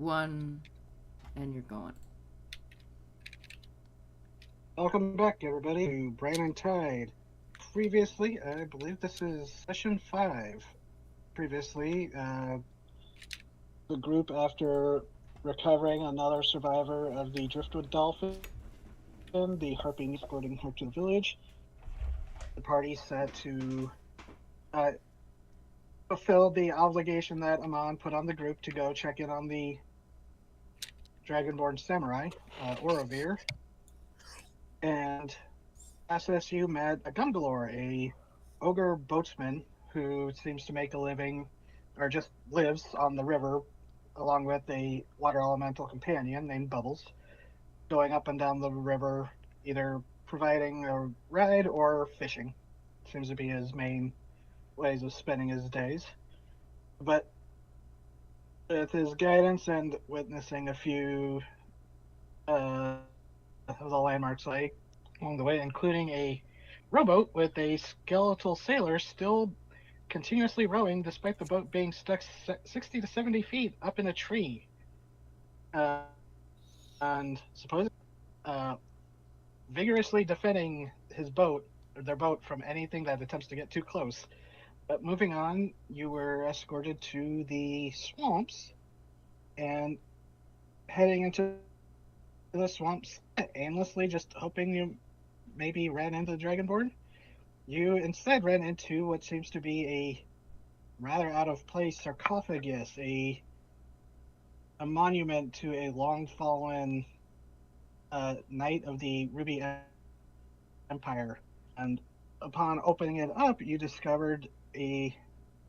one, and you're going. Welcome back, everybody, to Brine and Tide. Previously, I believe this is session 5. Previously, the group, after recovering another survivor of the driftwood dolphin, the harpy escorting her to the village, the party set to uh, fulfill the obligation that Amon put on the group to go check in on the dragonborn samurai, Orovir, and process you met a Gumgalore, a ogre boatsman who seems to make a living or just lives on the river along with a water elemental companion named Bubbles, going up and down the river, either providing a ride or fishing. Seems to be his main ways of spending his days. But with his guidance and witnessing a few of the landmarks along the way, including a rowboat with a skeletal sailor still continuously rowing despite the boat being stuck 60 to 70 feet up in a tree. And supposedly uh, vigorously defending his boat, or their boat, from anything that attempts to get too close. But moving on, you were escorted to the swamps and heading into the swamps aimlessly, just hoping you maybe ran into the Dragonborn. You instead ran into what seems to be a rather out of place sarcophagus, a monument to a long fallen knight of the Ruby Empire. And upon opening it up, you discovered a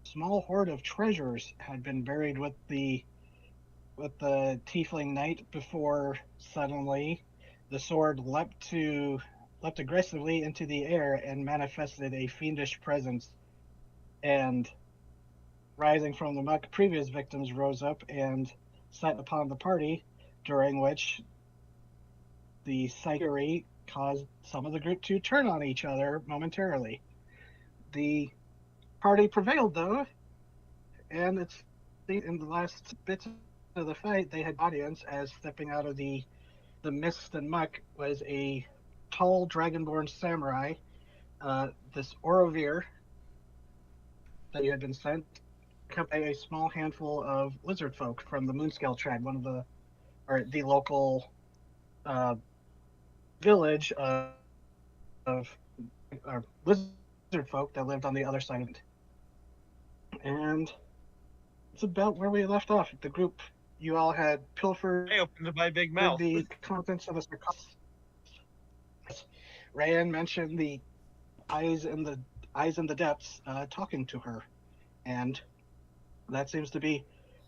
small hoard of treasures had been buried with the tiefling knight before suddenly the sword leapt aggressively into the air and manifested a fiendish presence. And rising from the muck, previous victims rose up and set upon the party, during which the psychery caused some of the group to turn on each other momentarily. The party prevailed, though, and it's in the last bits of the fight they had audience as stepping out of the mist and muck was a tall dragonborn samurai, this Orovir that you had been sent, accompanied by a small handful of lizard folk from the Moonscale tribe, one of the local uh, village of lizard folk that lived on the other side of the land. And it's about where we left off. The group, you all had pilfered I opened my the big mouth. contents of the sarcophagus. Rayan mentioned the eyes in the eyes in the depths talking to her, and that seems to be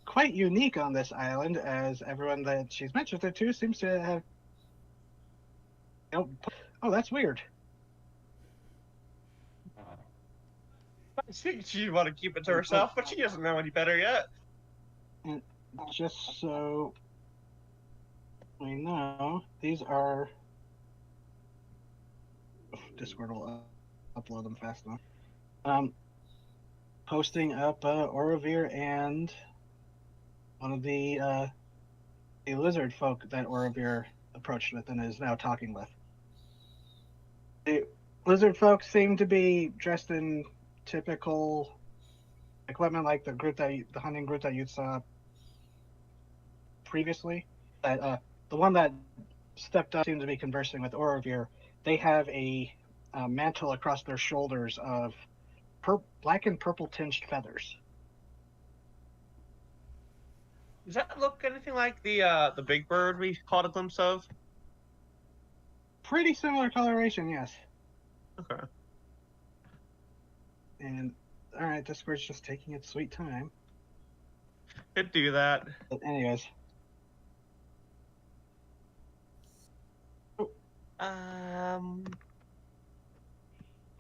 quite unique on this island, as everyone that she's mentioned it to seems to have. Oh, that's weird. She'd want to keep it to But herself, but she doesn't know any better yet. and just so we know, these are Discord will upload them fast enough. Um, Posting up Orovir and one of the lizard folk that Orovir approached with and is now talking with. The lizard folk seem to be dressed in typical equipment, like the hunting group that you saw previously. That the one that stepped up seemed to be conversing with Orovir. They have a mantle across their shoulders of black and purple tinged feathers. Does that look anything like the big bird we caught a glimpse of? Pretty similar coloration, yes. Okay. And all right, Discord's just taking its sweet time. Could do that. But anyways, Um,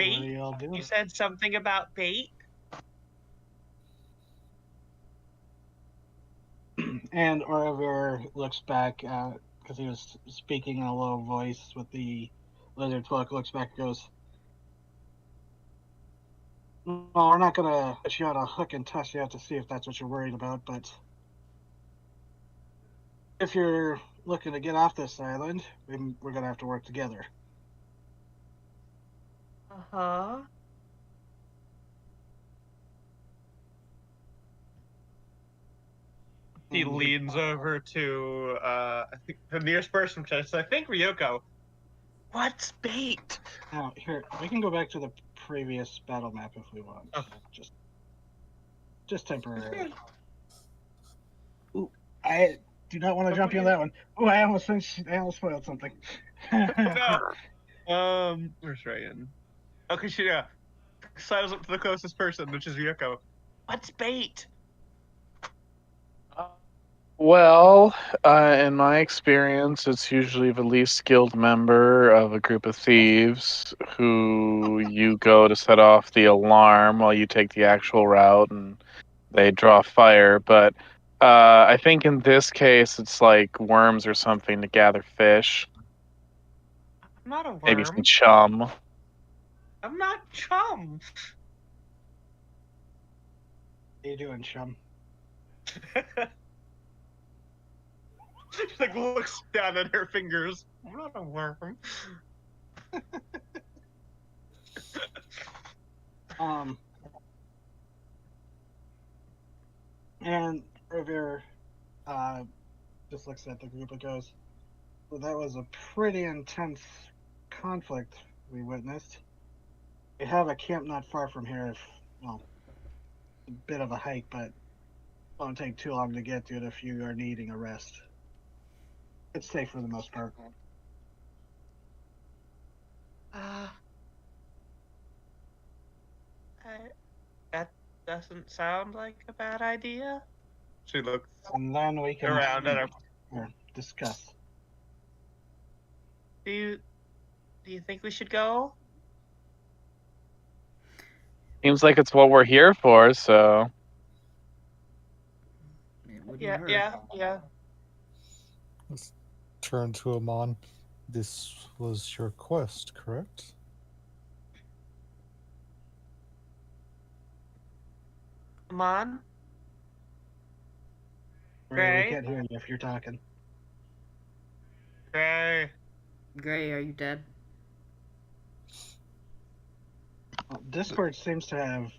what are bait. y'all doing? You said something about bait. And Orovir looks back because he was speaking in a low voice with the lizard folk. Looks back and goes, "Well, we're not gonna put you on a hook and test you out to see if that's what you're worried about, but if you're looking to get off this island, we're gonna have to work together. Uh-huh. He leans over to I think the nearest person, which is I think Ryoko. What's bait? Now, here, we can go back to the previous battle map if we want. Okay. Just temporarily. Ooh, I do not want to jump you on that one. Oh, I almost spoiled something. No. Where's Ryan? Okay, yeah. Sidles up to the closest person, which is Ryoko. What's bait? Well, in my experience, it's usually the least skilled member of a group of thieves who you go to set off the alarm while you take the actual route and they draw fire. But I think in this case, it's like worms or something to gather fish. I'm not a worm. Maybe some chum. I'm not chum. How you doing, chum? She like looks down at her fingers. I'm not a worm. And Revere just looks at the group and goes, well, that was a pretty intense conflict we witnessed. We have a camp not far from here, a bit of a hike, but won't take too long to get to it if you are needing a rest. It's safe for the most part. That doesn't sound like a bad idea. She looks And then we can around at her. Or discuss. Do you think we should go? Seems like it's what we're here for, so. It wouldn't Yeah, hurt. yeah. Let's turn to Amon. This was your quest, correct? Amon? We Gray? can't hear you if you're talking. Gray. Gray, are you dead? Well, Discord seems to have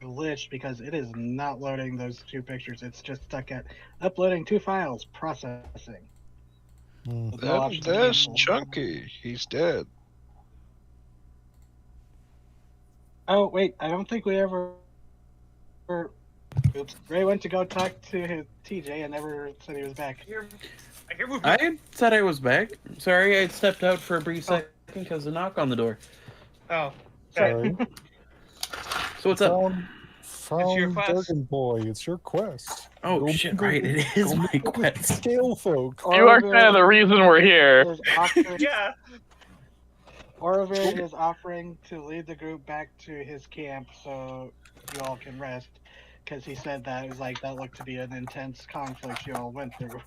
glitched because it is not loading those two pictures. It's just stuck at uploading 2 files, processing. With no option to That's cancel. Chunky. He's dead. Oh, wait, I don't think we ever... Oops. Ray went to go talk to his TJ and never said he was back. I hear movement. I said I was back. Sorry, I stepped out for a brief second because of the knock on the door. Oh. Sorry. So what's up? Found your quest. Durgan Boy. It's your quest. Oh shit! Right, it is my quest. Scale folk. You are kind of the reason we're here. Is offering, Yeah. Orovir is offering to lead the group back to his camp so you all can rest. Because he said that it was like that looked to be an intense conflict you all went through.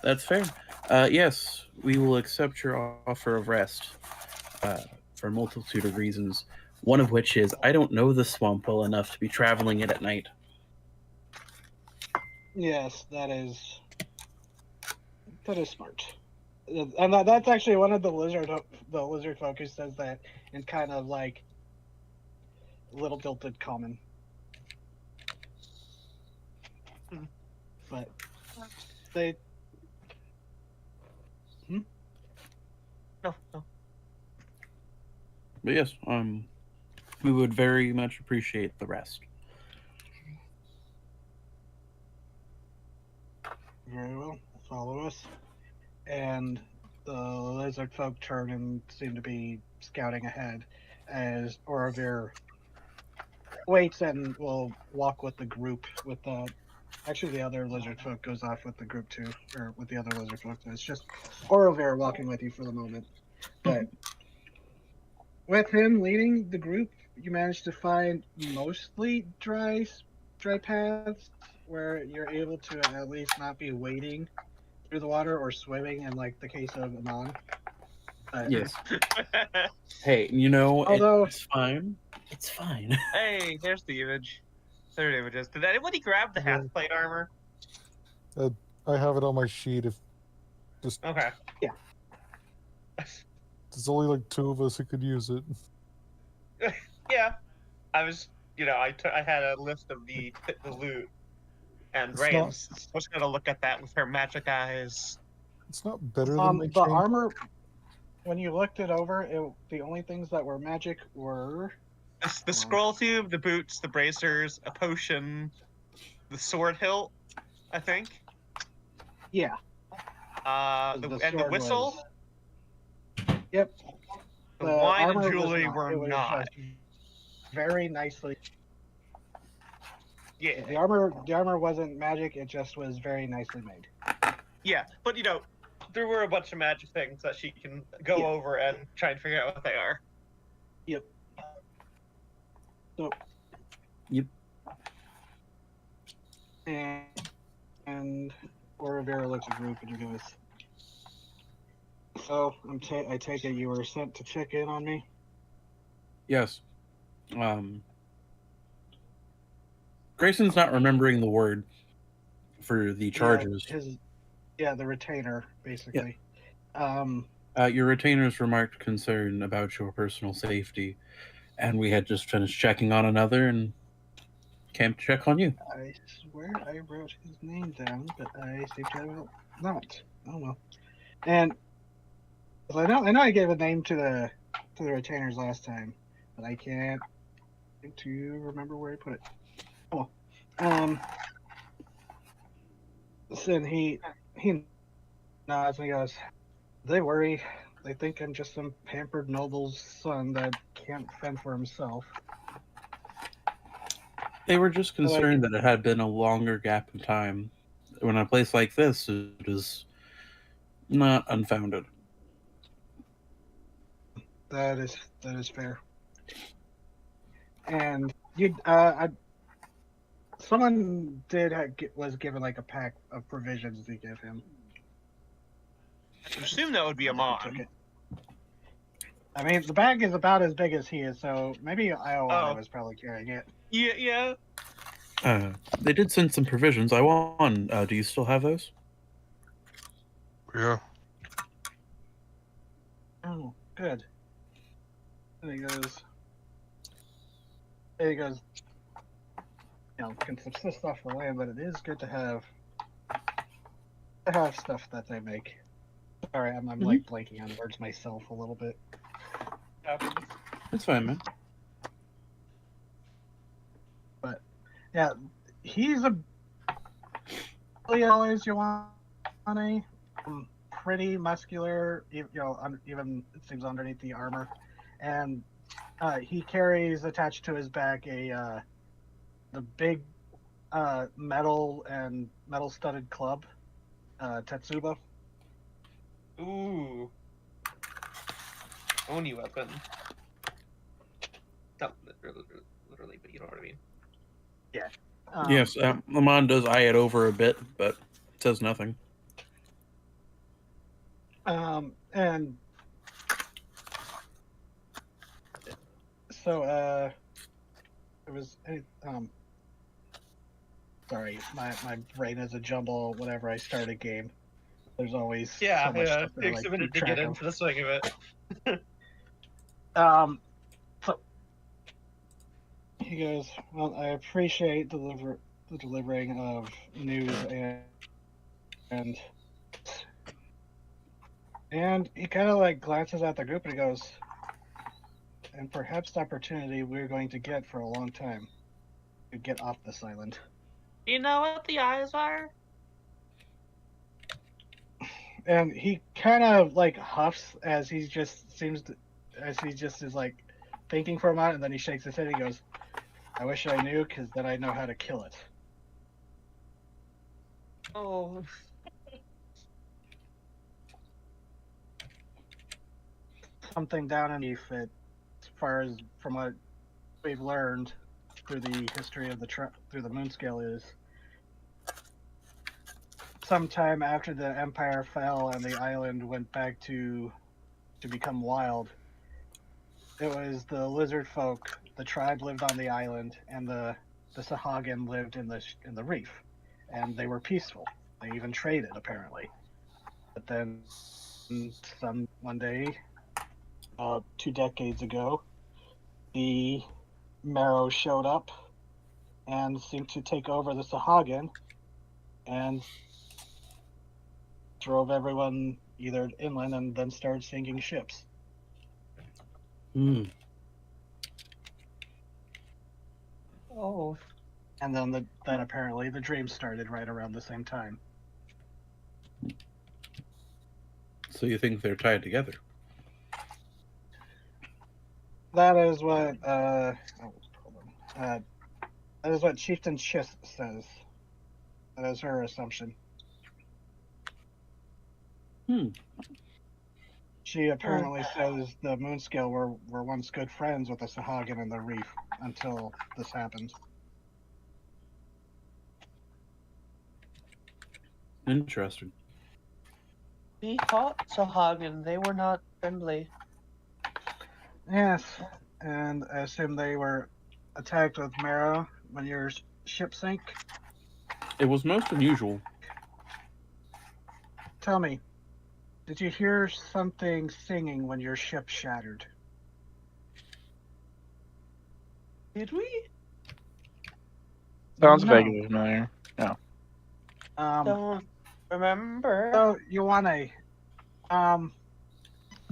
That's fair. Yes, we will accept your offer of rest for a multitude of reasons. One of which is I don't know the swamp well enough to be traveling it at night. Yes, that is smart. And that's actually one of the lizard folk who says that in kind of like little tilted common. But they No. But yes, we would very much appreciate the rest. very well follow us. And the lizard folk turn and seem to be scouting ahead as Orovir waits and will walk with the group with the actually the other lizard folk goes off with the group too, or with the other lizard folk. It's just Orovir walking with you for the moment. But with him leading the group, you manage to find mostly dry paths where you're able to at least not be wading through the water or swimming in like the case of Amon. But, Yes. Hey, you know, Although- it's fine. It's fine. Hey, there's the image. There it is. Did anybody grab the half plate armor? I have it on my sheet. If Okay. there's only like 2 of us who could use it. Yeah. I was, I had a list of the loot, and It's Rain not- was gonna look at that with her magic eyes. It's not better than my The chain. armor, when you looked it over, the only things that were magic were The scroll tube, the boots, the bracers, a potion, the sword hilt, I think. yeah. And the whistle. Yep. The wine and armor jewelry was not. were It was not. just very nicely. Yeah. The armor wasn't magic. It just was very nicely made. Yeah, but there were a bunch of magic things that she can go over and try and figure out what they are. Yep. So. Yep. And Oravera looks at the group and he goes, "So I take it you were sent to check in on me." Yes. Grayson's not remembering the word for the charges. The retainer, basically. Your retainers remarked concern about your personal safety, and we had just finished checking on another and came to check on you. I swear I wrote his name down, but I seem to have not. Oh well. And I know I gave a name to the retainers last time, but I can't seem to remember where I put it. Oh, so he nods and he goes, "They worry. They think I'm just some pampered noble's son that can't fend for himself." They were just concerned that it had been a longer gap in time. When a place like this, it is not unfounded. That is fair. And you, someone was given like a pack of provisions to give him. I assume that would be a mon. I mean, the bag is about as big as he is, so maybe Iowa Oh. was probably carrying it. Yeah. They did send some provisions. I won. Do you still have those? Yeah. Oh, good. And he goes, can subsist off the land, but it is good to have stuff that they make. Sorry, I'm like blanking on words myself a little bit. It's fine, man. But yeah, he's a really always pretty muscular, even it seems underneath the armor, and he carries attached to his back the big metal studded club, Tetsuba. Ooh. Oni weapon. Not literally, but you know what I mean. Yeah. Yes, Lamont does eye it over a bit, but says nothing. And so it was sorry, my brain is a jumble whenever I start a game. There's always so much It stuff that I takes like a minute keep to get track of. into the swing of it. So he goes, "Well, I appreciate the delivering of news and he kind of like glances at the group and he goes, and perhaps the opportunity we're going to get for a long time to get off this island." You know what the eyes are? And he kind of like huffs as he just is like thinking for a moment, and then he shakes his head and he goes, "I wish I knew, because then I know how to kill it." Oh. Something down underneath it, as far as from what we've learned through the history of through the moon scale, is sometime after the empire fell and the island went back to become wild, it was the lizard folk, the tribe lived on the island, and the Sahagin lived in the reef, and they were peaceful. They even traded, apparently. But then, one day, 2 decades ago, the Marrow showed up and seemed to take over the Sahagin and drove everyone either inland and then started sinking ships. Hmm. Oh, And then apparently the dream started right around the same time. So you think they're tied together? That is what that is what Chieftain Chiss says. That is her assumption. Hmm. She apparently says the Moonscale were once good friends with the Sahagin and the Reef until this happened. Interesting. we fought Sahagin. They were not friendly. Yes, and I assume they were attacked with Marrow when your ship sank. It was most unusual. Tell me, did you hear something singing when your ship shattered? Did we? Sounds No. vaguely familiar. Don't remember. So Ioane,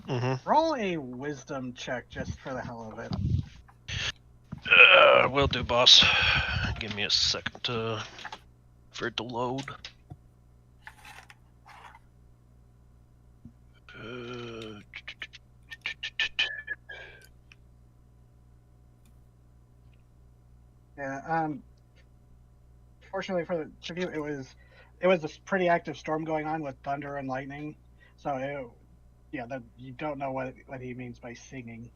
Mm-hmm. roll a wisdom check just for the hell of it. Will do, boss. Give me a second for it to load. Yeah. Fortunately for you, it was a pretty active storm going on with thunder and lightning. So you don't know what he means by singing.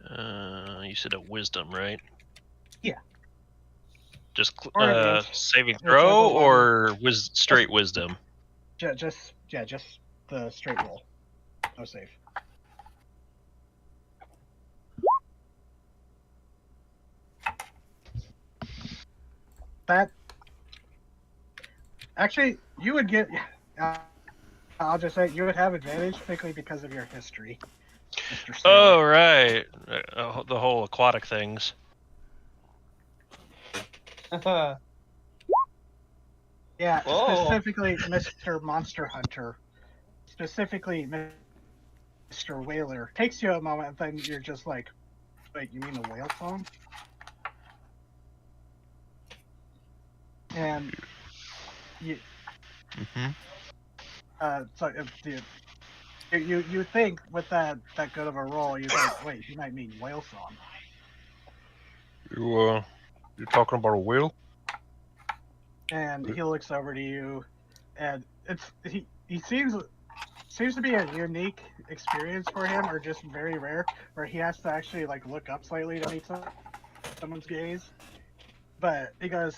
You said a wisdom, right? Yeah. Just Or an int, saving whichever throw one. or straight wisdom? Just the straight roll. No save. That actually you would get. I'll just say you would have advantage, particularly because of your history, Mr. Sailor. Oh, right. The whole aquatic things. Yeah, Whoa. specifically Mr. Monster Hunter. Specifically Mr. Whaler. Takes you a moment, and then you're just like, wait, you mean a whale song? And you, Mm-hmm. so you think with that good of a roll, you think, wait, he might mean whale song. You're talking about a whale? And he looks over to you, and he seems to be a unique experience for him, or just very rare, where he has to actually like look up slightly to meet someone's gaze. But he goes,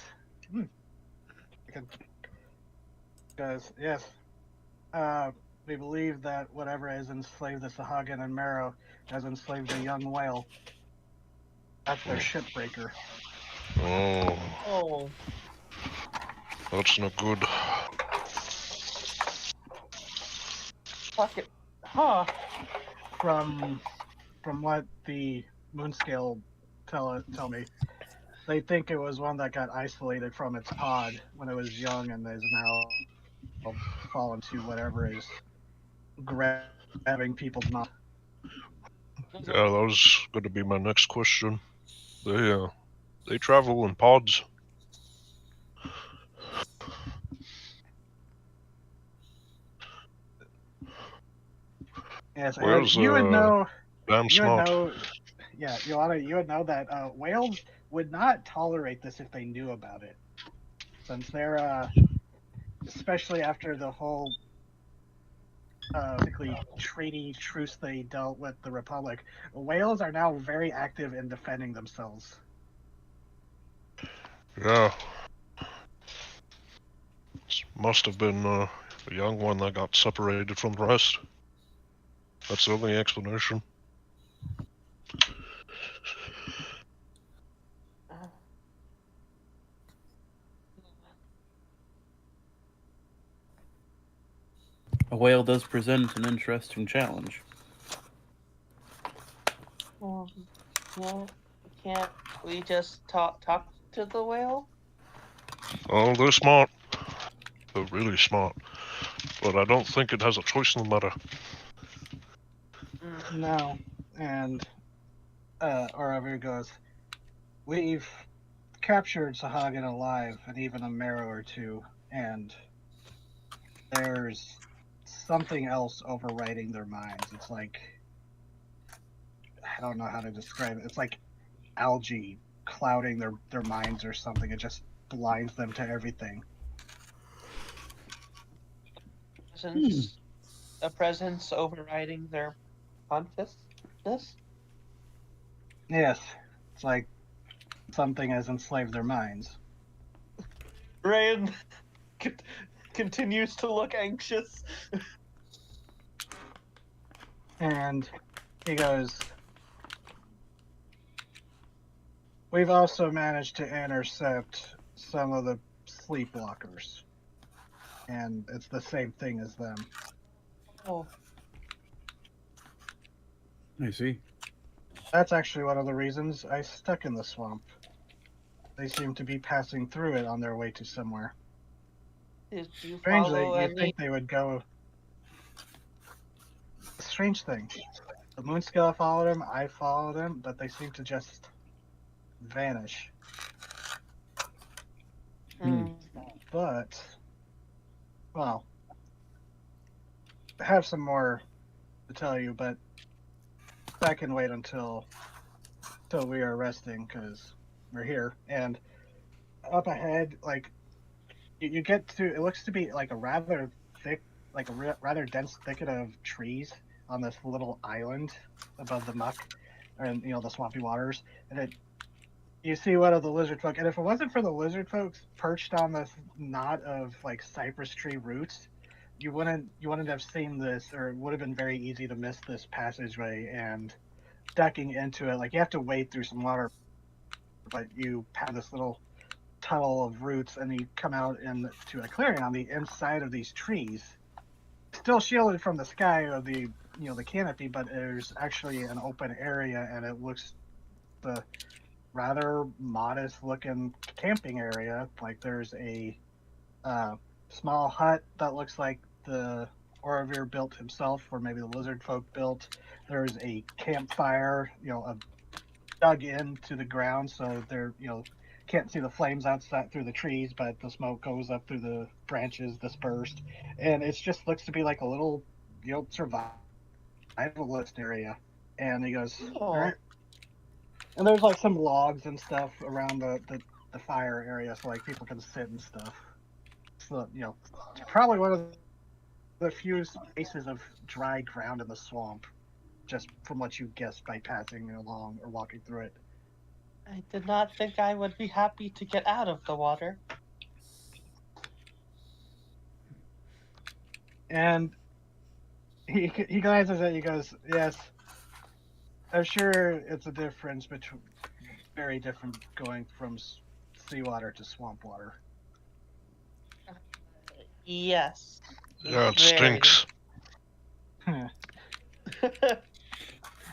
yes. We believe that whatever has enslaved the Sahagin and Marrow has enslaved a young whale. That's their shipbreaker. Oh, Oh. that's not good. Fuck it. Huh. From what the Moonscale tell me, they think it was one that got isolated from its pod when it was young and is now fallen to whatever is grabbing people's minds. Yeah, that was going to be my next question. They travel in pods. Yes, Whales, you would know. damn You would smart. know. Yeah, you would know that whales would not tolerate this if they knew about it, since they're especially after the whole basically treaty truce they dealt with the Republic. Whales are now very active in defending themselves. Yeah. Must have been a young one that got separated from the rest. That's the only explanation. A whale does present an interesting challenge. Well, can't we just talk to the whale? Oh, they're smart. They're really smart. But I don't think it has a choice in the matter. No. And Oravu goes, we've captured Sahagin alive and even a marrow or two, and there's something else overriding their minds. It's like, I don't know how to describe it. It's like algae clouding their minds or something. It just blinds them to everything. A presence overriding their consciousness? Yes, it's like something has enslaved their minds. Ryan continues to look anxious. And he goes, we've also managed to intercept some of the sleepwalkers. And it's the same thing as them. Oh, I see. That's actually one of the reasons I stuck in the swamp. They seem to be passing through it on their way to somewhere. did you Strangely, follow you'd any? think they would go. Strange thing. The Moonscale followed him, I followed him, but they seem to just vanish. But, well, I have some more to tell you, but that can wait until we are resting, because we're here. And up ahead, like, you get to, it looks to be like a rather thick, like a rather dense thicket of trees on this little island above the muck, and the swampy waters. And you see one of the lizard folk, and if it wasn't for the lizard folks perched on this knot of like cypress tree roots, you wouldn't have seen this, or it would have been very easy to miss this passageway. And ducking into it, like, you have to wade through some water, but you have this little tunnel of roots, and you come out into a clearing on the inside of these trees, still shielded from the sky of the the canopy, but there's actually an open area, and it looks the rather modest looking camping area. Like, there's a small hut that looks like the Orovir built himself, or maybe the lizard folk built. There's a campfire, dug into the ground, so they're can't see the flames outside through the trees, but the smoke goes up through the branches dispersed, and it just looks to be like a little survivalist area. And he goes, all right. And there's like some logs and stuff around the fire area, so like people can sit and stuff. So it's probably one of the few spaces of dry ground in the swamp, just from what you guessed by passing along or walking through it. I did not think I would be happy to get out of the water. And he glances at you, goes, yes, I'm sure it's a difference between, very different, going from seawater to swamp water. Yes. Yeah, it Very. stinks.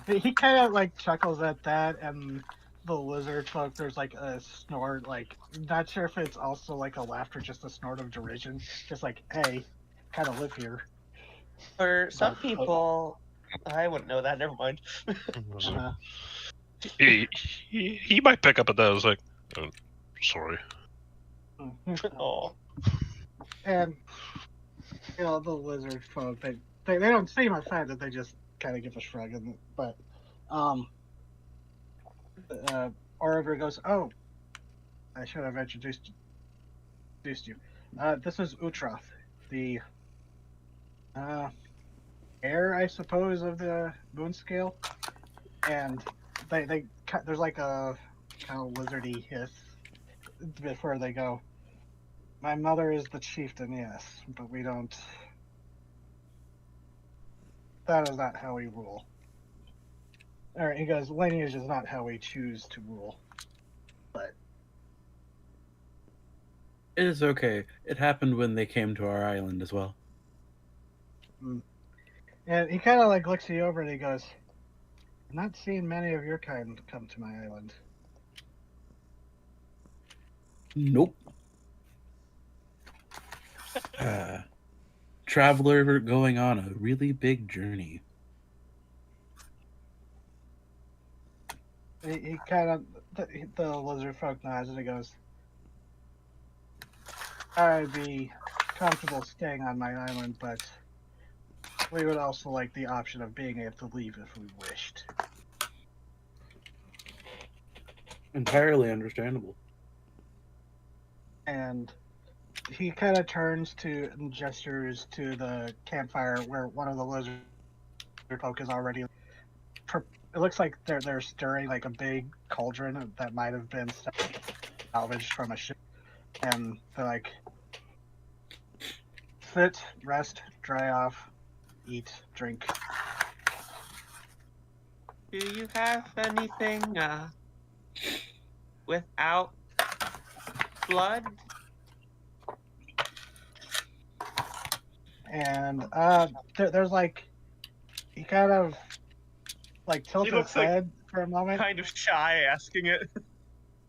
He kind of like chuckles at that, and the lizard folk, there's like a snort, like, not sure if it's also like a laugh or just a snort of derision, just like, hey, kind of live here. For some people, I wouldn't know that. Never mind. He might pick up at that. I was like, oh, sorry. Oh. And the lizard folk, they don't seem offended. They just kind of give a shrug. But Oliver goes, oh, I should have introduced you. This is Utroth, the heir, I suppose, of the moon scale. And there's like a kind of lizardy hiss before they go, my mother is the chieftain, yes, but we don't, that is not how we rule. Alright, he goes, lineage is not how we choose to rule. But It is okay. It happened when they came to our island as well. And he kind of like looks you over and he goes, "I'm not seeing many of your kind come to my island." Nope. Traveler going on a really big journey. He kind of, the lizard folk nods and he goes, "I'd be comfortable staying on my island, but we would also like the option of being able to leave if we wished." Entirely understandable. And he kind of turns to and gestures to the campfire where one of the lizard folk is already. It looks like they're stirring like a big cauldron that might have been salvaged from a ship, and they're like, "Sit, rest, dry off, eat, drink." Do you have anything without blood? And there's like, he kind of like tilts his looks like head for a moment, Kind of shy asking it.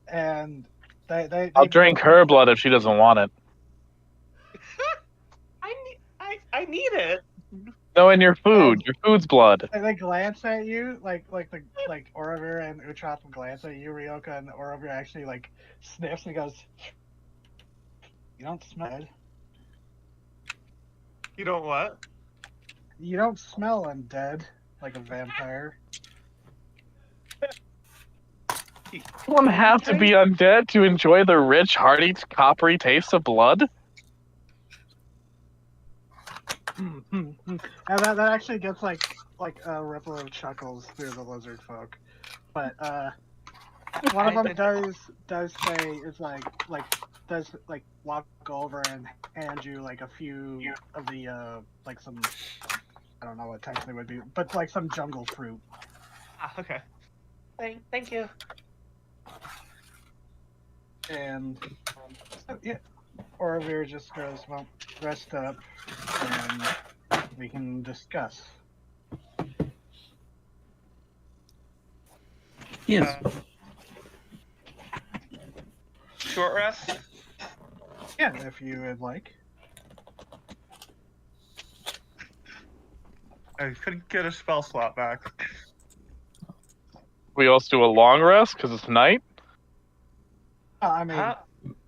and they I'll drink her blood if she doesn't want it. I need it. No, in your food. Your food's blood. They glance at you, like Orovir and Utrop glance at you, Ryoka, and Orovir actually like sniffs and goes, "You don't smell it. You don't what? You don't smell undead like a vampire." One have to be undead to enjoy the rich, hearty, coppery taste of blood? And that actually gets like a ripple of chuckles through the lizard folk. But one of them does say is like does like walk over and hand you like a few of the like some, I don't know what types they would be, but like some jungle fruit. Ah, okay. Thank you. And so, yeah, Orovir just goes, "Well, rest up, and we can discuss." Yes. Short rest? Yeah, if you would like. I couldn't get a spell slot back. We also do a long rest because it's night. I mean,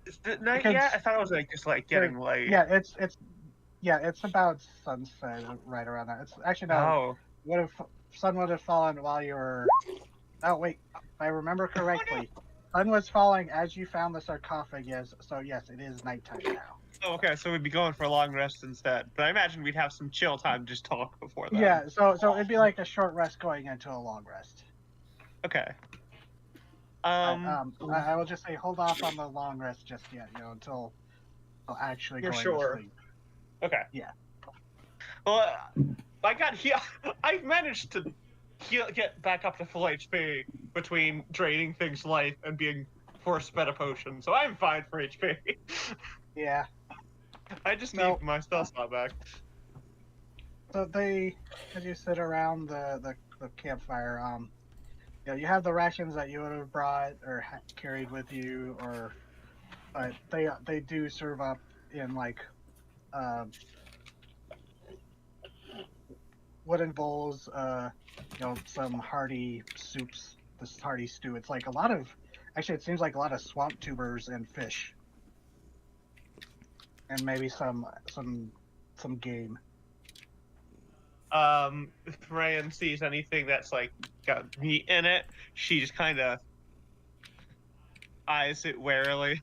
Is it night because yet? I thought it was like just like getting late. yeah, it's about sunset right around that. It's actually no. Oh. Sun would have fallen while you were? Oh wait, if I remember correctly, sun was falling as you found the sarcophagus. So yes, it is nighttime now. Oh, okay, so we'd be going for a long rest instead. But I imagine we'd have some chill time, just talk before that. Yeah, so it'd be like a short rest going into a long rest. Okay. I will just say hold off on the long rest just yet, until actually For going sure. to sleep. Okay. Yeah. Well, I managed to get back up to full HP between draining things life and being force fed a potion, so I'm fine for HP. Yeah. I just need my spell slot back. So as you sit around the campfire, you have the rations that you would have brought or carried with you, but they do serve up in like wooden bowls, some hearty soups, this hearty stew. It's like it seems like a lot of swamp tubers and fish, and maybe some game. If Ryan sees anything that's like got meat in it, she just kind of eyes it warily.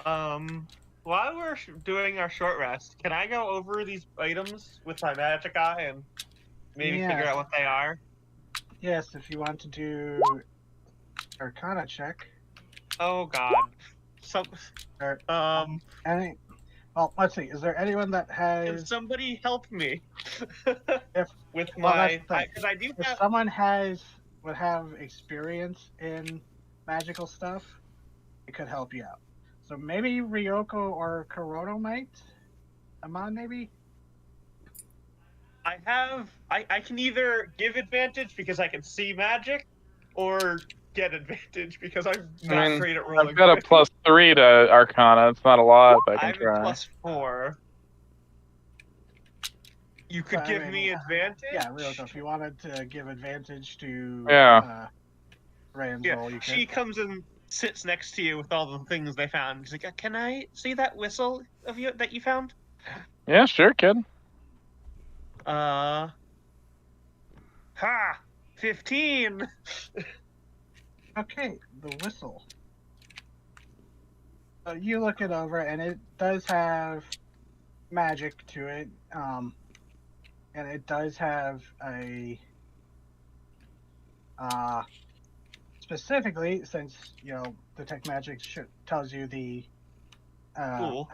While we're doing our short rest, can I go over these items with my magic eye and maybe figure out what they are? Yes, if you want to do Arcana check. Oh God. Let's see. Is there anyone that has? Can somebody help me? With because I do if have. someone would have experience in magical stuff, it could help you out. So maybe Ryoko or Kurono might? Amon, maybe? I can either give advantage because I can see magic, or get advantage because I'm I not mean, great at I've rolling. got a +3 to Arcana. It's not a lot, but I can I'm try. at +4. You could I give mean, me advantage? Yeah, Ryoko, if you wanted to give advantage to Yeah. Rand's Yeah, roll, you could. she comes and sits next to you with all the things they found. She's like, "Can I see that whistle of you that you found?" Yeah, sure, kid. Ha! 15. Okay, the whistle. You look it over, and it does have magic to it. And it does have a specifically, since detect magic tells you the Cool.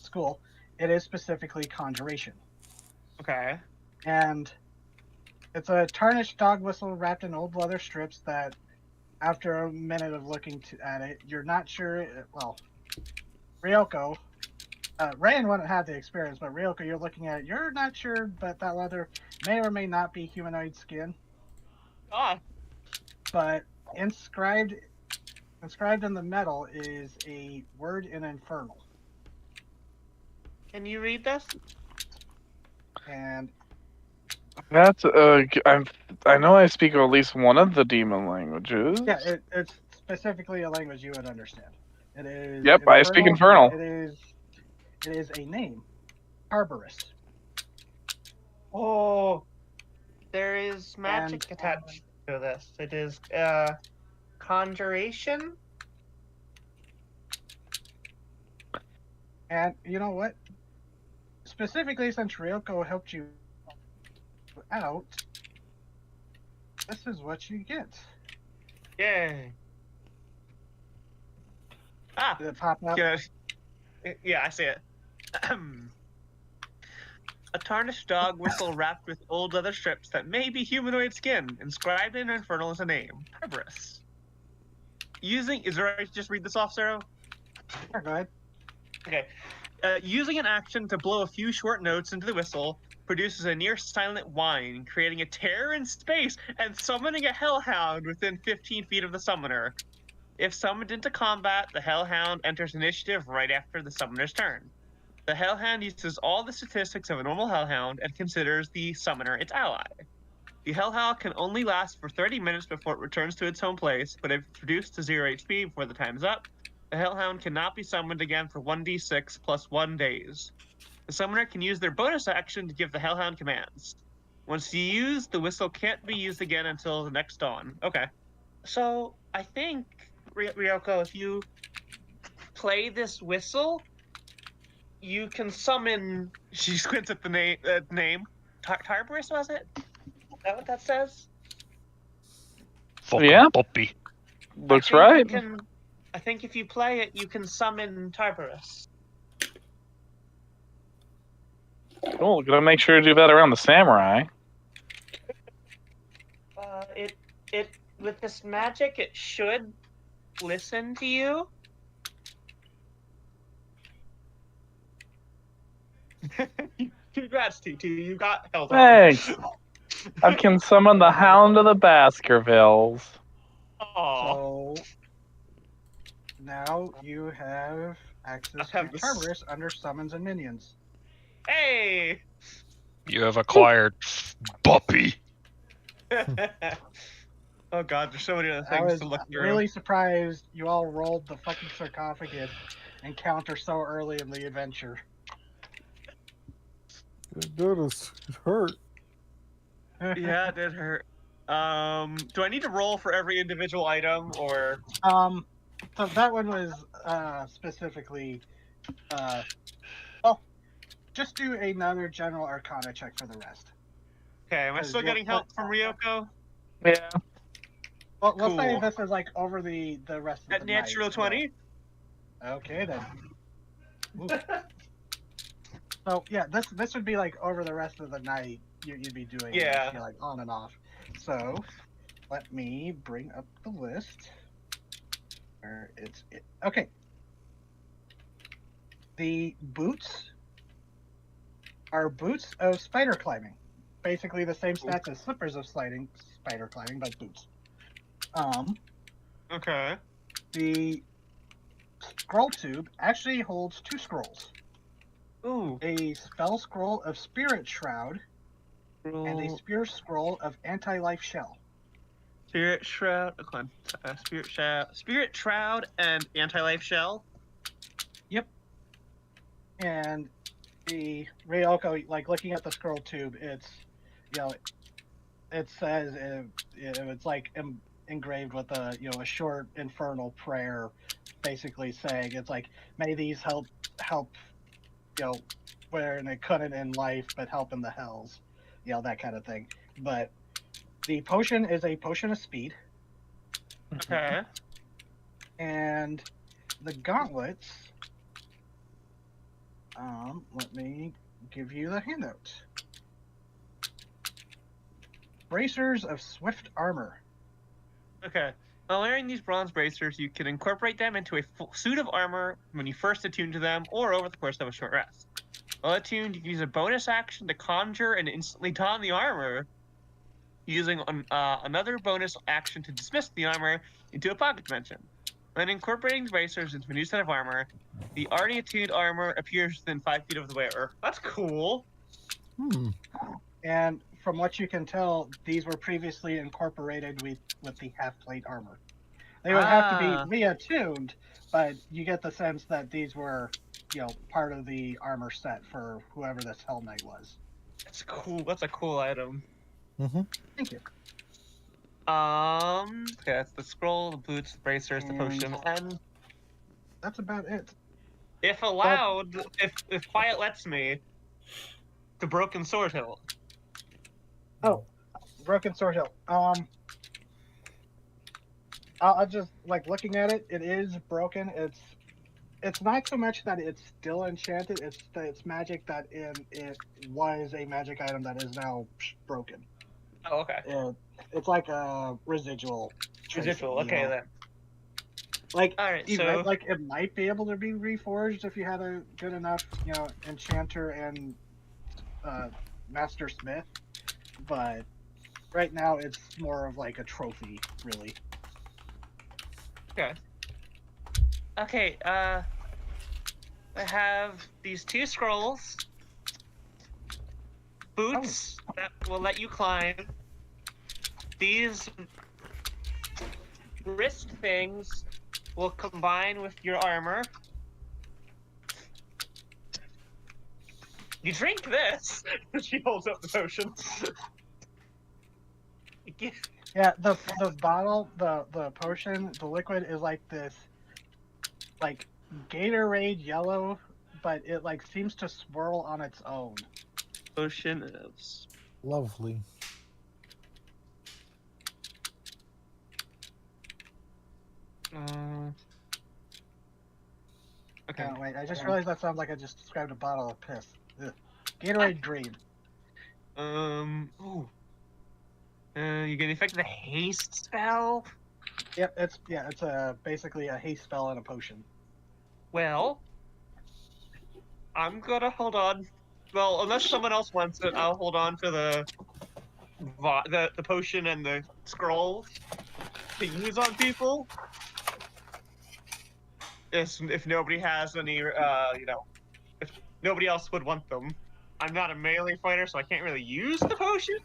school, it is specifically conjuration, Okay. and it's a tarnished dog whistle wrapped in old leather strips that, after a minute of looking at it, you're not sure. Well, Ryoko, Rand wouldn't have the experience, but Ryoko, you're looking at it, you're not sure, but that leather may or may not be humanoid skin. Ah. But inscribed in the metal is a word in Infernal. Can you read this? And That's I know I speak at least one of the demon languages. yeah, it's specifically a language you would understand. It is. Yep, I speak Infernal. It is a name, Arborist. Oh, there is magic attached to this. It is conjuration. And you know what? Specifically, since Ryoko helped you out, this is what you get. Yay. Ah. Did it pop up? Yeah, I see it. A tarnished dog whistle wrapped with old leather strips that may be humanoid skin, inscribed in Infernal as a name, Cerberus. Is it right to just read this off, Sarah? Sure, go ahead. Okay. Using an action to blow a few short notes into the whistle produces a near silent whine, creating a tear in space and summoning a hellhound within 15 feet of the summoner. If summoned into combat, the hellhound enters initiative right after the summoner's turn. The hellhound uses all the statistics of a normal hellhound and considers the summoner its ally. The hellhound can only last for 30 minutes before it returns to its home place, but if it's reduced to 0 HP before the time is up, the hellhound cannot be summoned again for 1d6 plus 1 days. The summoner can use their bonus action to give the hellhound commands. Once used, the whistle can't be used again until the next dawn. Okay. So, I think, Ryoko, if you play this whistle, you can summon. She squints at the name. Tarbarus, was it? Is that what that says? Fucking Yeah. puppy. Looks right. I think if you play it, you can summon Tarbarus. Cool. Gotta make sure to do that around the samurai. It with this magic, it should listen to you. Congrats, TT. You got held on. Thanks. I can summon the Hound of the Baskervilles. Aww. So now you have access to Tarbarus under summons and minions. Hey! You have acquired puppy. Oh god, there's so many other I things was to look through. really surprised you all rolled the fucking sarcophagus encounter so early in the adventure. It hurt. Yeah, it did hurt. Do I need to roll for every individual item, or? So that one was specifically, well, just do another general arcana check for the rest. Okay, am I still getting help from Ryoko? Yeah. Well, we'll Cool. say this is like over the rest of At the natural night. 20? Okay then. Ooh. So yeah, this would be like over the rest of the night. You'd be doing Yeah. this, like on and off. So let me bring up the list. Where it's it. Okay. The boots are boots of spider climbing. Basically the same stats as slippers of spider climbing, but boots. Okay. The scroll tube actually holds 2 scrolls. Ooh. A spell scroll of Spirit Shroud and a Spirit Scroll of Anti-Life Shell. Spirit Shroud. Okay. Spirit Shroud and Anti-Life Shell. Yep. And the Ryoko, like looking at the scroll tube, it's, you know, it says it's like engraved with a short infernal prayer, basically saying it's like, may these help where they couldn't in life but help in the hells, that kind of thing. But the potion is a potion of speed. Okay. And the gauntlets, let me give you the handout. Bracers of swift armor. Okay. While wearing these bronze bracers, you can incorporate them into a full suit of armor when you first attune to them, or over the course of a short rest. While attuned, you can use a bonus action to conjure and instantly don the armor, using another bonus action to dismiss the armor into a pocket dimension. When incorporating the bracers into a new set of armor, the already attuned armor appears within 5 feet of the wearer. That's cool. And from what you can tell, these were previously incorporated with the half-plate armor. They would have to be reattuned, but you get the sense that these were, part of the armor set for whoever this Hell Knight was. That's cool. That's a cool item. Thank you. Okay, that's the scroll, the boots, the bracers, the potion, and that's about it. If allowed, if Quiet lets me, the Broken Sword Hilt. Oh, Broken Sword Hilt. I'll just looking at it. It is broken. It's not so much that it's still enchanted. It's magic that it was a magic item that is now broken. Oh, okay. It's like a residual. Residual. Okay then. All right, it might be able to be reforged if you had a good enough, enchanter and master smith, but right now it's more of like a trophy, really. Okay. Okay. I have these 2 scrolls, boots that will let you climb. These wrist things will combine with your armor. You drink this. She holds up the potion. Yeah, the bottle, the potion, the liquid is like this, like Gatorade yellow, but it seems to swirl on its own. Potion is lovely. Okay. Oh, wait, I just realized that sounds like I just described a bottle of piss. Ugh. Gatorade Dream. Ooh. You get the effect of the haste spell. Yep, it's basically a haste spell and a potion. Well, I'm gonna hold on. Well, unless someone else wants it, I'll hold on to the potion and the scrolls to use on people. If nobody has any, if nobody else would want them. I'm not a melee fighter, so I can't really use the potion.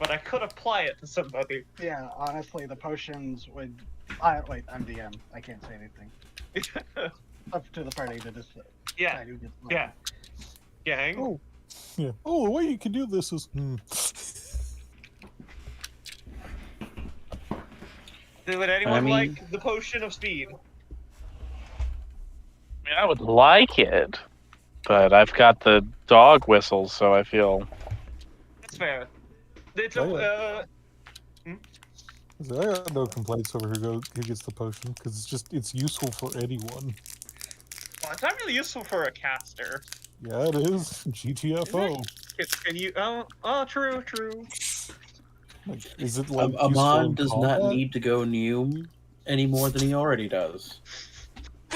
But I could apply it to somebody. Yeah, honestly, the potions would... wait, I'm DM. I can't say anything. Up to the party to decide. Yeah. Yeah. Gang. Oh. Yeah. Oh, the way you can do this is... Would anyone like the potion of speed? I would like it, but I've got the dog whistle, so I feel... That's fair. It's I got no complaints over who gets the potion, because it's useful for anyone. Well, it's not really useful for a caster. Yeah, it is. GTFO. Can you... Oh, true. Is it like a mod does not need to go new any more than he already does.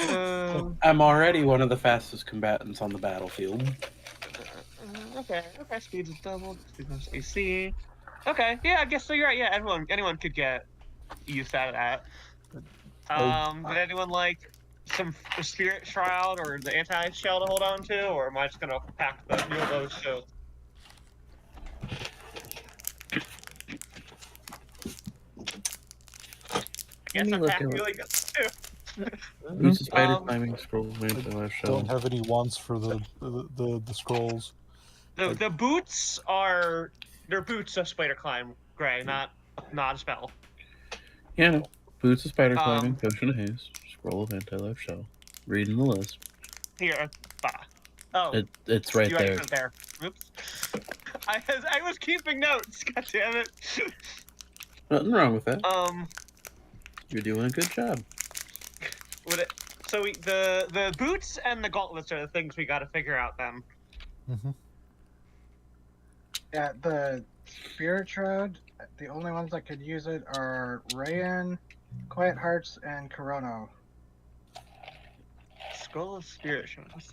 Um, I'm already one of the fastest combatants on the battlefield. okay, speed is doubled, speed plus AC. Okay, yeah, I guess so. You're right. Yeah, anyone could get use out of that. Did anyone like some spirit shroud or the anti shell to hold on to, or am I just gonna pack the those too? I guess I'm packing like too. Boots of spider Um, climbing, scroll, anti-life Don't shell. have any wants for the scrolls. The boots are they're boots of spider climb, Gray, not a spell. Yeah, no. Boots of spider Um, climbing, potion of haste, scroll of anti-life shell. Reading the list. Here, oh, It's right you already there. put it there. Oops. I was keeping notes. God damn it. Nothing wrong with that. Um, You're doing a good job. the boots and the gauntlets are the things we got to figure out then. Mm-hmm. Yeah, the Spirit Shroud, the only ones that could use it are Rayan, Quiet Hearts, and Corono. Scroll of Spirit Shards.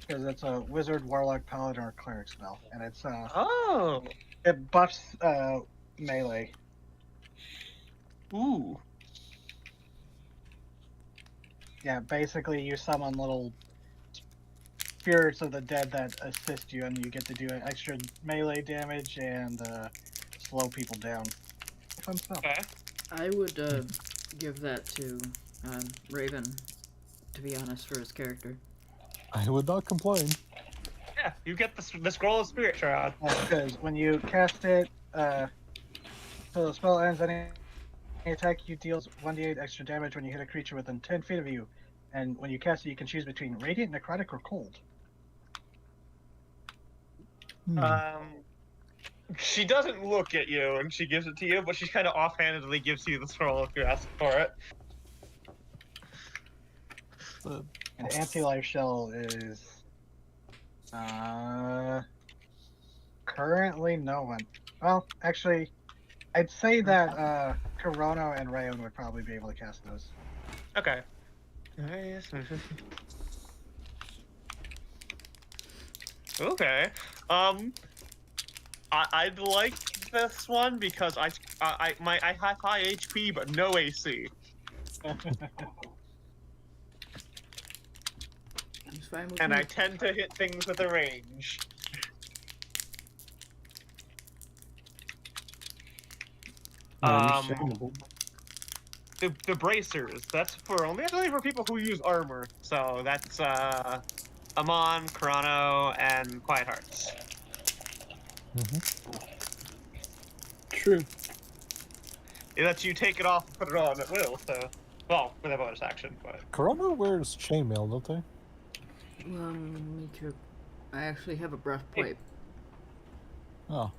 Because it's a Wizard, Warlock, Paladin, or Cleric spell. And it's, Oh. it buffs, melee. Ooh. Yeah, basically you summon little spirits of the dead that assist you, and you get to do extra melee damage and slow people down. Fun stuff. Okay. I would give that to Raven, to be honest, for his character. I would not complain. Yeah, you get the Scroll of Spirit Shroud. Because when you cast it, so the spell ends, any attack you deals 1d8 extra damage when you hit a creature within 10 feet of you. And when you cast it, you can choose between Radiant, Necrotic, or Cold. She doesn't look at you and she gives it to you, but she kind of offhandedly gives you the scroll if you ask for it. And Anti-Life Shell is currently no one. Well, actually, I'd say that Corono and Rayon would probably be able to cast those. Okay. Okay. I'd like this one because I have high HP but no AC. He's fine with And me. I tend to hit things with a range. Understandable. The bracers, that's only for people who use armor. So that's Amon, Corano, and Quiet Hearts. Mm-hmm. True. It lets you take it off and put it on at will, so well, with a bonus action, but Corona wears chainmail, don't they? Me too. I actually have a breastplate. Oh.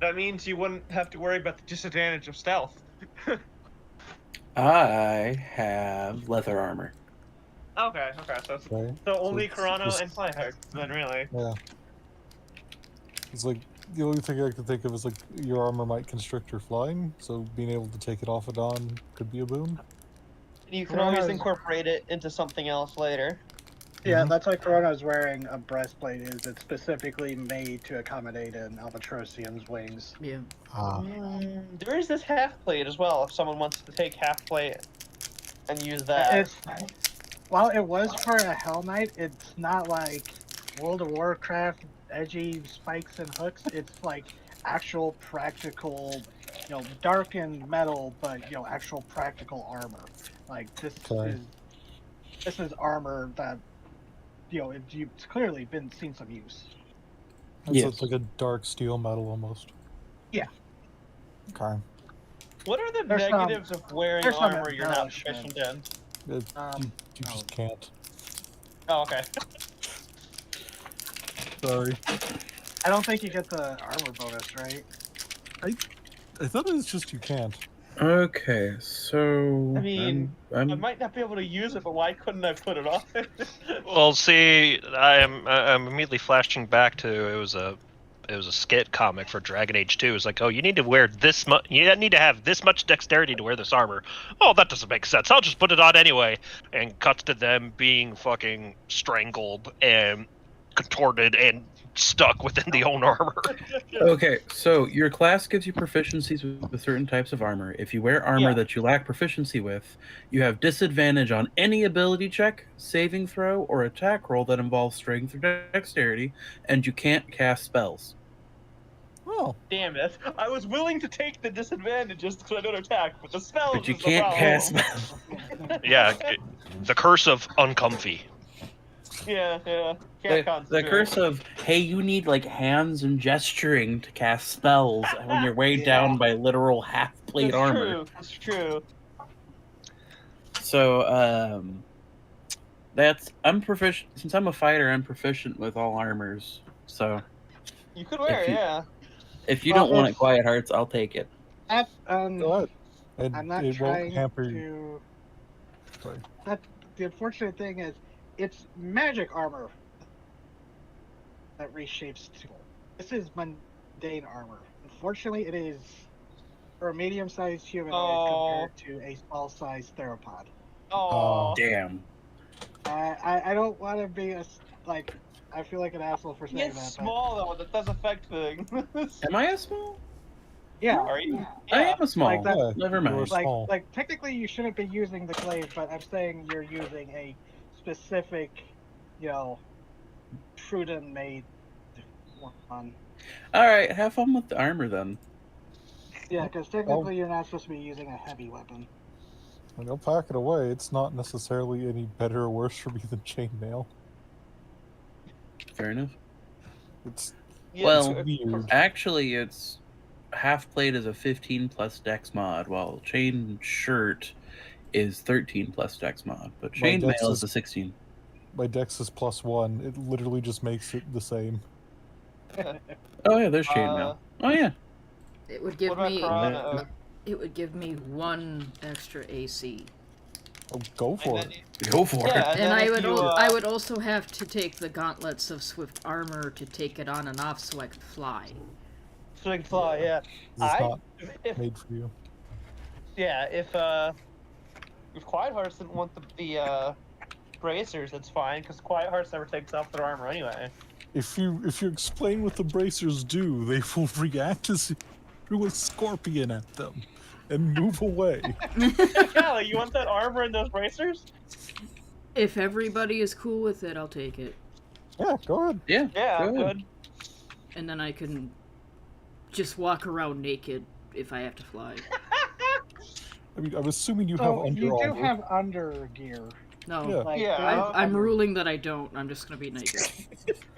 that means you wouldn't have to worry about the disadvantage of stealth. I have leather armor. Okay, so Right. only So Corano just- and Quiet Hearts, then really. Yeah. It's like the only thing I could think of is like your armor might constrict your flying, so being able to take it off at dawn could be a boon. You can always incorporate it into something else later. Yeah, that's why Corona's wearing a breastplate. Is it's specifically made to accommodate an Albatrosian's wings. Yeah. There is this half plate as well. If someone wants to take half plate and use that. While it was for a Hell Knight, it's not like World of Warcraft edgy spikes and hooks. It's like actual practical, darkened metal, but actual practical armor. Like this is armor that it's clearly seen some use. So it's like a dark steel metal almost. Yeah. Okay. What are the There's negatives of wearing there's some armor you're not embellishment. proficient in? You just can't. Oh, okay. Sorry. I don't think you get the armor bonus, right? I thought it was just you can't. Okay, so I mean, I I'm might not be able to use it, but why couldn't I put it on? Well, see, I'm immediately flashing back to it was a a skit comic for Dragon Age 2. It's like, oh, you need to wear this much. You need to have this much dexterity to wear this armor. Oh, that doesn't make sense. I'll just put it on anyway. And cuts to them being fucking strangled and contorted and stuck within the own armor. Okay, so your class gives you proficiencies with certain types of armor. If you wear armor Yeah. that you lack proficiency with, you have disadvantage on any ability check, saving throw, or attack roll that involves strength or dexterity, and you can't cast spells. Oh, Damn it! I was willing to take the disadvantages because I don't attack, but the spells. But you is the can't problem. cast spells. Yeah, the curse of uncomfy. Yeah. Can't The concentrate. curse of, hey, you need like hands and gesturing to cast spells when you're weighed down by literal half-plate That's armor. true. That's true. So, I'm proficient. Since I'm a fighter, I'm proficient with all armors. So, You could wear If it, you- yeah. if you Well, don't want if- it, Quiet Hearts, I'll take it. That, go ahead. And I'm not it won't trying hamper to. Sorry. The unfortunate thing is, it's magic armor that reshapes to. This is mundane armor. Unfortunately, it is for a medium-sized humanoid Oh. compared to a small-sized theropod. Oh. Damn. I don't want to be like. I feel like an asshole for saying It's that. small though. That does affect things. Am I a small? But yeah, Are you? I Yeah. am a small. Like that- Yeah, Never you're mind. small. like technically you shouldn't be using the glaive, but I'm saying you're using a specific, prudent made one. All right, have fun with the armor then. Yeah, because technically you're not supposed to be using a heavy weapon. When you'll pack it away, it's not necessarily any better or worse for me than chainmail. Fair enough. It's Yeah, Well, weird. Actually, it's half plate is a 15 plus dex mod, while chain shirt is 13 plus dex mod. But My chain dex mail is- is a 16. My dex is +1. It literally just makes it the same. Oh yeah, there's chain mail. Oh yeah. It would give what about me Piranha? it would give me 1 extra AC. Oh, go for And it. then- Go for Yeah, it. And then I if would you, I would also have to take the gauntlets of swift armor to take it on and off so I could fly. Swing fly, yeah. This is I- not If made for you. if Quiet Hearts didn't want the bracers, that's fine because Quiet Hearts never takes off their armor anyway. If you explain what the bracers do, they will react as if you threw a scorpion at them and move away. Callie, you want that armor and those bracers? If everybody is cool with it, I'll take it. Yeah, go ahead. Yeah. Yeah, go I'm ahead. good. And then I can just walk around naked if I have to fly. I mean, I'm assuming you have So under you do armor. have under gear. No. Yeah. Like, Yeah, there is I'm under- ruling that I don't. I'm just gonna be naked.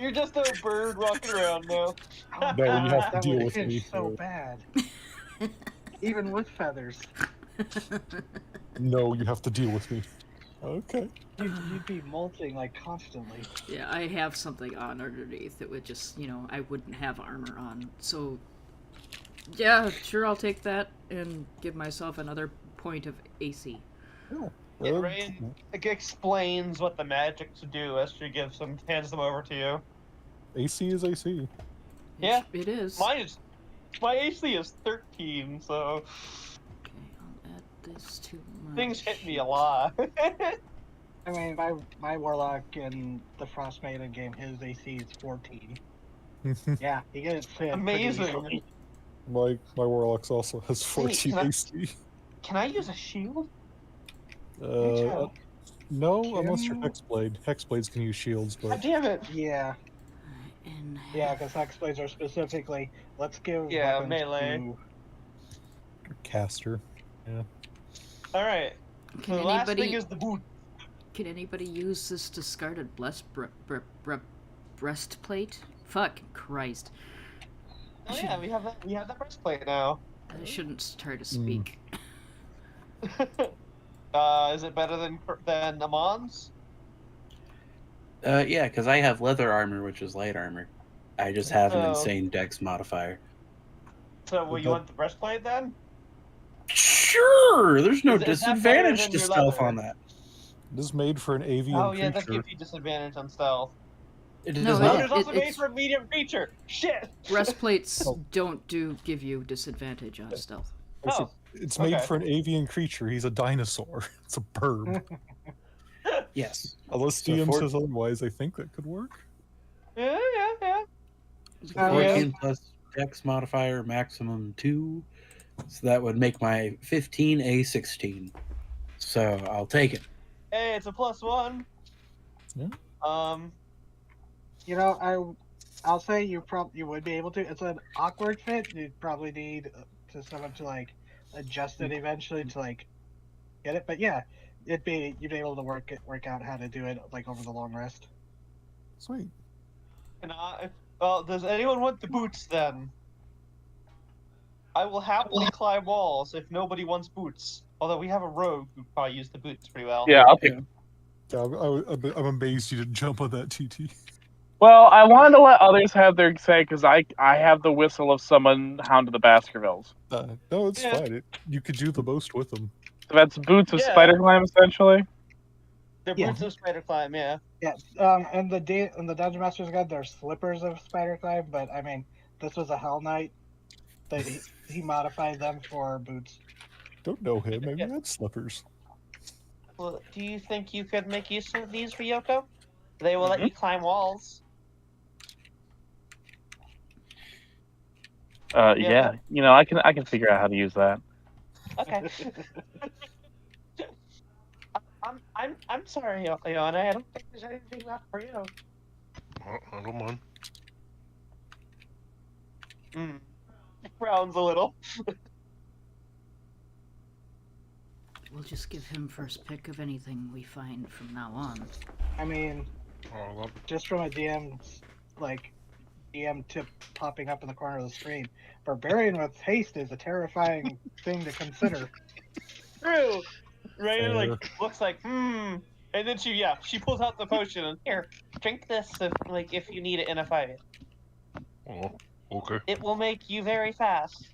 You're just a bird walking around now. Oh, No, you have to that deal would with pinch me. so bad. Even with feathers, No, you have to deal with me. Okay. you'd be molting like constantly. Yeah, I have something on underneath that would just, I wouldn't have armor on. So, yeah, sure, I'll take that and give myself another point of AC. Yeah, Rain explains what the magic to do as she hands them over to you. AC is AC. Yeah. It is. My AC is 13, so Okay, I'll add this to my... things hit me a lot. I mean, my warlock in the Frost Maiden game, his AC is 14. Yeah, he gets hit. pretty Amazing. easily. My warlocks also has 14 can I- AC. Can I use a shield? No, unless you're Kim? Hexblade. Hexblades can use shields, God but damn it! Yeah, And yeah, because Hexblades are specifically, let's give Yeah, weapons melee. caster. All right. can The last thing anybody is the boot. can anybody use this discarded breastplate? Fuck Christ! Oh yeah, we have that. We have that breastplate now. I shouldn't start to speak. Is it better than Amon's? Yeah, because I have leather armor, which is light armor. I just have an Oh. insane dex modifier. So, will you want the breastplate then? Sure, there's no Is that better disadvantage than to your stealth leather? on that. It is made for an avian Oh yeah, that creature. gives you disadvantage on stealth. It No, does it- Oh, not. there's also made it's- for a medium creature. Shit. Breastplates Oh. don't give you disadvantage on stealth. Actually, Oh, it's made okay. for an avian creature. He's a dinosaur. It's a bird. Yes. Unless So DM for- says otherwise, I think that could work. Yeah. So Oh, yeah. 14 plus Dex modifier, maximum 2. So that would make my 15 a 16. So I'll take it. Hey, it's a +1. Yeah. You know, I'll say you would be able to. It's an awkward fit. You'd probably need someone to like adjust it eventually to like get it. But yeah, you'd be able to work out how to do it like over the long rest. Sweet. Well, does anyone want the boots then? I will happily climb walls if nobody wants boots. Although we have a rogue who probably use the boots pretty well. Yeah, I'll take. Yeah, I'm amazed you didn't jump on that, TT. Well, I wanted to let others have their say because I have the whistle of someone Hound of the Baskervilles. No, it's Yeah. fine. You could do the most with them. So that's boots of Yeah. spider climb essentially. They're Yeah. boots of spider climb, yeah. Yeah. And the Dungeon Master's Guide, there's slippers of spider climb, but I mean, this was a Hell Knight. He modified them for boots. Don't know him. Maybe that's slippers. Well, do you think you could make use of these, Ryoko? They will let you climb walls. Yeah. You know, I can figure out how to use that. Okay. I'm sorry, Iona. I don't think there's anything left for you. I don't mind. Frowns a little. We'll just give him first pick of anything we find from now on. I mean, Oh, well, just from a DM tip popping up in the corner of the screen, Barbarian with haste is a terrifying thing to consider. True. Raina Fair. looks like and then she pulls out the potion and here, drink this if you need it in a fight. oh, okay. It will make you very fast.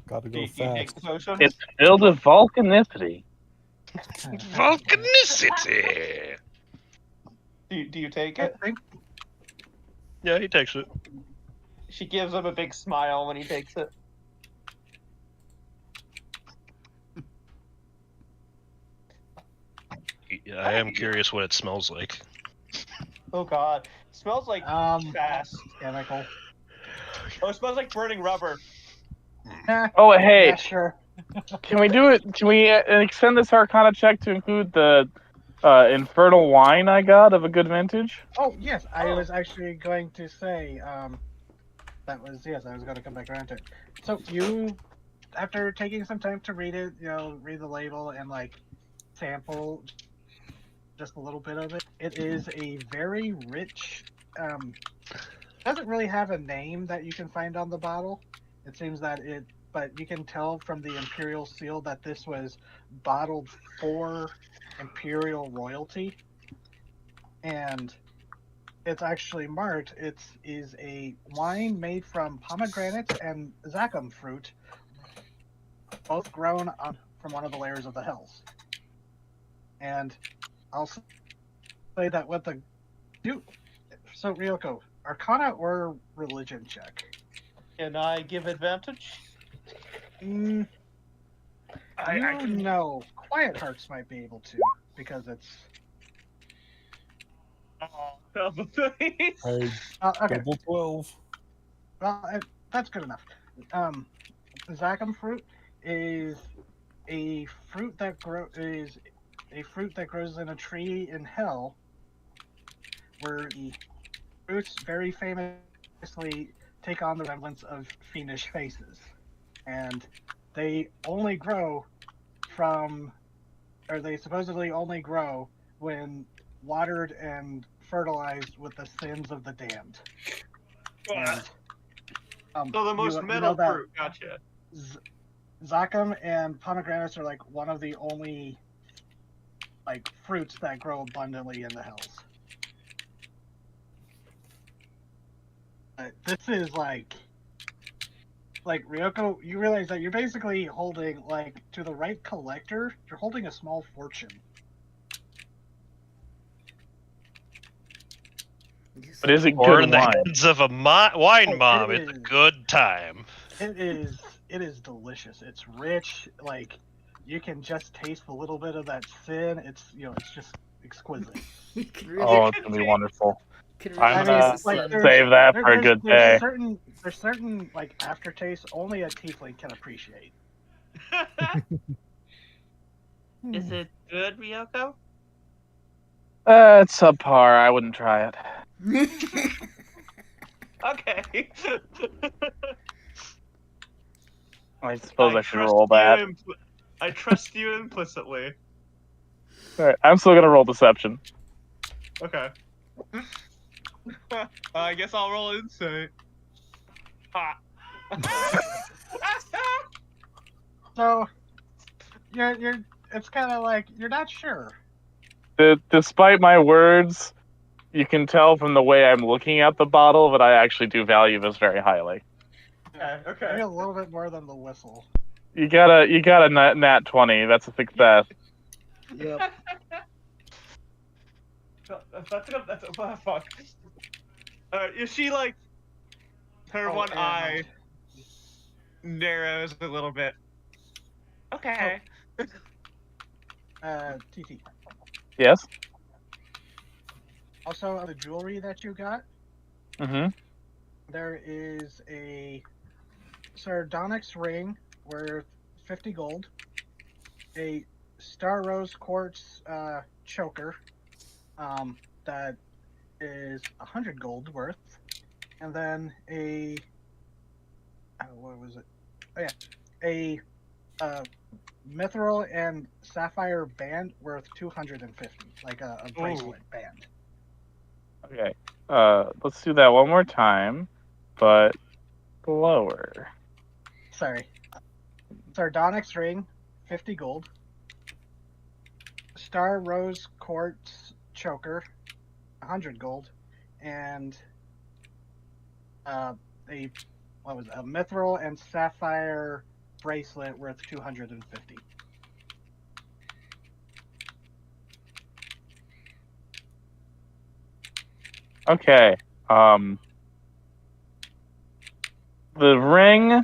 Gotta Do go you take fast. the potion? It's filled with volcanicity. Volcanicity. Do you take I it? think Yeah, he takes it. She gives him a big smile when he takes it. Yeah, I am curious what it smells like. Oh god. It smells like fast. chemical. Oh, it smells like burning rubber. Oh, hey, Yeah, sure. can we do it? Can we extend this Arcana check to include the infernal wine I got of a good vintage? Oh yes, I was actually going to say I was going to come back around to it. So you, after taking some time to read it, read the label and like sample just a little bit of it. It is a very rich. Doesn't really have a name that you can find on the bottle. It seems that but you can tell from the imperial seal that this was bottled for imperial royalty, and it's actually marked. It is a wine made from pomegranates and zacum fruit, both grown from one of the layers of the hells. And I'll say that what the do. So Ryoko, Arcana or religion check? Can I give advantage? I can know. Quiet Hearts might be able to because it's. Oh, please. Hey, Okay. double 12. Well, that's good enough. Zacum fruit is a fruit that grows in a tree in hell, where the fruits very famously take on the semblance of fiendish faces, and they only grow they supposedly only grow when watered and fertilized with the sins of the damned. And, So the most metal that fruit, gotcha. Zacum and pomegranates are like one of the only like fruits that grow abundantly in the hells. This is like Ryoko, you realize that you're basically holding, like, to the right collector, you're holding a small fortune. But is it Or good in the wine? hands of a wine Oh, mom, it it's a is. good time. It is delicious. It's rich. Like you can just taste a little bit of that sin. It's it's just exquisite. You can really, Oh, it's gonna be wonderful. can I'm really gonna taste the sin. save that for a good day. There's certain like aftertaste only a tiefling can appreciate. Is it good, Ryoko? It's subpar. I wouldn't try it. Okay. I suppose I should trust roll that. I trust you implicitly. Alright, I'm still gonna roll deception. Okay. I guess I'll roll insight. Ha. So you're it's kind of like you're not sure. Despite my words, you can tell from the way I'm looking at the bottle that I actually do value this very highly. Okay. Maybe a little bit more than the whistle. You got a nat 20. That's a success. Yep. That's a fuck. Is she like her one and, eye narrows a little bit? Okay. TT. Yes. Also, the jewelry that you got, Mm-hmm. there is a sardonyx ring worth 50 gold, a star rose quartz choker that is 100 gold worth, and then a what was it? Oh yeah, a mithril and sapphire band worth 250, like a bracelet band. Okay. Let's do that one more time, but lower. Sorry. Sardonyx ring, 50 gold. Star rose quartz choker, 100 gold, and a mithril and sapphire bracelet worth 250. Okay. The ring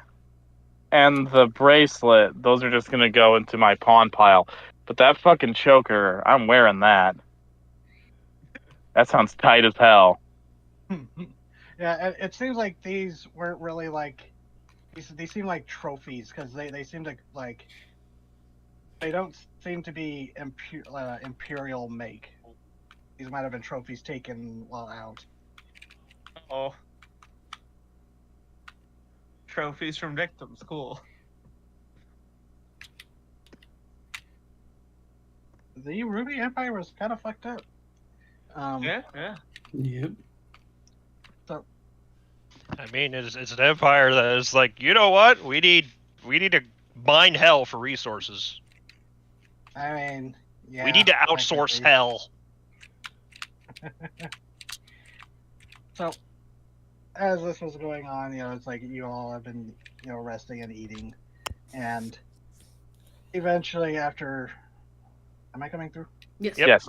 and the bracelet, those are just gonna go into my pawn pile. But that fucking choker, I'm wearing that. That sounds tight as hell. Yeah, it seems like these weren't really like these seem like trophies because they seem to like they don't seem to be imperial make. These might have been trophies taken while out. Oh. Trophies from victims, cool. The Ruby Empire was kind of fucked up. Yeah. Yep. So I mean, it's an empire that is like, you know what? We need to mine hell for resources. I mean, yeah. We need to outsource technically. hell. So, as this was going on, it's like you all have been, resting and eating, and eventually, after, am I coming through? Yes. Yep. Yes.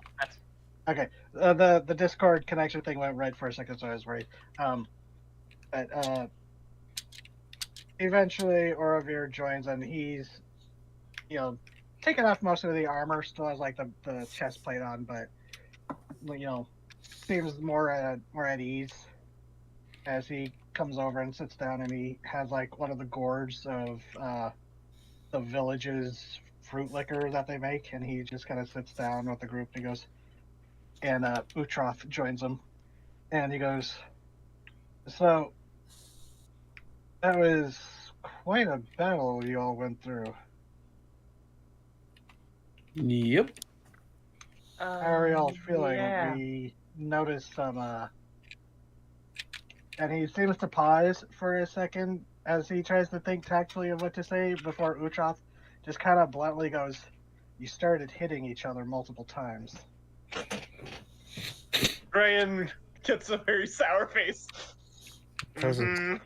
Okay. The Discord connection thing went right for a second, so I was worried. But eventually, Orovir joins, and he's, taking off most of the armor. Still has like the chest plate on, but seems more at ease as he comes over and sits down, and he has like one of the gourds of the village's fruit liquor that they make, and he just kind of sits down with the group. And he goes, and Utroth joins him, and he goes, "So that was quite a battle you all went through. Yep. How are y'all feeling?" Yeah. We noticed some, and he seems to pause for a second as he tries to think tactfully of what to say before Utroth just kind of bluntly goes, "You started hitting each other multiple times." Brian gets a very sour face. Presence.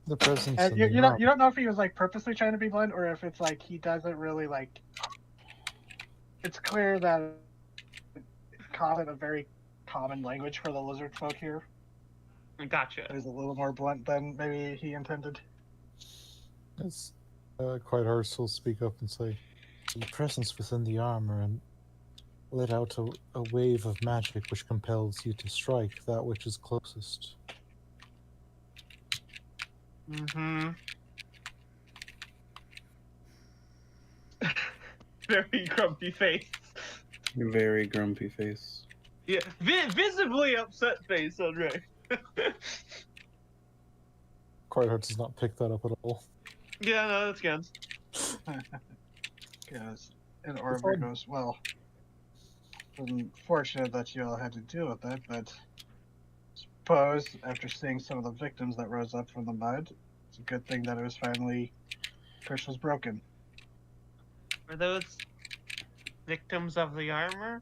The presence. And in you the don't room. you don't know if he was like purposely trying to be blunt or if it's like he doesn't really like. It's clear that it caused a very common language for the lizard folk here. Gotcha. It was a little more blunt than maybe he intended. It's quite hard to still speak up and say, the presence within the armor and let out a wave of magic which compels you to strike that which is closest. Mm-hmm. Very grumpy face. Very grumpy face. Yeah, visibly upset face on Ray. Quite hard does not pick that up at all. Yeah, no, that's good. Because and Orville goes, well, it's unfortunate that you all had to deal with that, but suppose after seeing some of the victims that rose up from the mud, it's a good thing that it was finally curse was broken. Were those victims of the armor?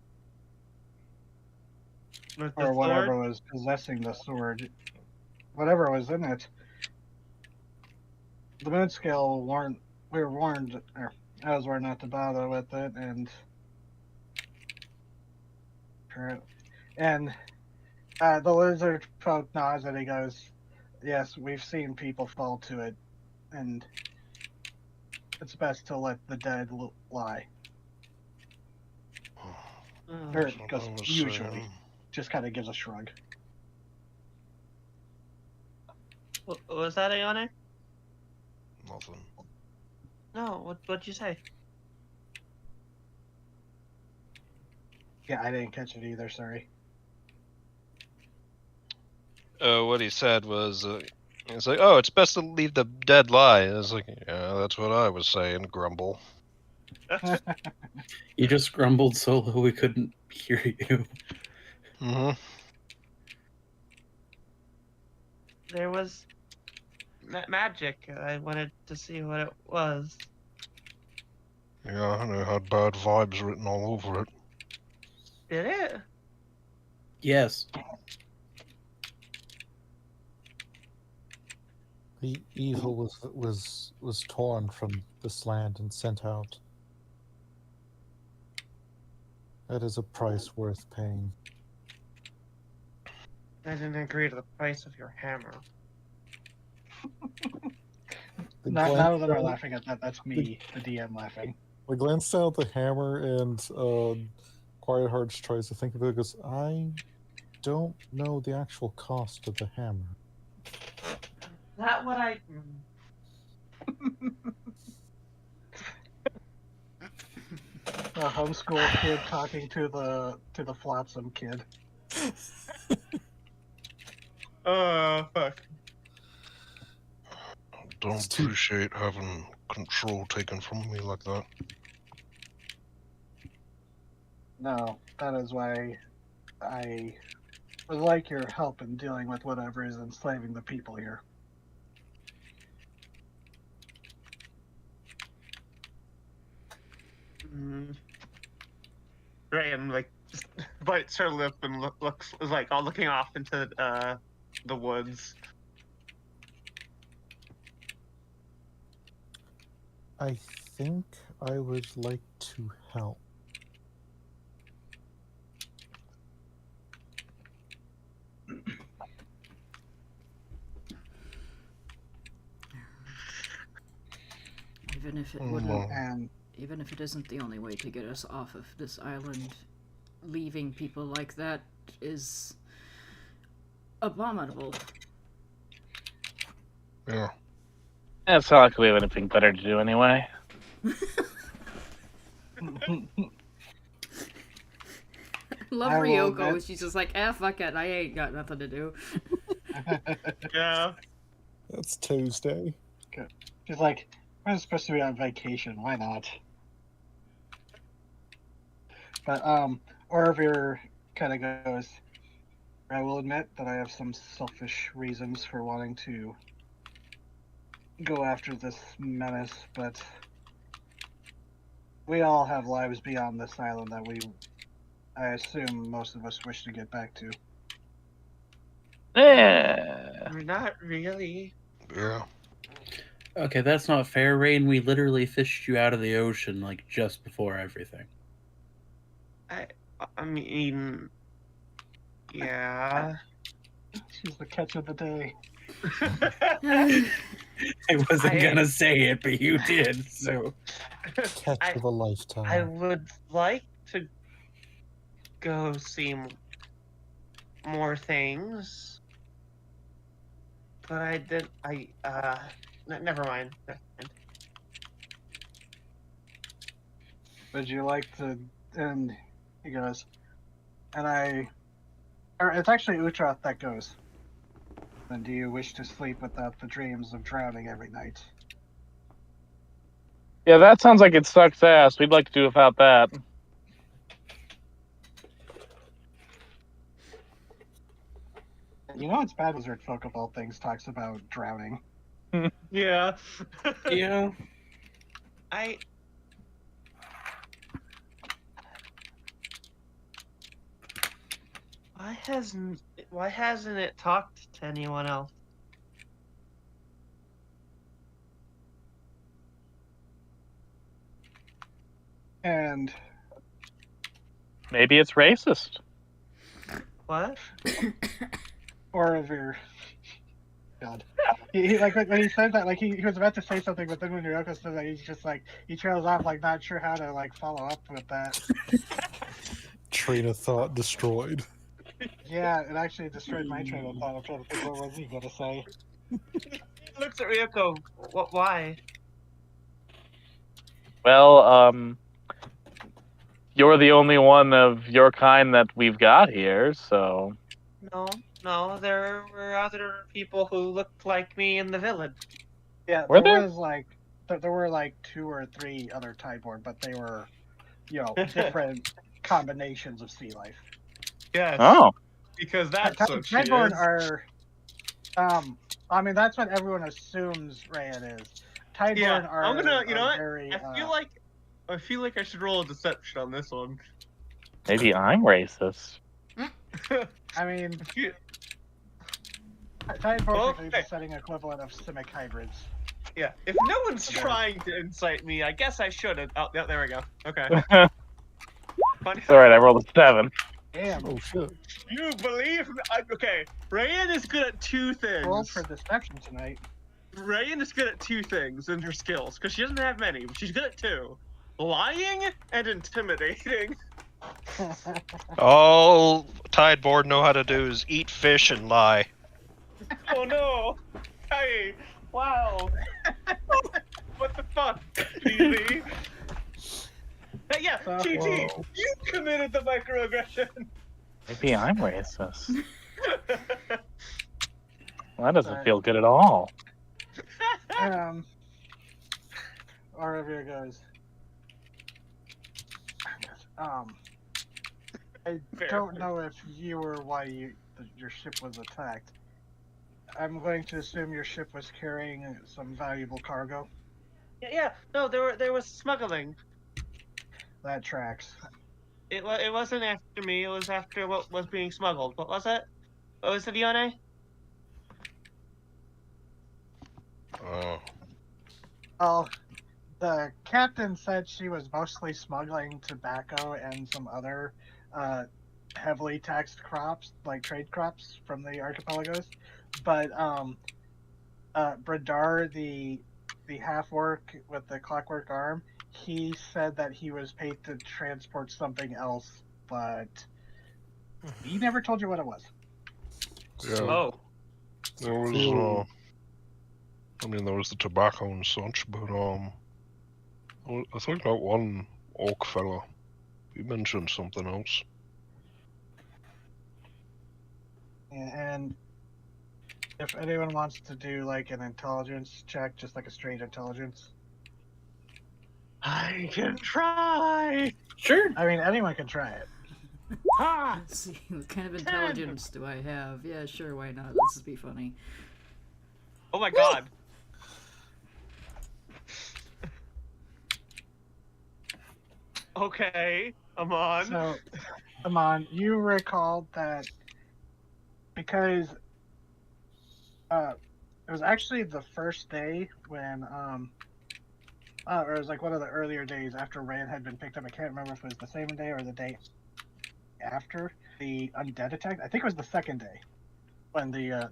With the Or whatever sword? was possessing the sword. Whatever was in it. The moon scale warned, we were warned, or I was warned not to bother with it, and the lizard folk nods and he goes, yes, we've seen people fall to it, and it's best to let the dead lie. Oh, Or That's what I goes, was usually. saying. Just kind of gives a shrug. was that Ione? Nothing. No, what'd you say? Yeah, I didn't catch it either, sorry. What he said was, it's like, oh, it's best to leave the dead lie. I was like, yeah, that's what I was saying, grumble. You just grumbled so low we couldn't hear you. Mm-hmm. There was magic. I wanted to see what it was. Yeah, and it had bad vibes written all over it. Did it? Yes. The evil was torn from this land and sent out. That is a price worth paying. I didn't agree to the price of your hammer. None of them are laughing at that. That's me, the DM, laughing. I glanced down at the hammer, and Quiet Hearts tries to think of it because I don't know the actual cost of the hammer. That what I. A homeschool kid talking to the flotsam kid. Oh, fuck. Don't appreciate having control taken from me like that. No, that is why I would like your help in dealing with whatever is enslaving the people here. Graham, like, just bites her lip and looks like all looking off into the woods. I think I would like to help. Even if it wouldn't, And even if it isn't the only way to get us off of this island, leaving people like that is abominable. Yeah. It's not like we have anything better to do anyway. Love I will Ryoko. admit- She's just like, fuck it, I ain't got nothing to do. Yeah. That's Tuesday. she's like, we're supposed to be on vacation. Why not? But Orville kind of goes, I will admit that I have some selfish reasons for wanting to go after this menace, but we all have lives beyond this island that I assume most of us wish to get back to. Yeah. We're not really. Yeah. Okay, that's not fair, Rain. We literally fished you out of the ocean, like, just before everything. I mean, Yeah. She's the catch of the day. I wasn't I- gonna say it, but you did. So Catch of a I lifetime. would like to go see more things, but I did. Never mind. Never mind. Would you like to? And he goes, or it's actually Utroth that goes. And do you wish to sleep without the dreams of drowning every night? Yeah, that sounds like it sucks ass. We'd like to do without that. You know it's bad Wizard Folk of all things talks about drowning. Yeah. yeah, I. Why hasn't it talked to anyone else? And Maybe it's racist. What? Orovir. God. He like when he said that, like he was about to say something, but then when Ryoko said that, he's just like he trails off, like not sure how to like follow up with that. Train of thought destroyed. Yeah, it actually destroyed my train of thought. I'm trying to think what was he gonna say. He looks at Ryoko. What? Why? Well, you're the only one of your kind that we've got here, so No. There were other people who looked like me in the village. Yeah, Were there there? was like there were like 2 or 3 other Tideborn, but they were, different combinations of sea life. Yes. Oh, Because that's what she Tideborn is. are, I mean that's what everyone assumes Rayan is. Tideborn Yeah, are. I'm gonna. You know are what? very, I feel like I should roll a deception on this one. maybe I'm racist. I mean, Tideborn are the setting equivalent of Simic hybrids. Yeah. If no one's trying to incite me, I guess I shouldn't. Oh, yeah, there we go. Okay. Funny. All right, I rolled a 7. Damn. Oh shit. You believe me? Okay. Rayan is good at 2 things. Roll for deception tonight. Rayan is good at 2 things in her skills because she doesn't have many, but she's good at 2: lying and intimidating. All Tideboard know how to do is eat fish and lie. Oh no! Hey! Wow! What the fuck, GZ? Hey, yeah, GG! Whoa. You committed the microaggression! Maybe I'm racist. Well, that doesn't feel good at all. Wherever it goes. I don't know if you or why your ship was attacked. I'm going to assume your ship was carrying some valuable cargo. Yeah. No, there was smuggling. That tracks. It wasn't after me. It was after what was being smuggled. What was it? What was it, Yone? Well, the captain said she was mostly smuggling tobacco and some other heavily taxed crops, like trade crops from the archipelagos. But Bradar, the half-orc with the clockwork arm, he said that he was paid to transport something else, but he never told you what it was. Yeah. Oh. There was, there was the tobacco and such, but, I think that one orc fella, he mentioned something else. And if anyone wants to do like an intelligence check, just like a straight intelligence. I can try! sure. I mean, anyone can try it. Ah! Let's see, what kind of intelligence do I have? Yeah, sure, why not? Let's just be funny. Oh my god. Okay, I'm on. So, Amon, you recalled that because it was actually the first day when or it was like one of the earlier days after Rand had been picked up. I can't remember if it was the same day or the day after the undead attacked. I think it was the second day when the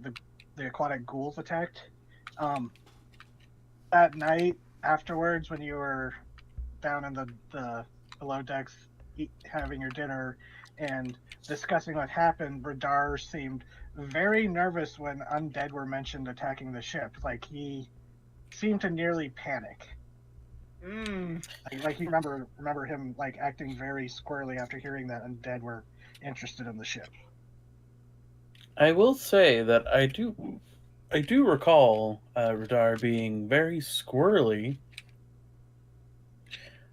aquatic ghouls attacked. That night afterwards, when you were down in the below decks having your dinner and discussing what happened, Radar seemed very nervous when undead were mentioned attacking the ship. Like, he seemed to nearly panic. Like he remember him like acting very squirrely after hearing that undead were interested in the ship. I will say that I do recall Radar being very squirrely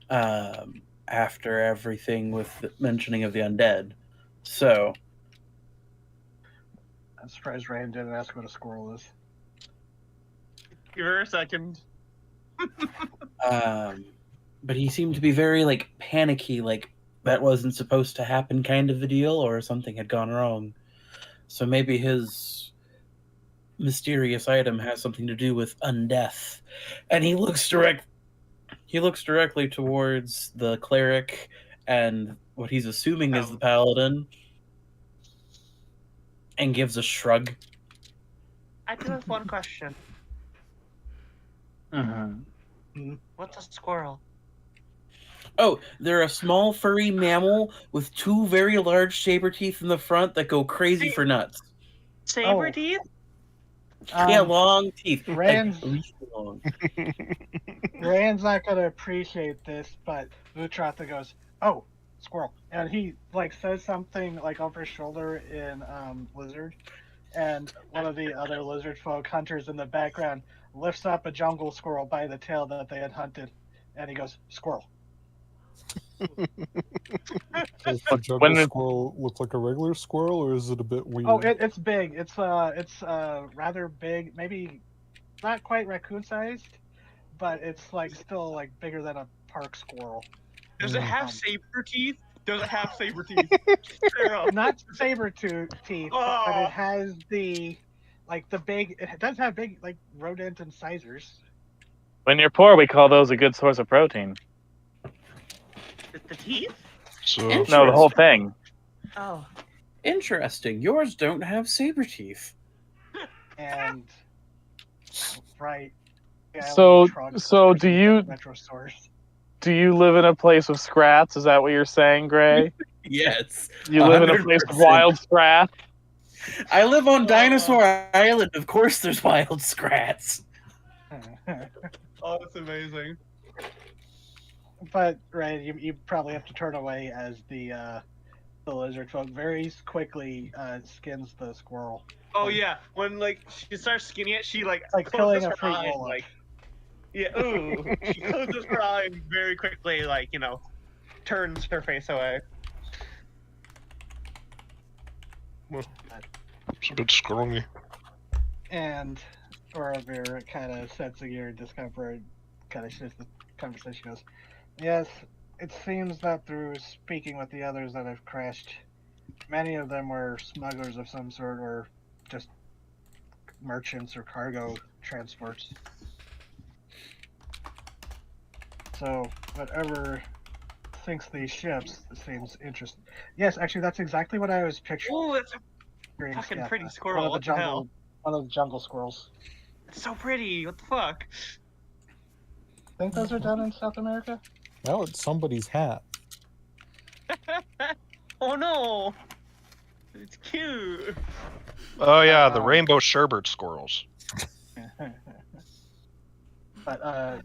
after everything with the mentioning of the undead. So I'm surprised Ryan didn't ask what a squirrel is. Give her a second. but he seemed to be very like panicky, like that wasn't supposed to happen kind of a deal, or something had gone wrong. So maybe his mysterious item has something to do with undeath. And he looks directly towards the cleric and what he's assuming is the paladin, and gives a shrug. I do have one question. What's a squirrel? Oh, they're a small furry mammal with two very large saber teeth in the front that go crazy for nuts. Saber teeth? Yeah, long teeth. Rand's, like, really long. Rand's not gonna appreciate this, but Vutrotha goes, "Oh, squirrel," and he like says something like over his shoulder in lizard, and one of the other lizard folk hunters in the background lifts up a jungle squirrel by the tail that they had hunted, and he goes, "Squirrel." Does the jungle squirrel look like a regular squirrel, or is it a bit weird? Oh, it's big. It's rather big. Maybe not quite raccoon sized, but it's like still like bigger than a park squirrel. Does it have saber teeth? Does it have saber teeth? Not saber teeth, but it has the big. It does have big like rodent incisors. When you're poor, we call those a good source of protein. The teeth? So no, the whole thing. Oh. Interesting. Yours don't have saber teeth. And right. Yeah, So do you Metrosaurus. do you live in a place of scrats? Is that what you're saying, Gray? Yes. You live in a place of wild scrats? I live on Dinosaur Island. Of course there's wild scrats. Oh, that's amazing. But right, you probably have to turn away as the lizard folk very quickly skins the squirrel. Oh yeah, when like she starts skinning it, she like killing closes a her free eye and, roll-up. like ooh, she closes her eye and very quickly turns her face away. Well, it's a bit scrungy. And Orovir kind of sensing your discomfort, kind of shifts the conversation. Goes, "Yes, it seems that through speaking with the others that have crashed, many of them were smugglers of some sort, or just merchants or cargo transports. So whatever sinks these ships seems interesting." Yes, actually, that's exactly what I was picturing. Oh, that's a fucking pretty squirrel. One of the jungle squirrels. It's so pretty. What the fuck? Think those are done in South America? Now it's somebody's hat. Oh no! It's cute. Oh yeah, the rainbow sherbet squirrels. But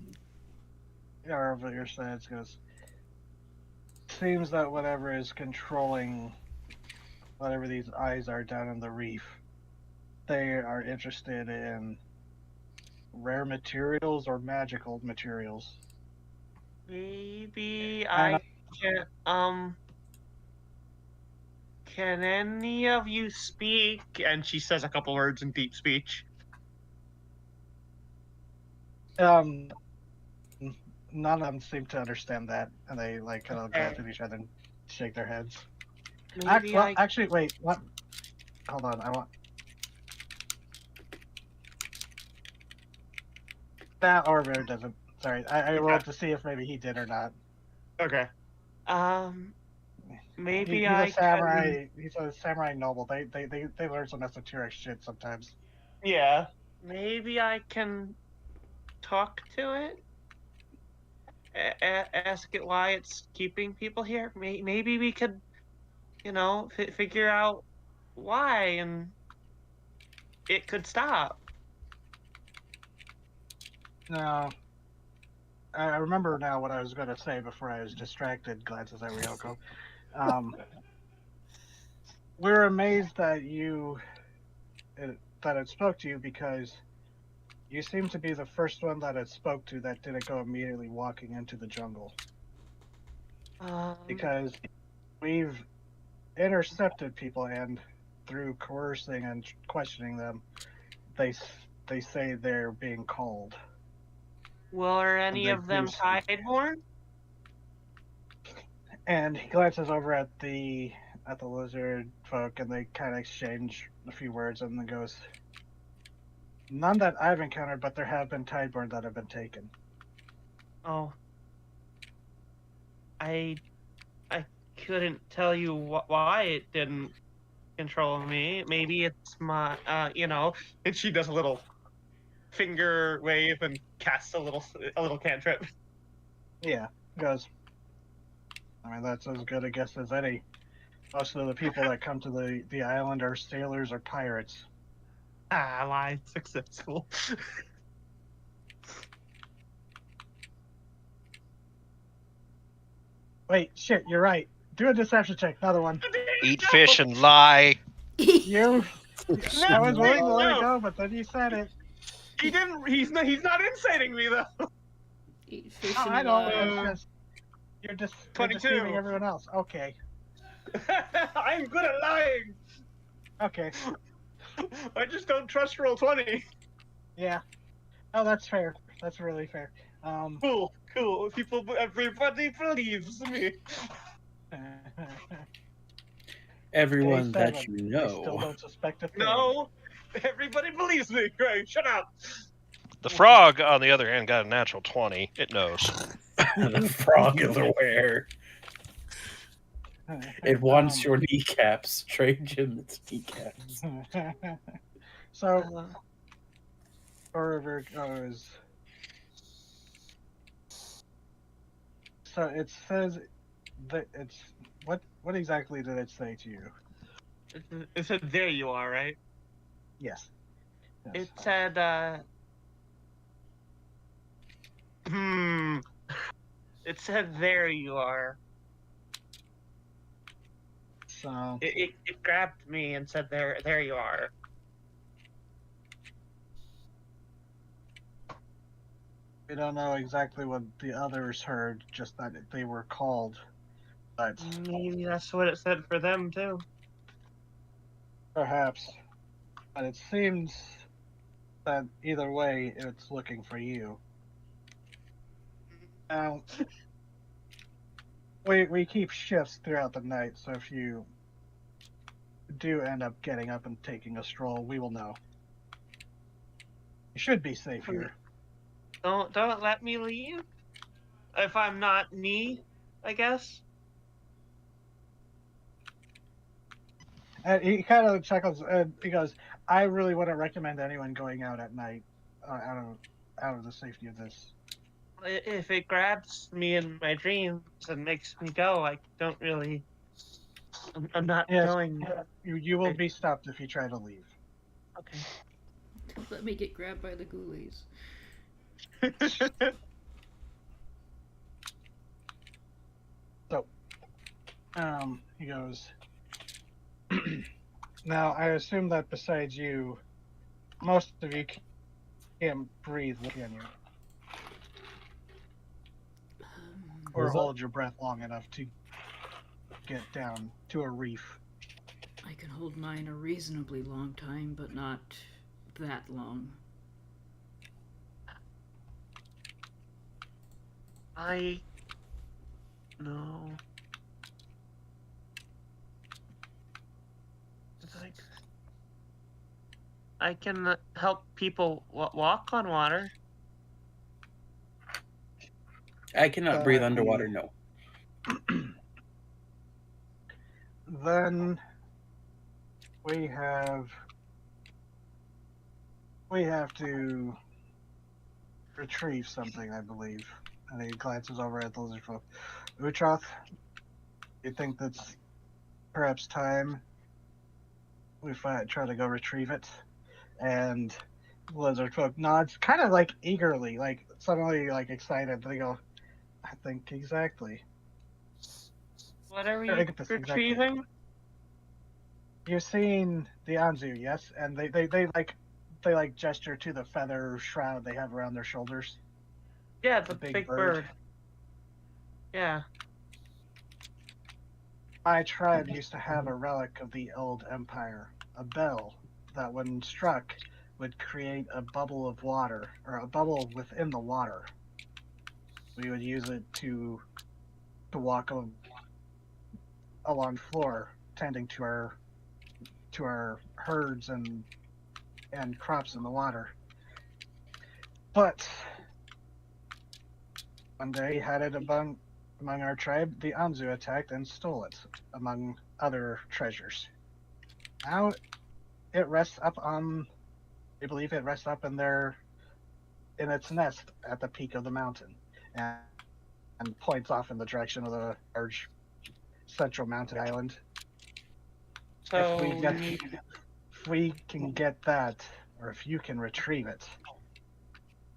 over your side goes. Seems that whatever is controlling whatever these eyes are down in the reef, they are interested in rare materials or magical materials. Maybe I can. Can any of you speak? And she says a couple words in deep speech. None of them seem to understand that, and they like kind of glance at each other and shake their heads. Actually, wait. What? Hold on. I want. That Orver doesn't. Sorry, I rolled to see if maybe he did or not. Okay. Maybe he's I a samurai. can. He's a samurai noble. They learn some esoteric shit sometimes. Yeah. Maybe I can talk to it. Ask it why it's keeping people here. Maybe we could, figure out why, and it could stop. No, I remember now what I was going to say before I was distracted. Glances at Ryoko. We're amazed that that it spoke to you because you seem to be the first one that it spoke to that didn't go immediately walking into the jungle. Because we've intercepted people, and through coercing and questioning them, they say they're being called. Well, are any they of them do speak. Tideborn? And he glances over at the lizard folk, and they kind of exchange a few words, and then goes, "None that I've encountered, but there have been Tideborn that have been taken." Oh. I couldn't tell you why it didn't control me. Maybe it's my, and she does a little finger wave and casts a little cantrip. Yeah, he goes, I mean, that's as good a guess as any. Most of the people that come to the island are sailors or pirates. Lie successful. Wait, shit, you're right. Do a deception check, another one. Eat fish and lie. You, I was willing to let it No. go, but then you said it. He didn't. He's not inciting me though. Eat fish Oh, and I know. lie. It's just you're 22. deceiving everyone else. Okay. I'm good at lying. Okay. I just don't trust roll 20. Yeah. Oh, that's fair. That's really fair. Cool. Everybody believes me. Everyone Day that 7. you I still know. don't suspect a thing. No, everybody believes me. Great, shut up. The frog, on the other hand, got a natural 20. It knows. The frog is aware. It wants your kneecaps. Trade him its kneecaps. So, Forever goes. So it says that it's what exactly did it say to you? It said, there you are, right? Yes. It said, It said, there you are. So It grabbed me and said, there you are. we don't know exactly what the others heard, just that they were called. But Maybe that's what it said for them, too. perhaps. But it seems that either way, it's looking for you. Now, we keep shifts throughout the night, so if you do end up getting up and taking a stroll, we will know. You should be safe here. Don't let me leave. If I'm not me, I guess. And he kind of chuckles and he goes, "I really wouldn't recommend anyone going out at night, out of the safety of this." If it grabs me in my dreams and makes me go, I don't really. I'm not going. You will be stopped if you try to leave. Okay. Let me get grabbed by the ghoulies. So, he goes, now I assume that besides you, most of you can't breathe, can you? Or hold your breath long enough to get down to a reef. I can hold mine a reasonably long time, but not that long. No. I can help people walk on water. I cannot breathe underwater, no. then we have to retrieve something, I believe. And he glances over at the lizard folk. Utroth, you think that's perhaps time we try to go retrieve it? And lizard folk nods, kind of like eagerly, like suddenly like excited. They go, I think exactly. What are we Exactly. retrieving? You've seen the Anzu, yes? And they like gesture to the feather shroud they have around their shoulders. Yeah, the big bird. Yeah. My tribe used to have a relic of the old empire, a bell that when struck would create a bubble of water, or a bubble within the water. We would use it to walk along the floor, tending to our herds and crops in the water. But one day we had it among our tribe, the Anzu attacked and stole it, among other treasures. Now it rests up on, I believe it rests up in its nest at the peak of the mountain, and points off in the direction of the large central mountain island. So If we can get that, or if you can retrieve it,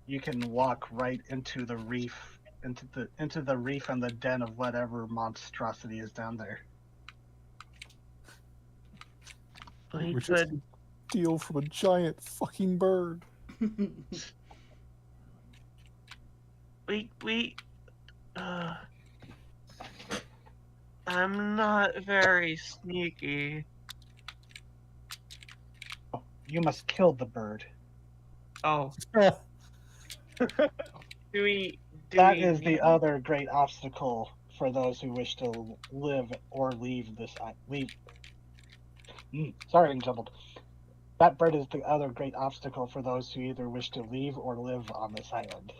you can walk right into the reef, into the reef and the den of whatever monstrosity is down there. we Which is could. steal from a giant fucking bird. We. I'm not very sneaky. You must kill the bird. Oh. Do we? That is the other great obstacle for those who wish to live or leave this leave. Sorry, I'm jumbled. That bird is the other great obstacle for those who either wish to leave or live on this island.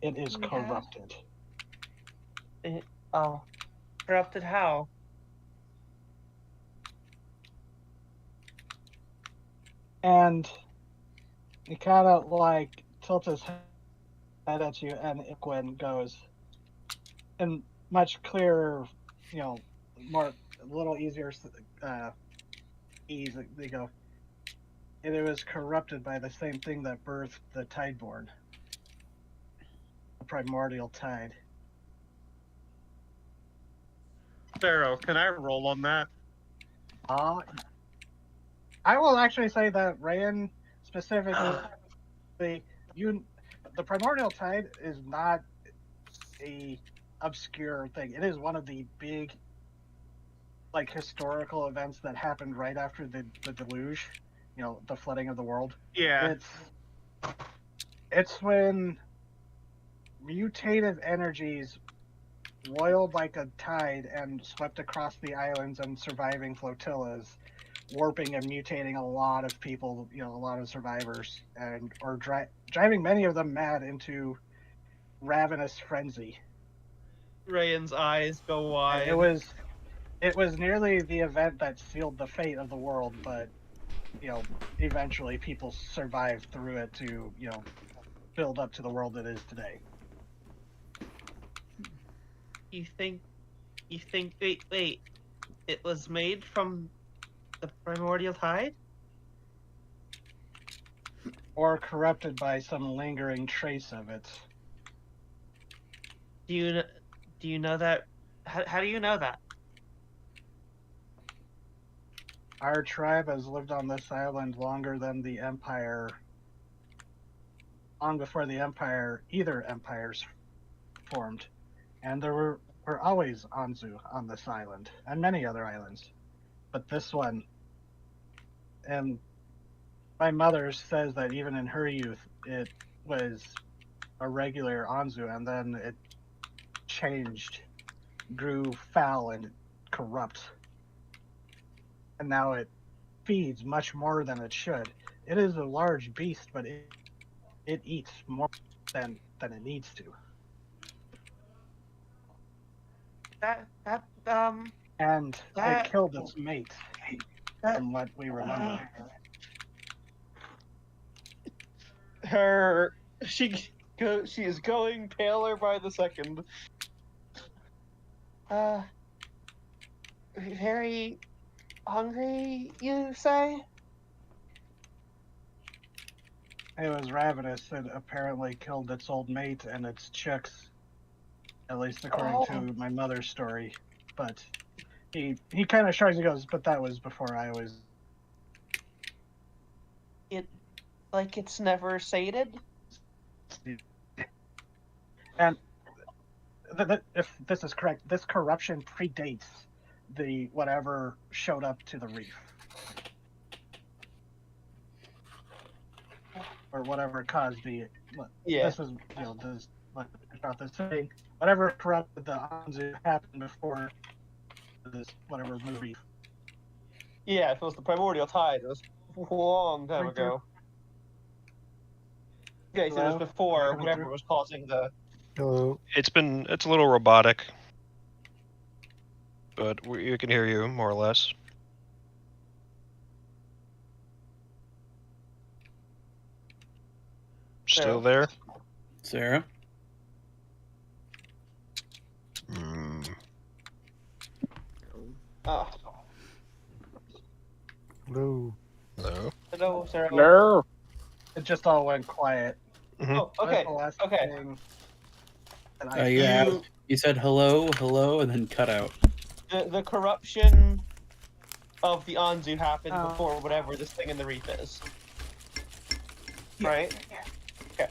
It is corrupted. Oh, corrupted how? And he kind of like tilts his head at you, and Iquin goes, in much clearer, more, a little easier ease. They go, it was corrupted by the same thing that birthed the Tideborn, the primordial tide. Pharaoh, can I roll on that? I will actually say that Rayan specifically, the primordial tide is not a obscure thing. It is one of the big, like, historical events that happened right after the deluge, the flooding of the world. Yeah. It's when mutative energies roiled like a tide and swept across the islands and surviving flotillas, warping and mutating a lot of people, a lot of survivors, or driving many of them mad into ravenous frenzy. Rayan's eyes go wide. It was nearly the event that sealed the fate of the world, but eventually people survived through it to build up to the world it is today. You think wait, it was made from the primordial tide? Or corrupted by some lingering trace of it. Do you know that? How do you know that? Our tribe has lived on this island longer than the Empire, long before either empires formed. And there were always Anzu on this island, and many other islands. But this one, and my mother says that even in her youth, it was a regular Anzu, and then it changed, grew foul and corrupt. And now it feeds much more than it should. It is a large beast, but it eats more than it needs to. and That- it killed its mate, from what we remember. She is going paler by the second. Very hungry, you say? It was ravenous and apparently killed its old mate and its chicks, at least according to my mother's story. But he kind of shrugs and goes, "But that was before I was." Like it's never sated? And if this is correct, this corruption predates the whatever showed up to the reef, or whatever caused the. Yeah. This was this about this thing. Whatever corrupted the Anzu happened before this whatever movie. Yeah, it was the primordial tide. It was a long time Right there. ago. Okay, so it was Hello? before Coming whatever through? was causing the. Hello. It's a little robotic, but we can hear you more or less. Still there? Sarah? Hmm. Oh, Hello. No. hello, Sarah. No. It just all went quiet. Oh, okay. That's the last Okay. thing that You You- asked. You said hello, hello, and then cut out. The corruption of the Anzu happened Oh. before whatever this thing in the reef is. Right? Okay.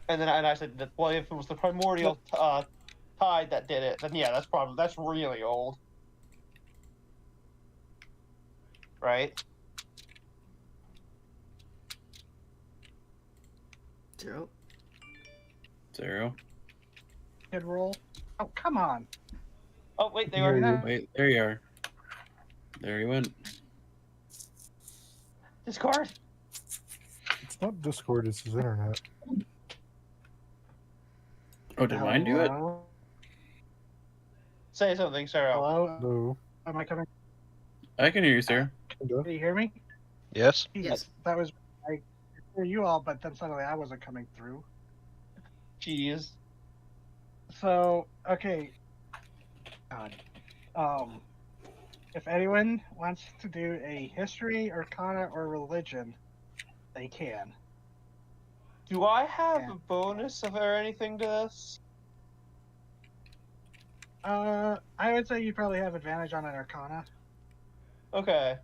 And I said that, well, if it was the primordial tide that did it, then yeah, that's really old. Right? Zero. Zero. Kid roll. Oh, come on. Oh, wait, they Here were. you- Wait, there you are. There you went. Discord? It's not Discord, it's his internet. Oh, did mine do it? Hello? Say something, Sarah. Hello? No. Am I coming? I can hear you, Sarah. Kinda. Can you hear me? Yes. Yes. That was I could hear you all, but then suddenly I wasn't coming through. Jeez. So okay. God. If anyone wants to do a history, arcana, or religion, they can. Do I have Yeah. a bonus or anything to this? I would say you probably have advantage on an arcana, Okay.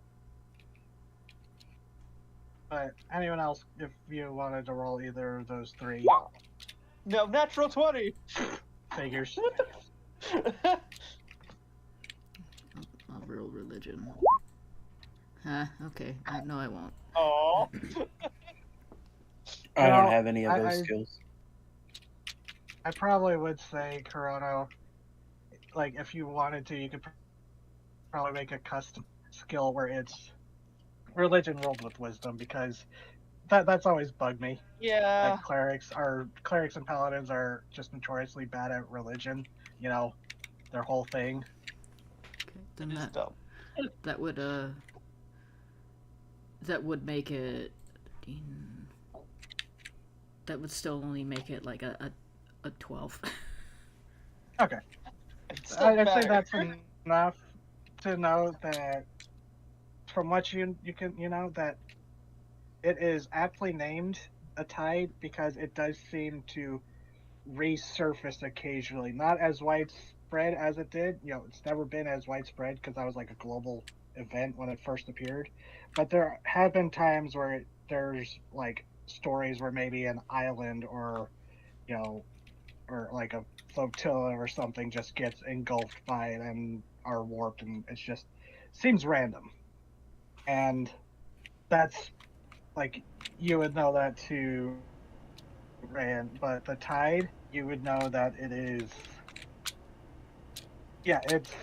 but anyone else, if you wanted to roll either of those three, No, natural 20! figures. I'll roll religion. Huh? Okay. No, I won't. Oh. I Well, don't have any of I- those I- skills. I probably would say, Corono, like if you wanted to, you could probably make a custom skill where it's religion rolled with wisdom, because that's always bugged me. Yeah. Like clerics and paladins are just notoriously bad at religion. You know, their whole thing. Okay. Then It's that dumb. that would make it. That would still only make it like a 12. Okay, It's still I'd say better. that's enough to know that from what you can that it is aptly named a tide because it does seem to resurface occasionally, not as widespread as it did. It's never been as widespread because that was like a global event when it first appeared. But there have been times where there's like stories where maybe an island or or like a flotilla or something just gets engulfed by it and are warped, and it's just seems random. And that's like you would know that too, Rand, but the tide, you would know that it is. Yeah, it's.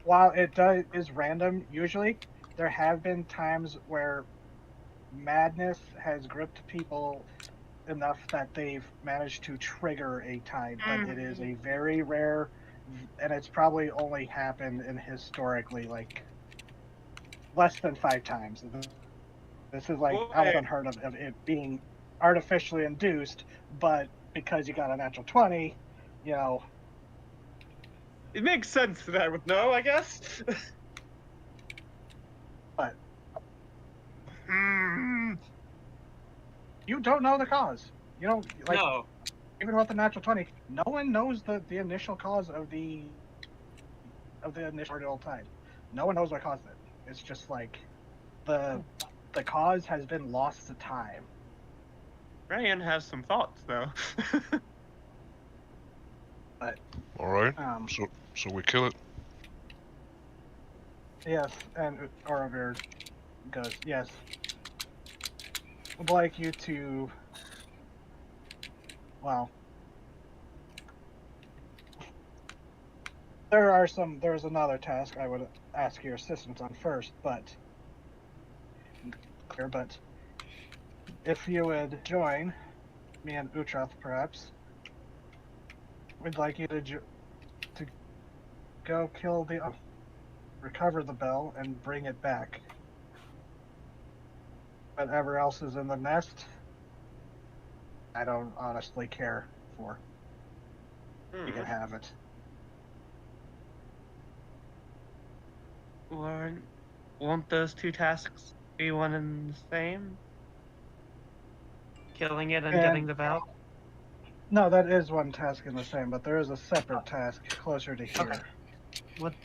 While it is random, usually there have been times where madness has gripped people enough that they've managed to trigger a tide, but it is a very rare, and it's probably only happened in historically like less than 5 times. This is like almost Boy. unheard of it being artificially induced, but because you got a natural 20, you know, It makes sense that I would know, I guess. but Hmm. you don't know the cause. You don't like No. even with the natural 20, no one knows the initial cause of the initial orbital tide. No one knows what caused it. It's just like the cause has been lost to time. Ryan has some thoughts, though. But All right. um, So we kill it. yes, and Orovir goes, yes. Would like you to, well, there's another task I would ask your assistance on first, but if you would join me and Utroth, perhaps, we'd like you to go kill recover the bell and bring it back. Whatever else is in the nest, I don't honestly care for. You can have it. Won't those two tasks be one and the same? Killing it and getting the bell? No, that is one task in the same, but there is a separate task closer to here. Okay.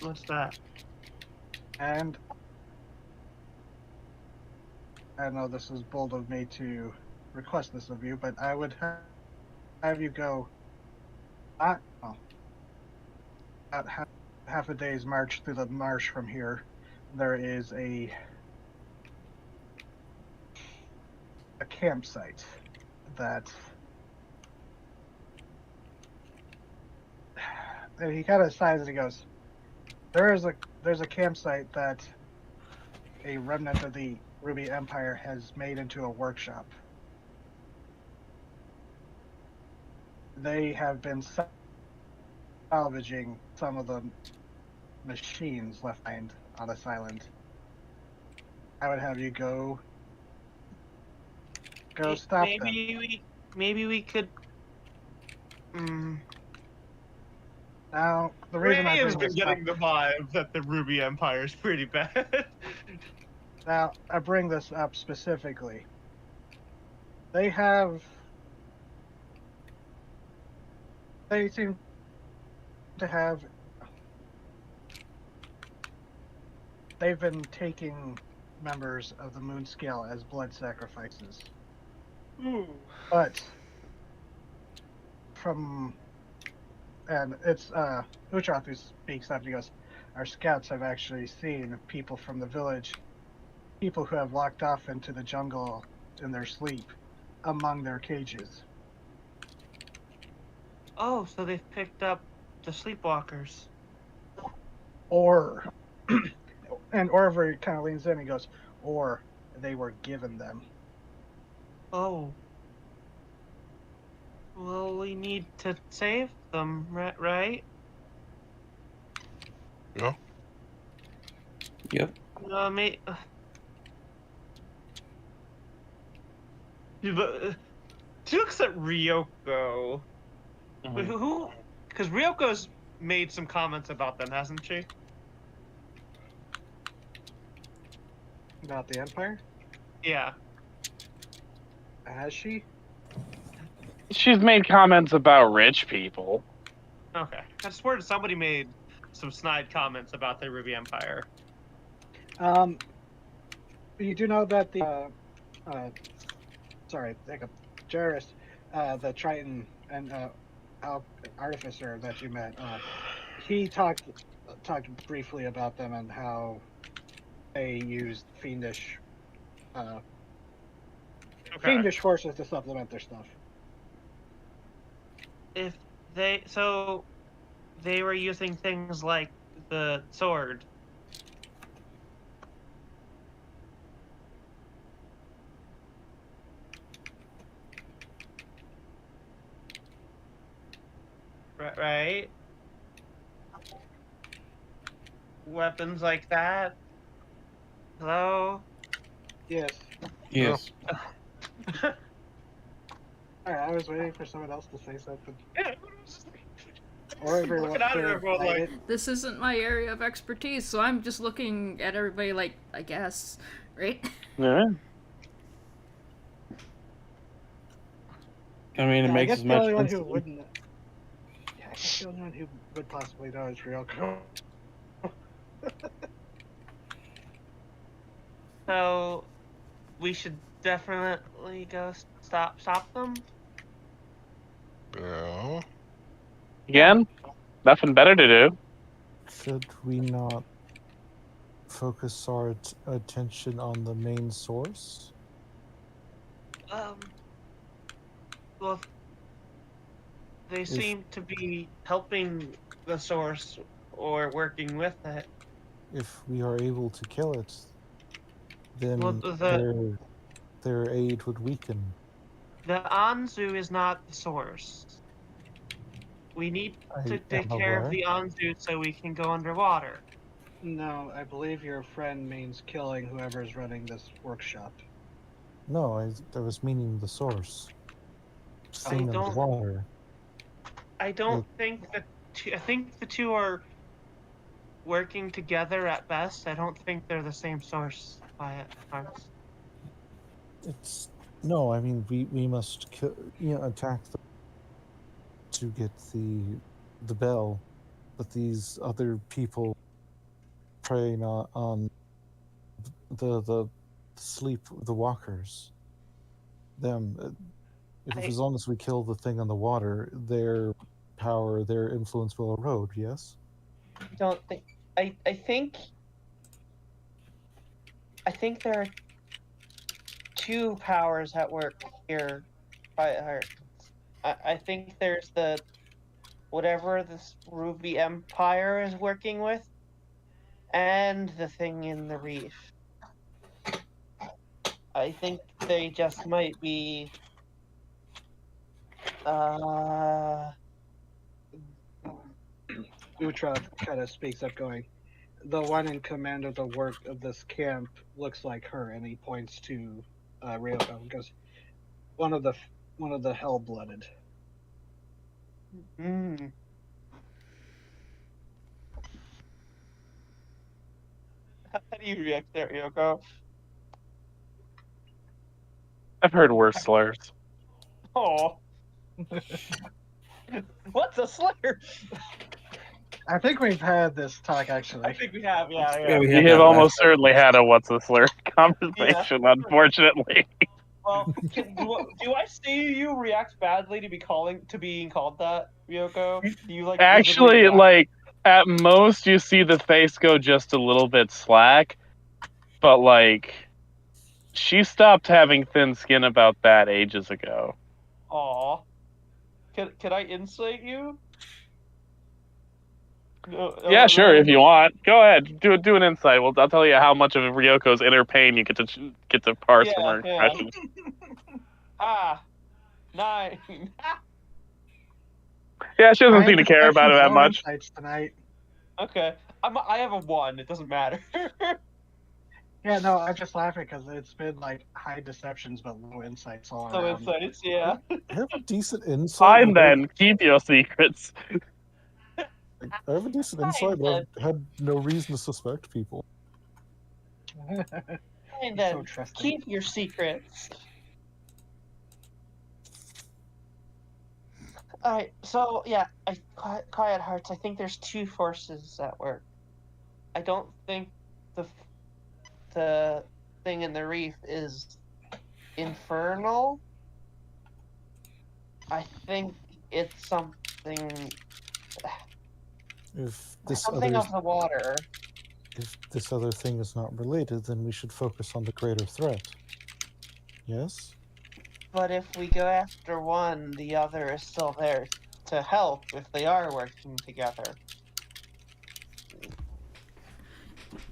What's that? And I know this is bold of me to request this of you, but I would have you go about half a day's march through the marsh from here. There is a campsite that and he kind of sighs and he goes, there's a campsite that a remnant of the Ruby Empire has made into a workshop. They have been salvaging some of the machines left behind on this island. I would have you go stop them. Maybe we could. Now, the reason I Ray has bring been this getting up, the vibe that the Ruby Empire is pretty bad. now I bring this up specifically. They seem to have. They've been taking members of the Moon Scale as blood sacrifices. But and it's Utroth who speaks up. He goes, our scouts have actually seen people from the village, people who have walked off into the jungle in their sleep, among their cages. Oh, so they've picked up the sleepwalkers. Or, and Orver kind of leans in and he goes, or they were given them. Oh. Well, we need to save them, right? Yeah. Yep. She looks at Ryoko. Who? Because Ryoko's made some comments about them, hasn't she? About the Empire? Yeah. Has she? She's made comments about rich people. Okay. I swear somebody made some snide comments about the Ruby Empire. You do know that the Jairus, the Triton and artificer that you met, he talked briefly about them and how they used fiendish forces to supplement their stuff. So they were using things like the sword. right? Weapons like that. Hello. Yes. Yes. Alright, I was waiting for someone else to say something. Or everyone Looking at to everyone fight like, it. This isn't my area of expertise, so I'm just looking at everybody like, I guess, right? Yeah. I mean, it Yeah, I makes guess as the much only one sense who to me. wouldn't. Yeah, I guess the only one who would possibly know is Ryoko. so we should definitely go stop them. Yeah. Again, nothing better to do. Should we not focus our attention on the main source? Well, they seem to be helping the source or working with it. If we are able to kill it, then Well, their aid would weaken. the Anzu is not the source. We need I to take am care of aware. the Anzu so we can go underwater. No, I believe your friend means killing whoever's running this workshop. No, I was meaning the source. I Thing don't- underwater. I don't think that. I think the two are working together at best. I don't think they're the same source. Quiet hearts. It's no. I mean, we must attack them to get the bell, but these other people preying on the sleep, the walkers. Them. As long as we kill the thing on the water, their power, their influence will erode. Yes. Don't think. I think there are two powers at work here. Quiet hearts. I think there's the whatever this Ruby Empire is working with, and the thing in the reef. I think they just might be Utra kind of speaks up, going, "The one in command of the work of this camp looks like her," and he points to Ryoko and goes, one of the hell-blooded." How do you react there, Yoko? I've heard worse slurs. Oh. What's a slur? I think we've had this talk actually. I think we have, yeah. Yeah, we We had have that almost last certainly had a what's a slur conversation, unfortunately. Well, do I see you react badly to being called that, Ryoko? Do you like visibly Actually, react? like, at most you see the face go just a little bit slack, but, like, she stopped having thin skin about that ages ago. Aw. Can I insight you? No, Yeah, sure, really? if you want. Go ahead, do an insight. Well, I'll tell you how much of Ryoko's inner pain you get to parse from her expression. 9. Yeah, she doesn't Brian seem to care about it that no much. insights tonight. Okay. I have a 1. It doesn't matter. Yeah, no, I'm just laughing because it's been like high deceptions but low insights all So around. insights, yeah. I have a decent insight. Fine then, keep your secrets. I have a decent insight, but I've had no reason to suspect people. And He's then so trusting. keep your secrets. Alright, so yeah, quiet hearts. I think there's two forces at work. I don't think the thing in the reef is infernal. I think it's something If this something other of the water. if this other thing is not related, then we should focus on the greater threat. Yes? But if we go after one, the other is still there to help if they are working together.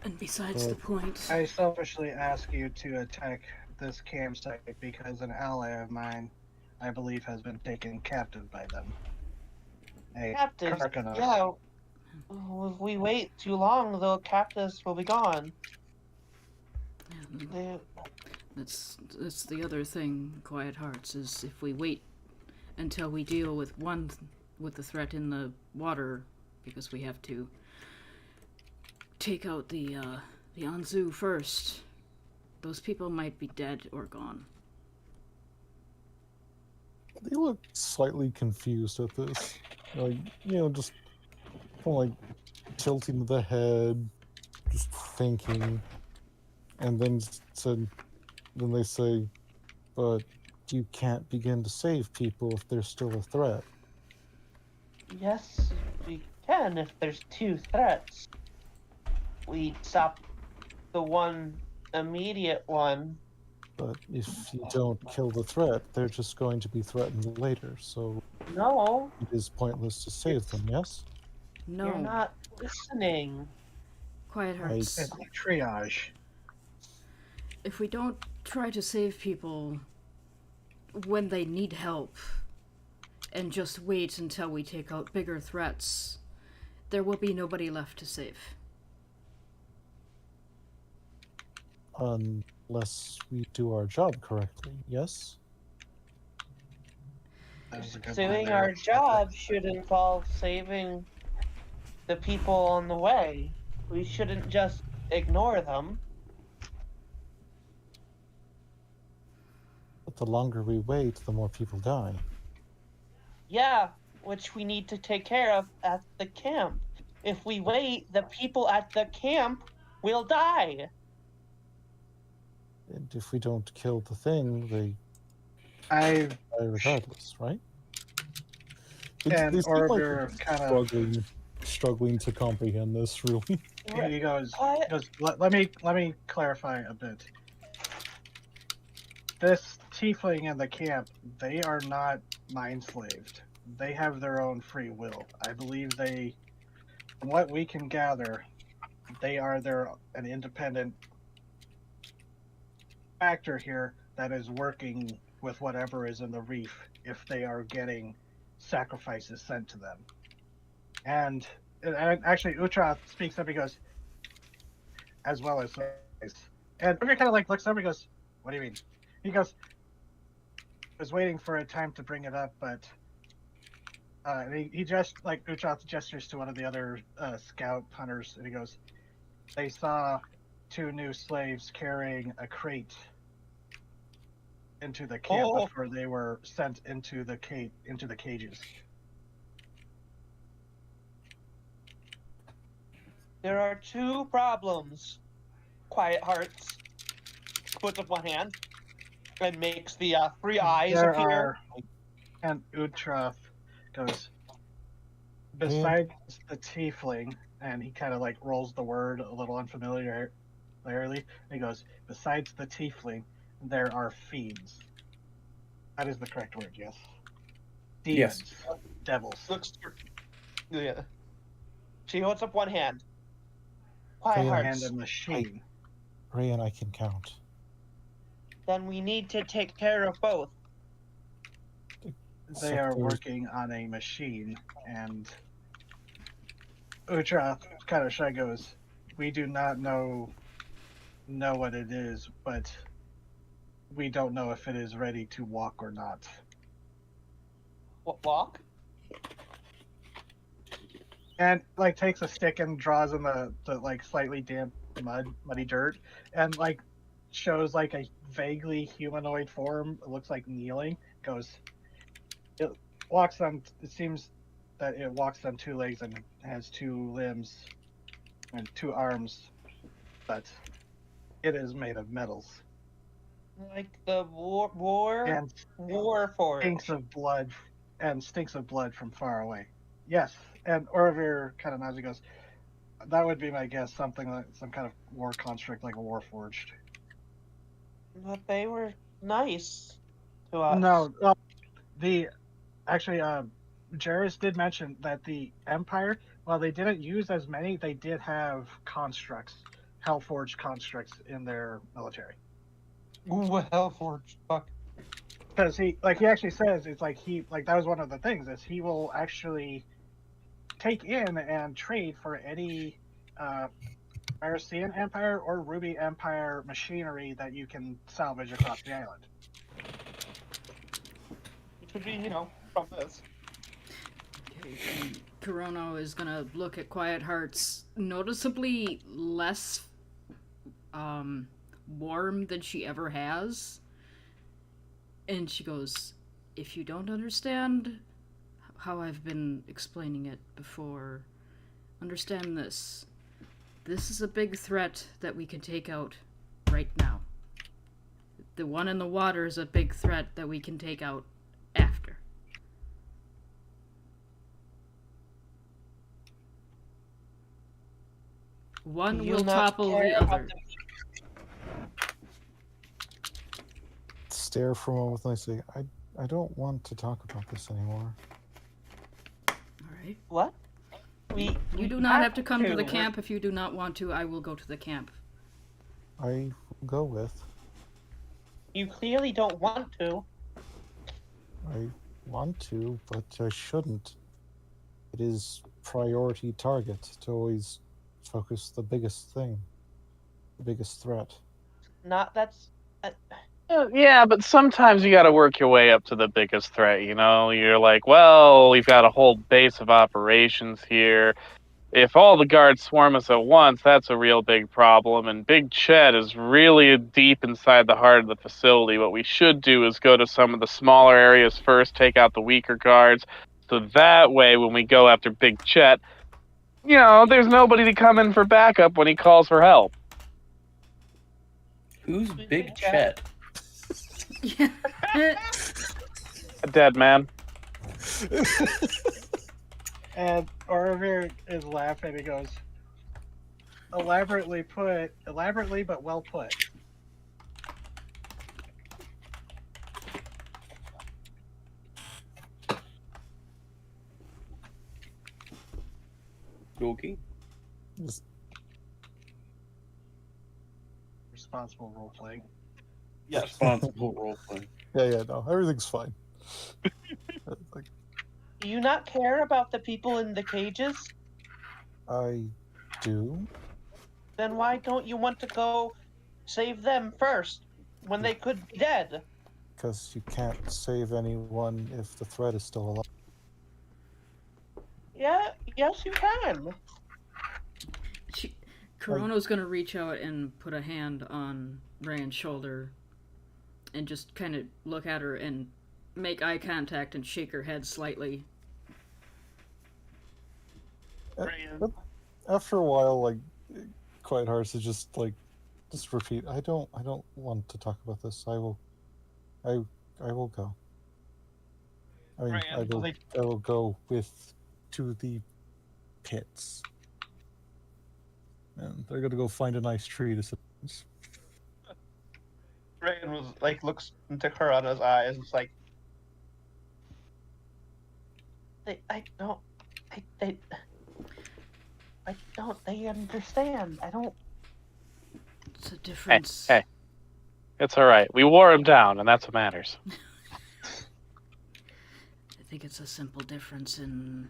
And besides the point, I selfishly ask you to attack this campsite because an ally of mine, I believe, has been taken captive by them. a Captives. Karkanos. Yeah. If we wait too long, the captives will be gone. They, That's the other thing, Quiet Hearts, is if we wait until we deal with with the threat in the water, because we have to take out the Anzu first, those people might be dead or gone. They look slightly confused at this. Like, just kind of like tilting the head, just thinking. And then then they say, but you can't begin to save people if there's still a threat. yes, we can if there's two threats. We stop the one immediate one. But if you don't kill the threat, they're just going to be threatened later. So No, it is pointless to save them, yes? No. you're not listening. Quiet Hearts. It's triage. If we don't try to save people when they need help and just wait until we take out bigger threats, there will be nobody left to save. Unless we do our job correctly, yes? That was a good one Doing there. our job should involve saving the people on the way. We shouldn't just ignore them. But the longer we wait, the more people die. Yeah, which we need to take care of at the camp. If we wait, the people at the camp will die. And if we don't kill the thing, they I die regardless, right? and They seem like Orbiter they're kind of struggling to comprehend this, really. he goes, What? let me clarify a bit. This tiefling in the camp, they are not mind slaved. They have their own free will. I believe from what we can gather, they are an independent factor here that is working with whatever is in the reef if they are getting sacrifices sent to them. And actually, Utra speaks up. He goes, as well as, and River kind of like looks over. He goes, "What do you mean?" He goes, "I was waiting for a time to bring it up, but." And he just like Utra gestures to one of the other scout hunters, and he goes, "They saw two new slaves carrying a crate into the camp before they were sent into the cages." There are two problems. Quiet Hearts puts up one hand and makes the three eyes appear. And Utroth goes, besides the tiefling, and he kind of like rolls the word a little unfamiliarly. He goes, besides the tiefling, there are fiends. That is the correct word, yes. Demons. Yes. Devils. Yeah. She holds up one hand. Quiet Hearts. And a machine. Ray and I can count. Then we need to take care of both. They are working on a machine, and Utra kind of shy goes, we do not know what it is, but we don't know if it is ready to walk or not. What, walk? And like takes a stick and draws in the like slightly damp muddy dirt, and like shows like a vaguely humanoid form. It looks like kneeling. It seems that it walks on two legs and has two limbs and two arms, but it is made of metals. Like the war forge. Stinks of blood from far away. Yes, and Orovir kind of nods and goes, that would be my guess, something like some kind of war construct like a war forged. But they were nice to us. No, Jairus did mention that the Empire, while they didn't use as many, they did have constructs, Hellforged constructs in their military. Ooh, Hellforged, fuck. Because he actually says, it's like that was one of the things, is he will actually take in and trade for any Marcian Empire or Ruby Empire machinery that you can salvage across the island. It should be, from this. Okay, and Kurono is gonna look at Quiet Hearts noticeably less warm than she ever has. And she goes, if you don't understand how I've been explaining it before, understand this. This is a big threat that we can take out right now. The one in the water is a big threat that we can take out after. One Do you will not topple care the about other. Stare for a moment and I say, I don't want to talk about this anymore. Alright. What? You do not have to come to the camp. If you do not want to, I will go to the camp. I will go with. You clearly don't want to. I want to, but I shouldn't. It is priority target to always focus the biggest thing, the biggest threat. That's. Yeah, but sometimes you gotta work your way up to the biggest threat, you know? You're like, well, we've got a whole base of operations here. If all the guards swarm us at once, that's a real big problem, and Big Chet is really deep inside the heart of the facility. What we should do is go to some of the smaller areas first, take out the weaker guards, so that way, when we go after Big Chet, you know, there's nobody to come in for backup when he calls for help. Who's Big Chet? A dead man. And Orovir is laughing. He goes, elaborately but well put. Okay. Responsible role playing. Yes. Responsible role playing. Yeah, no, everything's fine. Like, Do you not care about the people in the cages? I do. Then why don't you want to go save them first when they could be dead? Because you can't save anyone if the threat is still alive. Yeah, yes you can. Kurono's gonna reach out and put a hand on Rand's shoulder and just kind of look at her and make eye contact and shake her head slightly. After a while, like, Quiet Hearts is just repeat. I don't want to talk about this. I will go. I mean, Rand, I will go to the pits, and they're gonna go find a nice tree to sit. Rand was looks into Kurana's eyes. It's like they understand. I don't. It's a difference. Hey. It's alright. We wore him down, and that's what matters. I think it's a simple difference in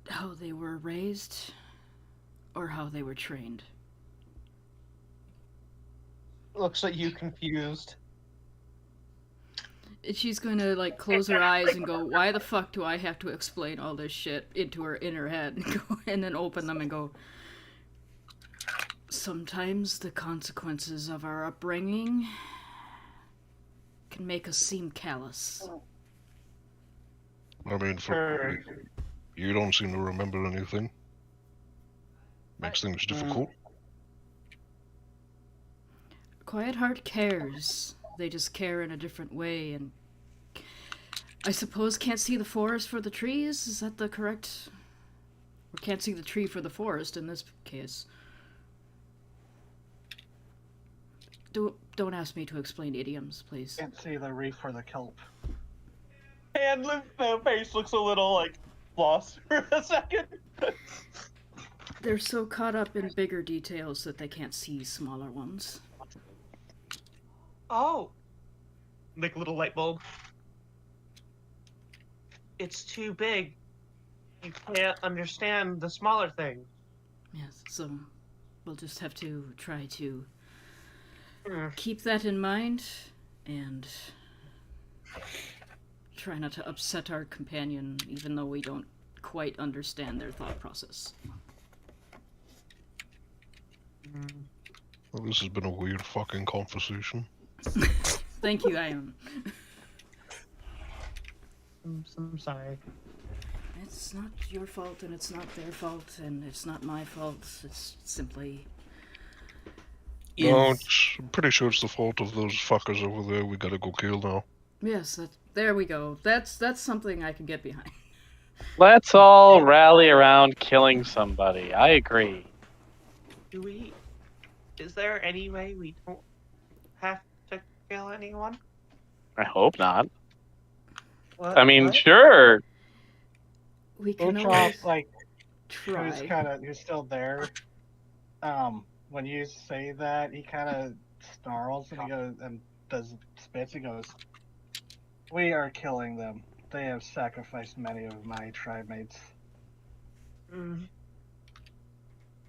how they were raised or how they were trained. Looks like you confused. She's going to close her eyes and go, why the fuck do I have to explain all this shit into her in her head, and then open them and go, sometimes the consequences of our upbringing can make us seem callous. I mean, you don't seem to remember anything. Makes things difficult. Quiet Heart cares. They just care in a different way, and I suppose can't see the forest for the trees? Is that the correct... Or can't see the tree for the forest in this case. Don't ask me to explain idioms, please. Can't see the reef for the kelp. And the face looks a little lost for a second. They're so caught up in bigger details that they can't see smaller ones. Oh. Like a little light bulb. it's too big. You can't understand the smaller thing. Yes, so we'll just have to try to Hmm. keep that in mind and try not to upset our companion, even though we don't quite understand their thought process. Well, this has been a weird fucking conversation. Thank you, Ion. I'm sorry. It's not your fault, and it's not their fault, and it's not my fault. It's simply... No, Is I'm pretty sure it's the fault of those fuckers over there we gotta go kill now. Yes, there we go. That's something I can get behind. Let's all rally around killing somebody. I agree. Do we? Is there any way we don't have to kill anyone? I hope not. What? I mean, what? sure. We can Uchop, always like, try. who's still there, when you say that, he kind of snarls and he goes and does spits. He goes, "We are killing them. They have sacrificed many of my tribe mates. Mm.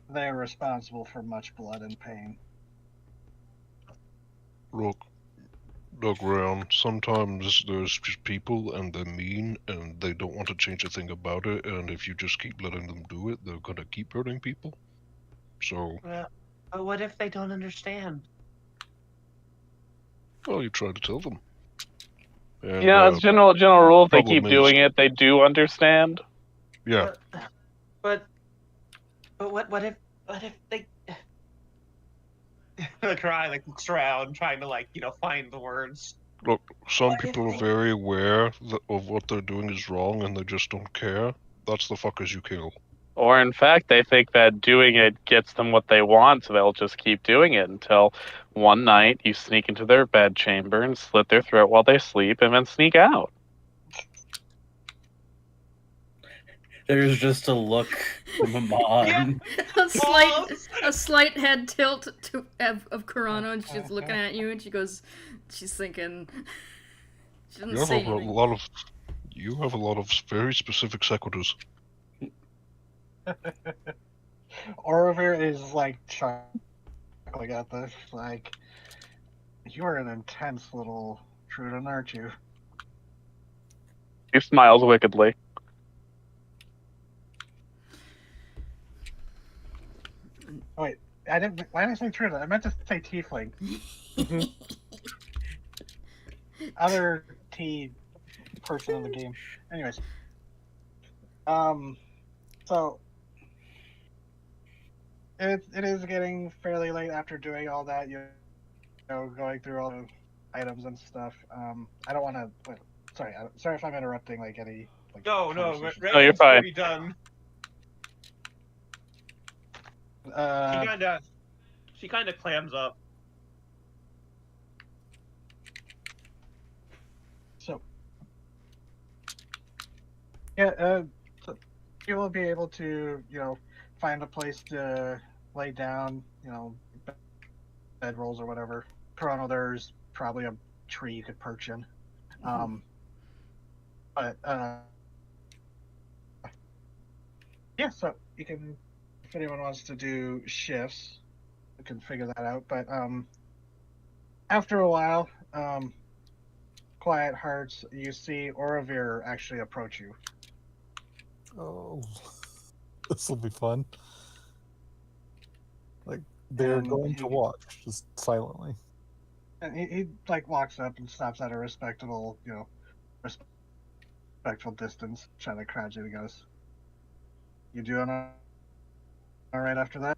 They are responsible for much blood and pain." Look, Ron, sometimes there's just people and they're mean and they don't want to change a thing about it, and if you just keep letting them do it, they're gonna keep hurting people. So, But what if they don't understand? well, you try to tell them. And, Yeah, as general rule, if they problem keep is- doing it, they do understand. yeah, But what if they? The cry like looks around, trying to find the words. look, some What if people are they- very aware of what they're doing is wrong and they just don't care. That's the fuckers you kill. Or, in fact, they think that doing it gets them what they want, so they'll just keep doing it until one night you sneak into their bed chamber and slit their throat while they sleep and then sneak out. there's just a look from Amon. a slight head tilt of Kurano, and she's looking at you, and she's thinking. She doesn't You say have a anything. lot of very specific sequiturs. Orovir is like chuckling at this, like, "You are an intense little Trudon, aren't you?" He smiles wickedly. Why did I say Trudon? I meant to say Tiefling. Other T person in the game. Anyways. So it is getting fairly late after doing all that, going through all the items and stuff. I don't want to. Sorry if I'm interrupting. Like any. Like, No, conversation. No, you're fine. Pretty done. Uh, She kind of clams up. So, yeah, so you will be able to, find a place to lay down, bedrolls or whatever. Toronto, there's probably a tree you could perch in. But, yeah, so you can, if anyone wants to do shifts, you can figure that out. But, after a while, Quiet Hearts, you see Orovir actually approach you. Oh, this will be fun. Like, they're And going to watch, just silently. And he walks up and stops at a respectable, respectful distance, trying to crouch it. He goes, "You doing all right after that?"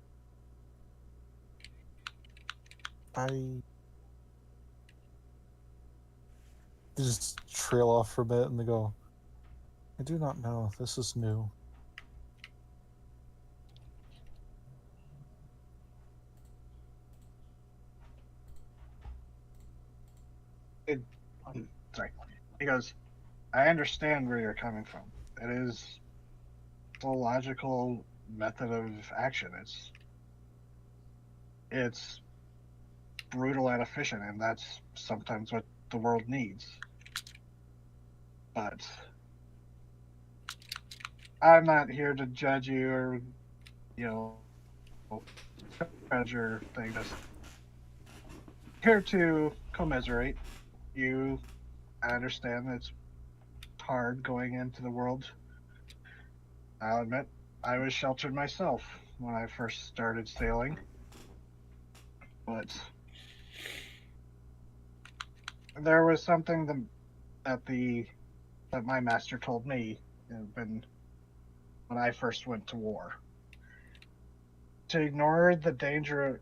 They just trail off for a bit and they go, "I do not know. This is new." Sorry. He goes, "I understand where you're coming from. It is a logical method of action. It's brutal and efficient, and that's sometimes what the world needs. But I'm not here to judge you or, you know, treasure thing. Just here to commiserate you. I understand it's hard going into the world. I'll admit I was sheltered myself when I first started sailing, but there was something that my master told me when I first went to war. To ignore the dangers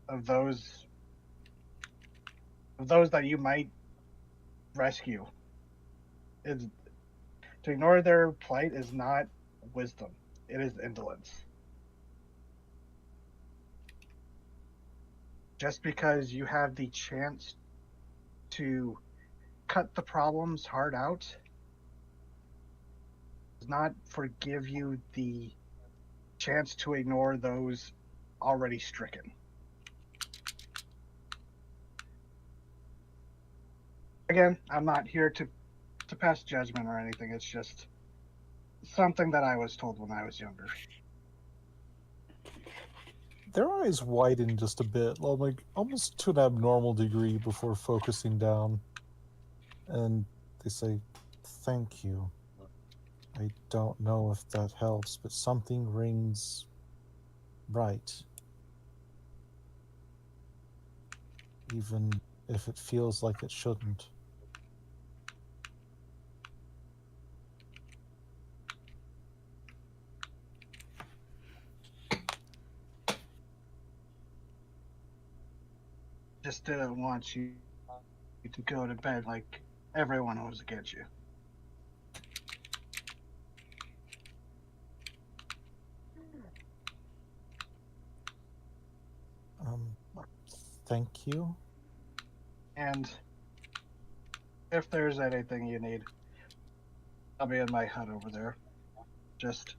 of those that you might rescue. Is to ignore their plight is not wisdom. It is indolence. Just because you have the chance to cut the problems hard out does not forgive you the chance to ignore those already stricken. Again, I'm not here to pass judgment or anything. It's just something that I was told when I was younger. Their eyes widen just a bit, like almost to an abnormal degree before focusing down. And they say, "Thank you. I don't know if that helps, but something rings right. Even if it feels like it shouldn't." Just didn't want you to go to bed like everyone was against you. Thank you. And if there's anything you need, I'll be in my hut over there. Just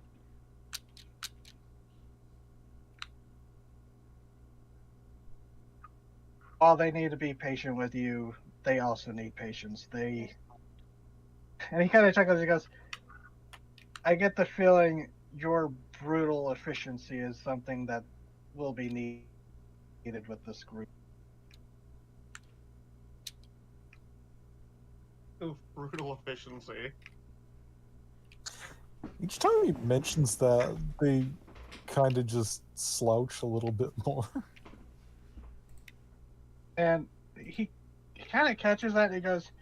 while they need to be patient with you, they also need patience. And he kind of chuckles. He goes, "I get the feeling your brutal efficiency is something that will be needed with this group." Oof, brutal efficiency. Each time he mentions that, they kind of just slouch a little bit more. And he kind of catches that. And he goes,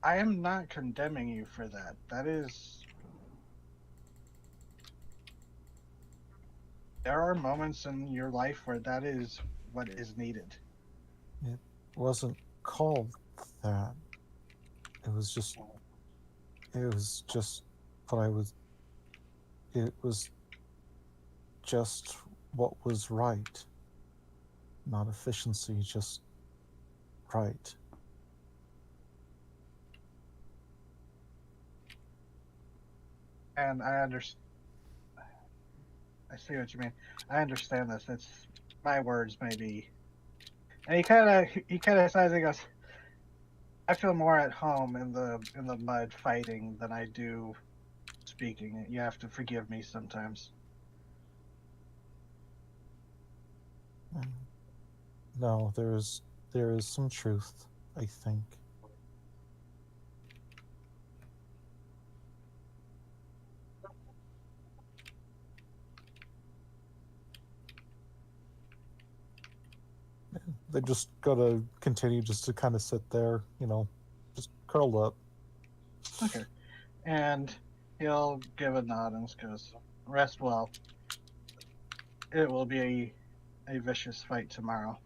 "I am not condemning you for that. There are moments in your life where that is what is needed." It wasn't called that. It was just what I was. It was just what was right. Not efficiency, just right. And I understand. I see what you mean. I understand this. It's my words, maybe. And he kind of sighs and goes, "I feel more at home in the mud fighting than I do speaking. You have to forgive me sometimes." No, there is some truth, I think. They just gotta continue just to kind of sit there, just curled up. Okay. And he'll give a nod and goes, "Rest well. It will be a vicious fight tomorrow."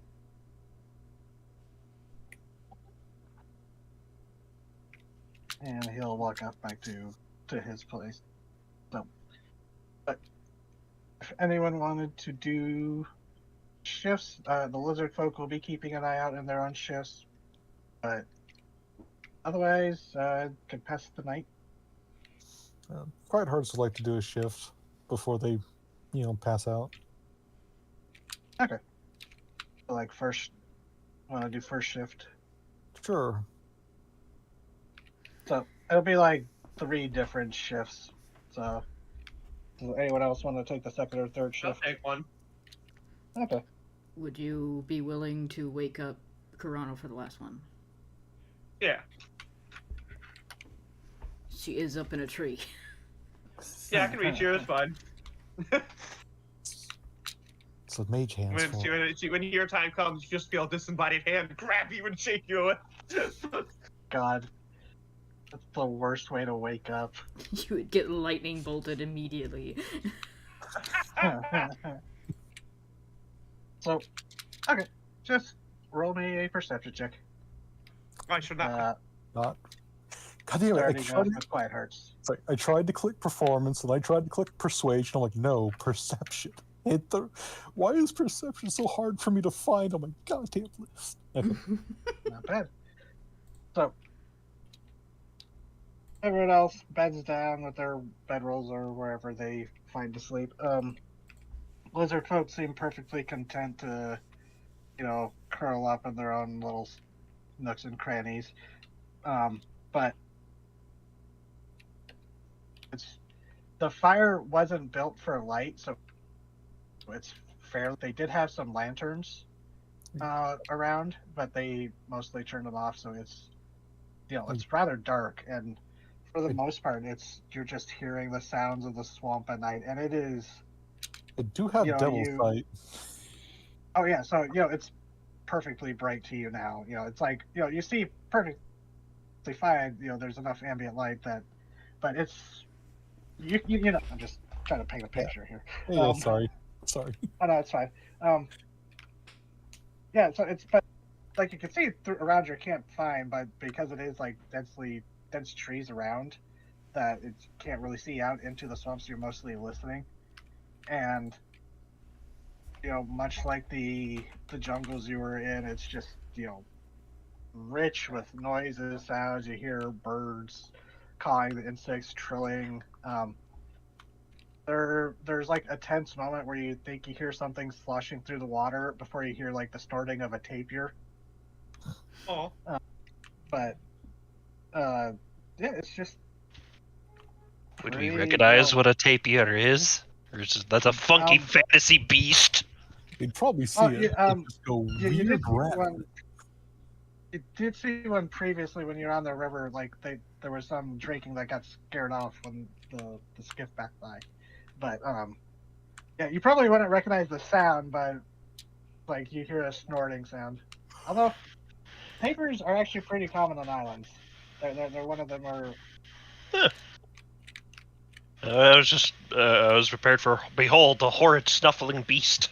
And he'll walk off back to his place. So, but if anyone wanted to do shifts, the lizard folk will be keeping an eye out in their own shifts. But otherwise, can pass the night. Quite hard to like to do a shift before they, pass out. Okay. So like want to do first shift. Sure. So it'll be like 3 different shifts. So, does anyone else want to take the second or third I'll shift? take one. Okay. Would you be willing to wake up Corano for the last one? Yeah. She is up in a tree. Yeah, I can reach you. It's fine. It's a mage hands fault. When your time comes, you just feel a disembodied hand grab you and shake you. God. That's the worst way to wake up. You would get lightning bolted immediately. So, okay. Just roll me a perception check. I should not. Not. God damn it! Starting off with Quiet Hearts. It's like I tried to click performance and I tried to click persuasion. I'm like, no, perception. Why is perception so hard for me to find on my goddamn list? Not bad. So, everyone else beds down with their bedrolls or wherever they find to sleep. Lizard folk seem perfectly content to, curl up in their own little nooks and crannies. But the fire wasn't built for light, so it's fair. They did have some lanterns around, but they mostly turned them off, so it's it's rather dark, and for the most part you're just hearing the sounds of the swamp at night, and it is I do have devil sight. Oh yeah, so it's perfectly bright to you now. It's like you see perfectly fine. There's enough ambient light but it's I'm just trying to paint a picture here. Yeah, sorry. Oh no, it's fine. Yeah, so but like you can see around your camp fine, but because it is like dense trees around, that it can't really see out into the swamps. You're mostly listening, and much like the jungles you were in, it's just rich with noises, sounds. You hear birds cawing, the insects trilling. There's like a tense moment where you think you hear something sloshing through the water before you hear like the snorting of a tapir. Oh. But yeah, it's just. Would we recognize what a tapir is? Or that's a funky fantasy beast? You'd probably see it. Just go weird rat. You did see one previously when you're on the river. Like there was some drinking that got scared off when the skiff backed by. But yeah, you probably wouldn't recognize the sound, but like you hear a snorting sound. Although tapirs are actually pretty common on islands. They're one of the more. Huh. I was prepared for behold the horrid snuffling beast.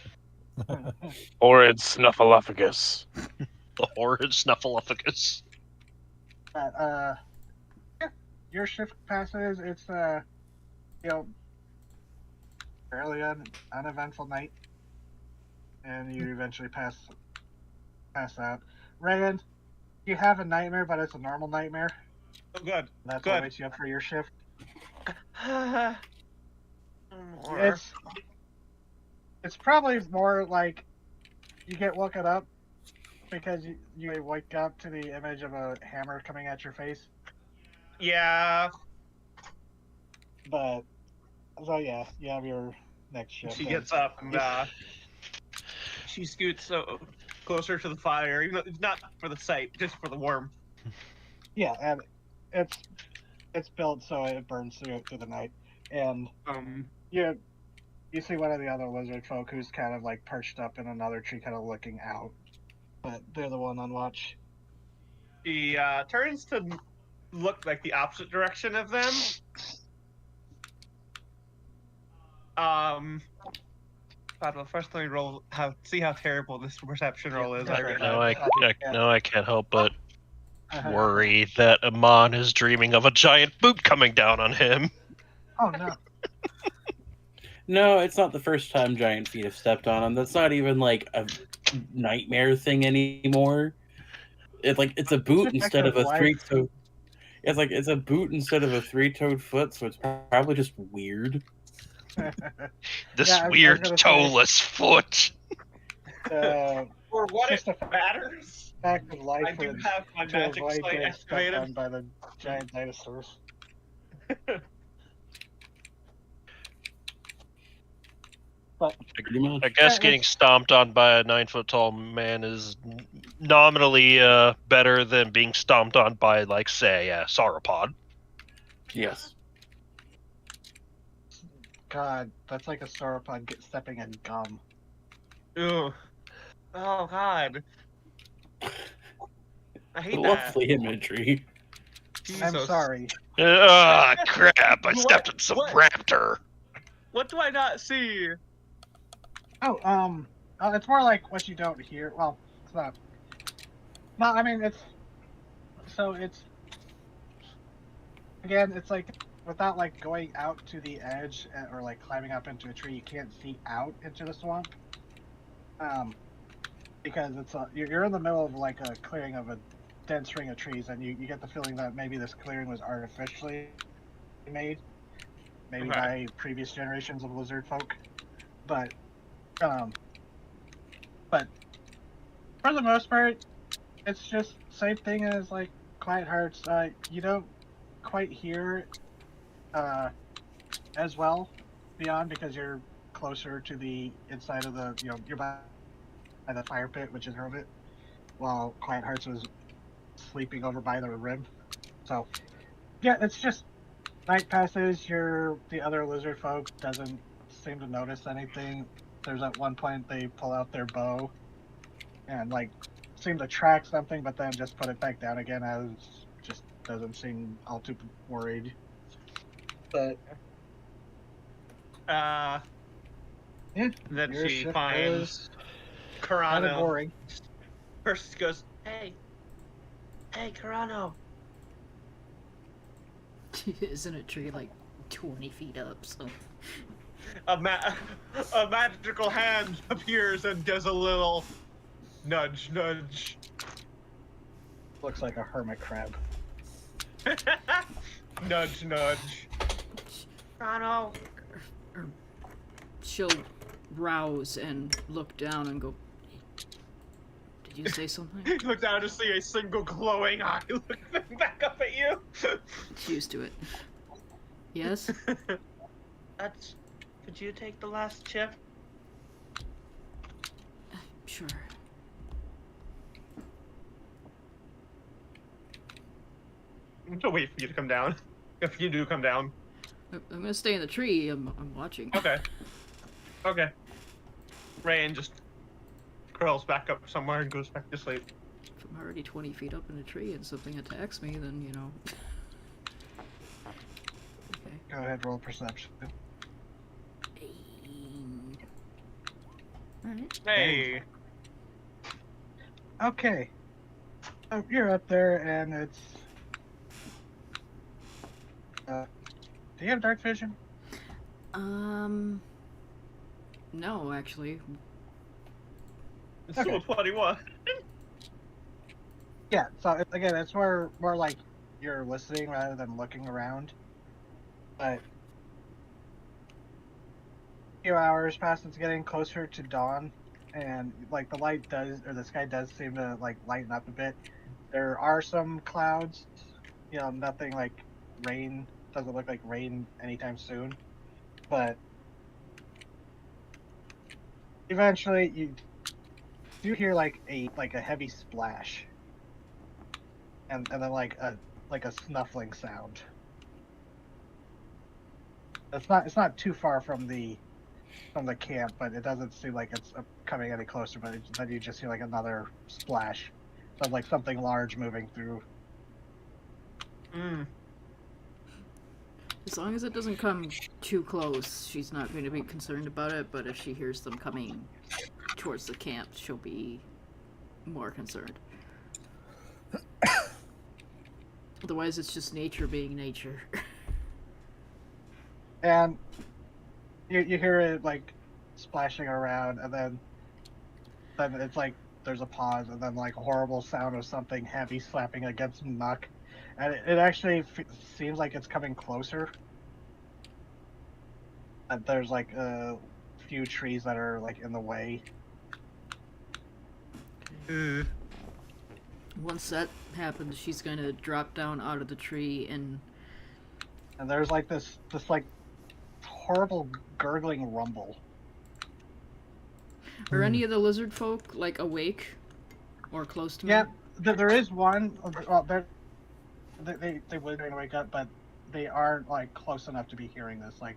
Horrid snuffleupagus. The horrid snuffleupagus. But yeah, your shift passes. It's fairly uneventful night, and you eventually pass out. Reagan, you have a nightmare, but it's a normal nightmare. Oh, good. That's good. what wakes you up for your shift. More. It's probably more like you get woken up because you wake up to the image of a hammer coming at your face. Yeah. But so yeah, you have your next shift. She gets up and she scoots closer to the fire, even though it's not for the sight, just for the warmth. Yeah, and it's built so it burns through the night, and you see one of the other lizard folk who's kind of like perched up in another tree, kind of looking out, but they're the one on watch. He turns to look like the opposite direction of them. God, well, first let me see how terrible this perception roll is. I can't help but worry that Amon is dreaming of a giant boot coming down on him. Oh no. No, it's not the first time giant feet have stepped on him. That's not even like a nightmare thing anymore. It's a boot instead of a three-toed. It's a boot instead of a three-toed foot, so it's probably just weird. This weird toeless foot. For what it matters, Fact of life I do have my magic sight activated by the giant dinosaurs. Pretty much. I guess Yeah, getting it's- stomped on by a 9 foot tall man is nominally better than being stomped on by, like, say, a sauropod. Yes. God, that's like a sauropod stepping in gum. Ew. Oh God. I hate that. Lovely imagery. I'm Jesus. sorry. Ah, crap! I What- stepped in some what? raptor. What do I not see? Oh, it's more like what you don't hear. Well, it's not. No, I mean it's. So it's again, it's like without like going out to the edge or like climbing up into a tree, you can't see out into the swamp. Because you're in the middle of like a clearing of a dense ring of trees, and you get the feeling that maybe this clearing was artificially made, maybe Okay. by previous generations of lizard folk. But but for the most part, it's just same thing as like Quiet Hearts. You don't quite hear as well beyond because you're closer to the inside of the you're by the fire pit, which is her of it, while Quiet Hearts was sleeping over by the rim. So yeah, it's just night passes. The other lizard folk doesn't seem to notice anything. There's at one point they pull out their bow and like seem to track something, but then just put it back down again as just doesn't seem all too worried. But Yeah. Then your she shift finds is kind of Carano. boring. First goes, hey, Carano. Isn't a tree like 20 feet up? So A magical hand appears and does a little nudge, nudge. Looks like a hermit crab. Nudge, nudge. Carano. she'll rouse and look down and go, "Did you say something?" You look down to see a single glowing eye looking back up at you. She's used to it. Yes? Could you take the last shift? Sure. I'm gonna wait for you to come down. If you do come down. I'm gonna stay in the tree. I'm watching. Okay. Okay. Rain just curls back up somewhere and goes back to sleep. If I'm already 20 feet up in a tree and something attacks me, then, you know. Okay. Go ahead, roll perception. Alright. Hey. Okay. So you're up there, and it's. Do you have dark vision? No, actually. It's Okay. still 21. Yeah. So again, it's more like you're listening rather than looking around. But a few hours pass. It's getting closer to dawn, and like the sky does seem to like lighten up a bit. There are some clouds. Nothing like rain. Doesn't look like rain anytime soon, but eventually you do hear like a heavy splash, and then like a snuffling sound. It's not too far from the camp, but it doesn't seem like it's coming any closer. But then you just hear like another splash, of like something large moving through. Mm. As long as it doesn't come too close, she's not going to be concerned about it, but if she hears them coming towards the camp, she'll be more concerned. Otherwise, it's just nature being nature. And you hear it like splashing around, and then it's like there's a pause, and then like a horrible sound of something heavy slapping against muck, and it actually seems like it's coming closer. And there's like a few trees that are like in the way. Once that happens, she's going to drop down out of the tree and and there's like this like horrible gurgling rumble. Are any of the lizard folk like awake or close to me? Yeah, there is one. Well, they would wake up, but they aren't like close enough to be hearing this. Like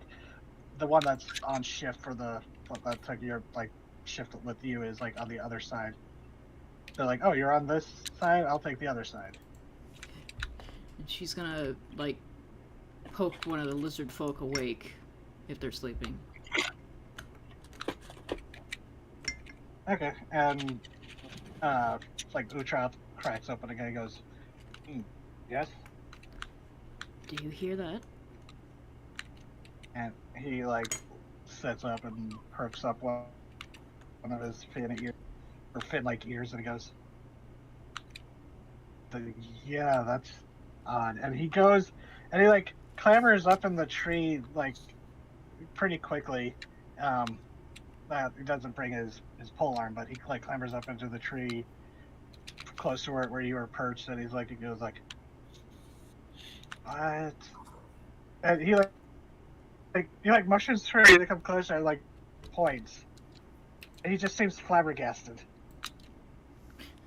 the one that's on shift for that took your like shift with you is like on the other side. They're like, oh, you're on this side. I'll take the other side. And she's gonna like poke one of the lizard folk awake if they're sleeping. Okay, and like Utrop cracks open again and goes, yes? Do you hear that? And he like sits up and perks up one of his fin-like ears, and he goes, yeah, that's odd. And he goes, and he like clambers up in the tree like pretty quickly. He doesn't bring his pole arm, but he like clambers up into the tree close to where you were perched, and he goes like, what? And he like motions for you to come closer and like points. And he just seems flabbergasted.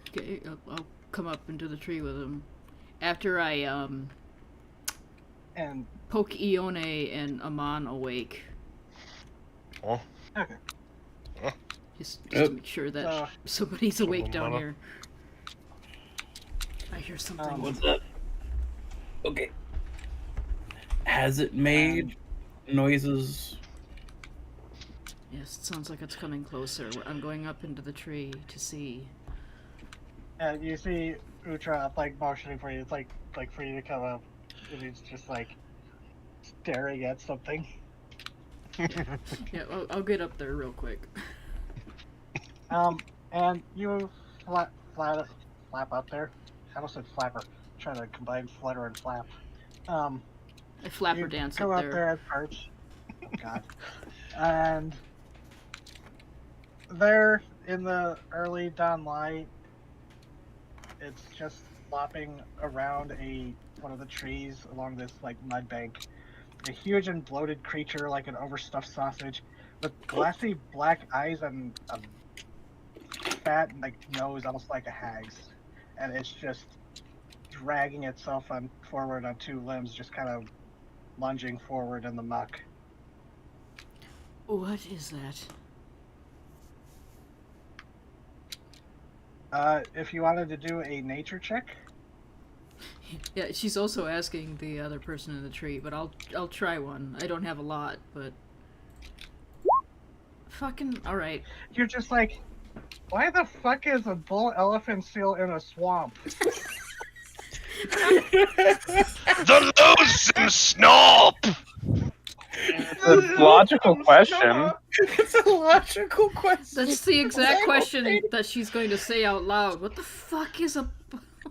Okay, I'll come up into the tree with him. After I and poke Ione and Amon awake. Oh. Okay. Just to make sure that somebody's awake down Mana. here. I hear something. What's up? Okay. Has it made noises? Yes, it sounds like it's coming closer. I'm going up into the tree to see. And you see Utrop like motioning for you. It's like for you to come up, and he's just like staring at something. Yeah, I'll get up there real quick. And you flap up there. I almost said flapper. I'm trying to combine flutter and flap. I flapper You dance go up up there. there and perch. Oh, God. And there in the early dawn light, it's just flopping around one of the trees along this like mud bank. A huge and bloated creature like an overstuffed sausage with glassy black eyes and a fat like nose almost like a hag's. And it's just dragging itself forward on two limbs, just kind of lunging forward in the muck. What is that? If you wanted to do a nature check, Yeah, she's also asking the other person in the tree, but I'll try one. I don't have a lot, but fucking all right. you're just like, why the fuck is a bull elephant seal in a swamp? The loathsome Snop! It's a logical question. It's a logical question. That's the exact question that she's going to say out loud. What the fuck is a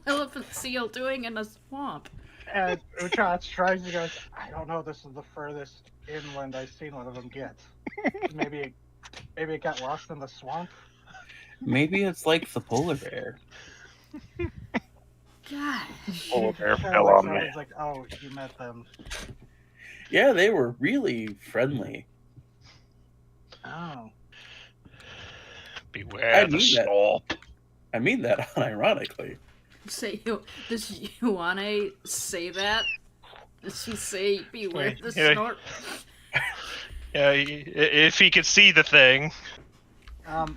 elephant seal doing in a swamp? And Uchatz tries and goes, I don't know, this is the furthest inland I've seen one of them get. Maybe it got lost in the swamp? Maybe it's like the polar bear. God. Polar bear Kinda fell looks on around, me. he's like, oh, you met them. Yeah, they were really friendly. Oh. Beware the mean that. Snop. I mean that unironically. Does Ioane say that? Does she say beware the Yeah. snort? Yeah, if he could see the thing.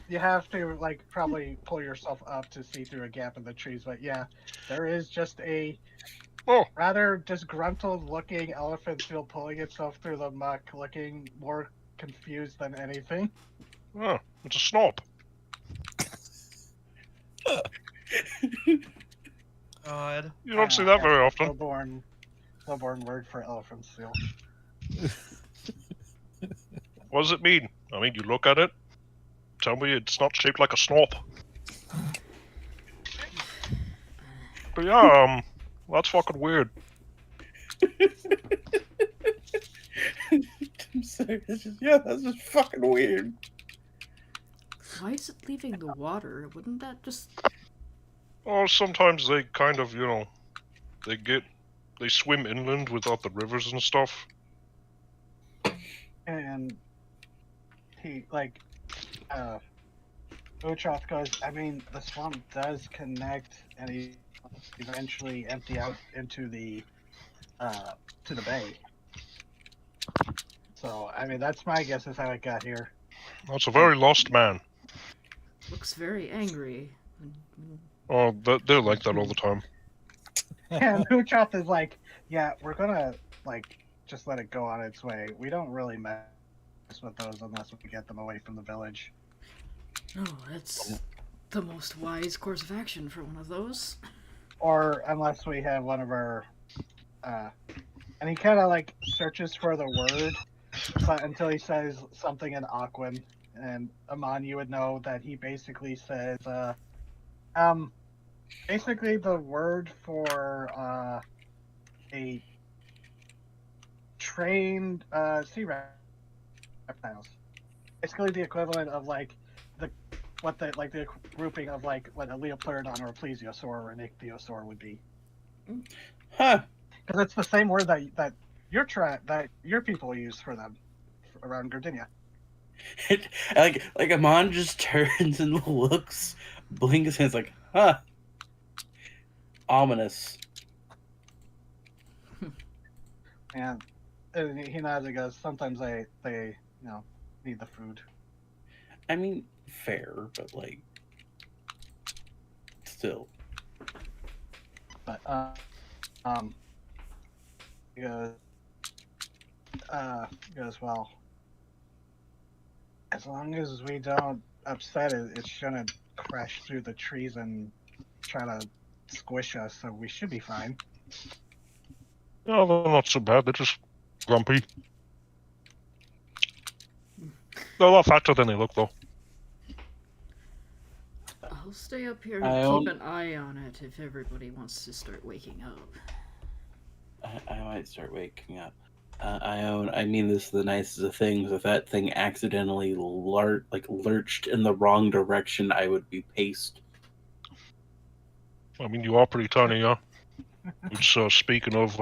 You have to, like, probably pull yourself up to see through a gap in the trees, but yeah, there is just a rather disgruntled-looking elephant seal pulling itself through the muck, looking more confused than anything. Oh, it's a Snop. God. You don't see that very often. Lowborn word for elephant seal. What does it mean? I mean, you look at it, tell me it's not shaped like a Snop. But yeah, that's fucking weird. I'm sorry, that's just fucking weird. Why is it leaving the water? Wouldn't that just... Oh, sometimes they kind of, they get they swim inland without the rivers and stuff. And he, like, Uchoth goes, I mean, the swamp does connect and eventually empty out into the, to the bay. So, I mean, that's my guess is how it got here. That's a very lost man. Looks very angry. Oh, they're like that all the time. And Uchoth is like, yeah, we're gonna, like, just let it go on its way. We don't really mess with those unless we get them away from the village. No, that's the most wise course of action for one of those. Or unless we have one of our, and he kind of, like, searches for the word until he says something in Aquan. And Amon, you would know that he basically says, basically the word for, a trained, sea reptiles. Basically the equivalent of, like, the grouping of, like, what a Leopleurodon or a plesiosaur or an ichthyosaur would be. Huh. Because it's the same word that your people use for them around Gardinia. like Amon just turns and looks, blinks, and it's like, huh. Ominous. And he nods and goes, sometimes they need the food. I mean, fair, but like, still. But he goes, well, as long as we don't upset it, it's gonna crash through the trees and try to squish us, so we should be fine. No, they're not so bad. They're just grumpy. They're a lot fatter than they look, though. I'll stay up here I and own- keep an eye on it if everybody wants to start waking up. I might start waking up. I mean this the nicest of things. If that thing accidentally lurched in the wrong direction, I would be paced. I mean, you are pretty tiny, yeah. Which, speaking of,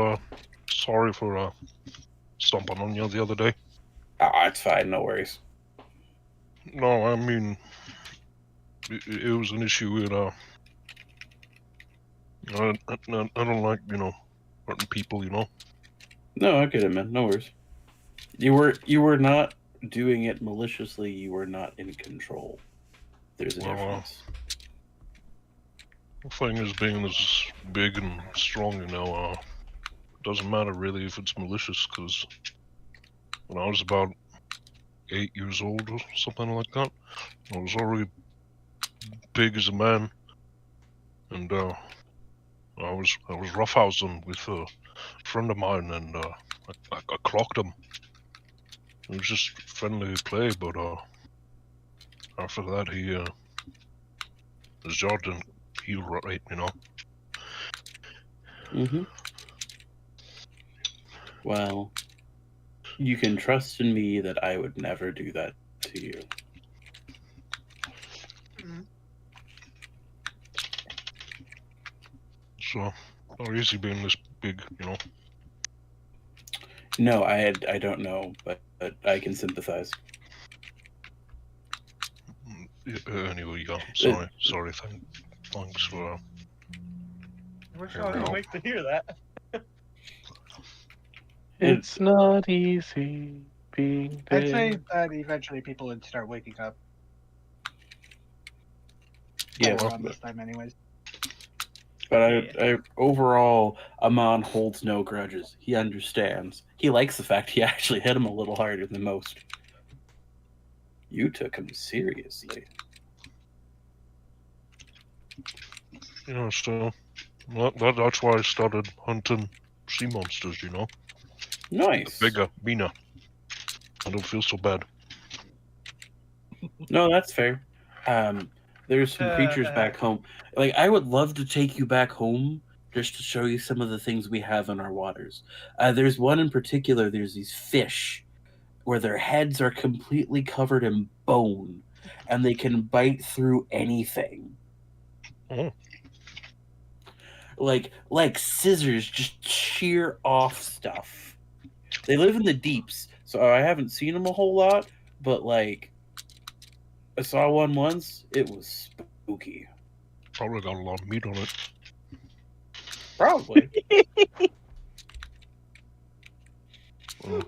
sorry for stomping on you the other day. It's fine, no worries. No, I mean, it was an issue with, I don't like, hurting people, No, I get it, man. No worries. You were not doing it maliciously. You were not in control. There's a difference. The thing is, being as big and strong, it doesn't matter really if it's malicious, because when I was about 8 years old or something like that, I was already big as a man, and I was roughhousing with a friend of mine, and I clocked him. It was just friendly play, but after that, his jaw didn't heal right, Mm-hmm. Well, you can trust in me that I would never do that to you. So, not easy being this big, No, I don't know, but I can sympathize. Anyway, yeah, sorry, thanks for... I wish I was awake to hear that. It's not easy being big. I'd say that eventually people would start waking up. Yeah, Around this time anyways. but I overall, Amon holds no grudges. He understands. He likes the fact he actually hit him a little harder than most. You took him seriously. So that's why I started hunting sea monsters, Nice. Bigger, meaner. I don't feel so bad. No, that's fair. There's some creatures back home. Like, I would love to take you back home just to show you some of the things we have in our waters. There's one in particular, there's these fish where their heads are completely covered in bone and they can bite through anything. Oh. like scissors, just shear off stuff. They live in the deeps, so I haven't seen them a whole lot. But like, I saw one once. It was spooky. Probably got a lot of meat on it. Probably.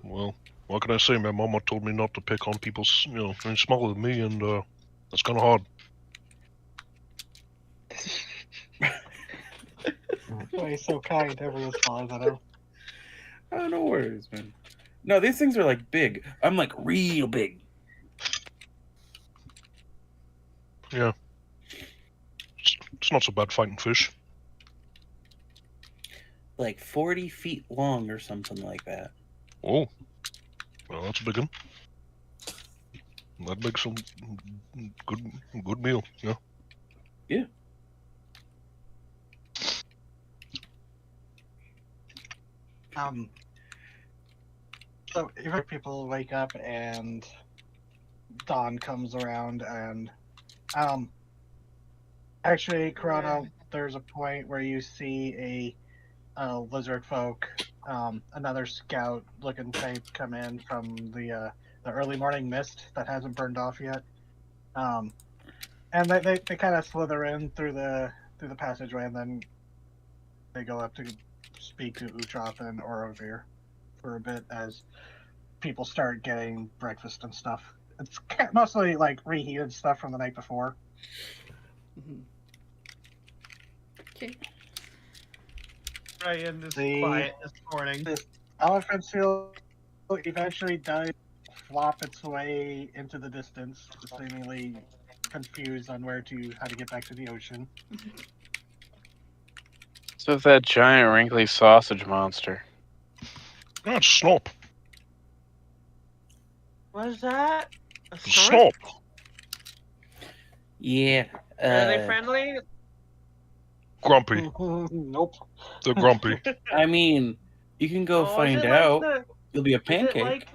Well, what can I say? My mama told me not to pick on people, any smaller than me, and that's kind of hard. Why he's so kind, everyone's smaller than him. Oh, no worries, man. No, these things are like big. I'm like real big. Yeah. It's not so bad fighting fish. Like 40 feet long or something like that. Oh. Well, that's a big one. That makes some good meal, yeah. Yeah. So even people wake up and dawn comes around and actually, Corona, there's a point where you see a lizard folk, another scout looking type come in from the early morning mist that hasn't burned off yet. And they kind of slither in through the passageway, and then they go up to speak to Utroth and Orovir for a bit as people start getting breakfast and stuff. It's mostly like reheated stuff from the night before. Okay. Ryan is The- quiet this morning. This elephant seal eventually does flop its way into the distance, seemingly confused on how to get back to the ocean. So that giant wrinkly sausage monster. That's Snop. What is that? A Snop. Yeah. Are they friendly? Grumpy. Nope. They're grumpy. I mean, you can go Oh, is find it out. Like You'll be a is pancake.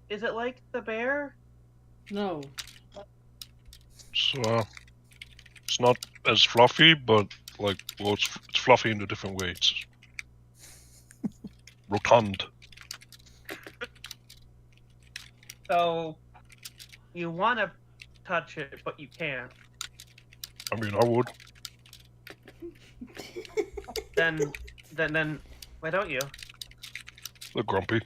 Is it like the bear? No. It's not as fluffy, but it's fluffy in a different way. It's rotund. So you want to touch it, but you can't. I mean, I would. Then why don't you? They're grumpy.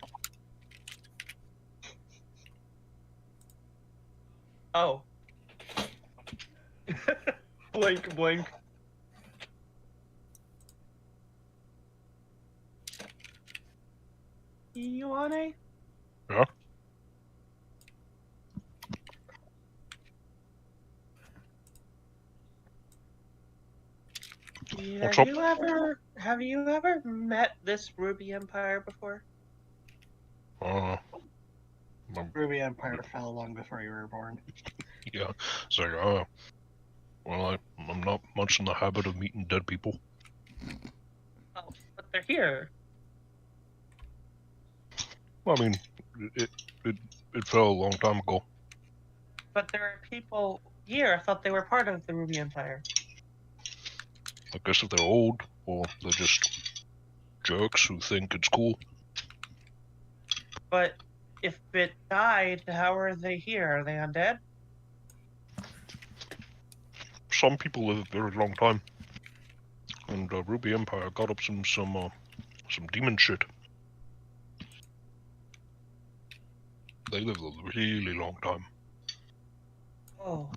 Oh. Blink, blink. You want a? Yeah. What's up? Have you ever met this Ruby Empire before? Ruby Empire fell long before you were born. Yeah. It's like, well, I'm not much in the habit of meeting dead people. Oh, but they're here. Well, I mean, it fell a long time ago. But there are people here. I thought they were part of the Ruby Empire. I guess if they're old, or they're just jerks who think it's cool. But if it died, how are they here? Are they undead? Some people live a very long time, and Ruby Empire got up some demon shit. They live a really long time. Oh.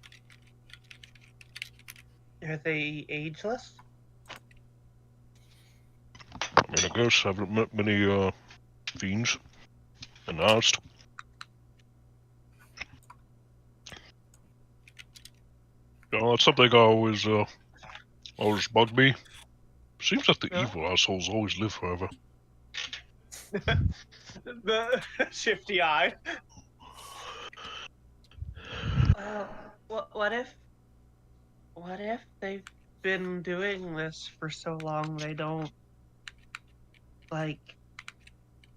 Are they ageless? I mean, I guess I haven't met many fiends and asked. That's something I always bugged me. Seems like the evil assholes always live forever. The shifty eye. What if they've been doing this for so long they don't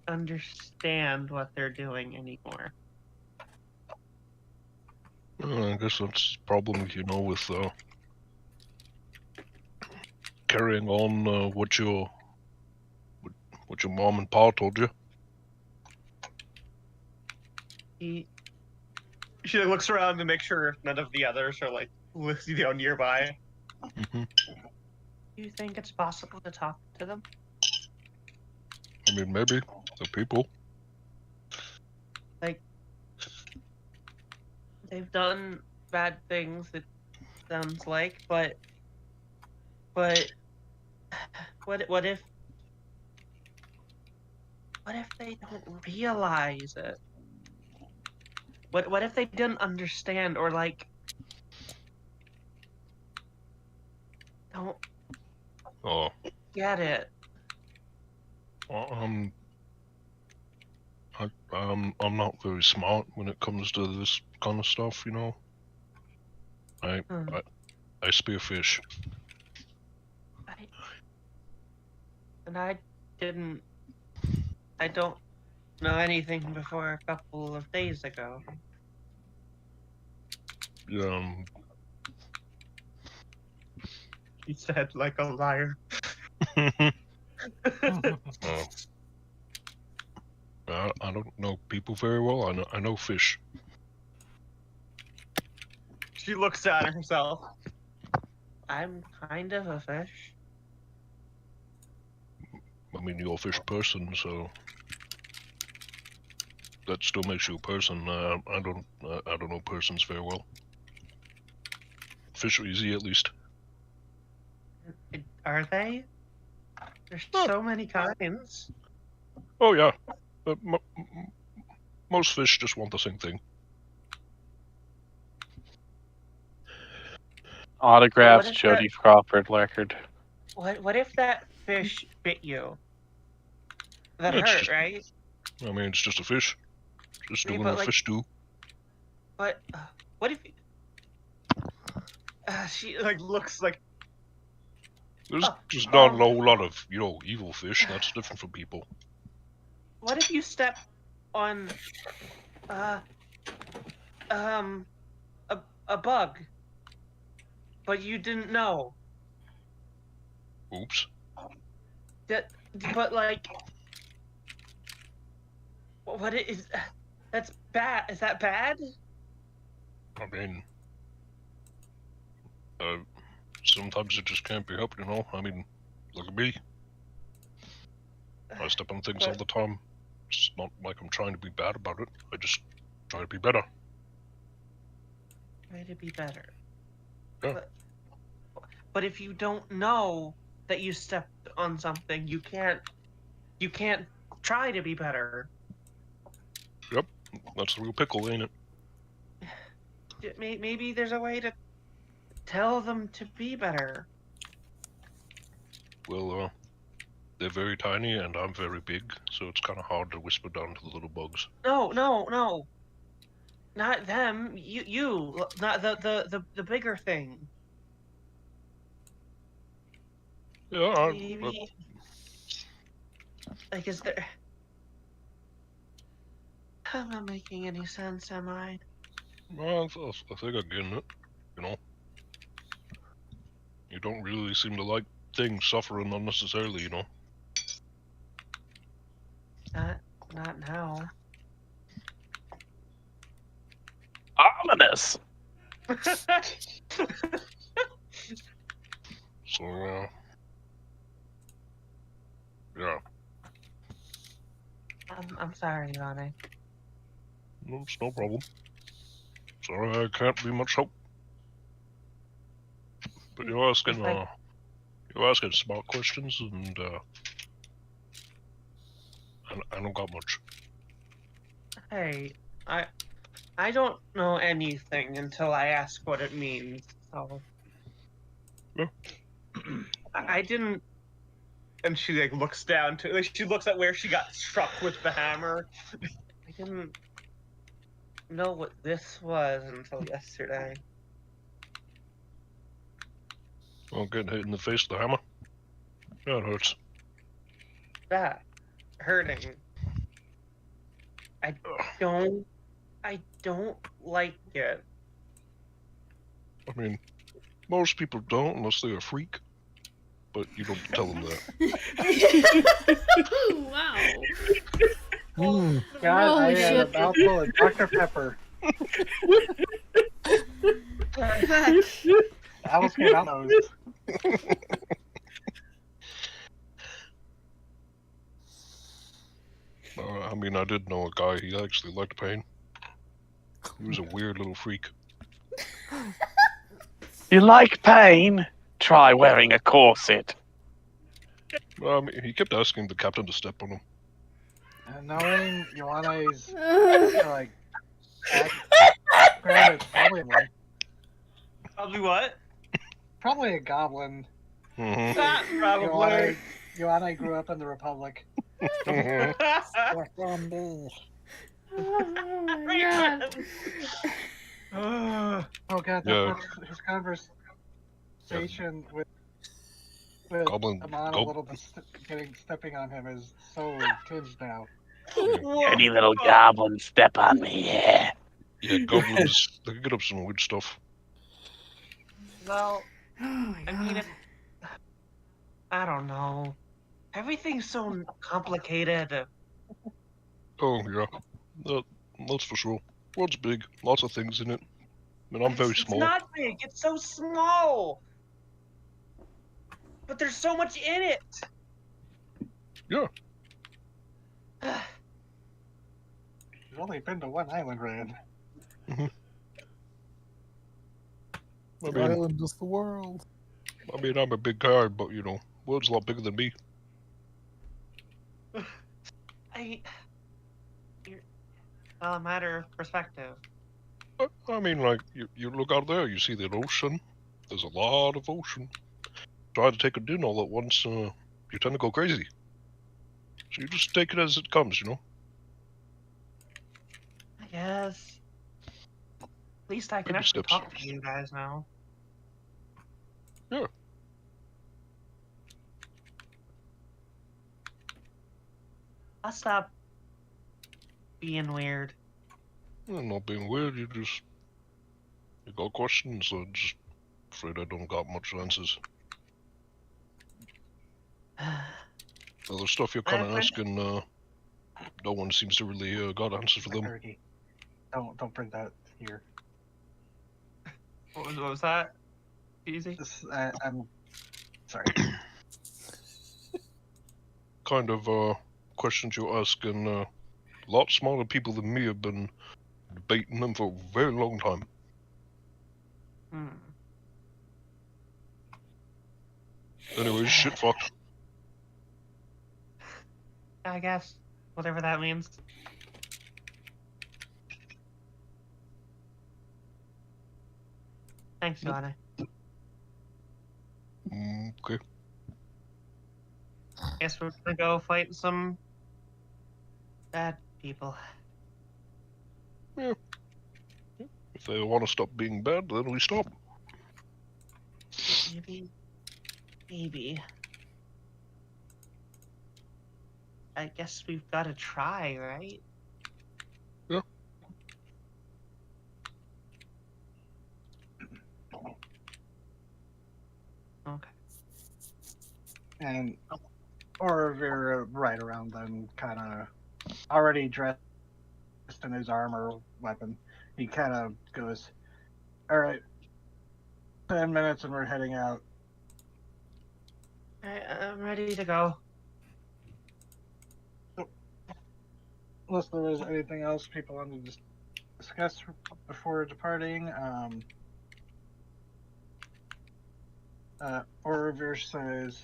understand what they're doing anymore? I guess that's the problem, with carrying on what your mom and pa told you. She like, looks around to make sure none of the others are like nearby. Mm-hmm. Do you think it's possible to talk to them? I mean, maybe they're people. Like, they've done bad things, it sounds like, but what if they don't realize it? What if they didn't understand, or like don't Oh, get it? I'm not very smart when it comes to this kind of stuff, you know. I spearfish. I don't know anything before a couple of days ago. He said like a liar. I don't know people very well. I know fish. She looks at herself. I'm kind of a fish. I mean, you're a fish person, so that still makes you a person. I don't know persons very well. Fish are easy, at least. Are they? There's so many kinds. Oh yeah, most fish just want the same thing. Autographs, Jody Crawford record. What if that fish bit you? That It's hurt, just- right? I mean, it's just a fish. Just doing but what like- fish do. But what if she like looks like There's just not a whole lot of, evil fish. That's different from people. what if you step on a bug, but you didn't know? Oops. But like, what is that's bad? Is that bad? I mean, sometimes it just can't be helped, you know? I mean, look at me. I step on things all the time. It's not like I'm trying to be bad about it. I just try to be better. Try to be better. Yeah. But if you don't know that you stepped on something, you can't try to be better. Yep, that's the real pickle, ain't it? Maybe there's a way to tell them to be better. Well, they're very tiny and I'm very big, so it's kind of hard to whisper down to the little bugs. No. Not them. You. Not the bigger thing. Yeah, Maybe. Like, is there? I'm not making any sense, am I? I think I get it, you know? You don't really seem to like things suffering unnecessarily, you know? Not now. Ominous! So, yeah. I'm sorry, Ronnie. No, it's no problem. Sorry, I can't be much help. But you're asking smart questions, and I don't got much. Hey, I don't know anything until I ask what it means. So. Yeah. I didn't. And she like looks down to like she looks at where she got struck with the hammer. I didn't know what this was until yesterday. Well, getting hit in the face with the hammer? Yeah, it hurts. That hurting. I don't like it. I mean, most people don't unless they're a freak. but you don't tell them that. Wow. Hmm. God, I Holy had a shit. mouthful of Dr. Pepper. Fuck. I almost came out nose. I mean, I did know a guy, he actually liked pain. He was a weird little freak. You like pain? Try wearing a corset. I mean, he kept asking the captain to step on him. And knowing Ioanne's like background, it's probably one. Probably what? Probably a goblin. Mm-hmm. That probably. Ioanne grew up in the Republic. Mm-hmm. Oh my god. Oh god, Yeah. his conversation with Goblin. Amon a little bit stepping on him is so tinged now. Any little goblin step on me, yeah. Yeah, goblins, they can get up some weird stuff. Well, Oh my I mean, god. I don't know. Everything's so complicated. Oh, yeah. That's for sure. World's big, lots of things in it. And I'm very It's small. not big. It's so small. But there's so much in it. Yeah. He's only been to one island, Rand. I The mean, island is the world. I'm a big guy, but you know, world's a lot bigger than me. You're well, a matter of perspective. I mean, like, you look out there, you see the ocean. There's a lot of ocean. Try to take it in all at once, you tend to go crazy. So you just take it as it comes, you know? I guess. At least I can Baby actually steps. talk to you guys now. Yeah. I'll stop being weird. I'm not being weird, you got questions, I'm just afraid I don't got much answers. The stuff you're kind of asking, no one seems to really got answers for them. Turkey. Don't bring that here. What was that? Easy? I'm sorry. Kind of questions you're asking, a lot smarter people than me have been debating them for a very long time. Anyways, shit fucked. I guess. Whatever that means. Thanks, Joanna. Okay. Guess we're gonna go fight some bad people. Yeah. If they want to stop being bad, then we stop. Maybe. I guess we've got to try, right? Yeah. Okay. And Orovir, right around them, kind of already dressed in his armor weapon. He kind of goes, "All right, 10 minutes and we're heading out." Alright, I'm ready to go. Unless there was anything else people wanted to discuss before departing, Orovir says,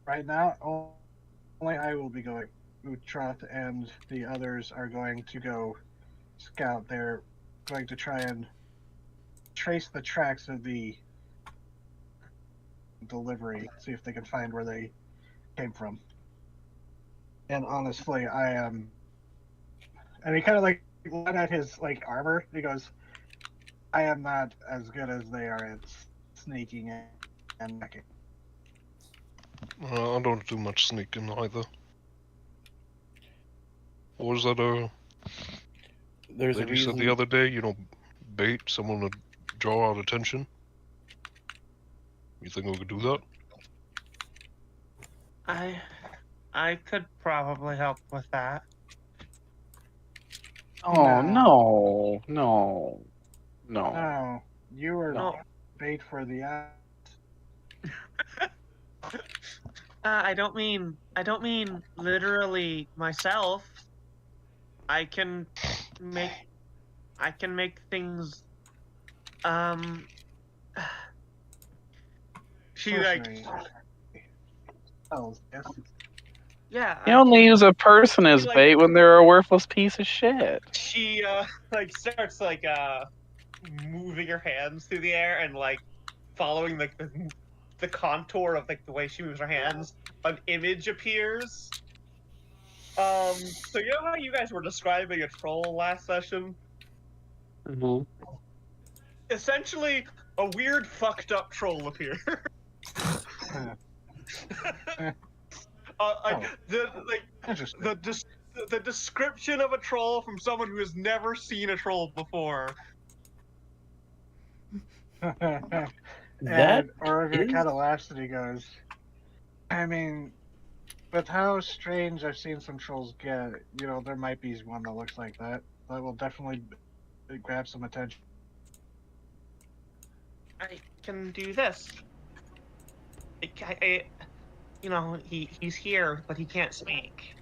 "Right now, only I will be going. Uhtred and the others are going to go scout. They're going to try and trace the tracks of the delivery, see if they can find where they came from. And honestly, I am." And he kind of like looked at his like armor. He goes, "I am not as good as they are at sneaking and hacking." I don't do much sneaking either. What was that, There's a lady said reason. the other day, you know, bait someone to draw out attention? You think we could do that? I could probably help with that. Oh No. no. No, you were No. bait for the I don't mean literally myself. I can make things she like sorcery. Oh, yes. yeah, You I only can use a person as like- bait when they're a worthless piece of shit. She like starts like moving her hands through the air and like following like the contour of like the way she moves her hands. An image appears. So you know how you guys were describing a troll last session? Mm-hmm. Essentially, a weird fucked up troll appears. Interesting. The description of a troll from someone who has never seen a troll before. That And Orovia is- kind of laughs and he goes, I mean, with how strange I've seen some trolls get, you know, there might be one that looks like that. That will definitely grab some attention. I can do this. You know, he's here, but he can't speak.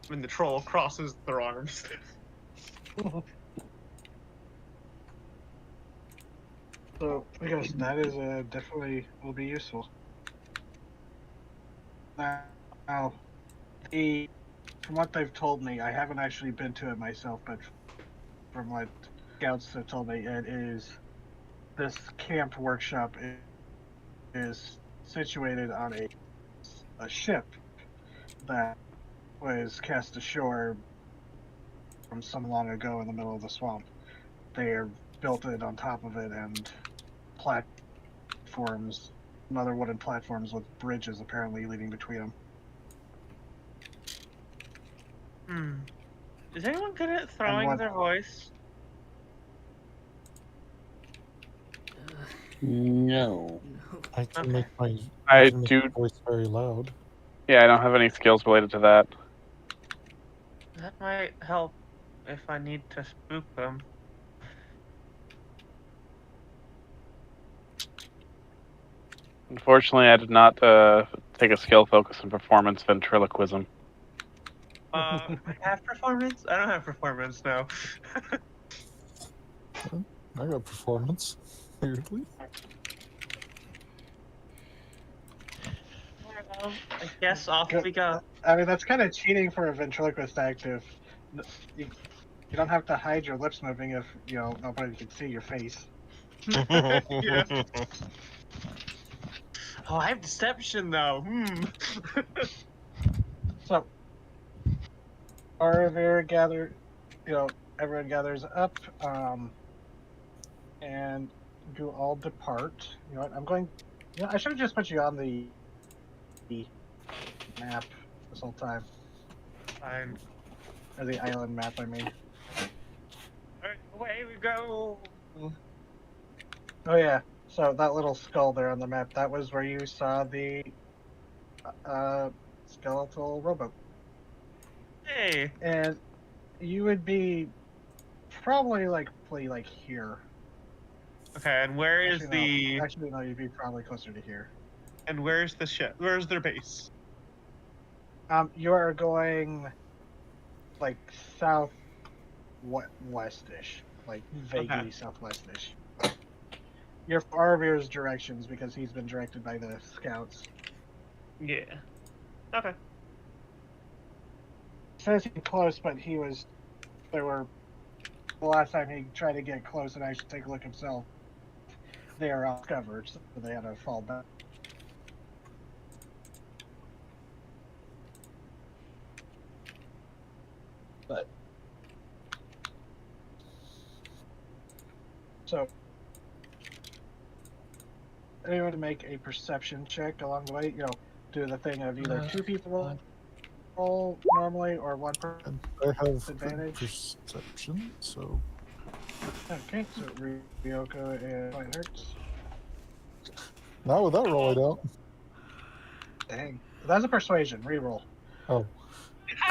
When the troll crosses their arms. So, I guess that is definitely will be useful. Now, from what they've told me, I haven't actually been to it myself, but from what scouts have told me, it is this camp workshop is situated on a ship that was cast ashore from some long ago in the middle of the swamp. They built it on top of it and platforms, other wooden platforms with bridges apparently leading between them. Is anyone good at throwing what- their voice? No. I can Okay. make my I can make do. my voice very loud. Yeah, I don't have any skills related to that. That might help if I need to spook them. Unfortunately, I did not take a skill focus in performance ventriloquism. I have performance? I don't have performance now. I got performance. Weirdly. Well, I guess off Good. we go. I mean, that's kind of cheating for a ventriloquist act if you don't have to hide your lips moving if, you know, nobody can see your face. Yeah. Oh, I have deception though. So, Aravir everyone gathers up, and you all depart. You know what, I should have just put you on the map this whole time. Fine. Or the island map, I mean. Alright, away we go. Oh yeah, so that little skull there on the map, that was where you saw the skeletal rowboat. Hey. And you would be probably like here. Okay, and where is Actually, no, you'd be probably closer to here. and where's the ship? Where's their base? You are going like southwestish, like vaguely southwestish. You're Arvir's directions because he's been directed by the scouts. Yeah. Okay. Says he's close, but the last time he tried to get close and actually take a look himself, they are all covered, so they had to fall back. But so anyone to make a perception check along the way, do the thing of either two people roll normally or one person. And I have Advantage. perception, so Okay, so Ryoko and White Hearts. Not with that roll, I don't. Dang. That's a persuasion. Reroll. Oh.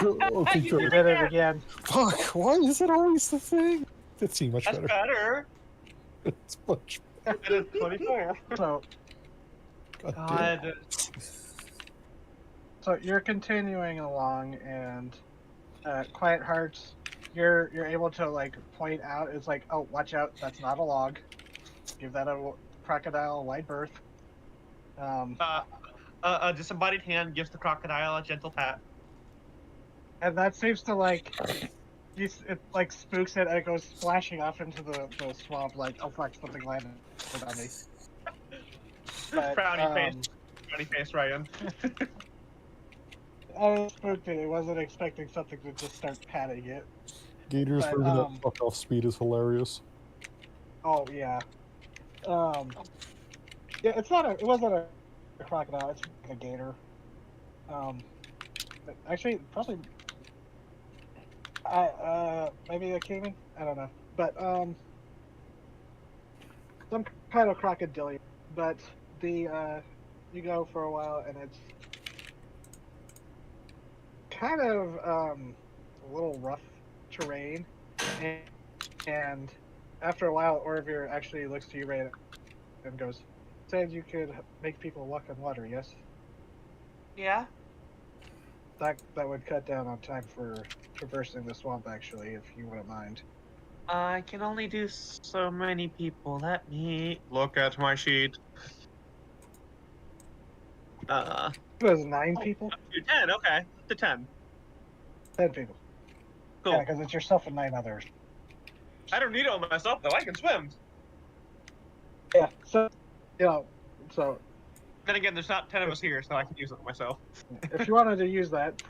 Okay, You good. did it again. Fuck, why is it always the thing? 15, much That's better. better. It's much It is 24. So God damn. God. So you're continuing along, and Quiet Hearts, you're able to like point out. It's like, oh, watch out, that's not a log. Give that a crocodile a wide berth. A disembodied hand gives the crocodile a gentle pat. And that seems to like, it like spooks it, and it goes splashing off into the swamp. Like, oh fuck, something landed on me. But, Frowny face, Ryan. I was spooked it. It wasn't expecting something to just start patting it. Gator's But, version of fuck off speed is hilarious. Oh yeah. Yeah, it wasn't a crocodile. It's a gator. Actually, probably. Maybe a caiman. I don't know, but some kind of crocodile. But the you go for a while, and it's kind of a little rough terrain, and after a while, Orvir actually looks to you, Ray, and goes, "Said you could make people walk on water, yes? Yeah? That would cut down on time for traversing the swamp, actually, if you wouldn't mind." I can only do so many people. Let me look at my sheet. It was 9 people? 10, okay. To 10. 10 people. Cool. Yeah, because it's yourself and 9 others. I don't need it on myself, though. I can swim. Yeah, so, so... Then again, there's not 10 of us here, so I can use it myself. If you wanted to use that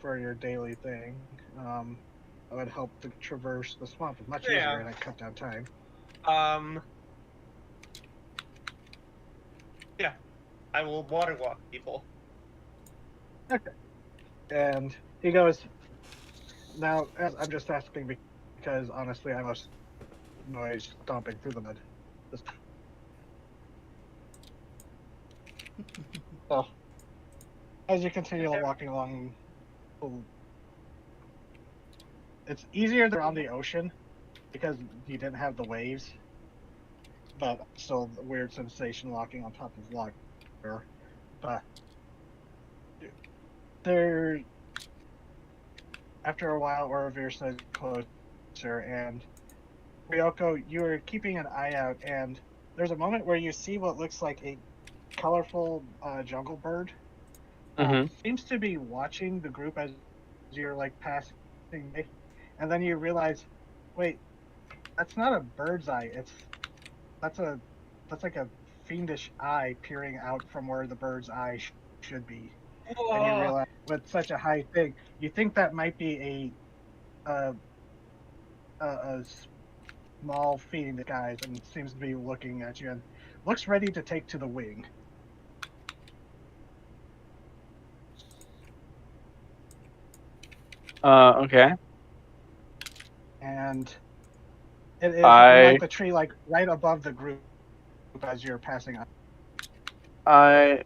for your daily thing, it would help to traverse the swamp much easier, and it cut down time. Yeah. I will water walk people. Okay. And he goes, now, I'm just asking because, honestly, I was noise stomping through the mud. So, as you continue walking along, it's easier around the ocean because you didn't have the waves, but still a weird sensation walking on top of water. But there, after a while, Orovir says closer, and Ryoko, you are keeping an eye out, and there's a moment where you see what looks like a colorful jungle bird. Seems to be watching the group as you're like passing, and then you realize, wait, that's not a bird's eye. That's like a fiendish eye peering out from where the bird's eye should be. Whoa. And you realize with such a high thing, you think that might be a small fiend guys, and seems to be looking at you and looks ready to take to the wing. Okay. And it is like the tree, like right above the group as you're passing on. I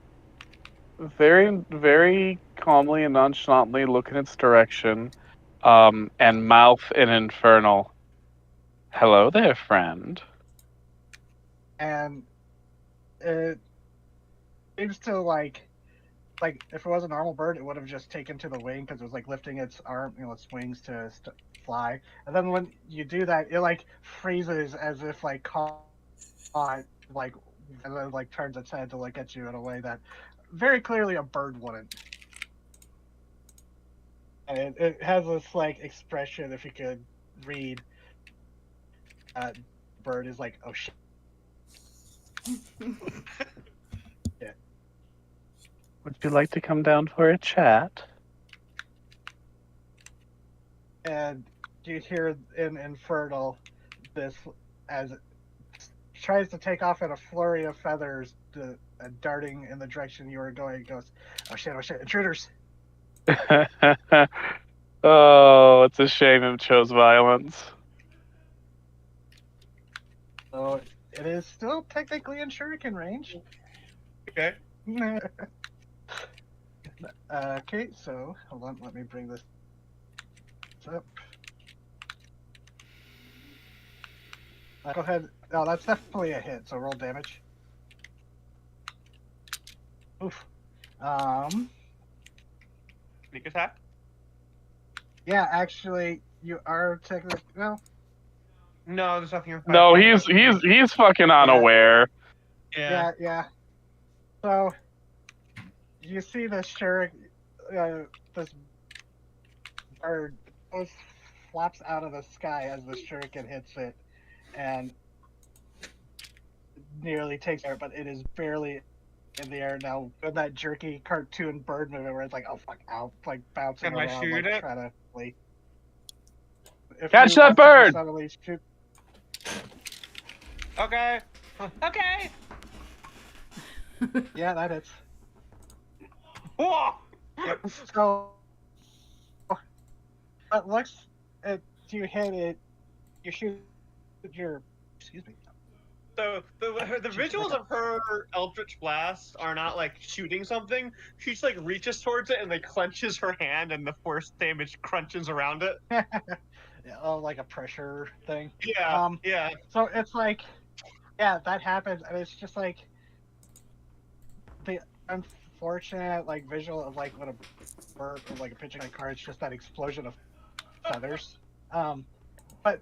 very, very calmly and nonchalantly look in its direction, and mouth an infernal, "Hello there, friend." And it seems to like if it was a normal bird, it would have just taken to the wing because it was like lifting its arm, its wings to fly. And then when you do that, it like freezes as if like caught, like, and then like turns its head to look at you in a way that very clearly a bird wouldn't. And it has this like expression, if you could read, bird is like, oh shit. Yeah. Would you like to come down for a chat? And you hear in Infernal this as it tries to take off in a flurry of feathers, darting in the direction you were going. It goes, oh shit, intruders! Oh, it's a shame it chose violence. So it is still technically in shuriken range. Okay. Okay, so hold on, let me bring this up. Go ahead. Oh, that's definitely a hit. So roll damage. Oof. Sneak attack. Yeah, actually, you are technically well. No, there's nothing. In No, 5 feet. he's fucking unaware. Yeah. Yeah. So you see the this bird flaps out of the sky as the shuriken hits it, and nearly takes air, but it is barely in the air now. With that jerky cartoon bird movement where it's like, oh fuck, out, like bouncing Can I around, shoot like it? trying to flee. If Catch you that want to bird! suddenly shoot. Okay. Okay. Yeah, that is. Whoa! So, but looks at you hit it, you shoot your. Excuse me. So the visuals of her Eldritch Blast are not like shooting something. She like reaches towards it and like clenches her hand, and the force damage crunches around it. Yeah, oh, like a pressure thing. Yeah. Yeah. So it's like, yeah, that happens, and it's just like the unfortunate like visual of like when a bird or like a pitching car, it's just that explosion of feathers. But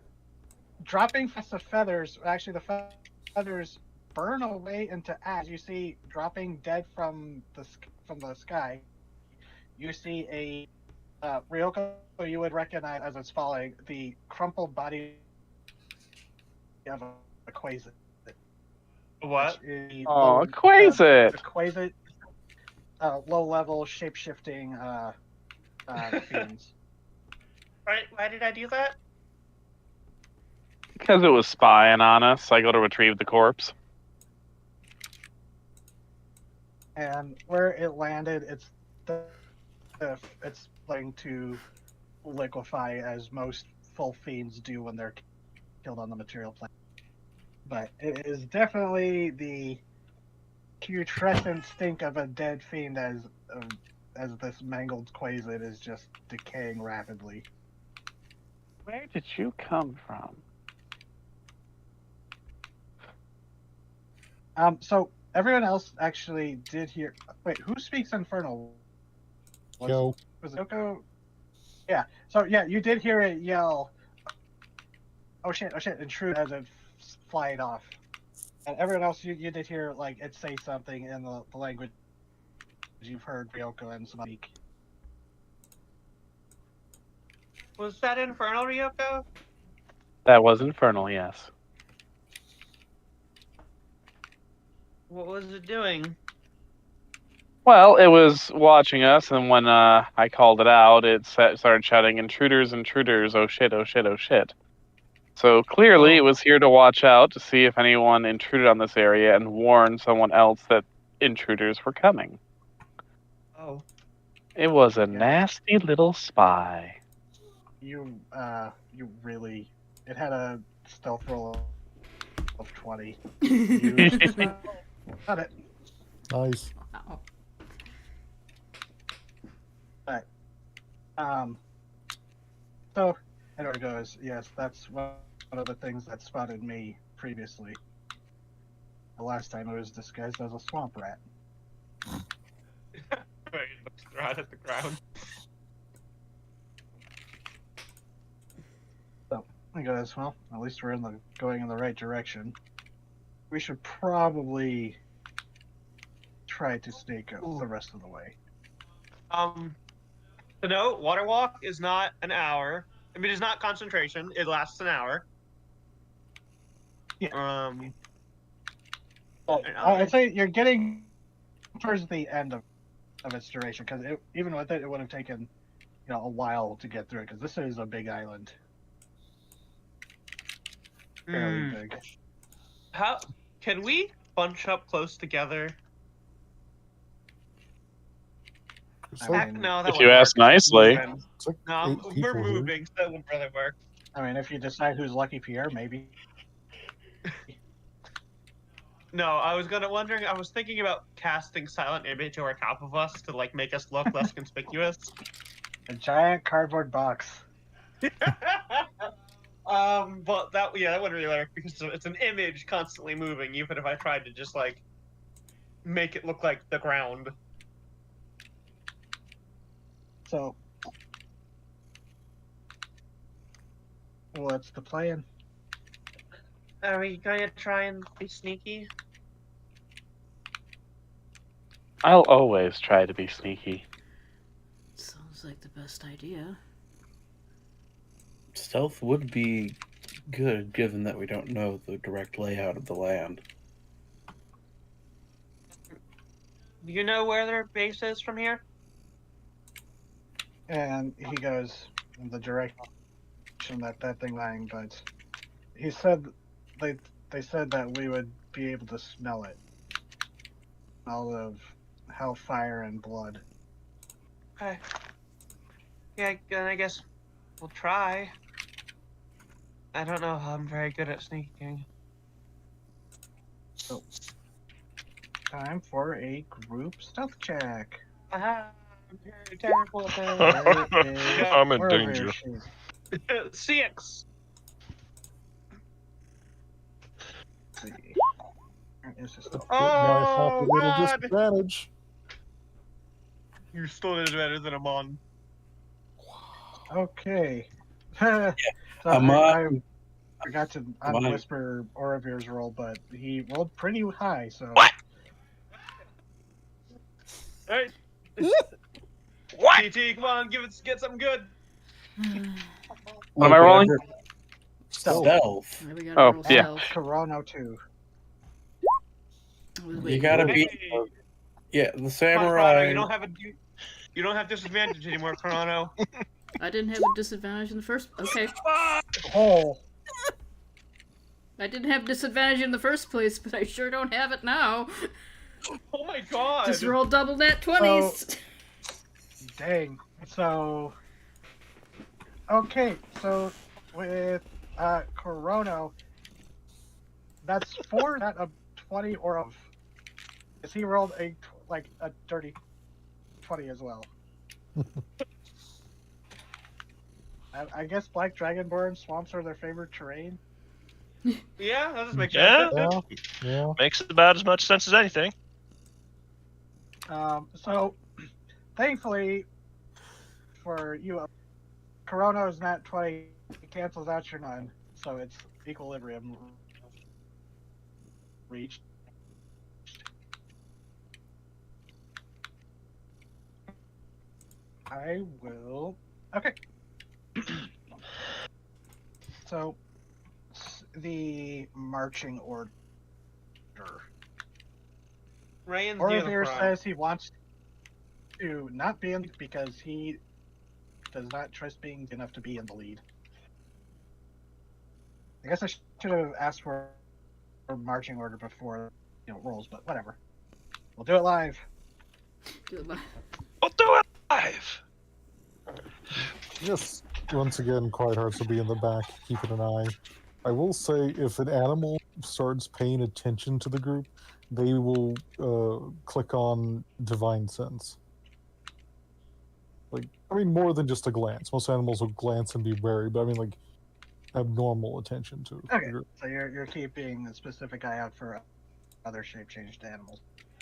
dropping fast of feathers, actually the feathers burn away into ash. You see dropping dead from the sky. You see a Ryoko you would recognize as it's falling, the crumpled body of a Quasit. What? Oh, Quasit! Quasit, low-level shape-shifting fiends. Why did I do that? Because it was spying on us. I go to retrieve the corpse. And where it landed, it's going to liquefy as most full fiends do when they're killed on the material plane. But it is definitely the putrescent stink of a dead fiend as this mangled Quasit is just decaying rapidly. Where did you come from? So everyone else actually did hear. Wait, who speaks Infernal? Yo. Was it Yoko? Yeah. So yeah, you did hear it yell. Oh shit! Intrude as it flied off. And everyone else, you did hear like it say something in the language you've heard Ryoko and speak. Was that Infernal, Ryoko? That was infernal, yes. What was it doing? Well, it was watching us, and when I called it out, it started shouting, "Intruders, intruders, oh shit, oh shit, oh shit." So clearly it was here to watch out, to see if anyone intruded on this area and warn someone else that intruders were coming. Oh. It was a nasty little spy. You really. It had a stealth roll of 20. Got it. Nice. Oh. But, so, and there it goes. Yes, that's one of the things that spotted me previously. The last time it was disguised as a swamp rat. Wait, looks right at the ground. So, I goes, well, at least we're going in the right direction. We should probably try to sneak the rest of the way. To note, water walk is not an hour. I mean, it's not concentration. It lasts an hour. Yeah. I'd say you're getting towards the end of its duration, because even with it would have taken a while to get through it, because this is a big island. Fairly big. How can we bunch up close together? It's I like, mean, No, that If you wouldn't ask work. nicely. it's like No, 8 we're people here. moving, so that wouldn't really work. I mean, if you decide who's Lucky Pierre, maybe. No, I was wondering. I was thinking about casting silent image over top of us to like make us look less conspicuous. A giant cardboard box. But that wouldn't really work because it's an image constantly moving. Even if I tried to just like make it look like the ground. So, what's the plan? Are we gonna try and be sneaky? I'll always try to be sneaky. Sounds like the best idea. Stealth would be good, given that we don't know the direct layout of the land. Do you know where their base is from here? And he goes in the direction that thing lying, but he said they said that we would be able to smell it. Smell of hellfire and blood. Okay. Yeah, then I guess we'll try. I don't know how I'm very good at sneaking. So, time for a group stealth check. Aha! I'm very terrible at Where is I'm in wherever danger. she's- that. 6! Let's see. Where is this? Now I have Oh, a little God! disadvantage. You still did better than Amon. Okay. So Amon- I forgot to Amon- unwhisper Oravir's roll, but he rolled pretty high, so. What? Alright. What? TT, come on, get something good. What am I rolling? Stealth. There we gotta Oh, roll yeah. stealth. Corona 2. You gotta Hey, beat. Yeah, the come on, samurai. Chrono, you don't have disadvantage anymore, Chrono. I didn't have a disadvantage in the first. Okay, Oh, I didn't have disadvantage in the first place, but I sure don't have it now. Oh my God! Just roll double net 20s. dang. So. Okay, so with Corona, that's 4, not a 20 or a. Is he rolled a dirty 20 as well? I guess Black Dragonborn swamps are their favorite terrain. Yeah, that just makes Yeah. sense. Yeah. Makes about as much sense as anything. So, thankfully, for you, Corona is not 20. It cancels out your none, so it's equilibrium reached. I will. Okay. So, the marching order. Ryan's near the Orovir front. says he wants to not be in because he does not trust being enough to be in the lead. I guess I should have asked for a marching order before rolls, but whatever. We'll do it live. We'll do it live. Yes, once again, Quiet Hearts will be in the back, keeping an eye. I will say, if an animal starts paying attention to the group, they will click on Divine Sense. More than just a glance. Most animals will glance and be wary, but abnormal attention to the Okay, group. so you're keeping a specific eye out for other shape-changed animals.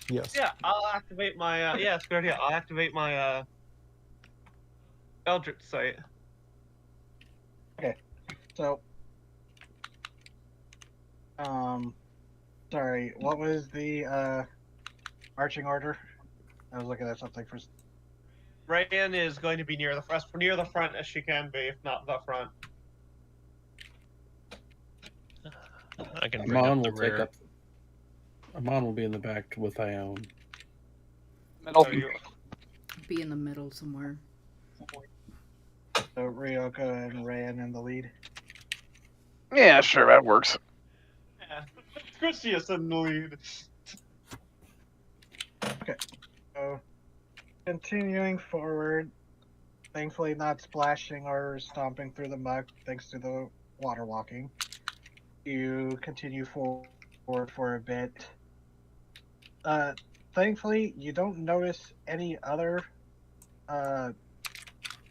Yes. Yeah, I'll activate my. Yeah, it's a good idea. I'll activate my Eldritch Sight. So, sorry, what was the marching order? I was looking at something for. Ryan is going to be near the front as she can be, if not the front. I can bring Amon up the will take rear. up. Amon will be in the back with Ione. Metal. So you- Be in the middle somewhere. So Ryoko and Ryan in the lead. Yeah, sure, that works. yeah, Crucius in the lead. So, continuing forward, thankfully not splashing or stomping through the muck thanks to the water walking. You continue forward for a bit. Thankfully, you don't notice any other uh,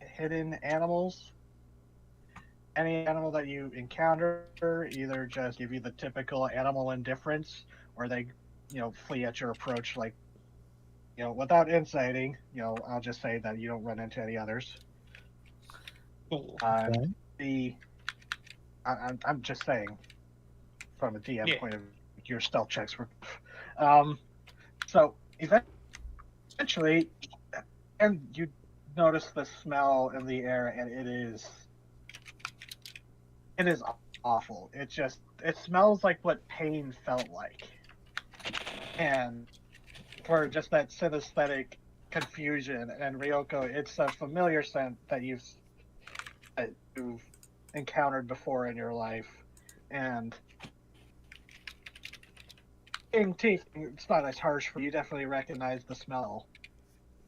hidden animals. Any animal that you encounter either just give you the typical animal indifference, or they, flee at your approach. Like, without inciting, I'll just say that you don't run into any others. Cool. And Okay. I'm just saying, from a DM Yeah. point of view, your stealth checks were. Um, so eventually, and you notice the smell in the air, and it is awful. It smells like what pain felt like, and for just that synesthetic confusion. And Ryoko, it's a familiar scent that you've encountered before in your life, and in teeth, it's not as harsh for you. Definitely recognize the smell,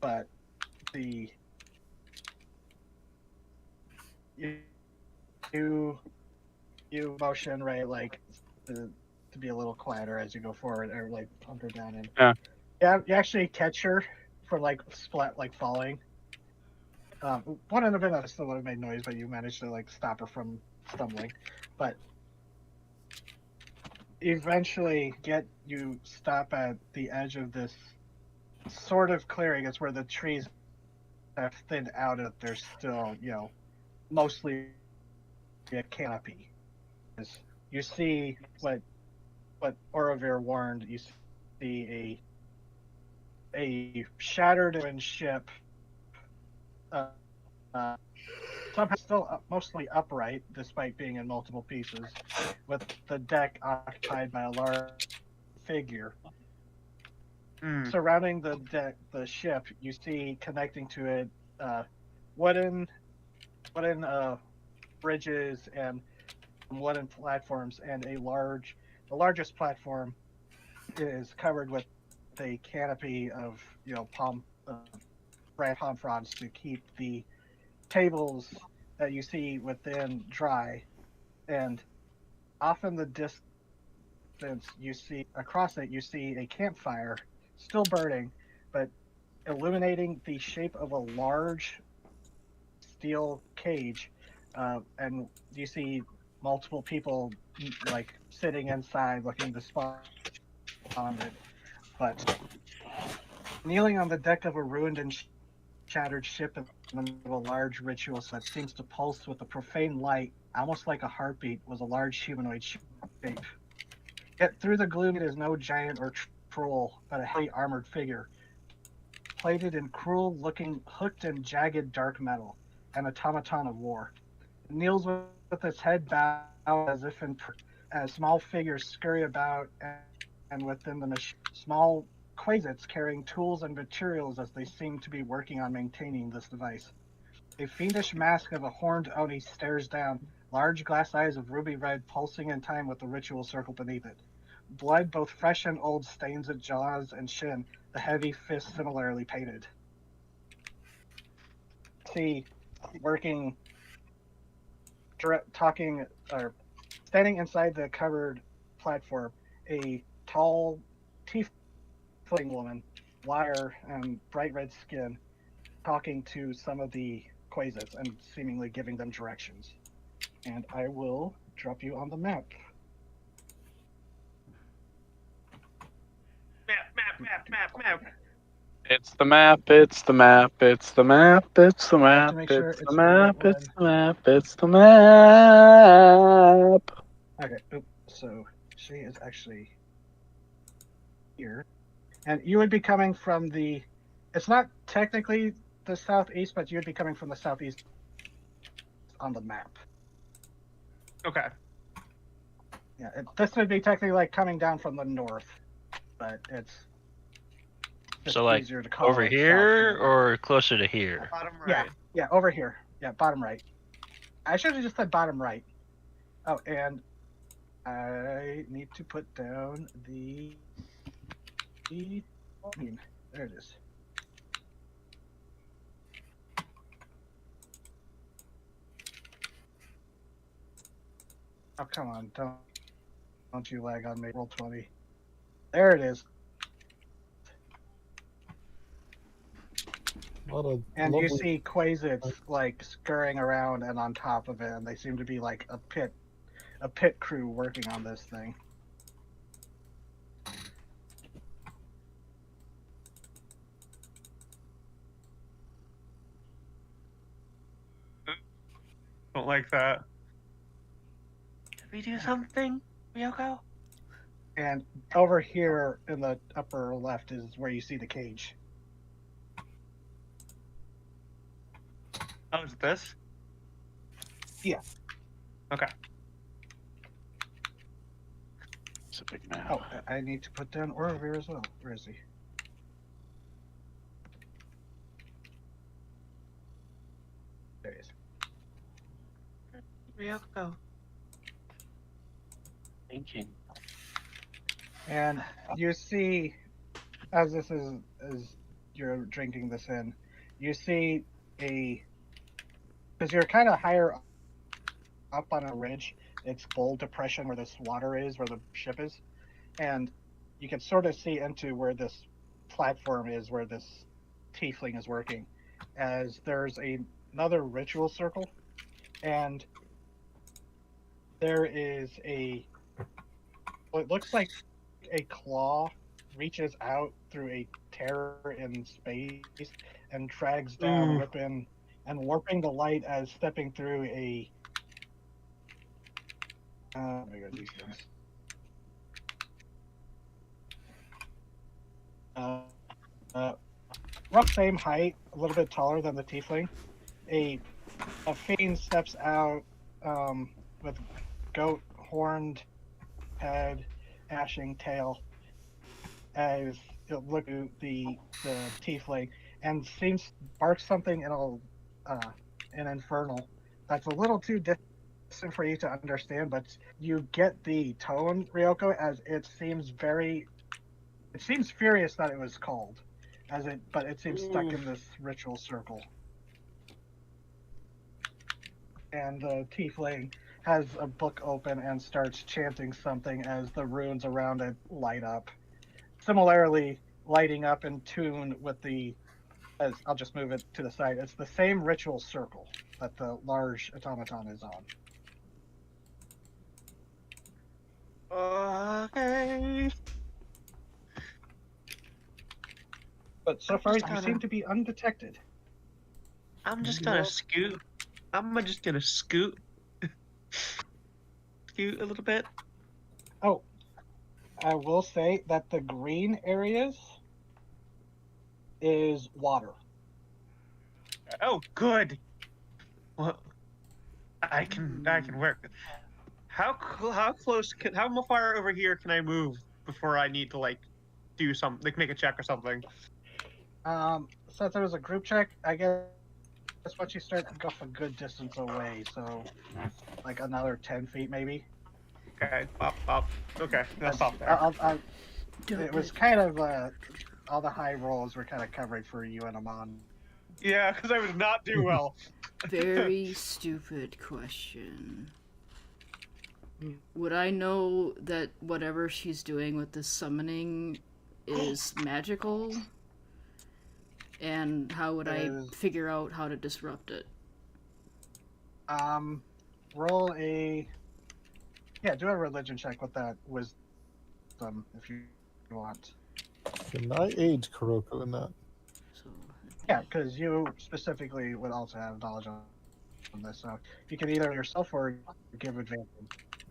but the you you motion Ray like to be a little quieter as you go forward, or like pump her down, and Yeah. you actually catch her from like splat like falling. One of them still would have made noise, but you managed to like stop her from stumbling. But eventually, you stop at the edge of this sort of clearing. It's where the trees have thinned out, and there's still mostly a canopy. You see what Orovir warned. You see a shattered ruined ship, uh, somehow still mostly upright despite being in multiple pieces, with the deck occupied by a large figure. Hmm. Surrounding the ship, you see connecting to it uh, wooden bridges and wooden platforms, and the largest platform is covered with a canopy of branch palm fronds to keep the tables that you see within dry. And off in the distance, you see across it, you see a campfire still burning, but illuminating the shape of a large steel cage. And you see multiple people like sitting inside looking despondent, but kneeling on the deck of a ruined and shattered ship in the middle of a large ritual that seems to pulse with a profane light, almost like a heartbeat, was a large humanoid shape. Yet through the gloom, it is no giant or troll, but a heavy armored figure, plated in cruel looking, hooked and jagged dark metal, an automaton of war. It kneels with its head bowed as if in prayer, as small figures scurry about, and within the machine, small quasits carrying tools and materials as they seem to be working on maintaining this device. A fiendish mask of a horned Oni stares down, large glass eyes of ruby red pulsing in time with the ritual circle beneath it. Blood, both fresh and old, stains its jaws and chin, the heavy fist similarly painted. See, working, talking, or standing inside the covered platform, a tall, tiefling woman, wire and bright red skin, talking to some of the quasits and seemingly giving them directions. And I will drop you on the map. Map. It's the map, it's the map, it's the map, it's the I have to map, make sure it's the it's the right map, it's one. the map, it's the map. Okay, so she is actually here. And you would be coming from it's not technically the southeast, but you would be coming from the southeast on the map. Okay. Yeah, this would be technically like coming down from the north, but it's just So like easier to call over it here south. or closer to here? Bottom Yeah, right. yeah, over here. Yeah, bottom right. I should have just said bottom right. Oh, and I need to put down there it is. Oh, come on, don't you lag on me. Roll 20. There it is. A lot of And you lovely- see Quasits like scurrying around and on top of it, and they seem to be like a pit crew working on this thing. Don't like that. Can we do something, Ryoko? And over here in the upper left is where you see the cage. Oh, is it this? Yeah. Okay. It's a big map. Oh, I need to put down Orovir as well. Where is he? There he is. Ryoko. Thinking. And you see, as you're drinking this in, you see because you're kind of higher up on a ridge. It's bold depression where this water is, where the ship is, and you can sort of see into where this platform is, where this tiefling is working, as there's another ritual circle, and there is what looks like a claw reaches out through a tear in space and drags down, warping the light as stepping through a. Let me go these things. Rough same height, a little bit taller than the tiefling. A fiend steps out with goat horned head, ashing tail, as it look at the tiefling and barks something in an infernal that's a little too distant for you to understand, but you get the tone, Ryoko, as it seems furious that it was called, but it seems stuck in this ritual circle. And the tiefling has a book open and starts chanting something as the runes around it light up. Similarly, lighting up in tune with as I'll just move it to the side, it's the same ritual circle that the large automaton is on. Okay. But so far, you seem to be undetected. I'm just gonna scoot. I'm just gonna scoot. Scoot a little bit. Oh, I will say that the green areas is water. Oh, good. Well, I can work. How close how far over here can I move before I need to like do something, like make a check or something? Since there was a group check, I guess once you start to go a good distance away, so like another 10 feet maybe. Okay, up. Okay, that's stop there. It was kind of all the high rolls were kind of covered for you and Amon. Yeah, because I would not do well. Very stupid question. Would I know that whatever she's doing with this summoning is magical? And how would I figure out how to disrupt it? Roll do a religion check with that wisdom if you want. Can I aid Kuroko in that? So Yeah, because you specifically would also have knowledge on this, so you can either yourself or give advantage.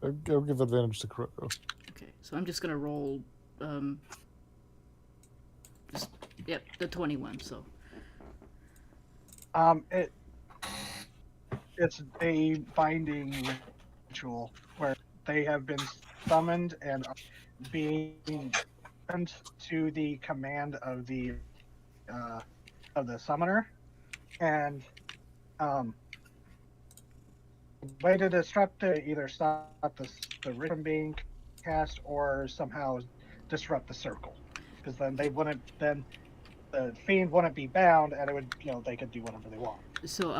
I'll give advantage to Kuroko. okay, so I'm just gonna roll the 21, so It's a binding ritual where they have been summoned and are being sent to the command of the summoner, and way to disrupt it, either stop the ritual from being cast or somehow disrupt the circle, because then the fiend wouldn't be bound, and it would, they could do whatever they want. so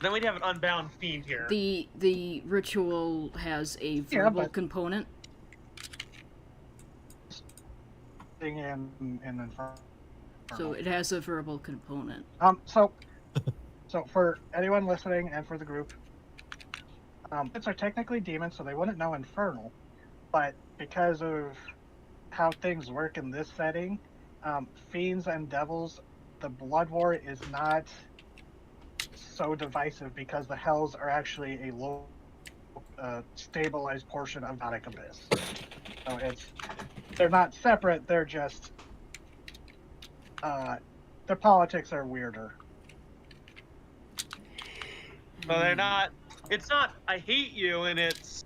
Then we'd have an unbound fiend here. the ritual has a verbal component. Thing in Inferno. So it has a verbal component. So for anyone listening and for the group, it's are technically demons, so they wouldn't know infernal, but because of how things work in this setting, fiends and devils, the blood war is not so divisive because the hells are actually a low stabilized portion of Nautic Abyss. So they're not separate, they're just their politics are weirder. Well, they're not. It's not. I hate you, and it's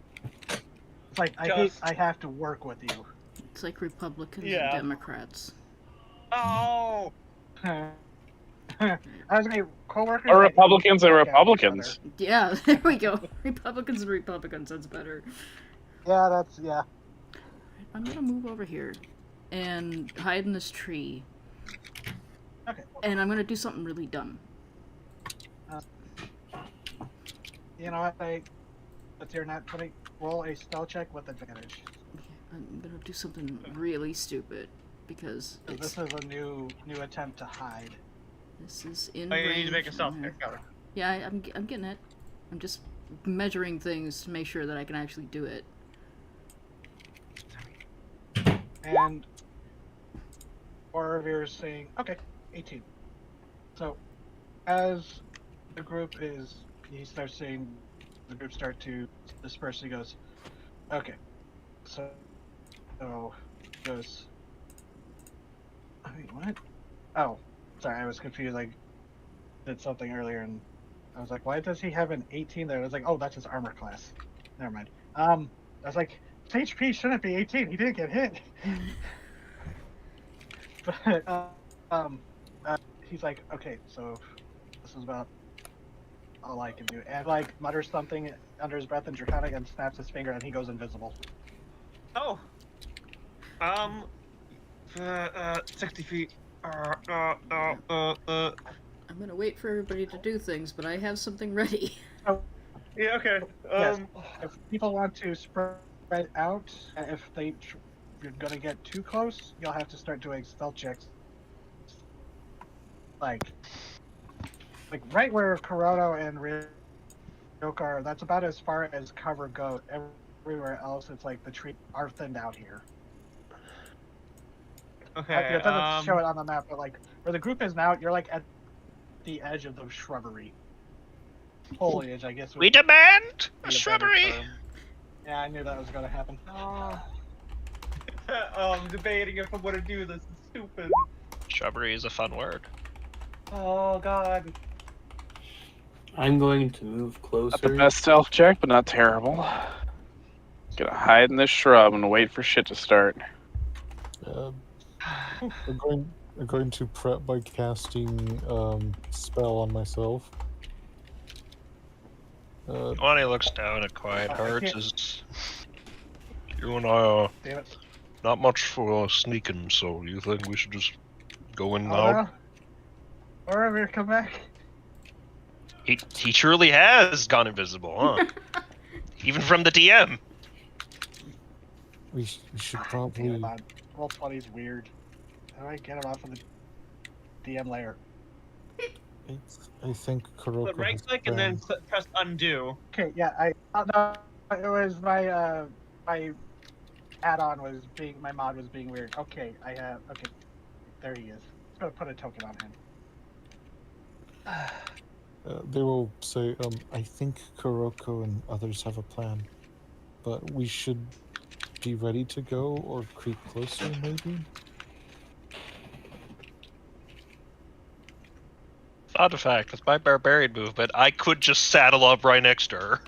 like I have to work with you. It's like Republicans Yeah. and Democrats. Oh. I was gonna coworkers. Or that Republicans and hate the fuck out of each Republicans. Yeah, there we go. Republicans and Republicans, that's better. other. Yeah. I'm gonna move over here and hide in this tree. Okay. And I'm gonna do something really dumb. You know what? But you're not putting. Roll a spell check with advantage. I'm gonna do something really stupid because This is a new attempt to hide. this is in Oh, you range. need to make a stealth check. Got it. Yeah, I'm getting it. I'm just measuring things to make sure that I can actually do it. And Orovir is saying, okay, 18. So, as the group he starts saying, the group start to disperse. He goes, okay, so he goes, wait, what? Oh, sorry, I was confused. I did something earlier, and I was like, why does he have an 18 there? I was like, oh, that's his armor class. Never mind. I was like, his HP shouldn't be 18. He didn't get hit. But he's like, okay, so this is about all I can do, and like mutters something under his breath in Draconic and snaps his finger, and he goes invisible. Oh. 60 feet. I'm gonna wait for everybody to do things, but I have something ready. Yeah. Okay. Yes. If people want to spread out, if you're gonna get too close, you'll have to start doing stealth checks. Like right where Kurono and Ryoko are, that's about as far as cover goes. Everywhere else, it's like the trees are thinned out here. Okay. It doesn't show it on the map, but like where the group is now, you're like at the edge of the shrubbery. Foliage, I guess. We demand would be a better shrubbery. term. Yeah, I knew that was gonna happen. I'm debating if I'm gonna do this. It's stupid. Shrubbery is a fun word. Oh God. I'm going to move Not the closer. best stealth check, but not terrible. Gonna hide in this shrub and wait for shit to start. I'm going to prep by casting spell on myself. When he looks down at Quiet I Hearts, can't- is You and I are Damn it. not much for sneaking, so you think we should just go in now? Orovir, come back. he truly has gone invisible, huh? Even from the DM. We should Damn probably. it, man. Roll 20 is weird. How do I get him off of the DM layer? I think Kuroko Put right has click and then planned- press undo. Okay, yeah, no, it was my my add-on was being, my mod was being weird. Okay, okay, there he is. I'm gonna put a token on him. They will say, I think Kuroko and others have a plan, but we should be ready to go or creep closer, maybe? Odd fact, with my barbarian movement, I could just saddle up right next to her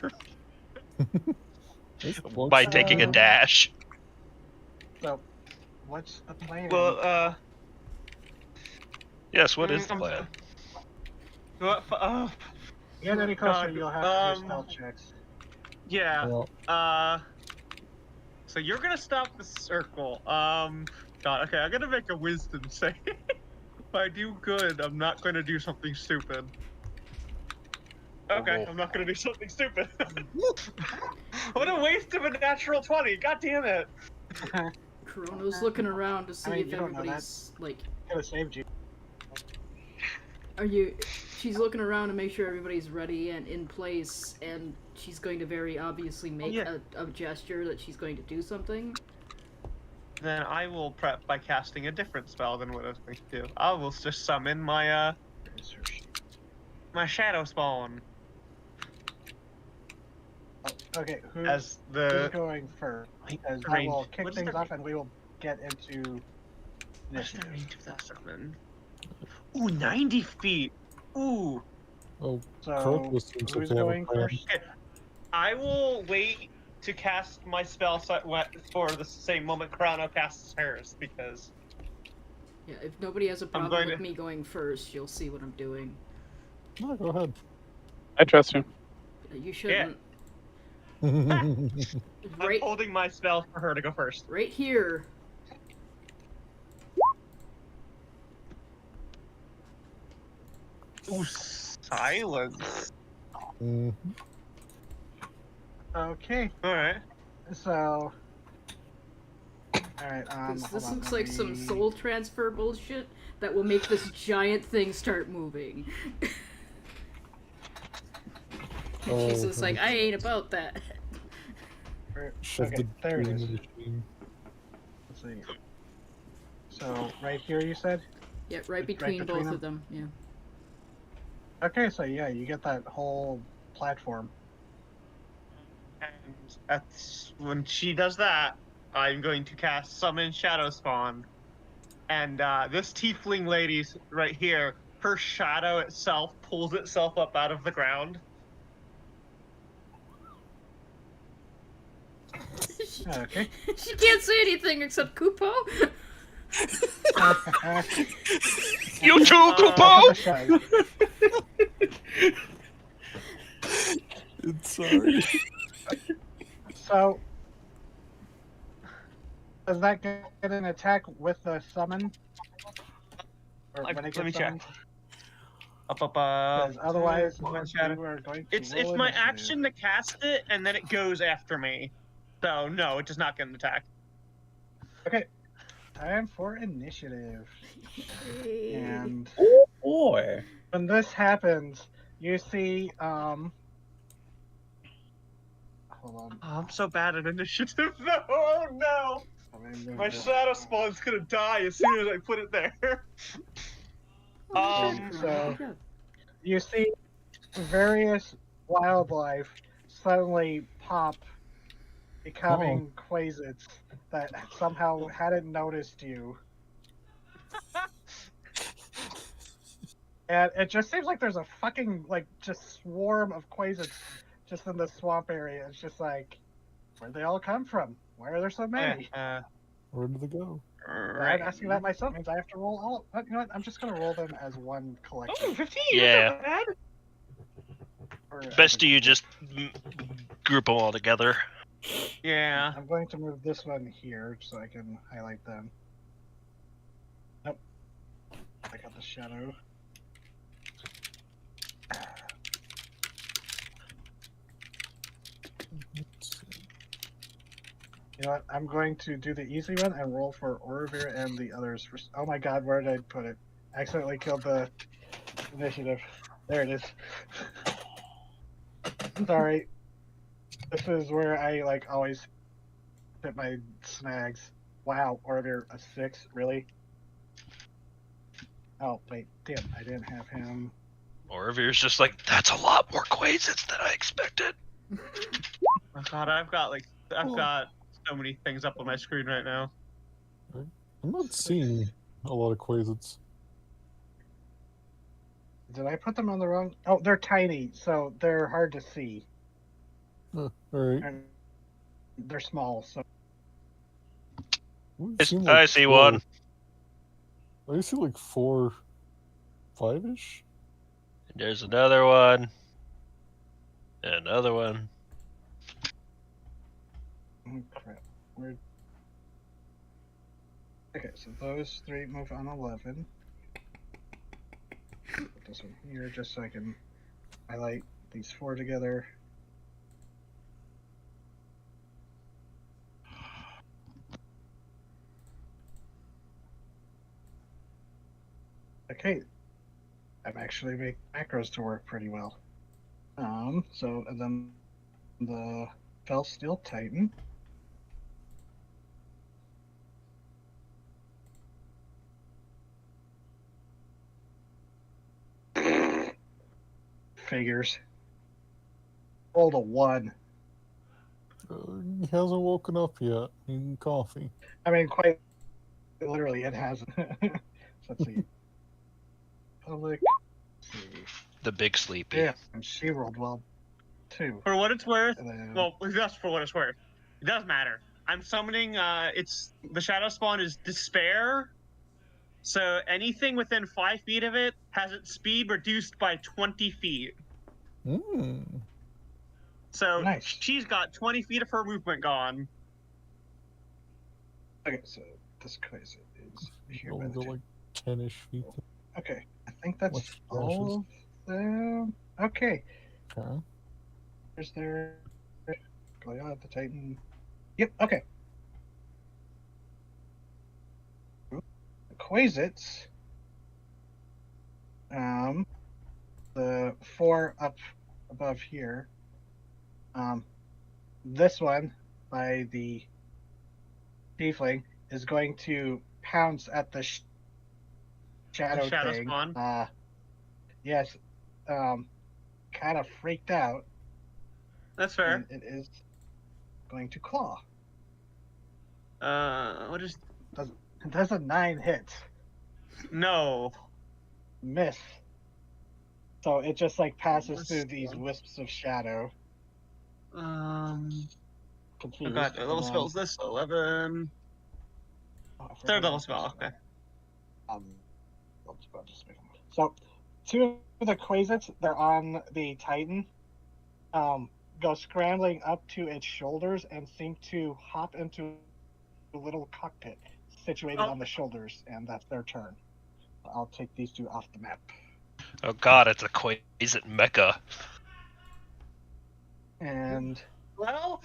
by taking a dash. So, what's the plan? Well, Yes, what is the plan? What? Get any closer, God, you'll have to do stealth checks. Yeah. Well, So you're gonna stop the circle. God. Okay, I'm gonna make a wisdom save. If I do good, I'm not gonna do something stupid. Okay, I'm not gonna do something stupid. What a waste of a natural 20! God damn it! Kurono's looking around to see I mean, if you don't know that. everybody's like. Could have saved you. Are you? She's looking around to make sure everybody's ready and in place, and she's going to very obviously make a gesture that she's going to do something. Then I will prep by casting a different spell than what I was going to do. I will just summon my Where's her sheet? my shadow spawn Oh, okay, as who's the going first? Because that range. will kick What is things the off, and we will get into what's the initiative. range of that summon? Ooh, 90 feet. Ooh. Oh, So, Crocus seems like who's they have a going plan. first? I will wait to cast my spell for the same moment Chrono casts hers, because Yeah, if nobody has a problem going with to- me going first, you'll see what I'm doing. No, go ahead. I trust you. You shouldn't. I'm Right, holding my spell for her to go first. right here. Ooh, silence. Mhm. Okay, Alright. so. Alright, This hold on, looks let like some me- soul transfer bullshit that will make this giant thing start moving. And she's Oh, just like, I ain't about that. Shove Okay, the there it dream is. in the machine. Let's see. So, right here you said? Yeah, right Right between between both of them. Yeah. Okay, so yeah, you get that whole platform. And that's when she does that, I'm going to cast Summon Shadow Spawn. And this tiefling lady's right here, her shadow itself pulls itself up out of the ground. Okay. She can't say anything except Kupo. You too, Uh, Kupo! It's sorry. So, does that get an attack with the summon? Or when it let me gets check. summoned? Up. Because otherwise, Summon we Shadow. are going to It's roll my initiative. action to cast it, and then it goes after me. So no, it does not get an attack. Okay, time for initiative. And Oh boy. when this happens, you see, hold on. Oh, I'm so bad at initiative. No, oh no! My shadow spawn's gonna die as soon as I put it there. So you see various wildlife suddenly pop, becoming quasits that somehow hadn't noticed you. And it just seems like there's a fucking, like, just swarm of quasits just in the swamp area. It's just like, where'd they all come from? Why are there so many? Where did they go? I'm asking that myself means I have to roll all. You know what? I'm just gonna roll them as one Oh, collection. 15! Yeah. That's not bad. Or as Best a do you group. just group them all together. Yeah. I'm going to move this one here so I can highlight them. Nope. I got the shadow. You know what? I'm going to do the easy one and roll for Orovir and the others. For... Oh my god, where did I put it? I accidentally killed the initiative. There it is. Sorry. This is where I, like, always hit my snags. Wow, Orovir, a 6? Really? Oh, wait. Damn, I didn't have him. Or if you're just like, that's a lot more quasits than I expected. Oh god, I've got so many things up on my screen right now. I'm not seeing a lot of quasits. Did I put them on the wrong? Oh, they're tiny, so they're hard to see. Alright. And they're small, so I see one. I see like 4, 5-ish. There's another one. And another one. oh, crap. Where? Okay, so those 3 move on 11. Put this one here just so I can highlight these 4 together. Okay. I'm actually making macros to work pretty well. So and then the Fell Steel Titan. Figures. Rolled a 1. He hasn't woken up yet. Eating coffee. I mean, quite literally, it hasn't. So let's see. Public. Let's see. The big sleepy. Yeah, and she rolled well, too. For what it's worth, And then, well, just for what it's worth, it does matter. I'm summoning. It's the shadow spawn is despair. So anything within 5 feet of it has its speed reduced by 20 feet. So Nice. she's got 20 feet of her movement gone. okay, so this quiz is here by Only the go like 10-ish feet. Okay, I think that's Which all of them. Okay, Okay. there's their Goliath, the Titan. Yep, okay. The Quasits. The 4 up above here. This one by the Tiefling is going to pounce at the shadow thing. Spawn? Yes. Kind of freaked out. That's fair. And it is going to claw. What is? It does a 9 hit. No. Miss. So it just like passes through these wisps of shadow. Confused. Oh god, what level spell is this? 11. Third level spell, okay. So, 2 of the Quasits, they're on the Titan, go scrambling up to its shoulders and seem to hop into a little cockpit situated on the shoulders, and that's their turn. I'll take these 2 off the map. Oh god, it's a Quasit mecha. And Well,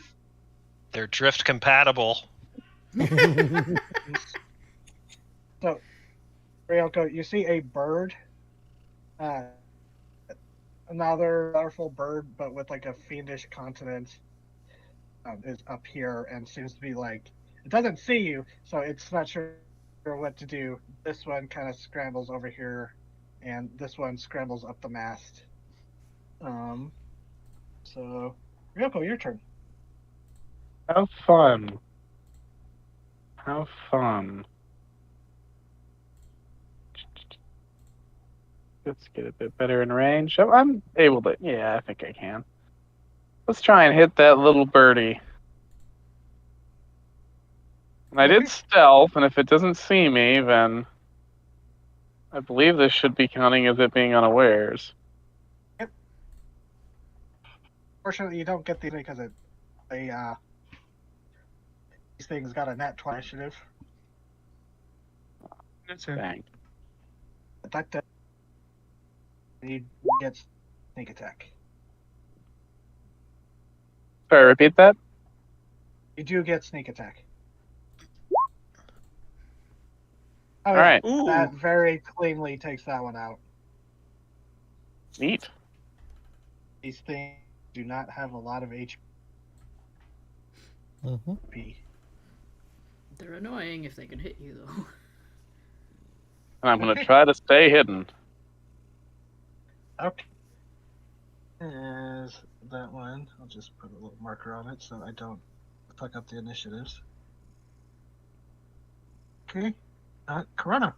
They're drift compatible. so, Ryoko, you see a bird, another colorful bird, but with like a fiendish countenance, is up here and seems to be like, it doesn't see you, so it's not sure what to do. This one kind of scrambles over here, and this one scrambles up the mast. So, Ryoko, your turn. Have fun. Have fun. Let's get a bit better in range. I'm able to. Yeah, I think I can. Let's try and hit that little birdie. And I did stealth, and if it doesn't see me, then I believe this should be counting as it being unawares. Yep. Fortunately, you don't get these because these things got a nat 20 initiative. that's fair. Dang. That he gets sneak attack. Sorry, repeat that? You do get sneak attack. Oh, All yeah, right. Ooh. that very cleanly takes that one out. Neat. These things do not have a lot of HP. They're annoying if they can hit you, though. And I'm going to try to stay hidden. Okay. Is that one? I'll just put a little marker on it so I don't fuck up the initiatives. Okay. Corona.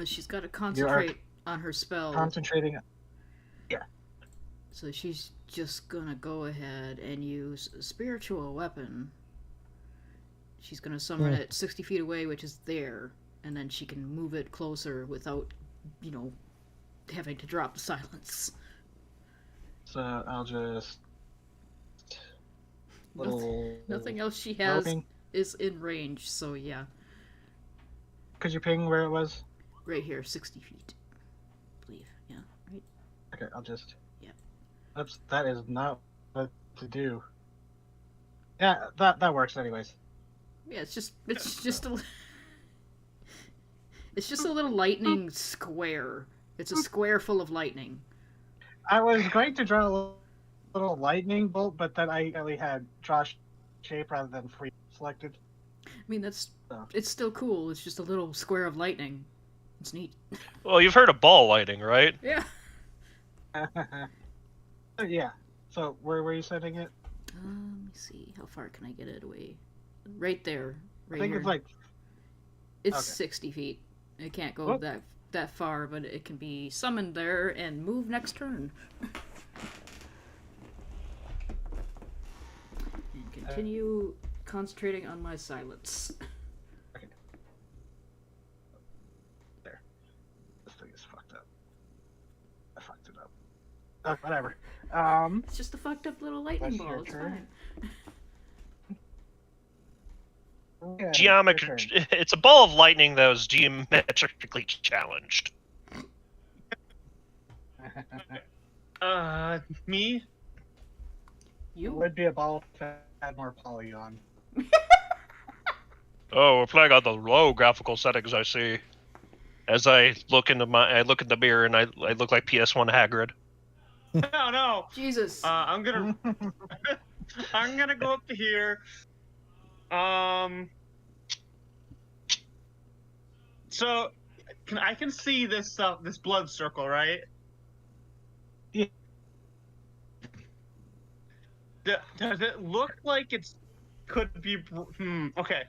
She's got to concentrate on her spell. Concentrating. So she's just gonna go ahead and use a spiritual weapon. She's gonna summon it 60 feet away, which is there, and then she can move it closer without, having to drop the silence. So I'll just. Nothing else she has roping. is in range, so yeah. Could you ping where it was? Right here, 60 feet. I believe, yeah, right? Okay, I'll just. Yeah. Oops, that is not what to do. Yeah, that works anyways. Yeah, it's just a It's just a little lightning square. It's a square full of lightning. I was going to draw a little lightning bolt, but then I only had draw shape rather than free selected. I mean, it's So. still cool. It's just a little square of lightning. It's neat. Well, you've heard of ball lighting, right? Yeah. Yeah. So where were you setting it? Let me see. How far can I get it away? Right there. Right I think here. it's like It's okay. 60 feet. It can't go Whoop. that far, but it can be summoned there and move next turn. And continue concentrating on my silence. there. This thing is fucked up. I fucked it up. Oh, whatever. It's just a fucked up little lightning That's ball. your It's turn. fine. Yeah, It's a ball of lightning that was geometrically challenged. Me? It You? would be a ball if it had more polygon. Oh, we're playing on the low graphical settings, I see. As I look in the mirror and I look like PS1 Hagrid. No, no. Jesus. I'm gonna go up to here. So I can see this this blood circle, right? Yeah. Does it look like it's could be? Okay.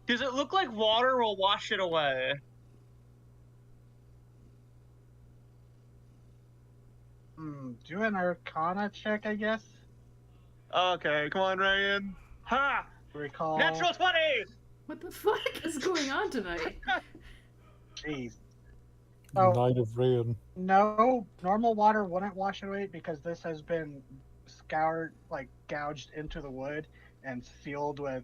Does it look like water will wash it away? Do an Arcana check, I guess. Okay, come on, Ryan. Ha! Recall. Natural 20! What the fuck is going on tonight? Jeez. Oh. Knight of Rain. No, normal water wouldn't wash it away because this has been scoured, like gouged into the wood and sealed with,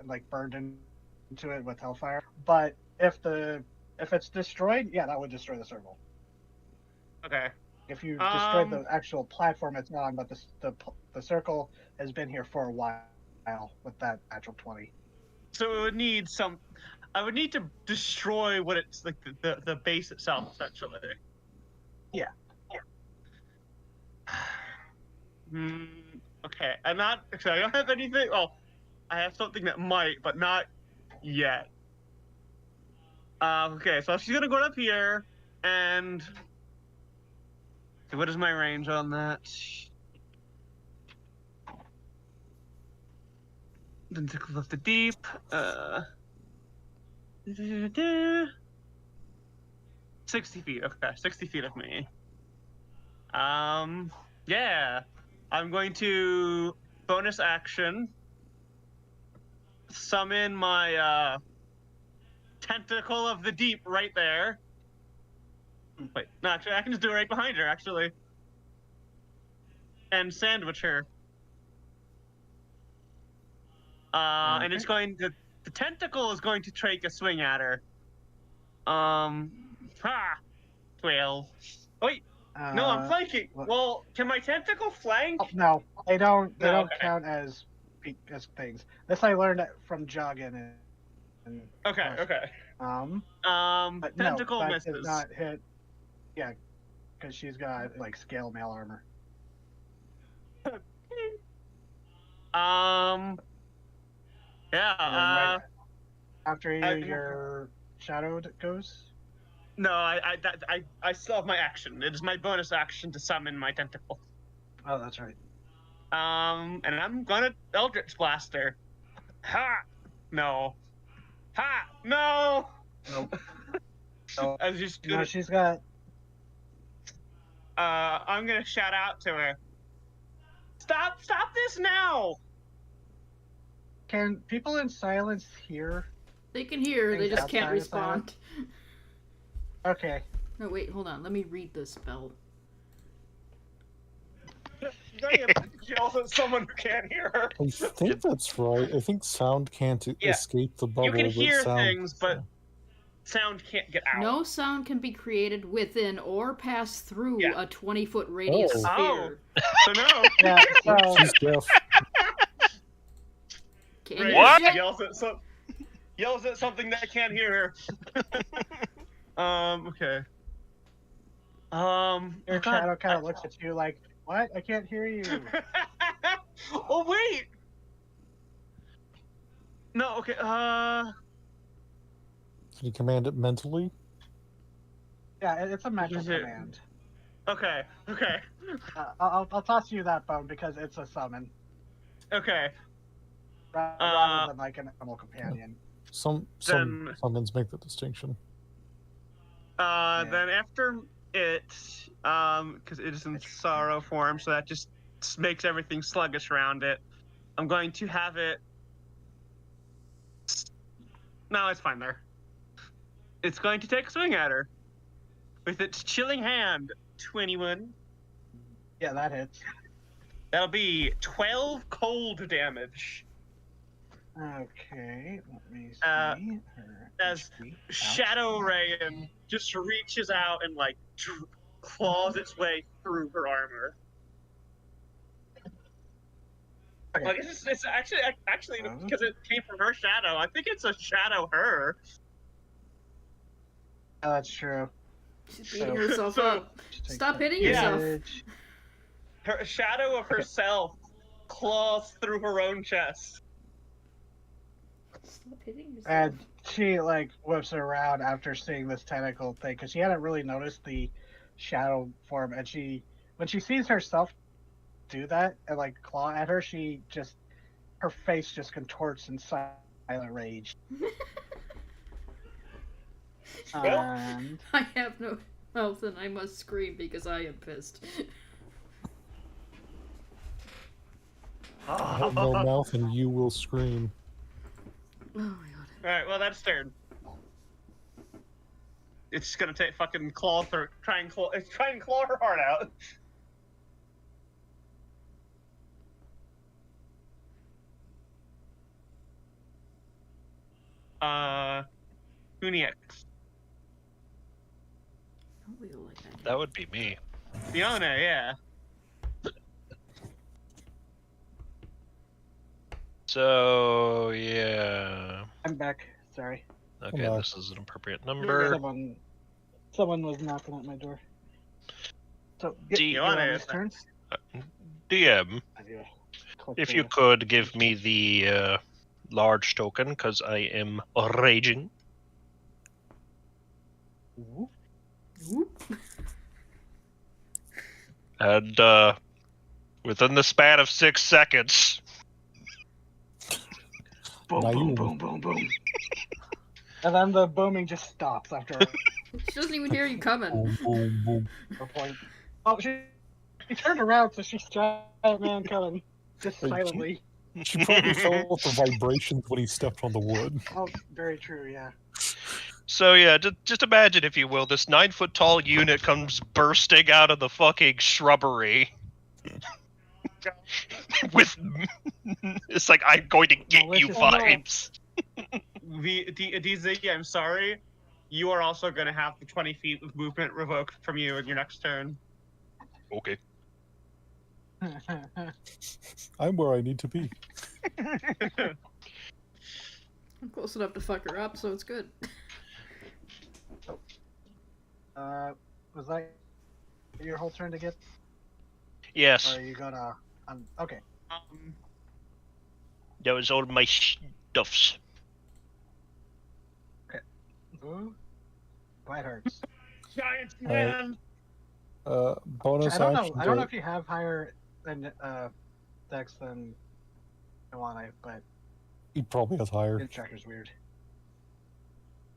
like burned into it with hellfire. But if it's destroyed, yeah, that would destroy the circle. Okay. If you destroyed the actual platform it's on, but the circle has been here for a while with that natural 20. So it would need I would need to destroy what it's like the base itself, essentially. Yeah. Okay. I don't have anything. Well, I have something that might, but not yet. Okay, so she's gonna go up here and. What is my range on that? Tentacles of the deep. 60 feet. Okay, 60 feet of me. Yeah. I'm going to bonus action summon my tentacle of the deep right there. Wait, no, actually, I can just do it right behind her, actually. And sandwich her. And it's going to... The tentacle is going to take a swing at her. 12. Wait, no, I'm flanking. What? Well, can my tentacle flank? Oh, no, they don't Okay. count as things. This I learned from Joggin. Okay. But Tentacle no, that misses. does not hit. Yeah, because she's got like scale mail armor. Yeah. Right after your shadow goes. No, I still have my action. It is my bonus action to summon my tentacle. Oh, that's right. And I'm gonna Eldritch Blast her. Ha! No. Ha! No! Nope. No, As you no, she's got. I'm gonna shout out to her. Stop this now! Can people in silence hear? They can hear, they just can't Outside of respond. Okay. No, wait, hold on. Let me read the spell. Yells at someone who can't hear her. I think that's right. I think sound can't escape the bubble. You can hear sound, things, but sound can't get out. No sound can be created within or pass through Yeah. a 20-foot radius Oh. sphere. So no. Yeah. So She's deaf. Can Ray you What? shit? Yells at some. Yells at something that can't hear her. Okay. Your Oh God. shadow kind of looks at you like, "What? I can't hear you." Oh wait. No. Okay. Can you command it mentally? Yeah, it's a mental Is it- command. Okay. Okay. I'll toss you that bone because it's a summon Okay. rather than like an animal companion. Some Then- summons make the distinction. Then after it, because it is in sorrow form, so that just makes everything sluggish around it. I'm going to have it. No, it's fine there. It's going to take a swing at her with its chilling hand. 21. Yeah, that hits. That'll be 12 cold damage. Okay, let me see. Her As HP. Ouch. Shadow Rayan just reaches out and like claws its way through her armor. Okay. Like it's actually because it came from her shadow. I think it's a shadow her. Yeah, that's true. She's beating So- herself so- up. Just take Stop that hitting Yeah. yourself. damage. Her shadow of herself claws through her own chest. Stop hitting yourself. And she like whips around after seeing this tentacle thing because she hadn't really noticed the shadow form, and when she sees herself do that and like claw at her, her face just contorts in silent rage. And I have no mouth and I must scream because I am pissed. I have no mouth and you will scream. Oh my god. Alright, well that's turn. It's just gonna take fucking claw through try and claw her heart out. Who next? Don't wheel like that. That would be me. Fiona, yeah. So yeah. I'm back. Sorry. Okay, Hello. this is an appropriate number. Someone was knocking at my door. So D- you want Fiona this is turn? DM, I do. Click if the- you could give me the large token, because I am raging. Whoop. Whoop. And within the span of 6 seconds, Boom, Now boom, you- boom, boom, boom. And then the booming just stops after She doesn't even hear you coming. Boom, boom, boom. a point. Oh, she turned around, so she's giant man coming. Just Wait, silently. She probably felt the vibrations when he stepped on the wood. Oh, very true, yeah. so yeah, just imagine, if you will, this 9-foot tall unit comes bursting out of the fucking shrubbery. With, it's like, I'm going to get you Delicious. vibes. DZ, I'm sorry. You are also gonna have the 20 feet of movement revoked from you in your next turn. Okay. I'm where I need to be. I'm close enough to fuck her up, so it's good. Was that your whole turn to get? Yes, Or are you gonna? Okay. that was all my stuffs. Ooh, quite hurts. Giant Alright. man. Bonus I don't action. know. I don't know if you have higher than dex than Iwana, but He probably has higher. your tracker's weird.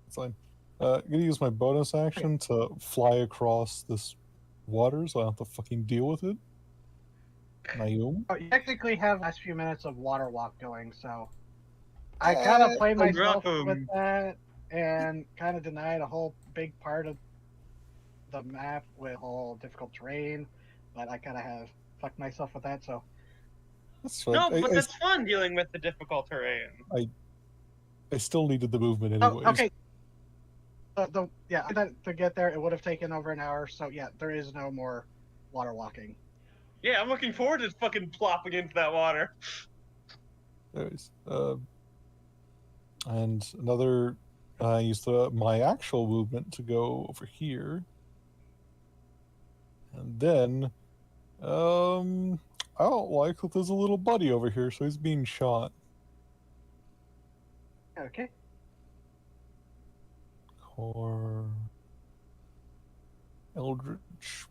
It's fine. I'm gonna use my bonus action to fly across this water so I don't have to fucking deal with it. Naum. Oh, you technically have last few minutes of water walk going, so I kind of played myself with that and kind of denied a whole big part of the map with whole difficult terrain, but I kind of have fucked myself with that. So That's fine. No, I, but I- that's fun dealing with the difficult terrain. I still needed the movement oh, anyways. okay. Yeah, to get there, it would have taken over an hour. So yeah, there is no more water walking. Yeah, I'm looking forward to fucking plopping into that water. Anyways, And another, I use my actual movement to go over here. And then, I don't like that there's a little buddy over here, so he's being shot. Okay. Or Eldritch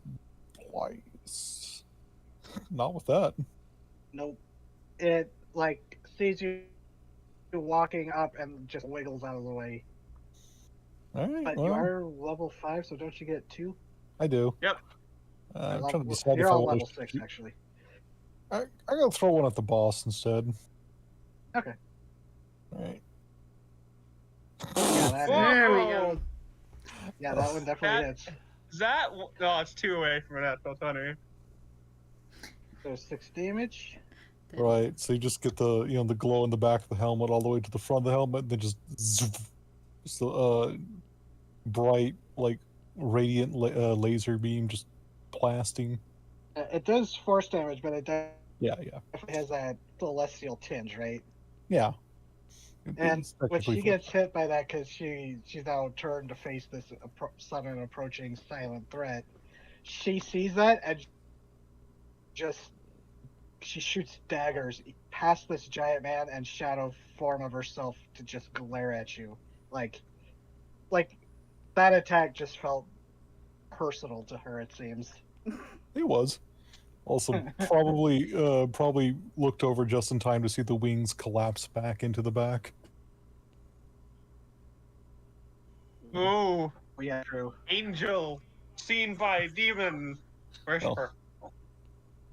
Blast. Not with that. Nope. It like sees you walking up and just wiggles out of the way. All right. But well, you are level 5, so don't you get 2? I do. Yep. I'm trying to decide You're if I all want level to 6 actually. I gotta throw one at the boss instead. Okay. All right. Yeah, that There we hits. go. Yeah, that one definitely That- hits. Is that? No, it's 2 away from a natural 20. So 6 damage. Right. So you just get the the glow in the back of the helmet all the way to the front of the helmet, and then just just bright like radiant laser beam just blasting. It does force damage, but it Yeah. definitely has that celestial tinge, right? Yeah. And It's when technically she gets hit by that, because she's now turned to face this sudden approaching silent threat, she sees that and she shoots daggers past this giant man and shadow form of herself to just glare at you, like that attack just felt personal to her. It seems. It was. Also, probably looked over just in time to see the wings collapse back into the back. Ooh, Yeah, true. angel seen by demon. Worshipper.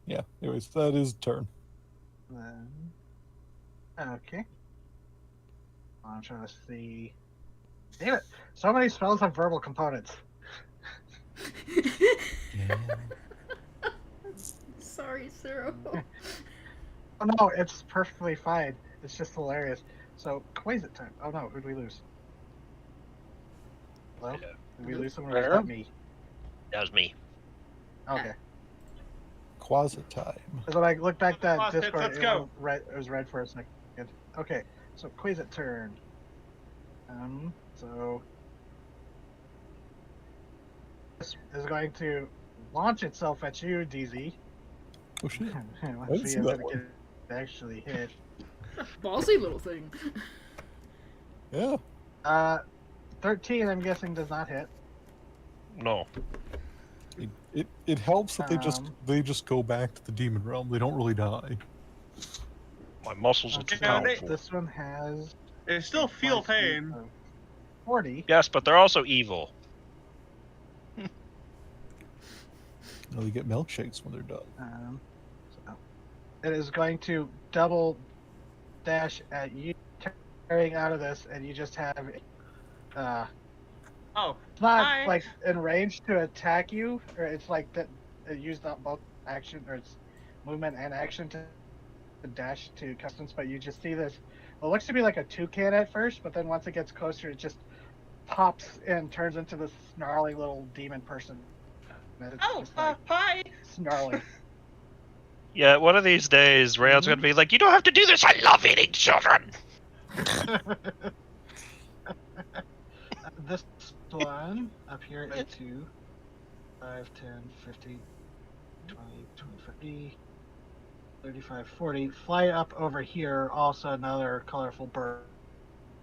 Yeah. Anyways, that is turn. Okay. I'm trying to see. Damn it! So many spells have verbal components. Sorry, Cyril. Oh no, it's perfectly fine. It's just hilarious. So, Quasar time. Oh no, who'd we lose? Hello? Yeah. Did we lose someone or was Where? that me? That was me. Okay. Quasi time. Because when I look back at Quasar, Discord, let's it go. it was red for a second. Okay, so Quasar turn. So this is going to launch itself at you, DZ. Oh shit. Let's didn't see see if that it one. can actually hit. Ballsy little thing. Yeah. 13, I'm guessing, does not hit. No. It helps that Um, they just go back to the demon realm. They don't really die. My muscles are too Okay, powerful. this one has They still feel fly speed pain. of 40. Yes, but they're also evil. They get milkshakes when they're done. So it is going to double dash at you, tearing out of this, and you just have Oh, it's not Hi. like in range to attack you, or it's like that it used up both action, or it's movement and action to dash to customs, but you just see this. Well, it looks to be like a toucan at first, but then once it gets closer, it just pops and turns into this snarly little demon person. And it's oh, just like hi. snarly. Yeah, one of these days, Rail's gonna be like, "You don't have to do this. I love eating children." This one up here is 2, 5, 10, 15, 20, 25, 35, 40. Fly up over here, also another colorful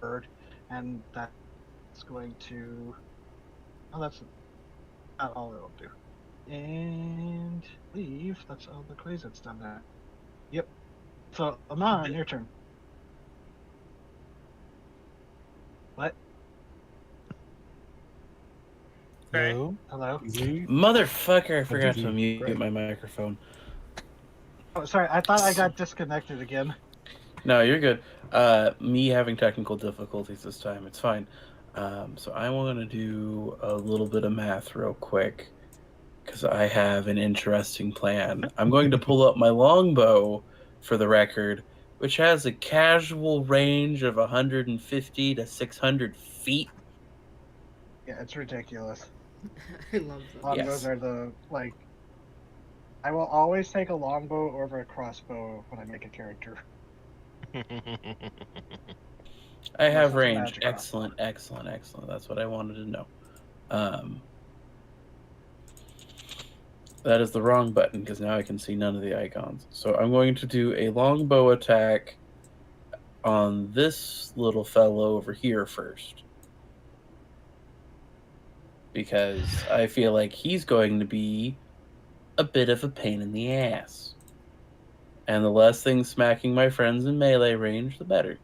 bird, and that's going to. Oh, that's not all it'll do. And leave. That's all the Quasar's done there. Yep. So, Amon, your turn. What? Okay. Hello? Hello? Easy. Motherfucker, I forgot to you? mute Great. my microphone. Oh, sorry. I thought I got disconnected again. No, you're good. Me having technical difficulties this time. It's fine. So I want to do a little bit of math real quick because I have an interesting plan. I'm going to pull up my longbow for the record, which has a casual range of 150 to 600 feet. Yeah, it's ridiculous. I love that. Longbows Yes. are the like. I will always take a longbow over a crossbow when I make a character. I have Unless it's a range. magic Excellent, excellent, excellent. That's what I wanted to know. That is the wrong button because now I can see none of the icons. So I'm going to do a longbow attack on this little fellow over here first. Because I feel like he's going to be a bit of a pain in the ass. And the less things smacking my friends in melee range, the better.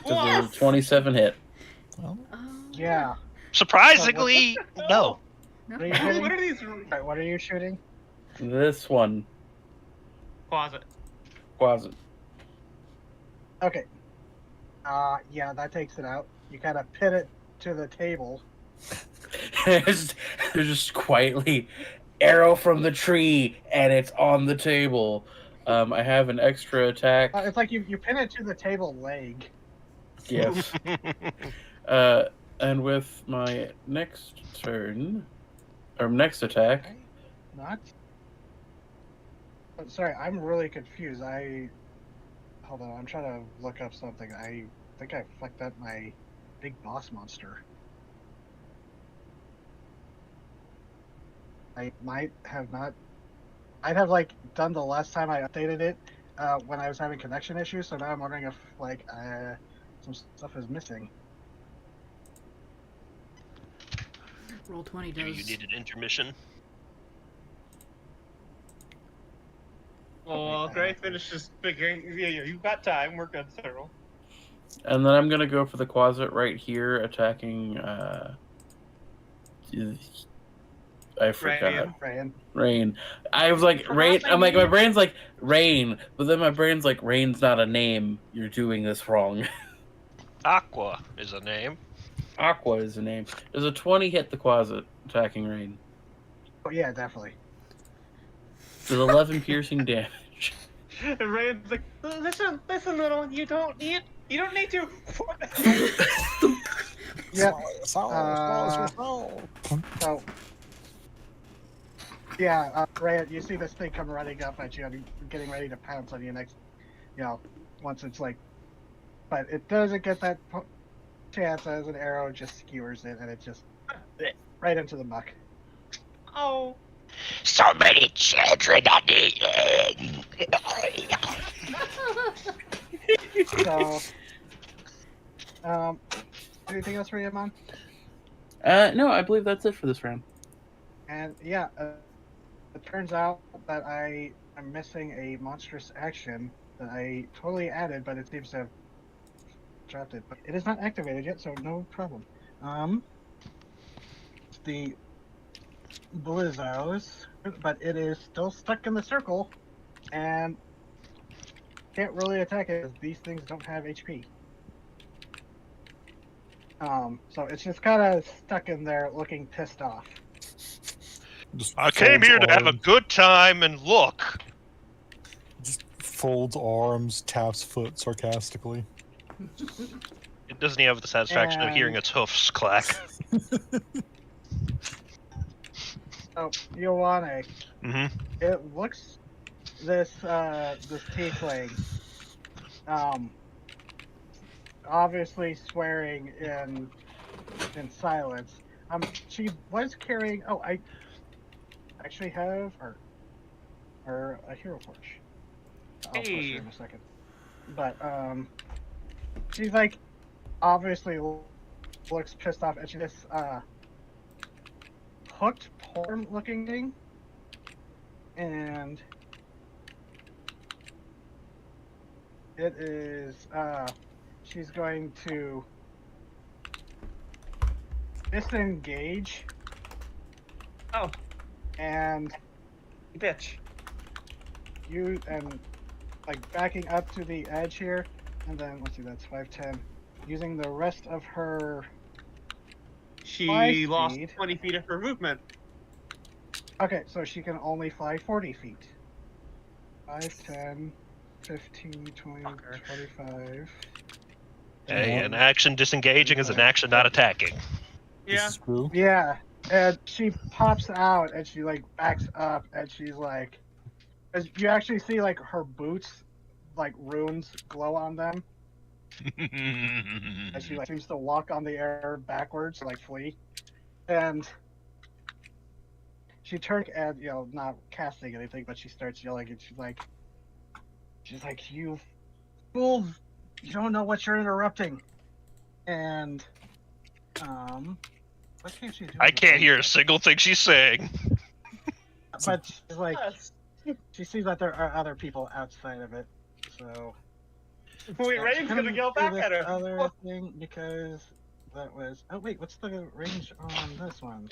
Does a 27 hit? Well, Yeah. Surprisingly, no. What are you shooting? What are these? Alright, what are you shooting? This one. Closet. Quasit. Okay. Yeah, that takes it out. You kind of pin it to the table. just quietly arrow from the tree and it's on the table. I have an extra attack. It's like you pin it to the table leg. Yes. And with my next turn, or next attack, Okay. Not. Oh, sorry, I'm really confused. Hold on, I'm trying to look up something. I think I fucked up my big boss monster. I might have not. I'd have like done the last time I updated it when I was having connection issues. So now I'm wondering if like some stuff is missing. Roll 20 Do does. you need an intermission? Well, Gray finishes figuring. Yeah, you've got time. We're good, Cyril. and then I'm gonna go for the Quasit right here, attacking. I forgot. Rain. I was like, rain. I'm like, my brain's like, rain. But then my brain's like, rain's not a name. You're doing this wrong. Aqua is a name. Aqua is a name. Does a 20 hit the Quasit attacking rain? Oh yeah, definitely. Does 11 piercing damage. And Rand's like, listen, little. You don't need to. Yep. So, So, yeah, Ray, you see this thing come running up at you and getting ready to pounce on you next, once it's like, but it doesn't get that chance as an arrow just skewers it and it just right into the muck. Oh. So many children on the So, anything else for you, Mon? No, I believe that's it for this round. And yeah, it turns out that I am missing a monstrous action that I totally added, but it seems to have dropped it. But it is not activated yet, so no problem. It's the Blizzos, but it is still stuck in the circle, and can't really attack it because these things don't have HP. So it's just kind of stuck in there, looking pissed off. just I came folds here to have a arms- good time and look. Just folds arms, taps foot sarcastically. It doesn't even have the satisfaction of hearing And- its hoofs clack. So, Ioane, Mm-hmm. it looks this tiefling, obviously swearing in silence. She was carrying. Oh, I actually have her a hero torch. I'll post her Hey. in a second. But she's like obviously looks pissed off, and she this hooked porn looking thing, and it is she's going to disengage. Oh. And Bitch. like backing up to the edge here, and then let's see, that's 5'10", using the rest of her. She Fly lost speed. 20 feet of her movement. Okay, so she can only fly 40 feet. 5, 10, 15, 20, Fucker. 25. Hey, an action disengaging is an action not attacking. This Yeah. is true. Yeah, and she pops out and she like backs up and she's like, As you actually see, like, her boots, like, runes glow on them. As she, like, seems to walk on the air backwards, like, flee. And she turned and, you know, not casting anything, but she starts yelling, and she's like, you fools, you don't know what you're interrupting. And, what can't she do? I with the can't bonus hear a action? single thing she's saying. But she's like, Yes. she sees that there are other people outside of it, so. Wait, She Rain's gonna couldn't yell do back this at her. other thing because that was. Oh wait, what's the range on this one?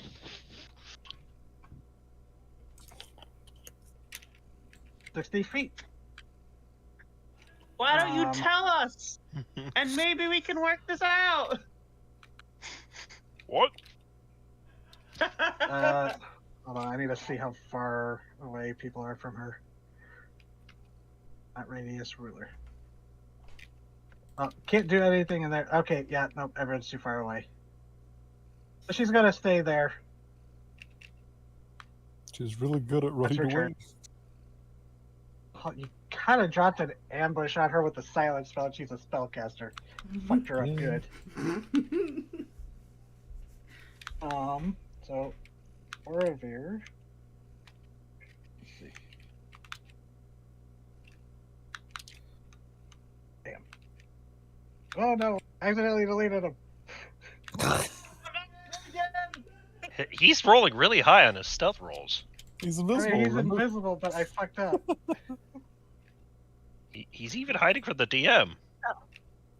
$60 feet. Why don't you Um, tell us? And maybe we can work this out. What? Hold on, I need to see how far away people are from her. Not radius ruler. Oh, can't do anything in there. Okay, yeah, nope, everyone's too far away. So she's gonna stay there. She's really good at That's running her away. turn. Oh, you kind of dropped an ambush on her with the silent spell, and she's a spellcaster. Fucked her up Yeah. good. So Orovir. Let's see. Damn. Oh no! I accidentally deleted him. He's rolling really high on his stealth rolls. He's I invisible, mean, he's remember? invisible, but I fucked up. He's even hiding from the DM.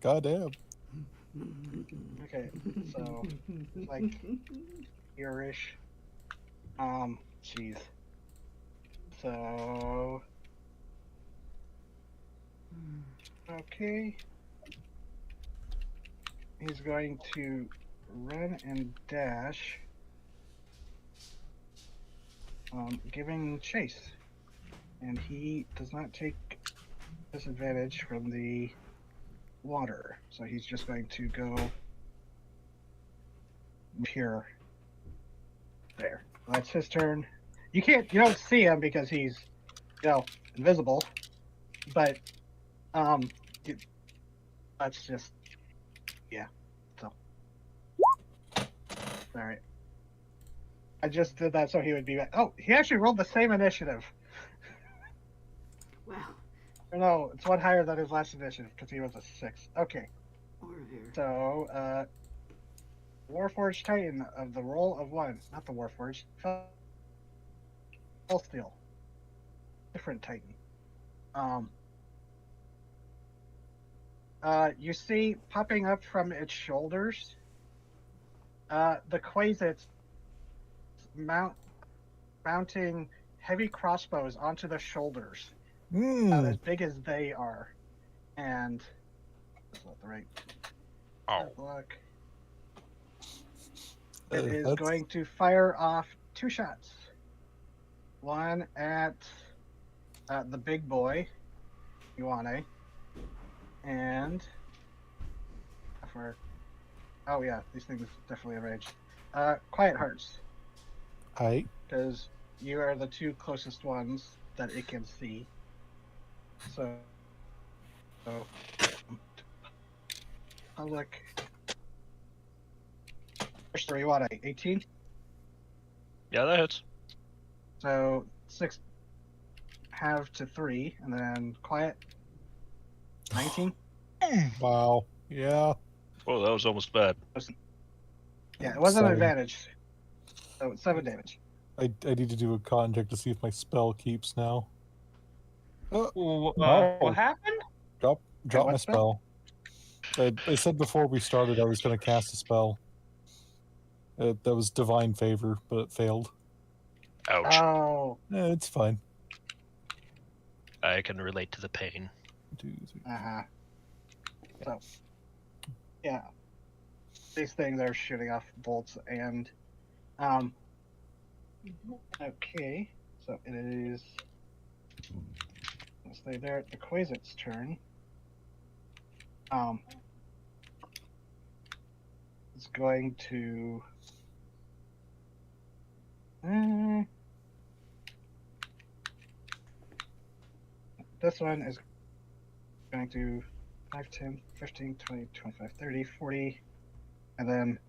Goddamn. Okay, so like here-ish. Jeez. So okay. He's going to run and dash. Giving chase. And he does not take disadvantage from the water. So he's just going to go here. There. That's his turn. You don't see him because he's, invisible. But, that's just, yeah. So. Alright. I just did that so he would be back. Oh, he actually rolled the same initiative. Wow. Or no, it's one higher than his last initiative because he was a 6. Okay. Orovir. So, Warforged Titan of the roll of 1. Not the Warforged. Steel. Different Titan. You see popping up from its shoulders, the Quasits mounting heavy crossbows onto the shoulders, as big as they are, and that's not the right block. It is That's- going to fire off 2 shots. One at the big boy, Ioane, and for oh yeah, these things definitely enraged. Quiet Hearts, Aye. because you are the 2 closest ones that it can see. So public. First story, what, 18? Yeah, that hits. So 6 half to 3, and then quiet. 19. Wow. Yeah. Whoa, that was almost bad. Yeah, it wasn't an 7. advantage. So it's 7 damage. I need to do a con check to see if my spell keeps now. What happened? Drop what my spell? spell. I said before we started I was going to cast a spell. That was Divine Favor, but it failed. Ouch. Oh, It's fine. I can relate to the pain. 2, 3. So, yeah. These things are shooting off bolts, and, okay. So it is, let's stay there at the Quasit's turn. It's going to, this one is going to 5, 10, 15, 20, 25, 30, 40, and then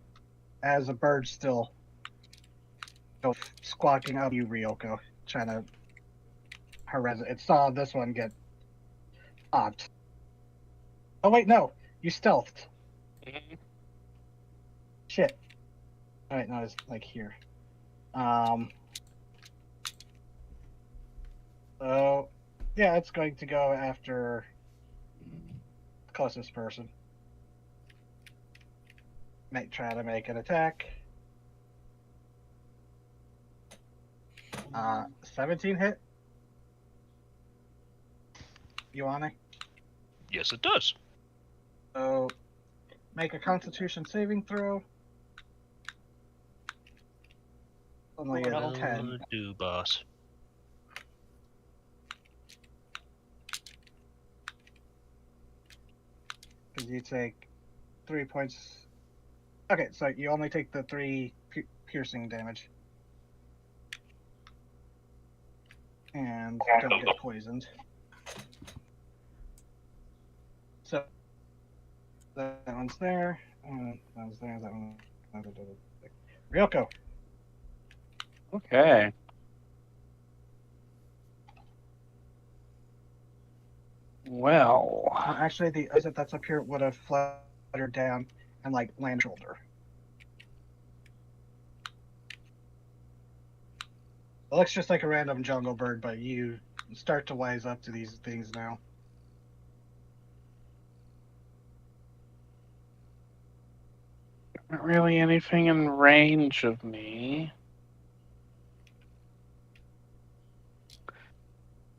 as a bird still go squawking up you, Ryoko, trying to harass it. It saw this one get popped. Oh wait, no, you stealthed. Shit. Alright, no, it's like here. So yeah, it's going to go after the closest person. Might try to make an attack. 17 hit. You on it? Yes, it does. So make a Constitution saving throw. Only a Well, 10. do, boss. Because you take 3 points. Okay, so you only take the 3 piercing damage. And don't get poisoned. So that one's there. That one's there. That one. Ryoko. Okay. Well, Actually, the exit that's up here would have fluttered down and like land shoulder. It looks just like a random jungle bird, but you start to wise up to these things now. not really anything in range of me.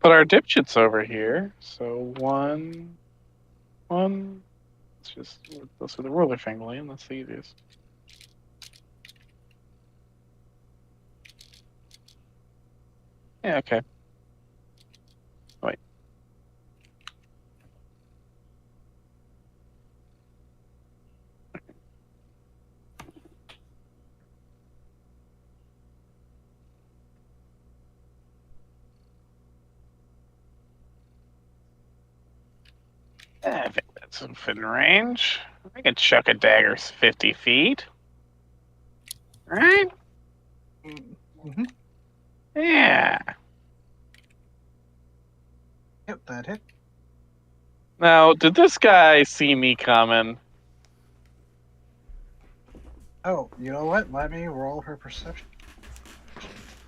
But our dipshit's over here, so one. Let's just let's do the ruler thing, Liam. That's the easiest. Yeah, okay. Wait. I think that's within range. I can chuck a dagger 50 feet. Right? Mm-hmm. Yeah. Yep, that hit. Now, did this guy see me coming? Oh, you know what? Let me roll her perception.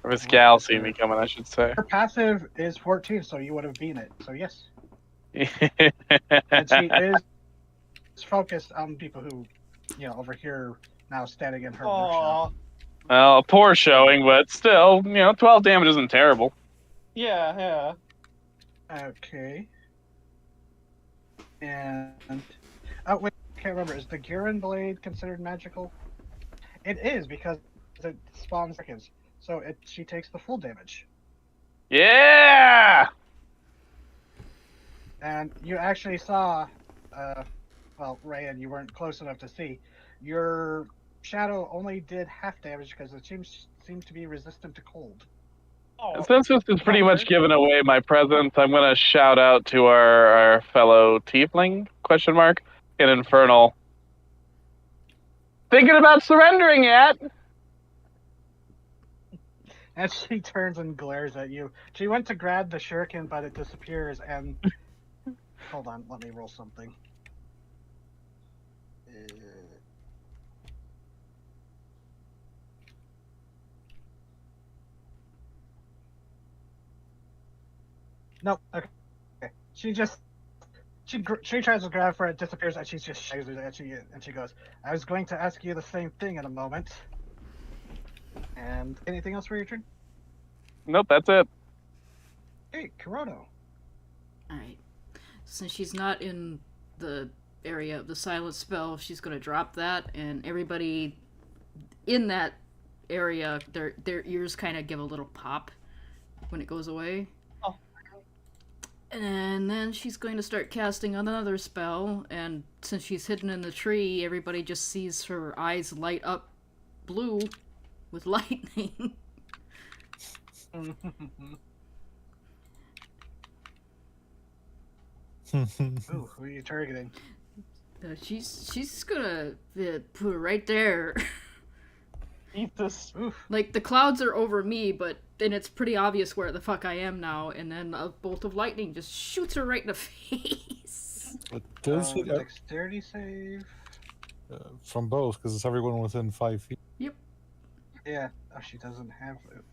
Or this gal see me coming, I should say. Her passive is 14, so you would have beaten it. So yes. And she is focused on people who, over here now standing in her workshop. Well, a poor showing, but still, 12 damage isn't terrible. Yeah. Okay. And oh wait, I can't remember. Is the Garen blade considered magical? It is because it spawns seconds. So she takes the full damage. Yeah! And you actually saw, well, Rayan, you weren't close enough to see. Your shadow only did half damage because it seems to be resistant to cold. Since this is pretty much giving away my presence, I'm going to shout out to our fellow tiefling, ? In Infernal. Thinking about surrendering yet? And she turns and glares at you. She went to grab the shuriken, but it disappears, and... Hold on, let me roll something. Nope, okay. She tries to grab for it, disappears, and she just shaves it at you, and she goes, I was going to ask you the same thing in a moment. And anything else for your turn? Nope, that's it. Hey, Kurono. Alright. Since she's not in the area of the silent spell, she's going to drop that, and everybody in that area, their ears kind of give a little pop when it goes away. Oh. And then she's going to start casting another spell, and since she's hidden in the tree, everybody just sees her eyes light up blue with lightning. Ooh, who are you targeting? She's gonna put it right there. Jesus. Oof. Like, the clouds are over me, but then it's pretty obvious where the fuck I am now, and then a bolt of lightning just shoots her right in the face. It does hit Dexterity save. from both, because it's everyone within 5 feet. Yep. Yeah. Oh, she doesn't have it.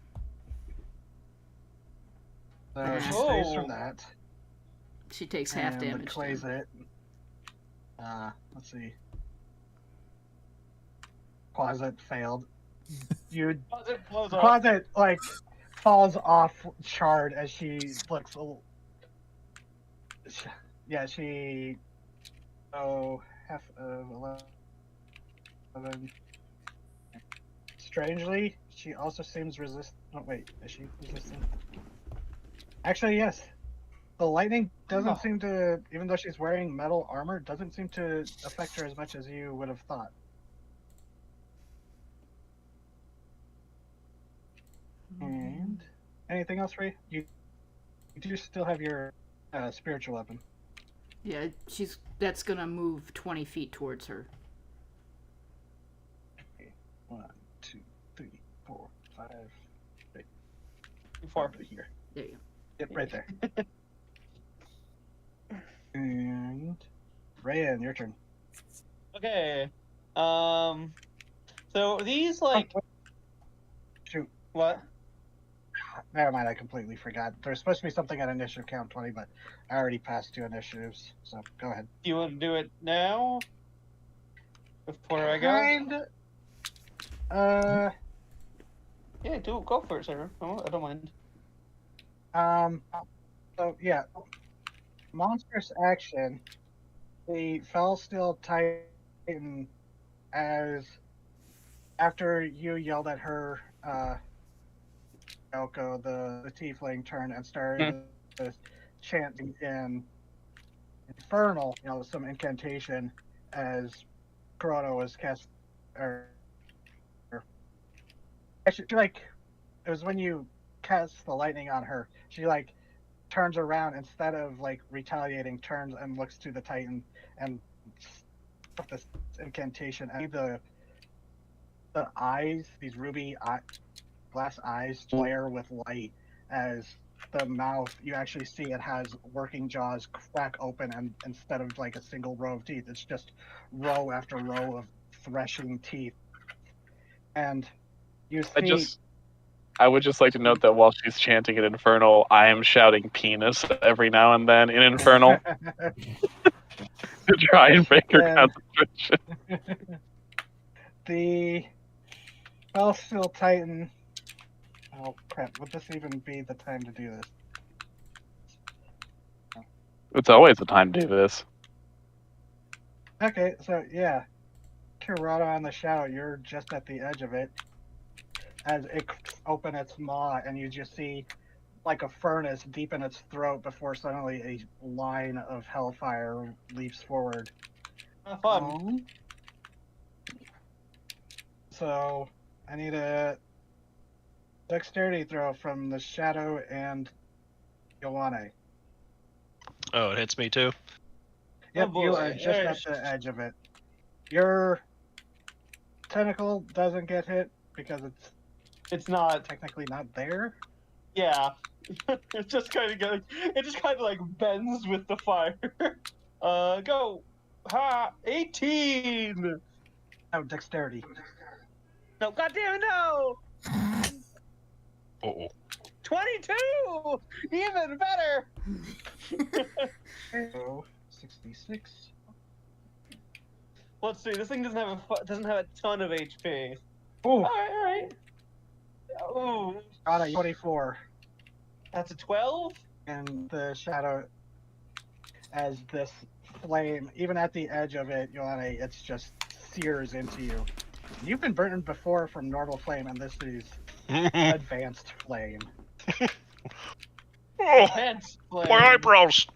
So she saves from that. She takes half And damage. the clay's then. it. Let's see. Closet failed. You Close up. Closet like falls off shard as she looks. Yeah, she. Oh, half of 11. Strangely, she also seems resistant. Oh wait, is she resistant? Actually, yes. The lightning doesn't seem to, even though she's wearing metal armor, doesn't seem to affect her as much as you would have thought. And anything else, Ray? You do still have your spiritual weapon. Yeah, that's gonna move 20 feet towards her. Okay. 1, 2, 3, 4, 5, 6, 4. here. There you go. Yep, right there. And Rayan, your turn. Okay. So these like Shoot. what? Never mind, I completely forgot. There's supposed to be something at initiative count 20, but I already passed 2 initiatives, so go ahead. Do you want to do it now? Before I go? Yeah, go for it, sir. I don't mind. So yeah, monstrous action. The fell still tighten as after you yelled at her, Elko, the tiefling turned and started chanting in infernal, some incantation as Corona was cast, actually, it was when you cast the lightning on her, she turns around instead of retaliating, turns and looks to the Titan and this incantation, and the eyes, these ruby glass eyes, flare with light as the mouth, you actually see it has working jaws crack open, and instead of a single row of teeth, it's just row after row of threshing teeth. And you see I would just like to note that while she's chanting in Infernal, I am shouting penis every now and then in Infernal to try and break her concentration. The Spell Titan. Oh crap! Would this even be the time to do this? It's always the time to do this. Okay, so yeah, Kirata on the shout. You're just at the edge of it as it opens its maw, and you just see a furnace deep in its throat before suddenly a line of hellfire leaps forward. Fun. So I need a dexterity throw from the Shadow and Yoane. Oh, it hits me too. Yep, you are just at the edge of it. Your tentacle doesn't get hit because it's not technically not there. Yeah, it just kind of bends with the fire. Go, 18. Oh, dexterity. No, goddamn no. 22, even better. So 66. Let's see. This thing doesn't have a ton of HP. Ooh. All right. Ooh. Got a 24. That's a 12. And the Shadow, as this flame, even at the edge of it, Yoane, it's just sears into you. You've been burned before from normal flame, and this is advanced flame. Advanced flame. My eyebrows.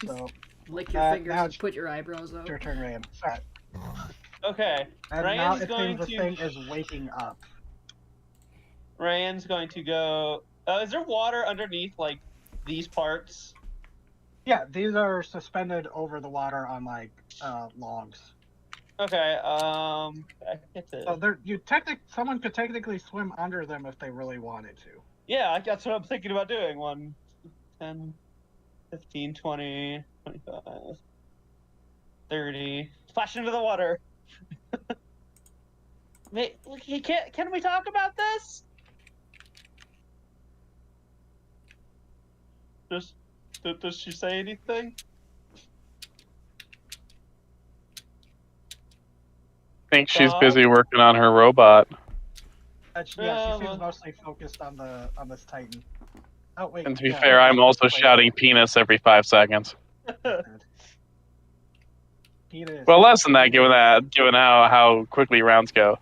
So lick your fingers and put your eyebrows out. Your turn, Rayan. Sorry. Okay. And Ryan's now it going seems the thing is waking up. Ryan's going to go. Is there water underneath, these parts? Yeah, these are suspended over the water on like logs. Okay. I get So to. someone could technically swim under them if they really wanted to. Yeah, that's what I'm thinking about doing. 1, 10, 15, 20, 25, 30. Splash into the water. Wait, can we talk about this? Does she say anything? I think she's busy working on her robot. Yeah, she seems mostly focused on this Titan. Oh wait. And to be yeah, fair, I'm also wait. shouting penis every 5 seconds. Penis. Well, less than that, given how quickly rounds go.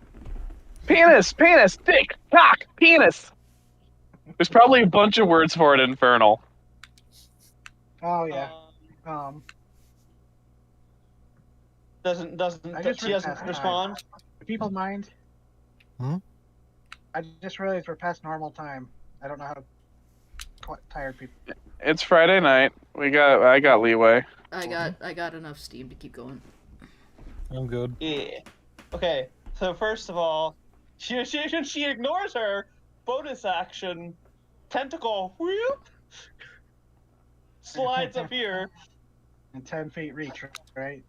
Penis, penis, dick, cock, penis. There's probably a bunch of words for it in Infernal. Oh yeah. She doesn't respond? Do people mind? Hmm? I just realized we're past normal time. I don't know how tired people. It's Friday night. I got leeway. I got enough steam to keep going. I'm good. Yeah. Okay. So first of all, she ignores her bonus action. Tentacle whoop slides up here. And 10 feet reach, right?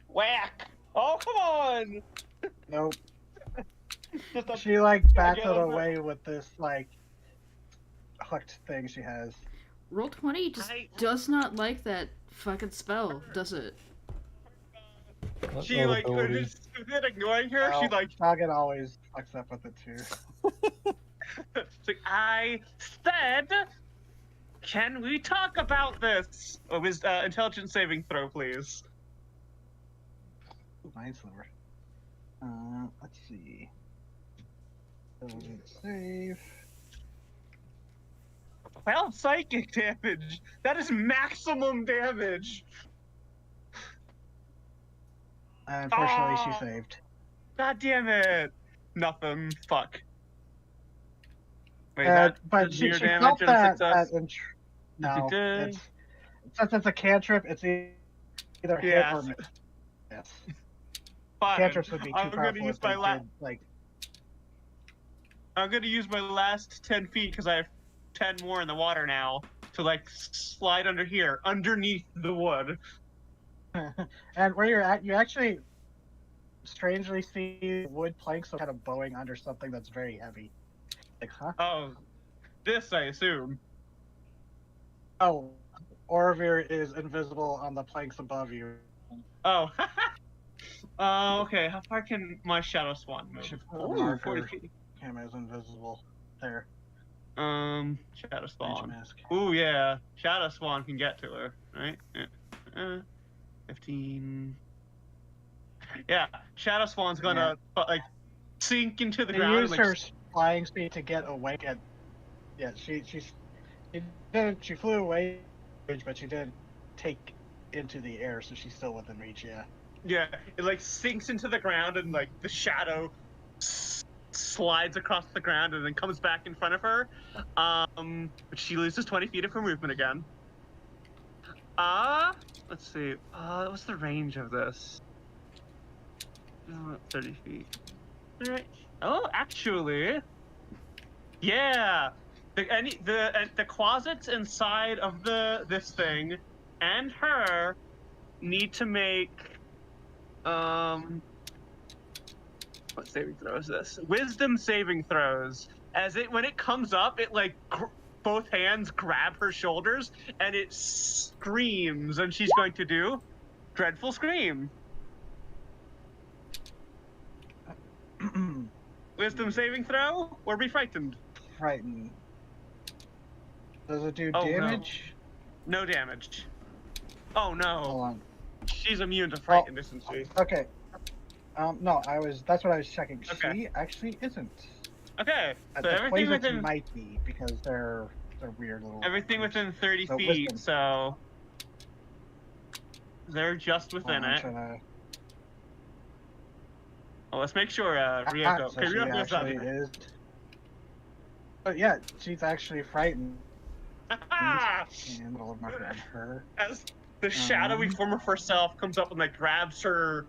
Whack. Oh come on. Nope. Just a She like bats it away with this like hooked thing she has. Roll20 just does not like that fucking spell, does it? She like is ignoring her. Oh, She like Noggin always fucks up with it too. She's like, I said, can we talk about this? Oh, intelligence saving throw, please. Mindsliver. Let's see. Save. 12 psychic damage. That is maximum damage. Unfortunately, she saved. God damn it. Nothing. Fuck. Wait, But she damage felt and a that. success? No, since it's a cantrip, it's either hit or miss. Yes. Fine. Cantrips would be too powerful. I'm gonna use my last 10 feet because I have 10 more in the water now to like slide under here, underneath the wood. And where you're at, you actually strangely see wood planks kind of bowing under something that's very heavy. Like, huh? Oh, this I assume. Oh, Orovir is invisible on the planks above you. Oh. Okay. How far can my Shadow Swan move? Ooh, 40 feet. Cam is invisible. There. Shadow Swan. Ooh, yeah. Shadow Swan can get to her, right? 15. Yeah, Shadow Swan's gonna like sink into the ground. Use her flying speed to get away. She flew away, but she didn't take into the air, so she's still within reach. Yeah. Yeah, it like sinks into the ground and like the shadow slides across the ground and then comes back in front of her. But she loses 20 feet of her movement again. Let's see. What's the range of this? 30 feet. All right. Oh, actually, yeah. The closets inside of this thing and her need to make what saving throw is this? Wisdom saving throws. When it comes up, it like both hands grab her shoulders and it screams, and she's going to do dreadful scream. Wisdom saving throw or be frightened? Frightened. Does it do damage? No damage. Oh no. Hold on. She's immune to frightened, isn't she? Okay. No, that's what I was checking. Okay. She actually isn't. Okay. So The everything Quasars within might be because they're weird little. everything creatures. within 30 So feet, wisdom. so they're just within it. Well, let's make sure Ryoko. So she actually is. But yeah, she's actually frightened. And a little marker on her. As the shadowy Um, form of herself comes up and like grabs her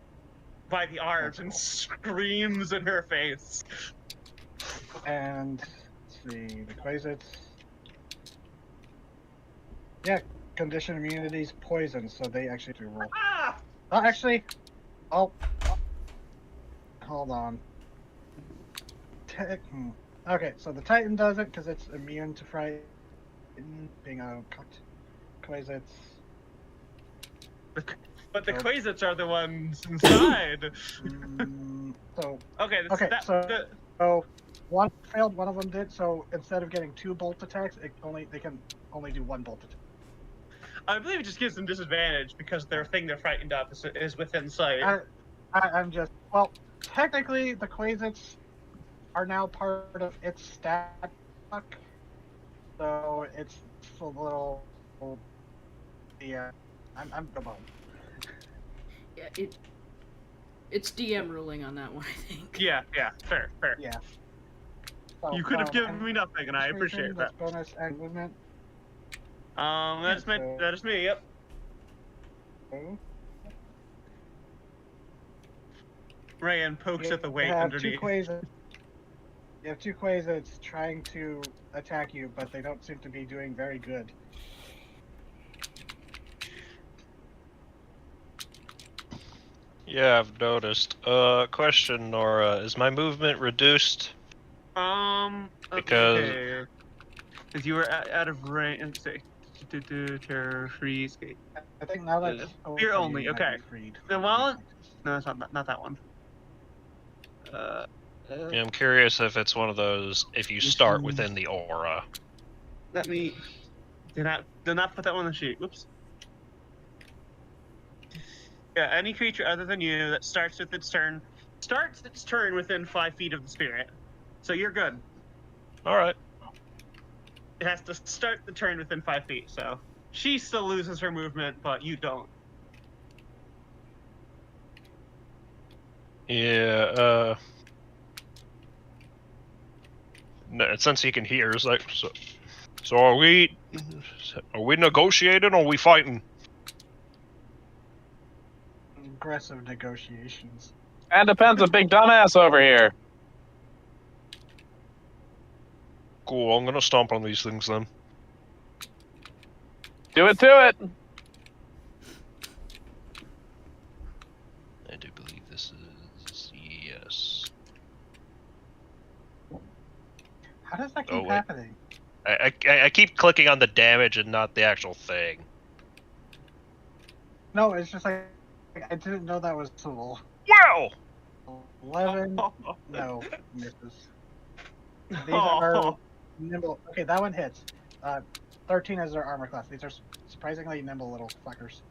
by the arms That's and cool. screams in her face. And let's see, the Quasits. Yeah, condition immunity's poison, so they actually do roll. Ah! Oh, actually, oh, hold on. Okay, so the Titan does it because it's immune to fright, being a Quasits. But the Oh. Quasits are the ones inside. So Okay, that's, okay, that, so the, so one failed, one of them did. So instead of getting 2 bolt attacks, they can only do 1 bolt attack. I believe it just gives them disadvantage because their thing they're frightened of is within sight. I'm just, well, technically the Quasits are now part of its stat block, so it's a little, yeah. I'm the bum. Yeah, it's DM ruling on that one, I think. Yeah, fair. Yeah. So, You could have given me nothing, and I appreciate that. That's bonus and movement. That is me. Yep. So, Rayan pokes at the weight you have underneath. You have 2 Quasits trying to attack you, but they don't seem to be doing very good. Yeah, I've noticed. Question, Nora. Is my movement reduced? Because- Okay. Because you were out of range. Let's see. Terror, free, escape. I think now that's Fear over, only, you might okay. be freed. Then while no, that's not that one. Yeah, I'm curious if it's one of those. If you start within the aura. Let me. Did not put that one on the sheet. Whoops. Yeah, any creature other than you that starts its turn within 5 feet of the spirit. So you're good. All right. It has to start the turn within 5 feet. So she still loses her movement, but you don't. Yeah. No, since he can hear, it's like so. Are we negotiating or are we fighting? Aggressive negotiations. That depends. A big dumbass over here. Cool. I'm gonna stomp on these things then. Do it to it. I do believe this is yes. How does that Oh, keep wait. happening? I keep clicking on the damage and not the actual thing. No, it's just like I didn't know that was tool. Wow! 11. No, misses. These are nimble. Okay, that one hits. 13 is their armor class. These are surprisingly nimble little fuckers.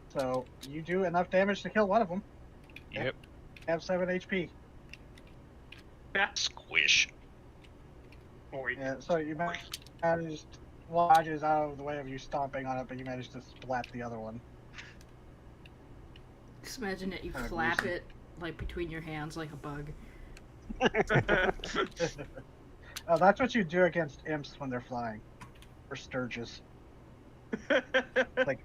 So you do enough damage to kill one of them. Yep. Have 7 HP. Squish. Yeah, so you managed lodges out of the way of you stomping on it, but you managed to splat the other one. Just imagine that you Kinda flap gruesome. it like between your hands like a bug. Oh, that's what you do against imps when they're flying. Or sturges. Like,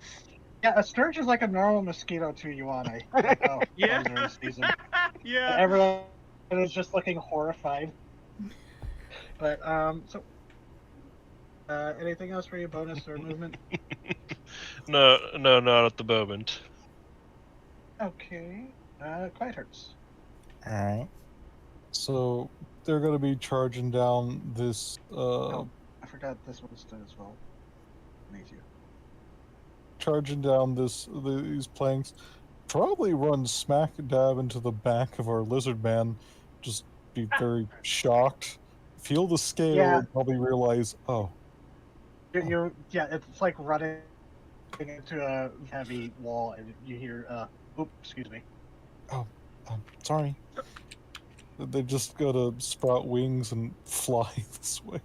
yeah, a sturge is like a normal mosquito to Yuane. Like, oh, Yeah. bugs are in season. Yeah. Everyone is just looking horrified. But, so, anything else for you, bonus or movement? No, not at the moment. Okay, Quiet Hurts. Alright. So they're going to be charging down this. Oh, I forgot this one's done as well. Thank you. Charging down these planks. Probably run smack dab into the back of our lizard man. Just be very shocked. Feel the scale. Yeah. Probably realize, oh, Yeah, it's like running into a heavy wall, and you hear, oops, excuse me. sorry. They just gotta sprout wings and fly this way.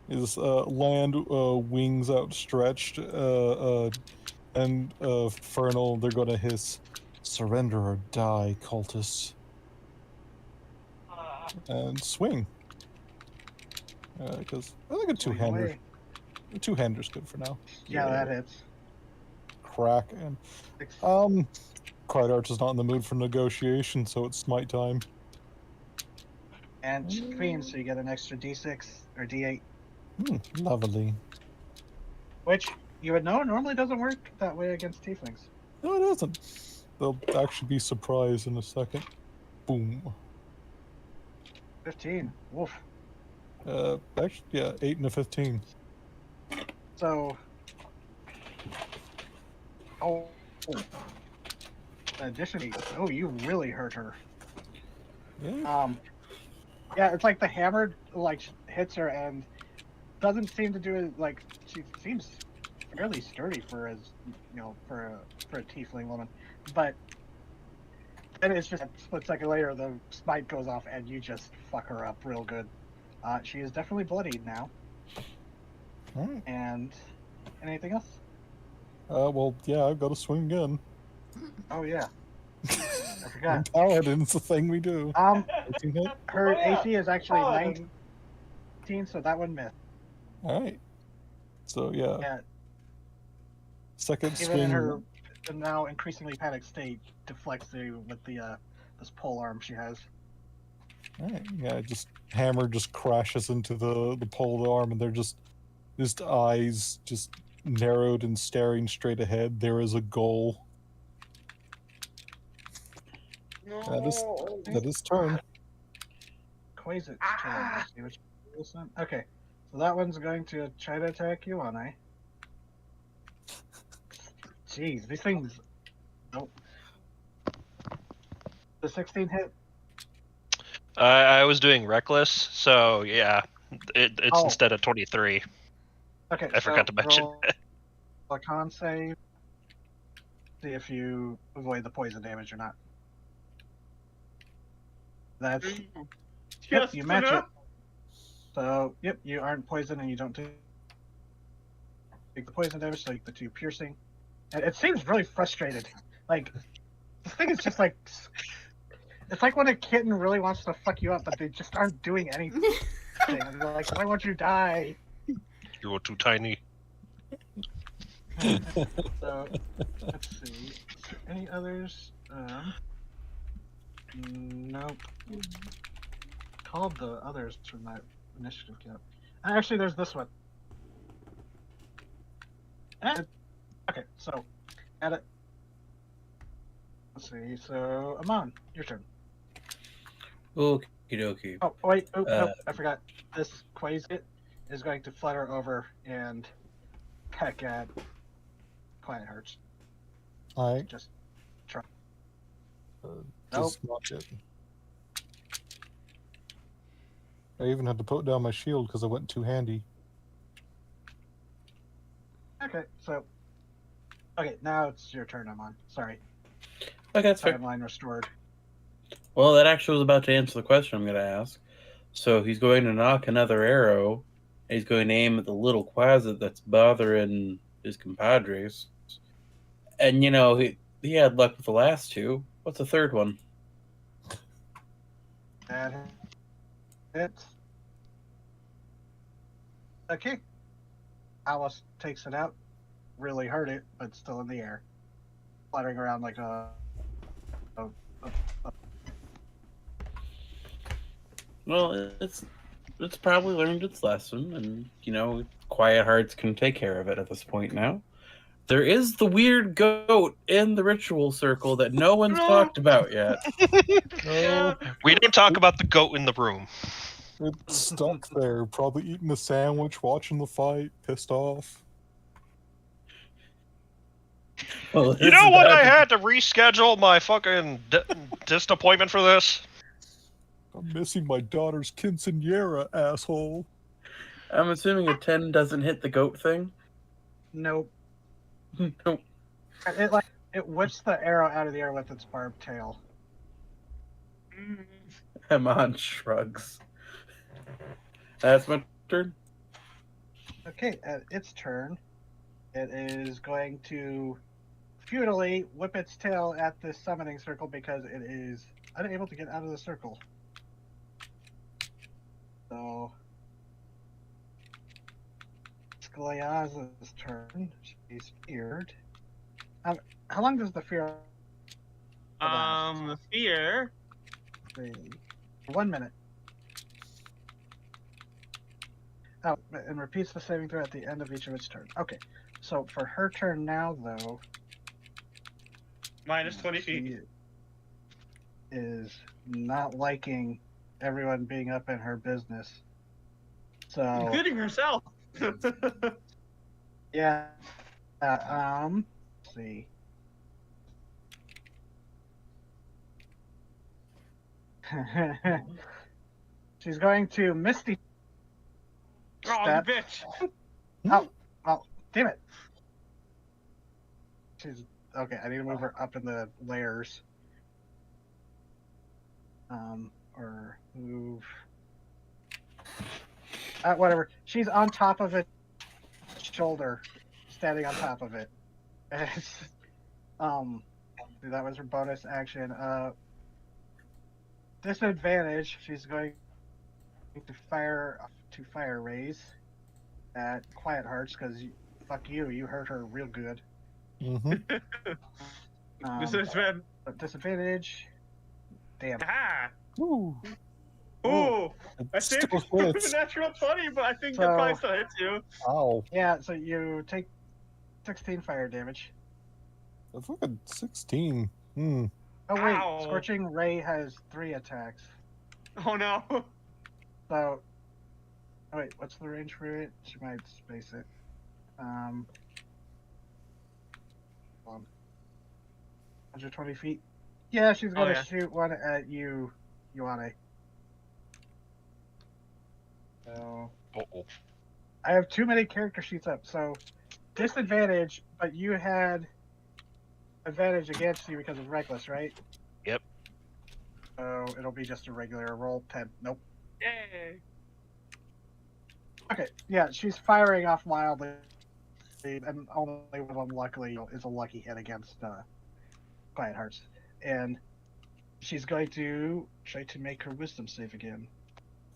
Is land wings outstretched and Fernal, they're gonna hiss, surrender or die, cultists, and swing. Because I think a Swing two-hander. away. A two-hander's good for now. Yeah, that hits. Crack and Six. Quiet Arch is not in the mood for negotiation, so it's smite time. And clean, so you get an extra d6 or d8, Lovely. which you would know normally doesn't work that way against tieflings. No, it doesn't. They'll actually be surprised in a second. Boom. 15. Woof. Actually, yeah, 8 and a 15. So. Oh. Additionally, you really hurt her. Yeah. Yeah, it's like the hammer hits her and doesn't seem to do it. Like, she seems fairly sturdy for for a tiefling woman, but then it's just a split second later the smite goes off and you just fuck her up real good. She is definitely bloodied now. Alright. And anything else? Well, yeah, I've got to swing again. Oh yeah, I forgot. Paladin's the thing we do. 18 hit? Her AC is actually 19, so that one missed. Alright. So, yeah. Yeah, Second even swing. in her now increasingly panicked state, deflects with this pole arm she has. Alright, yeah, hammer just crashes into the pole of the arm, and they're just eyes just narrowed and staring straight ahead. There is a goal. That is turn. Quasit's turn. Let's see which one. Okay, so that one's going to try to attack you, aren't I? Jeez, these things. Nope. The 16 hit. I was doing reckless, so yeah, it's Oh. instead of 23. Okay, I forgot to mention. roll a con save. See if you avoid the poison damage or not. That's yep, you match it. So yep, you aren't poisoned and you don't take the poison damage. So you take the 2 piercing, and it seems really frustrated. Like this thing is just like it's like when a kitten really wants to fuck you up, but they just aren't doing anything. And they're like, why won't you die? You're too tiny. So let's see. Any others? Nope. Called the others from that initiative count. Actually, there's this one. Okay, so add it. Let's see. So Amon, your turn. Okie dokie. Oh wait, nope, I forgot. This Quasit is going to flutter over and peck at Quiet Hearts. Alright. Just try. Just not it. I even had to put down my shield because I went too handy. Okay, so now it's your turn, Amon. Sorry. Okay, that's fair. Timeline restored. Well, that actually was about to answer the question I'm going to ask. So he's going to knock another arrow, and he's going to aim at the little Quasit that's bothering his compadres. And, he had luck with the last 2. What's the third one? That hits. Okay. Alice takes it out. Really hurt it, but still in the air. Fluttering around like a Well, it's probably learned its lesson, and, Quiet Hearts can take care of it at this point now. There is the weird goat in the ritual circle that no one's talked about yet. No, We don't talk about the goat in the room. it's stuck there, probably eating a sandwich, watching the fight, pissed off. Well, You know what? I had to reschedule my fucking disappointment for this. I'm missing my daughter's quinceañera, asshole. I'm assuming a 10 doesn't hit the goat thing. nope. Nope. It whips the arrow out of the air with its barbed tail. Amon shrugs. That's my turn. Okay, at its turn, it is going to futilely whip its tail at the summoning circle because it is unable to get out of the circle. So Gleaz's turn. She's feared. How long does the fear last? The fear. 1 minute. Oh, and repeats the saving throw at the end of each of its turn. Okay, so for her turn now, though, Minus 20 feet. she is not liking everyone being up in her business. So Including herself. yeah, let's see. She's going to Misty. Oh, you Step. bitch. Oh, damn it. She's okay. I need to move her up in the layers. Or move. Whatever. She's on top of its shoulder, standing on top of it. That was her bonus action. Disadvantage. She's going to fire raise at Quiet Hearts because fuck you. You hurt her real good. Mm-hmm. Disadvantage. Damn. Ah. Ooh. Ooh. It I saved still you hits. a natural 20, but I think So- it probably still hits you. Ow. Yeah, so you take 16 fire damage. That's like a 16. Hmm. Oh wait, Ow. Scorching Ray has 3 attacks. Oh no. So, oh wait, what's the range for it? She might space it. Hold on. 120 feet. Yeah, she's gonna yeah. shoot one at you, Ioane. So Uh-oh. I have too many character sheets up. So disadvantage, but you had advantage against you because of reckless, right? Yep. So it'll be just a regular roll. 10. Nope. Yay. Okay, yeah, she's firing off wildly, and only one of them, luckily, is a lucky hit against Quiet Hearts. And she's going to try to make her wisdom save again.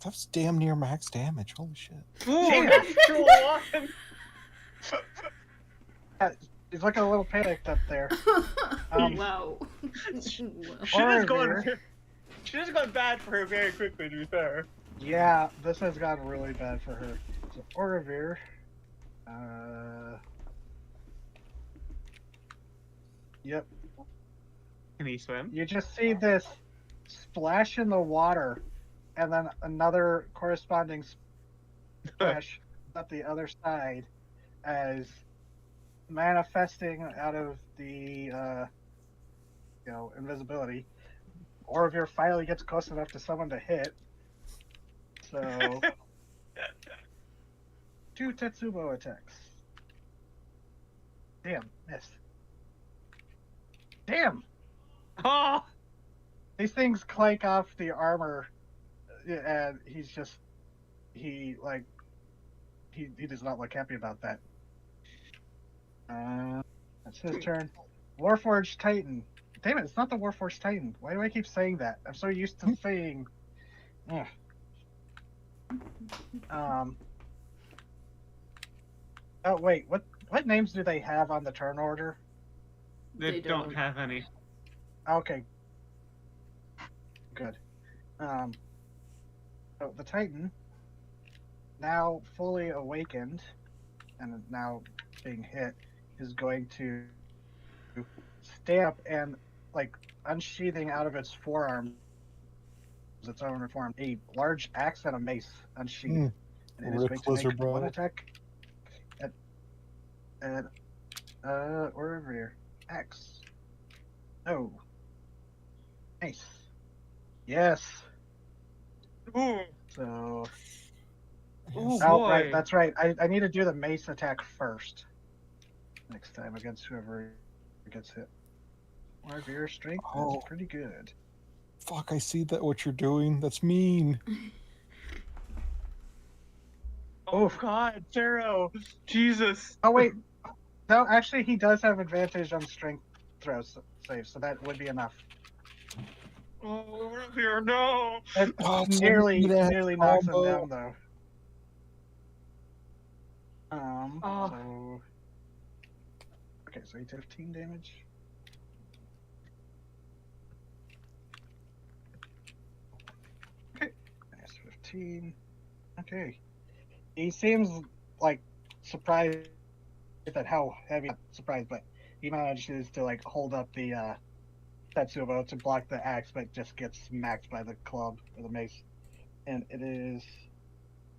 That's damn near max damage. Holy shit. Ooh, Damn. natural one. She's looking a little panicked up there. Wow. She Orovere. just gone bad for her very quickly, to be fair. Yeah, this has gotten really bad for her. So Orovere, yep. Can he swim? You just see this splash in the water, and then another corresponding splash up the other side, as manifesting out of the invisibility. Orovere finally gets close enough to someone to hit. So 2 Tetsubo attacks. Damn, missed. Damn! Oh! These things clank off the armor, and he does not look happy about that. That's his turn. Warforged Titan. Damn it, it's not the Warforged Titan. Why do I keep saying that? I'm so used to saying. Ugh. Oh wait, what names do they have on the turn order? They They don't don't. have any. Okay. Good. So the Titan, now fully awakened and now being hit, is going to stand up and, like, unsheathing out of its forearm, its own form, a large axe and a mace unsheathed. And it is Rip going to Lizard make one Bro. attack at Orovere. Axe. Oh. Nice. Yes. Ooh. So. Ooh, Oh, boy. right. That's right. I need to do the mace attack first. Next time against whoever gets hit. Orovere strength Oh. is pretty good. Fuck, I see that what you're doing. That's mean. Oh, God, Pharaoh. Jesus. Oh, wait. No, actually, he does have advantage on strength throws saves, so that would be enough. Oh, we're here. No. It Oh, it's nearly a neat-ass knocks him combo. down, though. Oh. So. Okay, so he took 15 damage. Okay, minus 15. Okay. He seems like surprised at how heavy. Not surprised, but he manages to like hold up the Tetsubo to block the axe, but just gets smacked by the club or the mace. And it is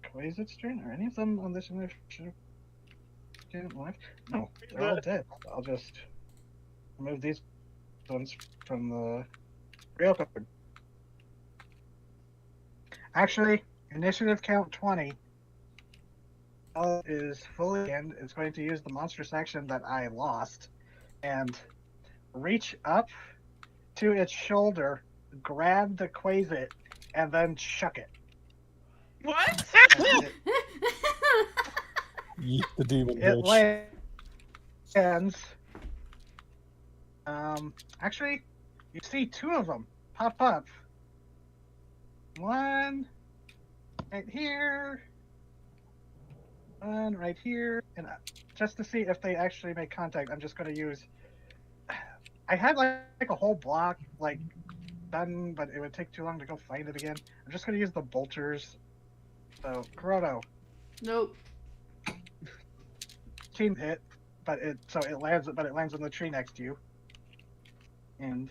Quasit's turn. Are any of them on this initiative live? No, they're all dead. I'll just remove these ones from the real card. Actually, initiative count 20 is fully in. It's going to use the monstrous action that I lost and reach up to its shoulder, grab the Quasit, and then chuck it. What? And Yeet the demon it bitch. lands. Actually, you see two of them pop up. One right here, one right here, and just to see if they actually make contact, I'm just going to use. I had like a whole block like done, but it would take too long to go find it again. I'm just going to use the bolters. So, Kuroto, Nope. team hit, but it lands on the tree next to you. And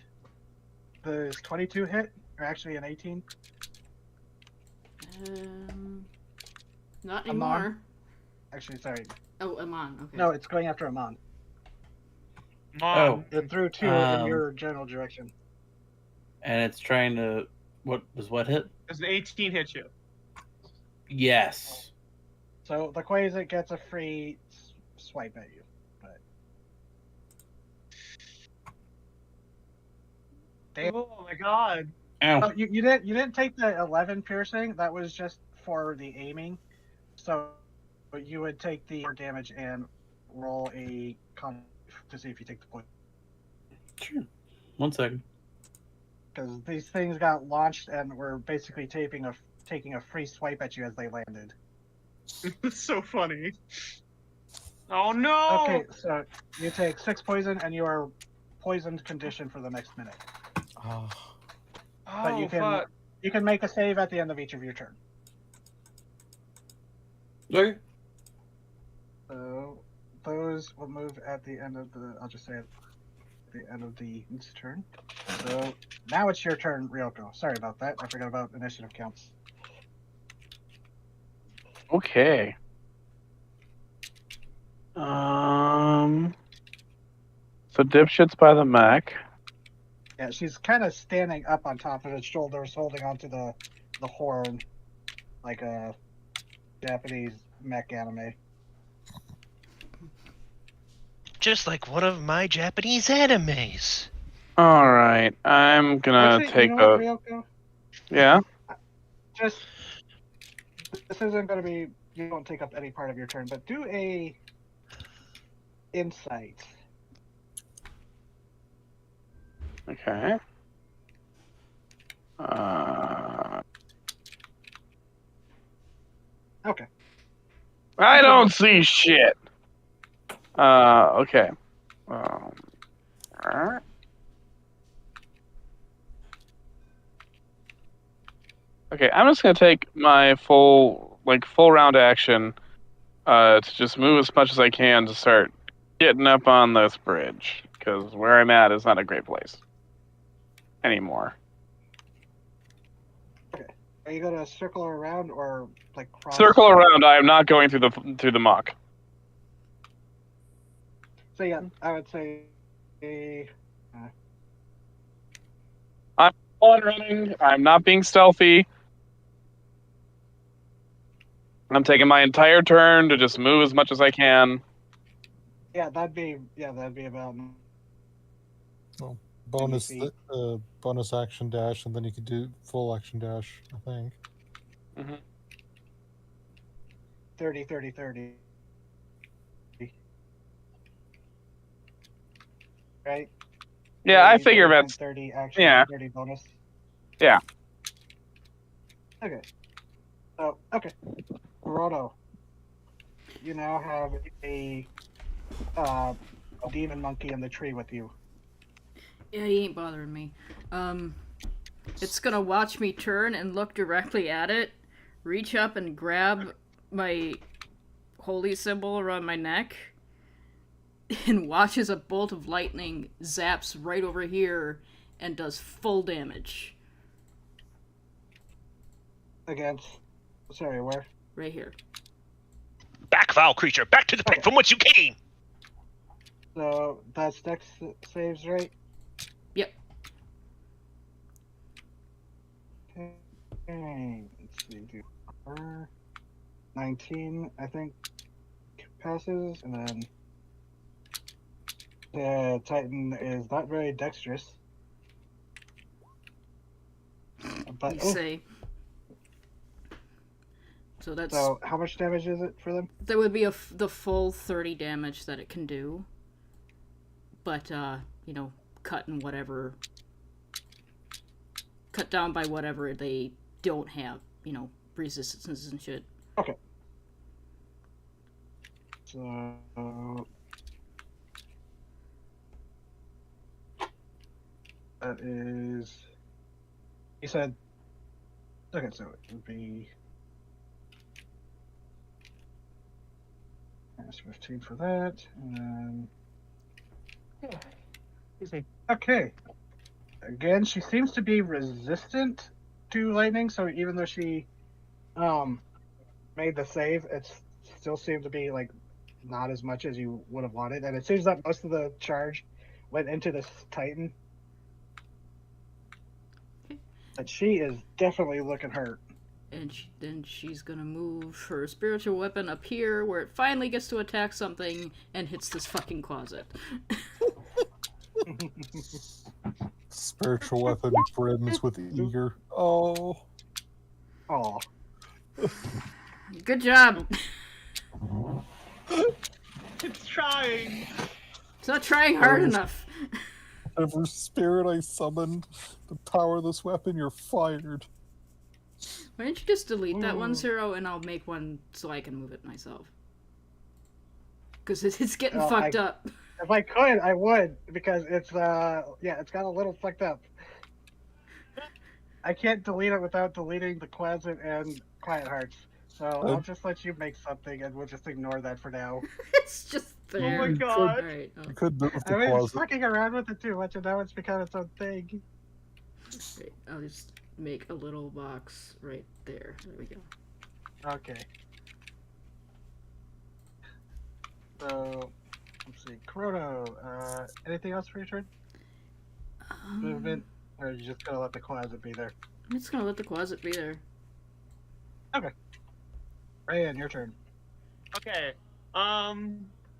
does 22 hit, or actually an 18? Not Amon? anymore. Actually, sorry. Oh, Amon. Okay. No, it's going after Amon. Oh, It threw two in your general direction. and it's trying to. What hit? Does an 18 hit you? Yes. So the Quasar gets a free swipe at you. But Oh my god. Ow. oh, you didn't take the 11 piercing. That was just for the aiming. So you would take the damage and roll a con to see if you take the point. Sure. 1 second. Because these things got launched and were basically taking a free swipe at you as they landed. It's so funny. Oh no! Okay, so you take 6 poison and you are poisoned condition for the next minute. Oh, But Oh you can fuck. you can make a save at the end of each of your turn. Okay. So those will move at the end of the. I'll just say at the end of the turn. So now it's your turn, Ryoko. Sorry about that. I forgot about initiative counts. Okay. So dipshit's by the mech. Yeah, she's kind of standing up on top of its shoulders, holding onto the horn, like a Japanese mech anime. Just like one of my Japanese animes. All right, I'm gonna Actually, take you know what, a. Ryoko? Yeah. Just this isn't going to be. You don't take up any part of your turn, but do a insight. Okay. Okay. I don't see shit. Okay. Alright. Okay, I'm just gonna take my full round action, to just move as much as I can to start getting up on this bridge, because where I'm at is not a great place anymore. Are you going to circle around or like cross? Circle around. I am not going through the muck. So yeah, I would say. On running. I'm not being stealthy. I'm taking my entire turn to just move as much as I can. Yeah, that'd be about. bonus feet. bonus action dash, and then you could do full action dash, I think. 30, 30, 30. Right? Yeah, I 30, figure 30, that's 30 action, yeah. 30 bonus. Yeah. Okay. So, okay. Roto. you now have a demon monkey in the tree with you. Yeah, he ain't bothering me. It's gonna watch me turn and look directly at it, reach up and grab my holy symbol around my neck, and watch as a bolt of lightning zaps right over here and does full damage. Against. Sorry, where? Right here. Back, foul creature! Back to the pit from whence you came! So that's Dex saves, right? Yep. Okay. Let's see. Do 19, I think, passes, and then the Titan is not very dexterous. But You say. So that's. So how much damage is it for them? That would be the full 30 damage that it can do. But, cut and whatever. Cut down by whatever they don't have, resistances and shit. Okay. So. That is. You said. Okay, so it would be. Minus 15 for that, and then. Okay. Again, she seems to be resistant to lightning, so even though she made the save, it still seemed to be like not as much as you would have wanted. And it seems that most of the charge went into this Titan. But she is definitely looking hurt. And then she's gonna move her spiritual weapon up here, where it finally gets to attack something, and hits this fucking closet. Spiritual weapon brims with eager. Oh. Oh. Good job. It's trying. It's not trying hard enough. Whatever spirit I summoned to power this weapon, you're fired. Why don't you just delete that one, Zero, and I'll make one so I can move it myself. Because it's getting fucked up. If I could, I would, because it's it's got a little fucked up. I can't delete it without deleting the Quasit and Quiet Hearts. So I'll just let you make something, and we'll just ignore that for now. It's just there. Oh my god. Alright, You could move the I've been closet. fucking around with it too much, and now it's become its own thing. Wait, I'll just make a little box right there. There we go. Okay. So, let's see. Chrono, anything else for your turn? Movement? Or are you just gonna let the closet be there? I'm just gonna let the closet be there. Okay. Ryan, your turn. Okay.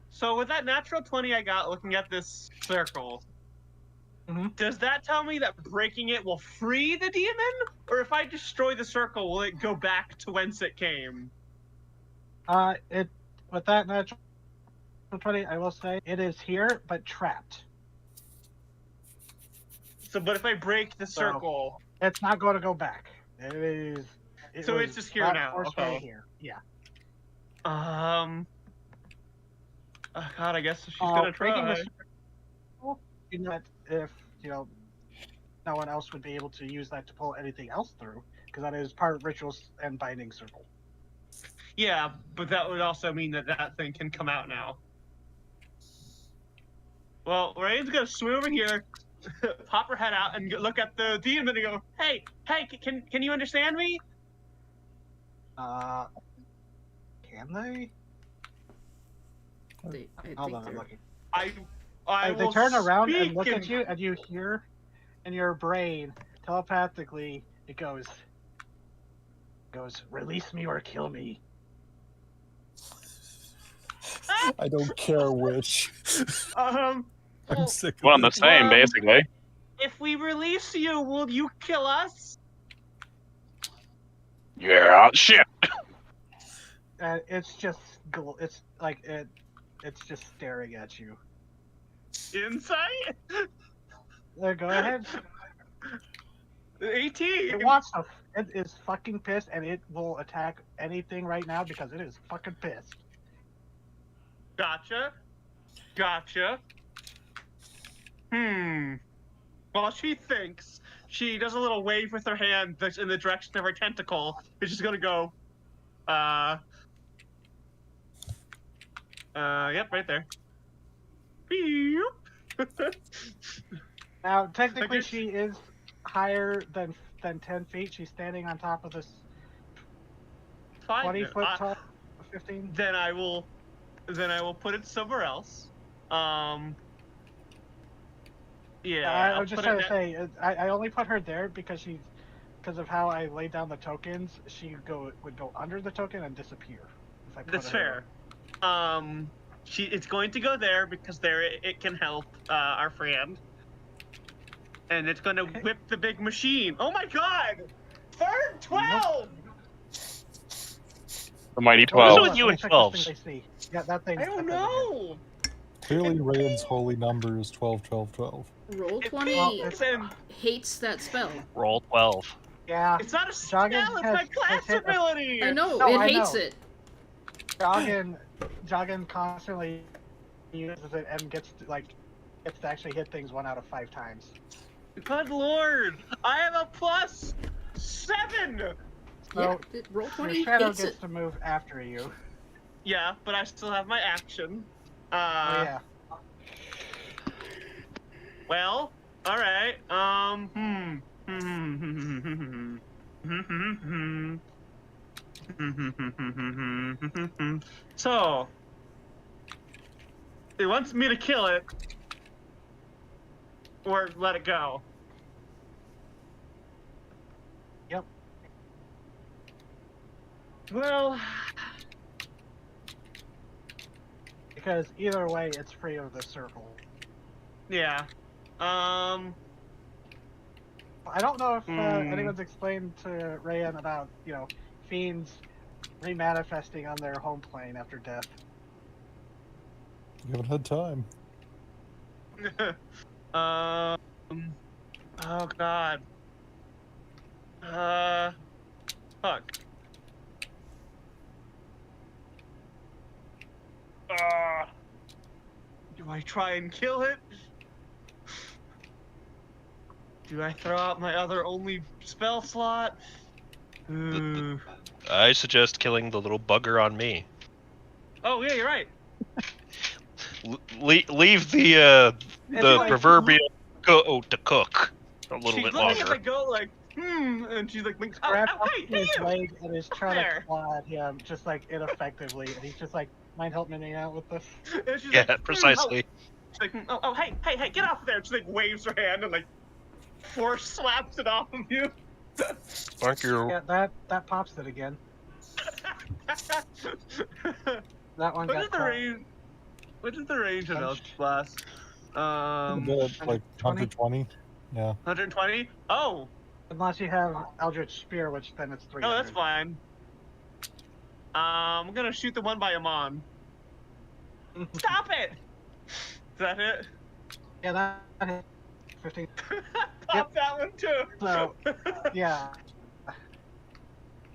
So with that natural 20 I got looking at this circle, does that tell me that breaking it will free the demon? Or if I destroy the circle, will it go back to whence it came? With that natural 20, I will say it is here, but trapped. So, but if I break the circle, it's not going to go back. So it's just here now. Okay. Here. Yeah. Oh God, I guess she's gonna try. You know, if no one else would be able to use that to pull anything else through, because that is part of rituals and binding circle. Yeah, but that would also mean that thing can come out now. Well, Ryan's gonna swim over here, pop her head out, and look at the demon and go, "Hey, can you understand me?" Can they? Hold on, I'm looking. They turn around and look at you, and you hear in your brain telepathically it goes, "Release me or kill me." I don't care which. I'm sick of One the same, basically. If we release you, will you kill us? Yeah, shit. And it's just it's just staring at you. Insight? Go ahead. 18. It is fucking pissed, and it will attack anything right now because it is fucking pissed. Gotcha. While she thinks, she does a little wave with her hand that's in the direction of her tentacle. It's just gonna go, yep, right there. Now, technically, guess- she is higher than 10 feet. She's standing on top of this Fine. 20 foot tall, 15. Then I will put it somewhere else. Yeah. I I'll was just put it trying to say, I only put her there because of how I laid down the tokens. She would go under the token and disappear. If I put That's her fair. It's going to go there because there it can help our friend, and it's going to whip the big machine. Oh my God! Third 12. The mighty Oh, 12. What's with you and check this thing 12s? they see. Yeah, that thing. I don't that doesn't hit. know. Clearly, Rayan's holy number is 12, 12, 12. Roll It 20 peaks and hates that spell. Roll 12. Yeah, it's not a spell. Jogging It's has- my class has hit a- ability. I know, No, it I hates know. it. Jogging constantly uses it and gets to actually hit things 1 out of 5 times. Good Lord! I have a +7. Yeah, So roll your 20 shadow hates gets it. to move after you. Yeah, but I still have my action. Oh yeah. Well, all right. So, it wants me to kill it or let it go. Yep. Well, Because either way, it's free of the circle. yeah. I don't know if anyone's explained to Rayan about, fiends remanifesting on their home plane after death. You haven't had time. Oh God. Fuck. Do I try and kill it? Do I throw out my other only spell slot? Ooh. I suggest killing the little bugger on me. Oh yeah, you're right. Leave the Anyway, proverbial goat to cook a little She's bit looking at longer. the goat like, and she's like, oh, Grabs oh, hey, onto his you! leg and is trying to There. claw at him, just ineffectively, and he's just mind helping me out with this? And she's Yeah, like, precisely. She's like, oh, hey, get off there! She waves her hand and force slaps it off of you. Thank you. Yeah, that pops it again. That one What got is the caught. range? What is the range of Eldritch Blast? Like 120? 120? Yeah. 120? Oh, Unless you have Eldritch Spear, which then it's 300. no, that's fine. I'm gonna shoot the one by Amon. Stop it! Is that it? Yeah, that hit 15. Pop that one too. So, yeah.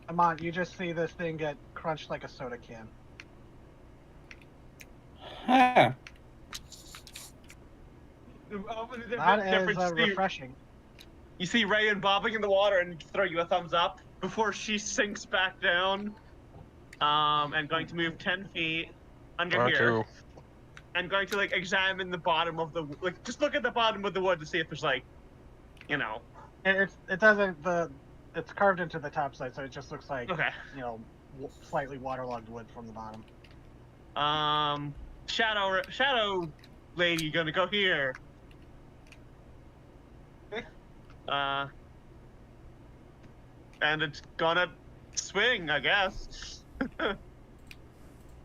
Amon, you just see this thing get crunched like a soda can. Huh. Not as refreshing. You see Rayan bobbing in the water and throw you a thumbs up before she sinks back down. And going to move 10 feet under Thank here. you. And going to examine the bottom of the just look at the bottom of the wood to see if there's It doesn't it's carved into the top side, so it just looks like okay. Slightly waterlogged wood from the bottom. Shadow lady gonna go here. And it's gonna swing, I guess.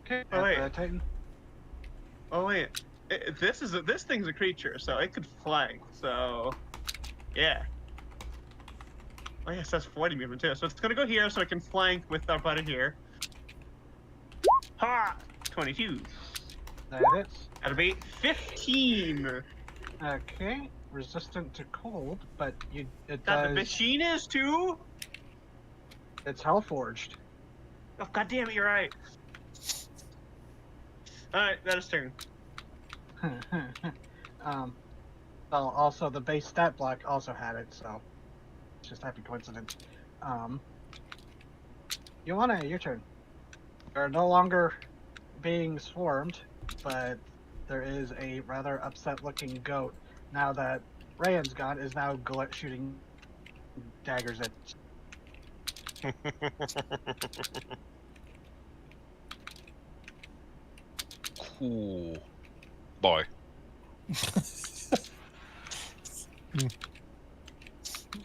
Okay. Oh, wait. Titan. Oh wait, this thing's a creature, so it could flank. So, yeah. Oh yes, that's 40 movement too. So it's gonna go here, so it can flank with our buddy here. Ha! 22. That hits. That'll be 15. Okay. Resistant to cold, but it That does. the machine is too. It's Hellforged. Oh god damn it, you're right. Alright, that is turn. Well, also the base stat block also had it, so it's just happy coincidence. Ioana, your turn. You're no longer being swarmed, but there is a rather upset-looking goat now that Rayan's gone. Is now shooting daggers at. Cool. Bye.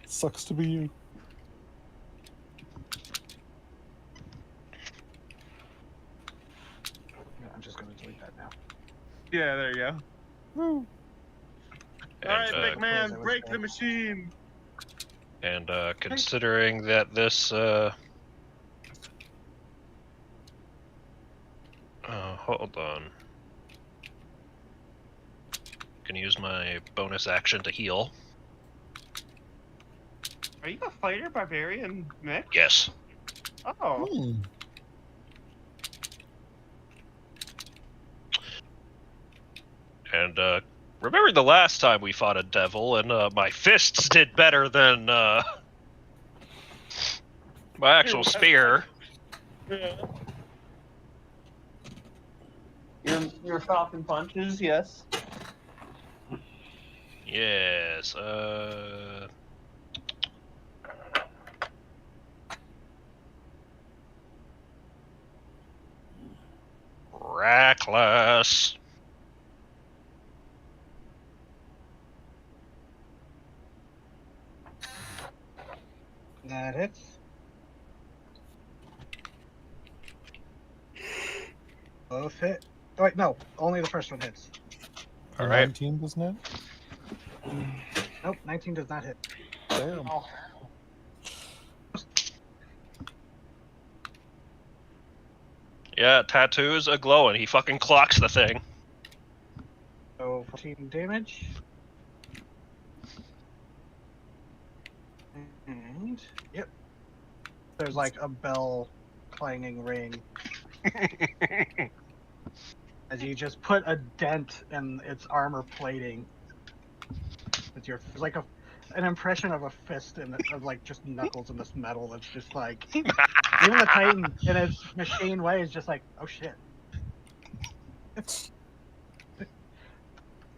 Sucks to be you. I'm just going to delete that now. Yeah, there you go. Woo. Alright, big man, Close it, break was the machine. And considering that this hold on. Can use my bonus action to heal. Are you a fighter barbarian mix? Yes. Oh. Hmm. And remember the last time we fought a devil, and my fists did better than my actual spear. Yeah. Your falcon punches, yes. Yes. Reckless. That hits. Both hit. Oh, wait, no. Only the first one hits. A All right. 19, doesn't it? Nope, 19 does not hit. Damn. Oh. Yeah, tattoos a glowing. He fucking clocks the thing. So 14 damage. And yep. There's like a bell clanging ring as you just put a dent in its armor plating with your like an impression of a fist of like just knuckles in this metal that's just like even the Titan in its machine way is just like, oh shit.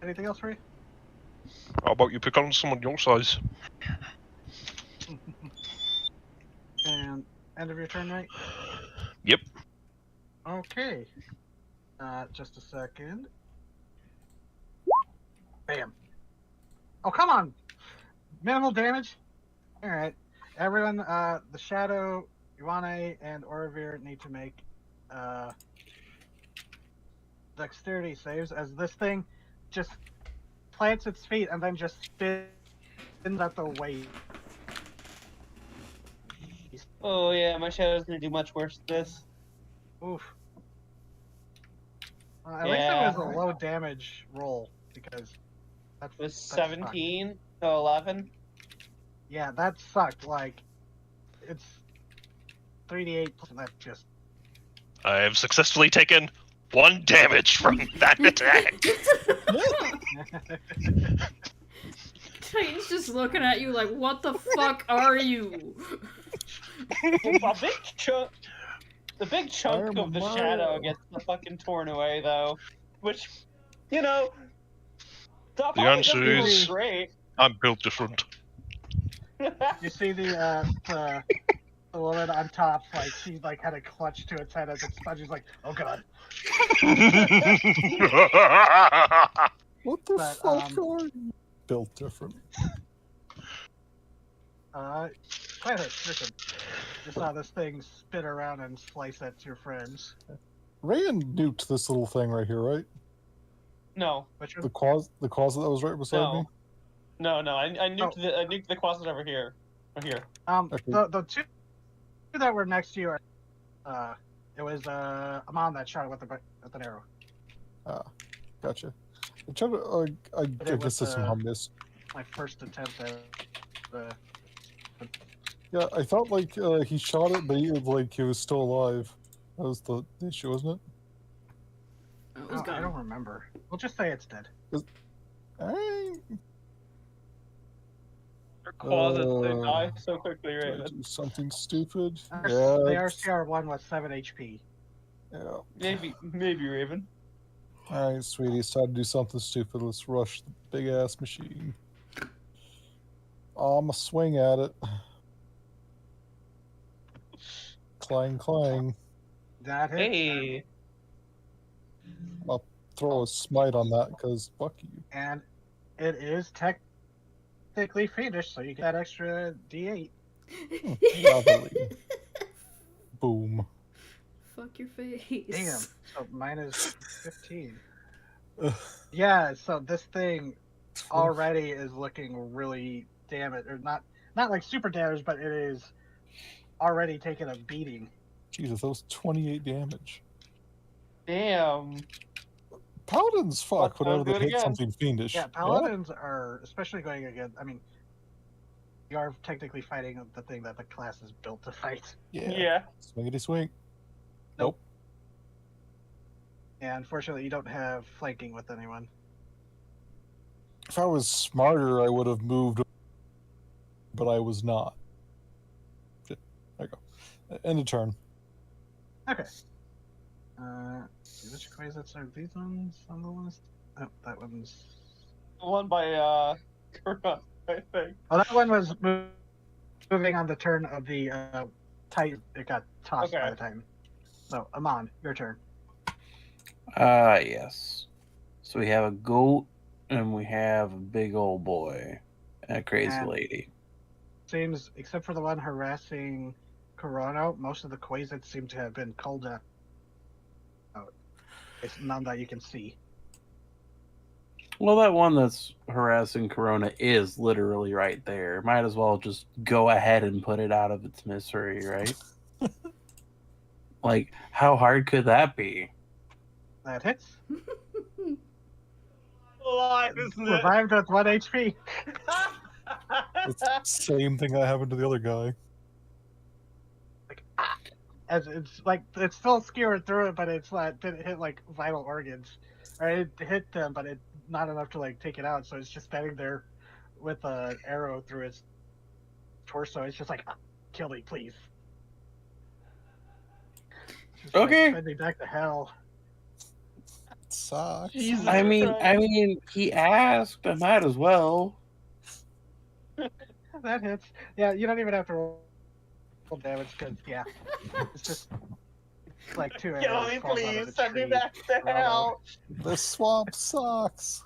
Anything else for you? How about you pick on someone your size? And end of your turn, right? Yep. Okay. Just a second. Bam. Oh, come on. Minimal damage. All right. Everyone, the Shadow, Ioane, and Orovir need to make dexterity saves as this thing just plants its feet and then just spins at the weight. Oh yeah, my shadow's gonna do much worse than this. Oof. At least it Yeah. was a low damage roll because It was sucked. 17 to 11. Yeah, that sucked. Like, it's 3d8 and that just. I have successfully taken 1 damage from that attack. Titan's just looking at you like, what the fuck are you? The big chunk of the shadow gets fucking torn away, though. Which, you know, that The probably answer doesn't is- feel great. I'm built different. You see the woman on top, like she like had a clutch to its head as it spun. She's like, "Oh god." What the But, fuck are you? Built different. Quiet, listen. You saw this thing spin around and slice at your friends. Rayan nuked this little thing right here, right? No, Which The closet that was right beside No. me? no. I nuked I nuked the closet over here. Right here. Okay. the two that were next to you are, it was Amon that shot it with an arrow. Gotcha. I tried to, I But it guess was, this somehow missed. My first attempt at Yeah, I thought like he shot it, but he was still alive. That was the issue, wasn't it? Oh, it was I gone. don't remember. We'll just say it's dead. Alright. Your closet they Uh, die so quickly, Did I Raven. do something stupid? The Yeah. RCR1 was 7 HP. Yeah. Maybe Raven. Alright, sweetie, it's time to do something stupid. Let's rush the big ass machine. I'm a swing at it. Clang, clang. That hits. Hey. I'll throw a smite on that because fuck you. And it is technically fiendish, so you get that extra D8. Lovely. Boom. Fuck your face. Damn. So minus 15. Ugh. Yeah, so this thing already is looking really damaged, or not like super damaged, but it is already taking a beating. Jesus, that was 28 damage. Damn. Paladins fuck Let's go whenever do they it hit again. something fiendish. Yeah, paladins are, especially going against, I mean, you are technically fighting the thing that the class is built to fight. Yeah. Swingity swing. Nope. And unfortunately, you don't have flanking with anyone. If I was smarter, I would have moved, but I was not. Shit. There you go. End of turn. Okay. Which quasits are these ones on the list? Oh, that one's. The one by Kurot, I think. Oh, that one was moving on the turn of the Titan. It got tossed by the Titan. So, Amon, your turn. Yes. So we have a goat, and we have a big old boy, and a crazy And- lady. Seems, except for the one harassing Corona, most of the quasits seem to have been culled out. It's none that you can see. Well, that one that's harassing Corona is literally right there. Might as well just go ahead and put it out of its misery, right? Like, how hard could that be? That hits. Alive, isn't it? Revived with 1 HP. It's the same thing that happened to the other guy. As it's like it's still skewered through it, but it's like didn't hit like vital organs, or it hit them, but it not enough to like take it out. So it's just standing there with an arrow through its torso. It's just like, kill me, please. Just, Okay. Like, send me back to hell. Sucks. Jesus I Christ. mean, he asked. I might as well. That hits. Yeah, you don't even have to roll damage because it's just like 2 arrows. Kill me, falls out of please. the Send me tree. back to hell. The swamp sucks.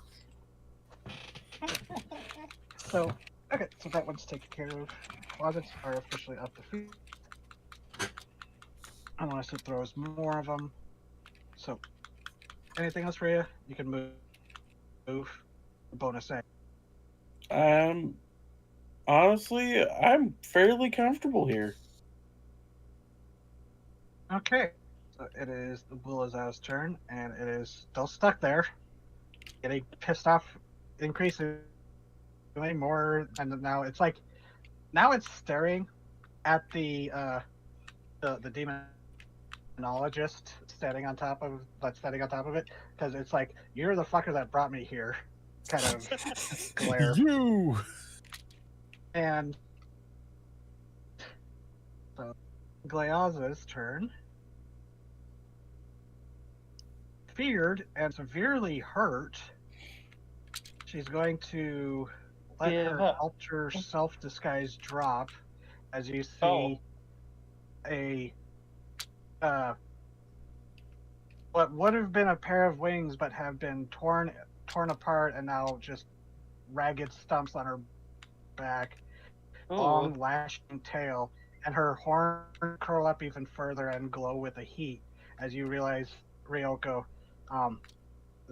So, okay, so that one's taken care of. Closets are officially up to feet. Unless it throws more of them. So, anything else for you? You can move. Bonus action. Honestly, I'm fairly comfortable here. Okay. So it is the Bullazow's turn, and it is still stuck there. Getting pissed off increasingly more, and now it's like, now it's staring at the demonologist standing on top of it, because it's like, you're the fucker that brought me here, kind of glare. You. And so Glayaza's turn. Feared and severely hurt, she's going to let her alter self-disguise drop as you see a what would have been a pair of wings but have been torn apart and now just ragged stumps on her back, long lashing tail, and her horn curl up even further and glow with the heat as you realize, Ryoko,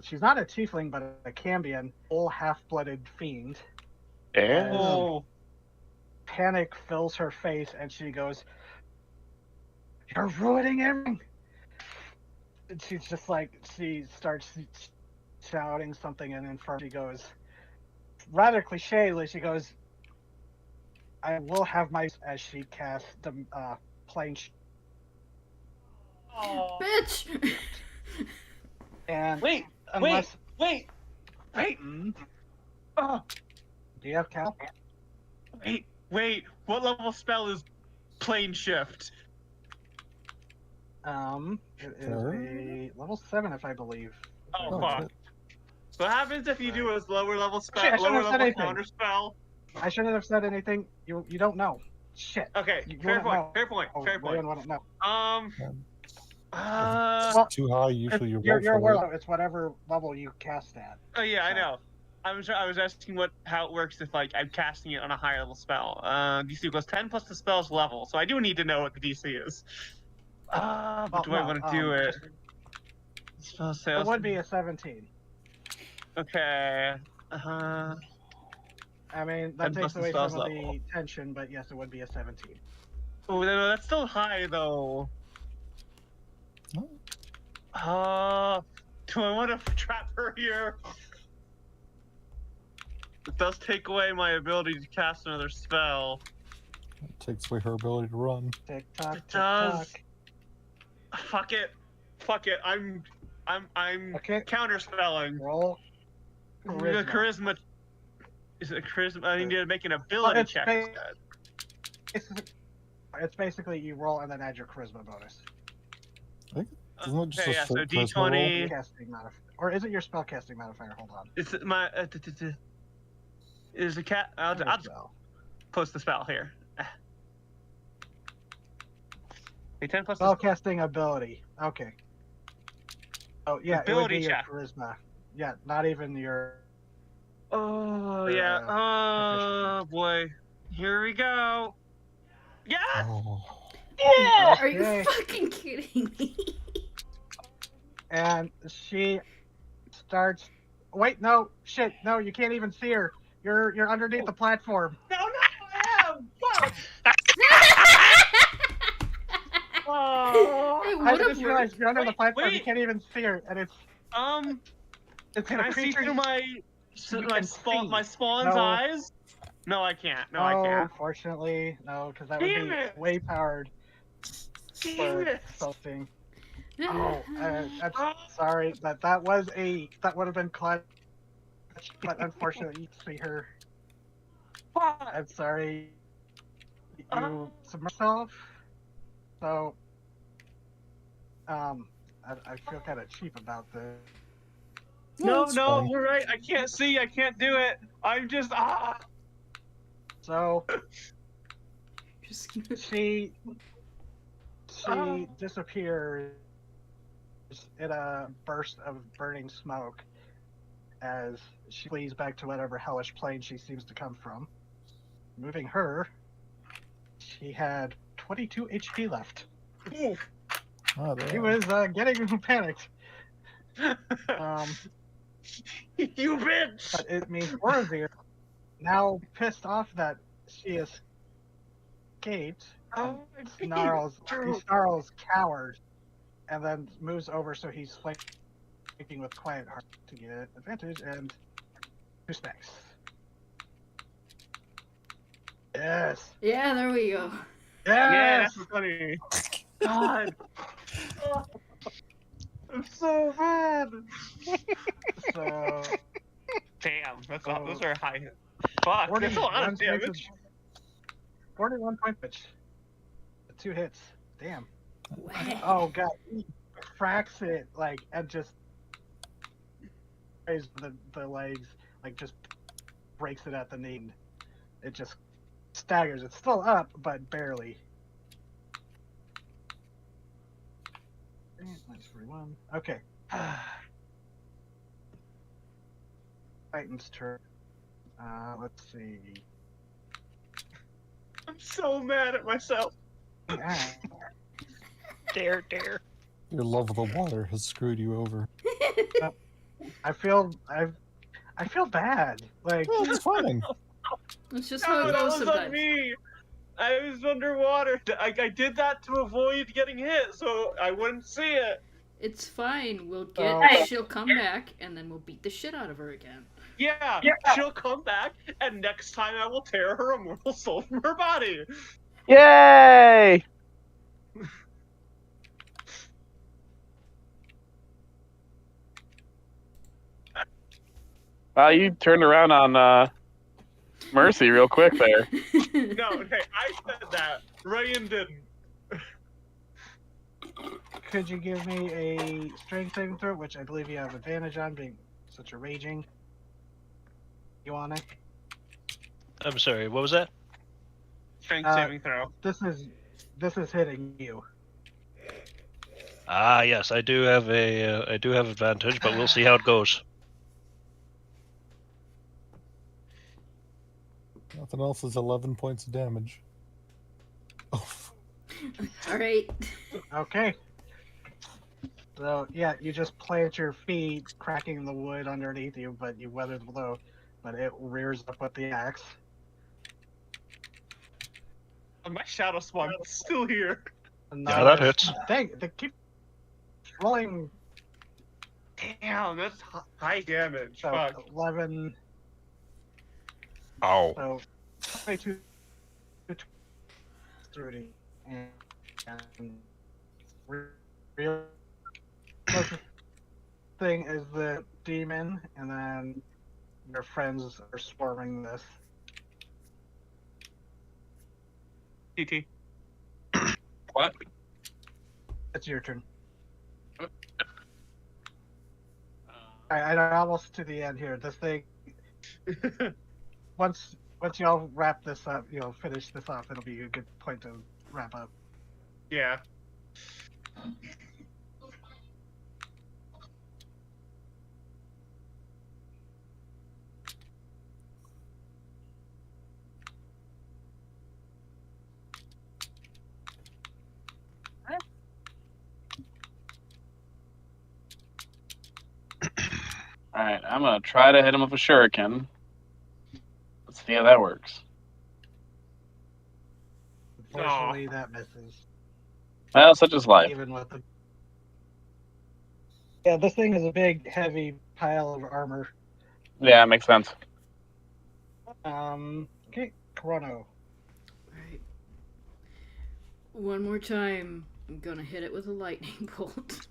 she's not a tiefling but a Cambion, full half-blooded fiend. Damn. Panic fills her face and she goes, "You're ruining everything!" And she's just like, she starts shouting something, and then she goes, rather clichély, she goes, "I will have my," as she casts the plane. Bitch! And Wait, unless wait. Hmm? Oh, Do you have Cal? wait. What level spell is plane shift? It is Sure. a level 7, if I believe. Oh, Oh, fuck. shit. What happens if you do a lower level Shit, I spell, shouldn't lower have said level anything. counter spell? I shouldn't have said anything. You don't know. Shit. Okay, You fair wouldn't point. know. Fair point. Oh, Fair you point. wouldn't know. It's too high, usually you roll You're for aware it. though, it's whatever level you cast at. Oh yeah, I So- know. I was asking how it works if like I'm casting it on a higher level spell. DC equals 10 plus the spell's level, so I do need to know what the DC is. But Well, do I no, want to do it? just- Spell It sales. would be a 17. Okay. I mean, that And takes plus the away some spell's of level. the tension, but yes, it would be a 17. Oh, no, that's still high though. Oh. Do I want to trap her here? It does take away my ability to cast another spell. It takes away her ability to run. Tick tock, It tick does. tock. Fuck it. I'm Okay. counterspelling. Roll The charisma. charisma. Is it charisma? I need to make an Well, ability it's check instead. It's basically you roll and then add your charisma bonus. Isn't it just Okay, a yeah, so straight charisma roll? D20. Casting modifier. Or is it your spell casting modifier? Hold on. It's my. Is a cat. I'll just Spell. post the spell here. Okay, 10 plus. Spell casting ability. Okay. Oh yeah, Ability it would be check. your charisma. Yeah, not even your. Oh yeah. Oh boy. Here we go. Yes. Oh. Are you Okay. fucking kidding me? And she starts. Wait, no, shit, no, you can't even see her. You're underneath the platform. No, I am. Fuck. Oh. It I would have just realized you're under the Wait, platform. You wait. can't even see her, and it's Can a I see creature. through my you can see. my spawn's No. eyes? No, I can't. No, I Oh, can't. unfortunately, no, because that would Damn be it. way powered Damn for it. something. Oh, I'm sorry, but that would have been clutch. But unfortunately, you see her. Fuck. I'm sorry. You submerge yourself. So, I feel kind of cheap about this. No, it's no, fine. you're right. I can't see. I can't do it. I'm just So Just she disappears in a burst of burning smoke as she flees back to whatever hellish plane she seems to come from. Moving her, she had 22 HP left. Oof. Oh, He damn. was getting panicked. You bitch. But it means Orazir, now pissed off that she escaped, Oh, he snarls coward, and then moves over so he's flanking with Quiet Heart to get advantage and 2 smacks. Yes. yeah, there we go. Yeah, Yes. that's funny. God. Oh, I'm so mad. So Damn, those are high. Fuck, that's a lot of damage. 41 point pitch. 2 hits. Damn. Wow. Oh god. He cracks it like and just raises the legs, like just breaks it at the knee. It just staggers. It's still up, but barely. Minus 41. Okay. Titan's turn. Let's see. I'm so mad at myself. Ah, Dare. Your love of the water has screwed you over. I feel bad. Like Well, it's fine. That's just how No, it that goes was on sometimes. me. I was underwater. I did that to avoid getting hit, so I wouldn't see it. It's fine. We'll Oh. get. She'll come back, and then we'll beat the shit out of her again. Yeah, she'll come back, and next time I will tear her immortal soul from her body. Yay! Wow, you turned around on Mercy real quick there. No, hey, I said that. Ryan didn't. Could you give me a strength saving throw, which I believe you have advantage on, being such a raging? You want it? I'm sorry, what was that? Strength saving throw. This is hitting you. Ah, yes, I do have advantage, but we'll see how it goes. Nothing else is 11 points of damage. Oh, All right. Okay. So yeah, you just plant your feet, cracking the wood underneath you, but you weather the blow. But it rears up with the axe. My Shadow Swan is still here. Yeah, that hits. Dang, they keep rolling. Damn, that's high damage. So Fuck. 11. Ow. So 22, 30, and real closest thing is the demon, and then your friends are swarming this. TT. What? It's your turn. I'm almost to the end here. This thing, once y'all wrap this up, finish this off, it'll be a good point to wrap up. Yeah. Alright, I'm gonna try to hit him with a shuriken. Let's see how that works. Unfortunately, that misses. Well, such is life. Even with the this thing is a big, heavy pile of armor. Yeah, makes sense. Okay, Chrono. Alright. One more time, I'm gonna hit it with a lightning bolt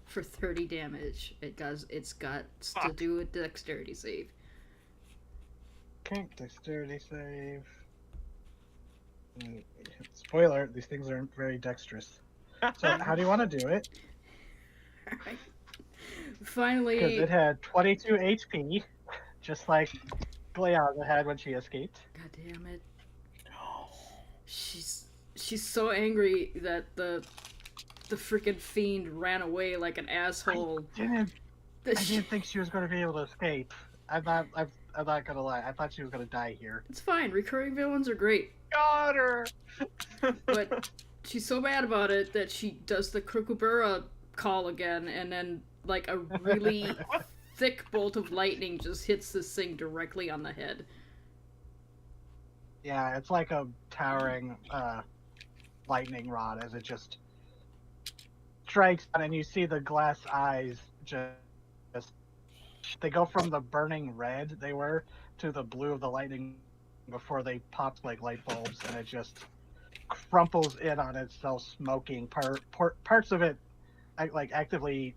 for 30 damage. It's got to do a dexterity save. Okay, dexterity save. Spoiler, these things aren't very dexterous. So how do you want to do it? Alright. Because Finally, it had 22 HP, just like Gleaza had when she escaped. God damn it. She's so angry that the freaking fiend ran away like an asshole. I didn't think she was going to be able to escape. I'm not gonna lie. I thought she was gonna die here. It's fine. Recurring villains are great. Got her. But she's so mad about it that she does the Krukubura call again, and then like a really thick bolt of lightning just hits this thing directly on the head. Yeah, it's like a towering lightning rod as it just strikes, and you see the glass eyes just they go from the burning red they were to the blue of the lightning before they popped like light bulbs, and it just crumples in on itself, smoking. Parts of it like actively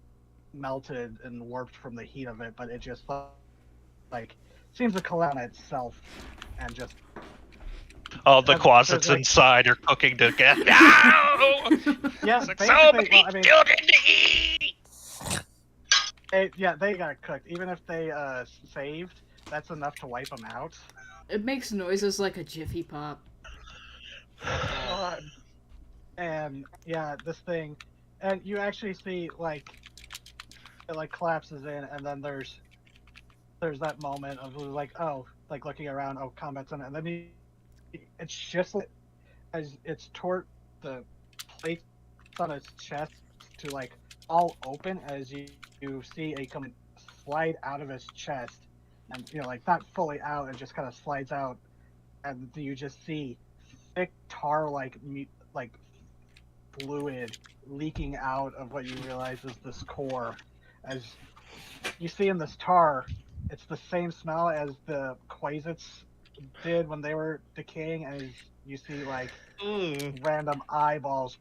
melted and warped from the heat of it, but it just like seems to collapse on itself and just All the closets like, inside are cooking to death. No! yeah, Like, basically, so many well, I mean, children to eat! they got cooked. Even if they saved, that's enough to wipe them out. It makes noises like a Jiffy Pop. God. And yeah, this thing, and you actually see like it like collapses in, and then there's that moment of like, oh, like looking around, oh, combat's on it, and then it's just like, as it's toward the plates on its chest to like all open as you see a come slide out of its chest, and like not fully out, it just kind of slides out, and you just see thick tar like fluid leaking out of what you realize is this core. As you see in this tar, it's the same smell as the quasits did when they were decaying, as you see like random eyeballs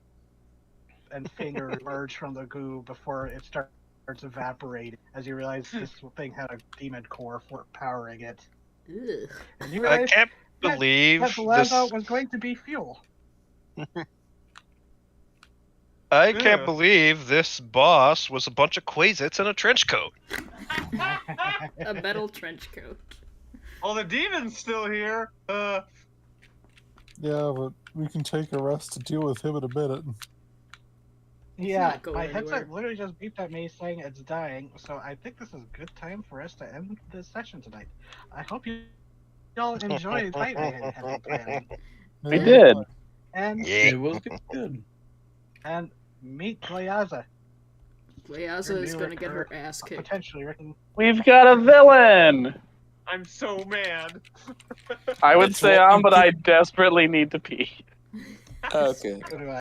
and fingers emerge from the goo before it starts starts evaporating as you realize this thing had a demon core for powering it. Ugh. And you I realize can't that believe the lava this. was going to be fuel. I can't Ugh. believe this boss was a bunch of Quasits in a trench coat. A metal trench coat. Well, the demon's still here. Yeah, but we can take a rest to deal with him in a minute. Yeah, not going my anywhere. headset literally just beeped at me saying it's dying, so I think this is a good time for us to end this session tonight. I hope you all enjoyed the fight I had been planning. We Yeah. did. And Yeah. It was good. and meet Glayaza. Leaza is gonna get her ass kicked. Potentially written. We've got a villain. I'm so mad. I would It's say what on, you but did- I desperately need to pee. Okay. So do I.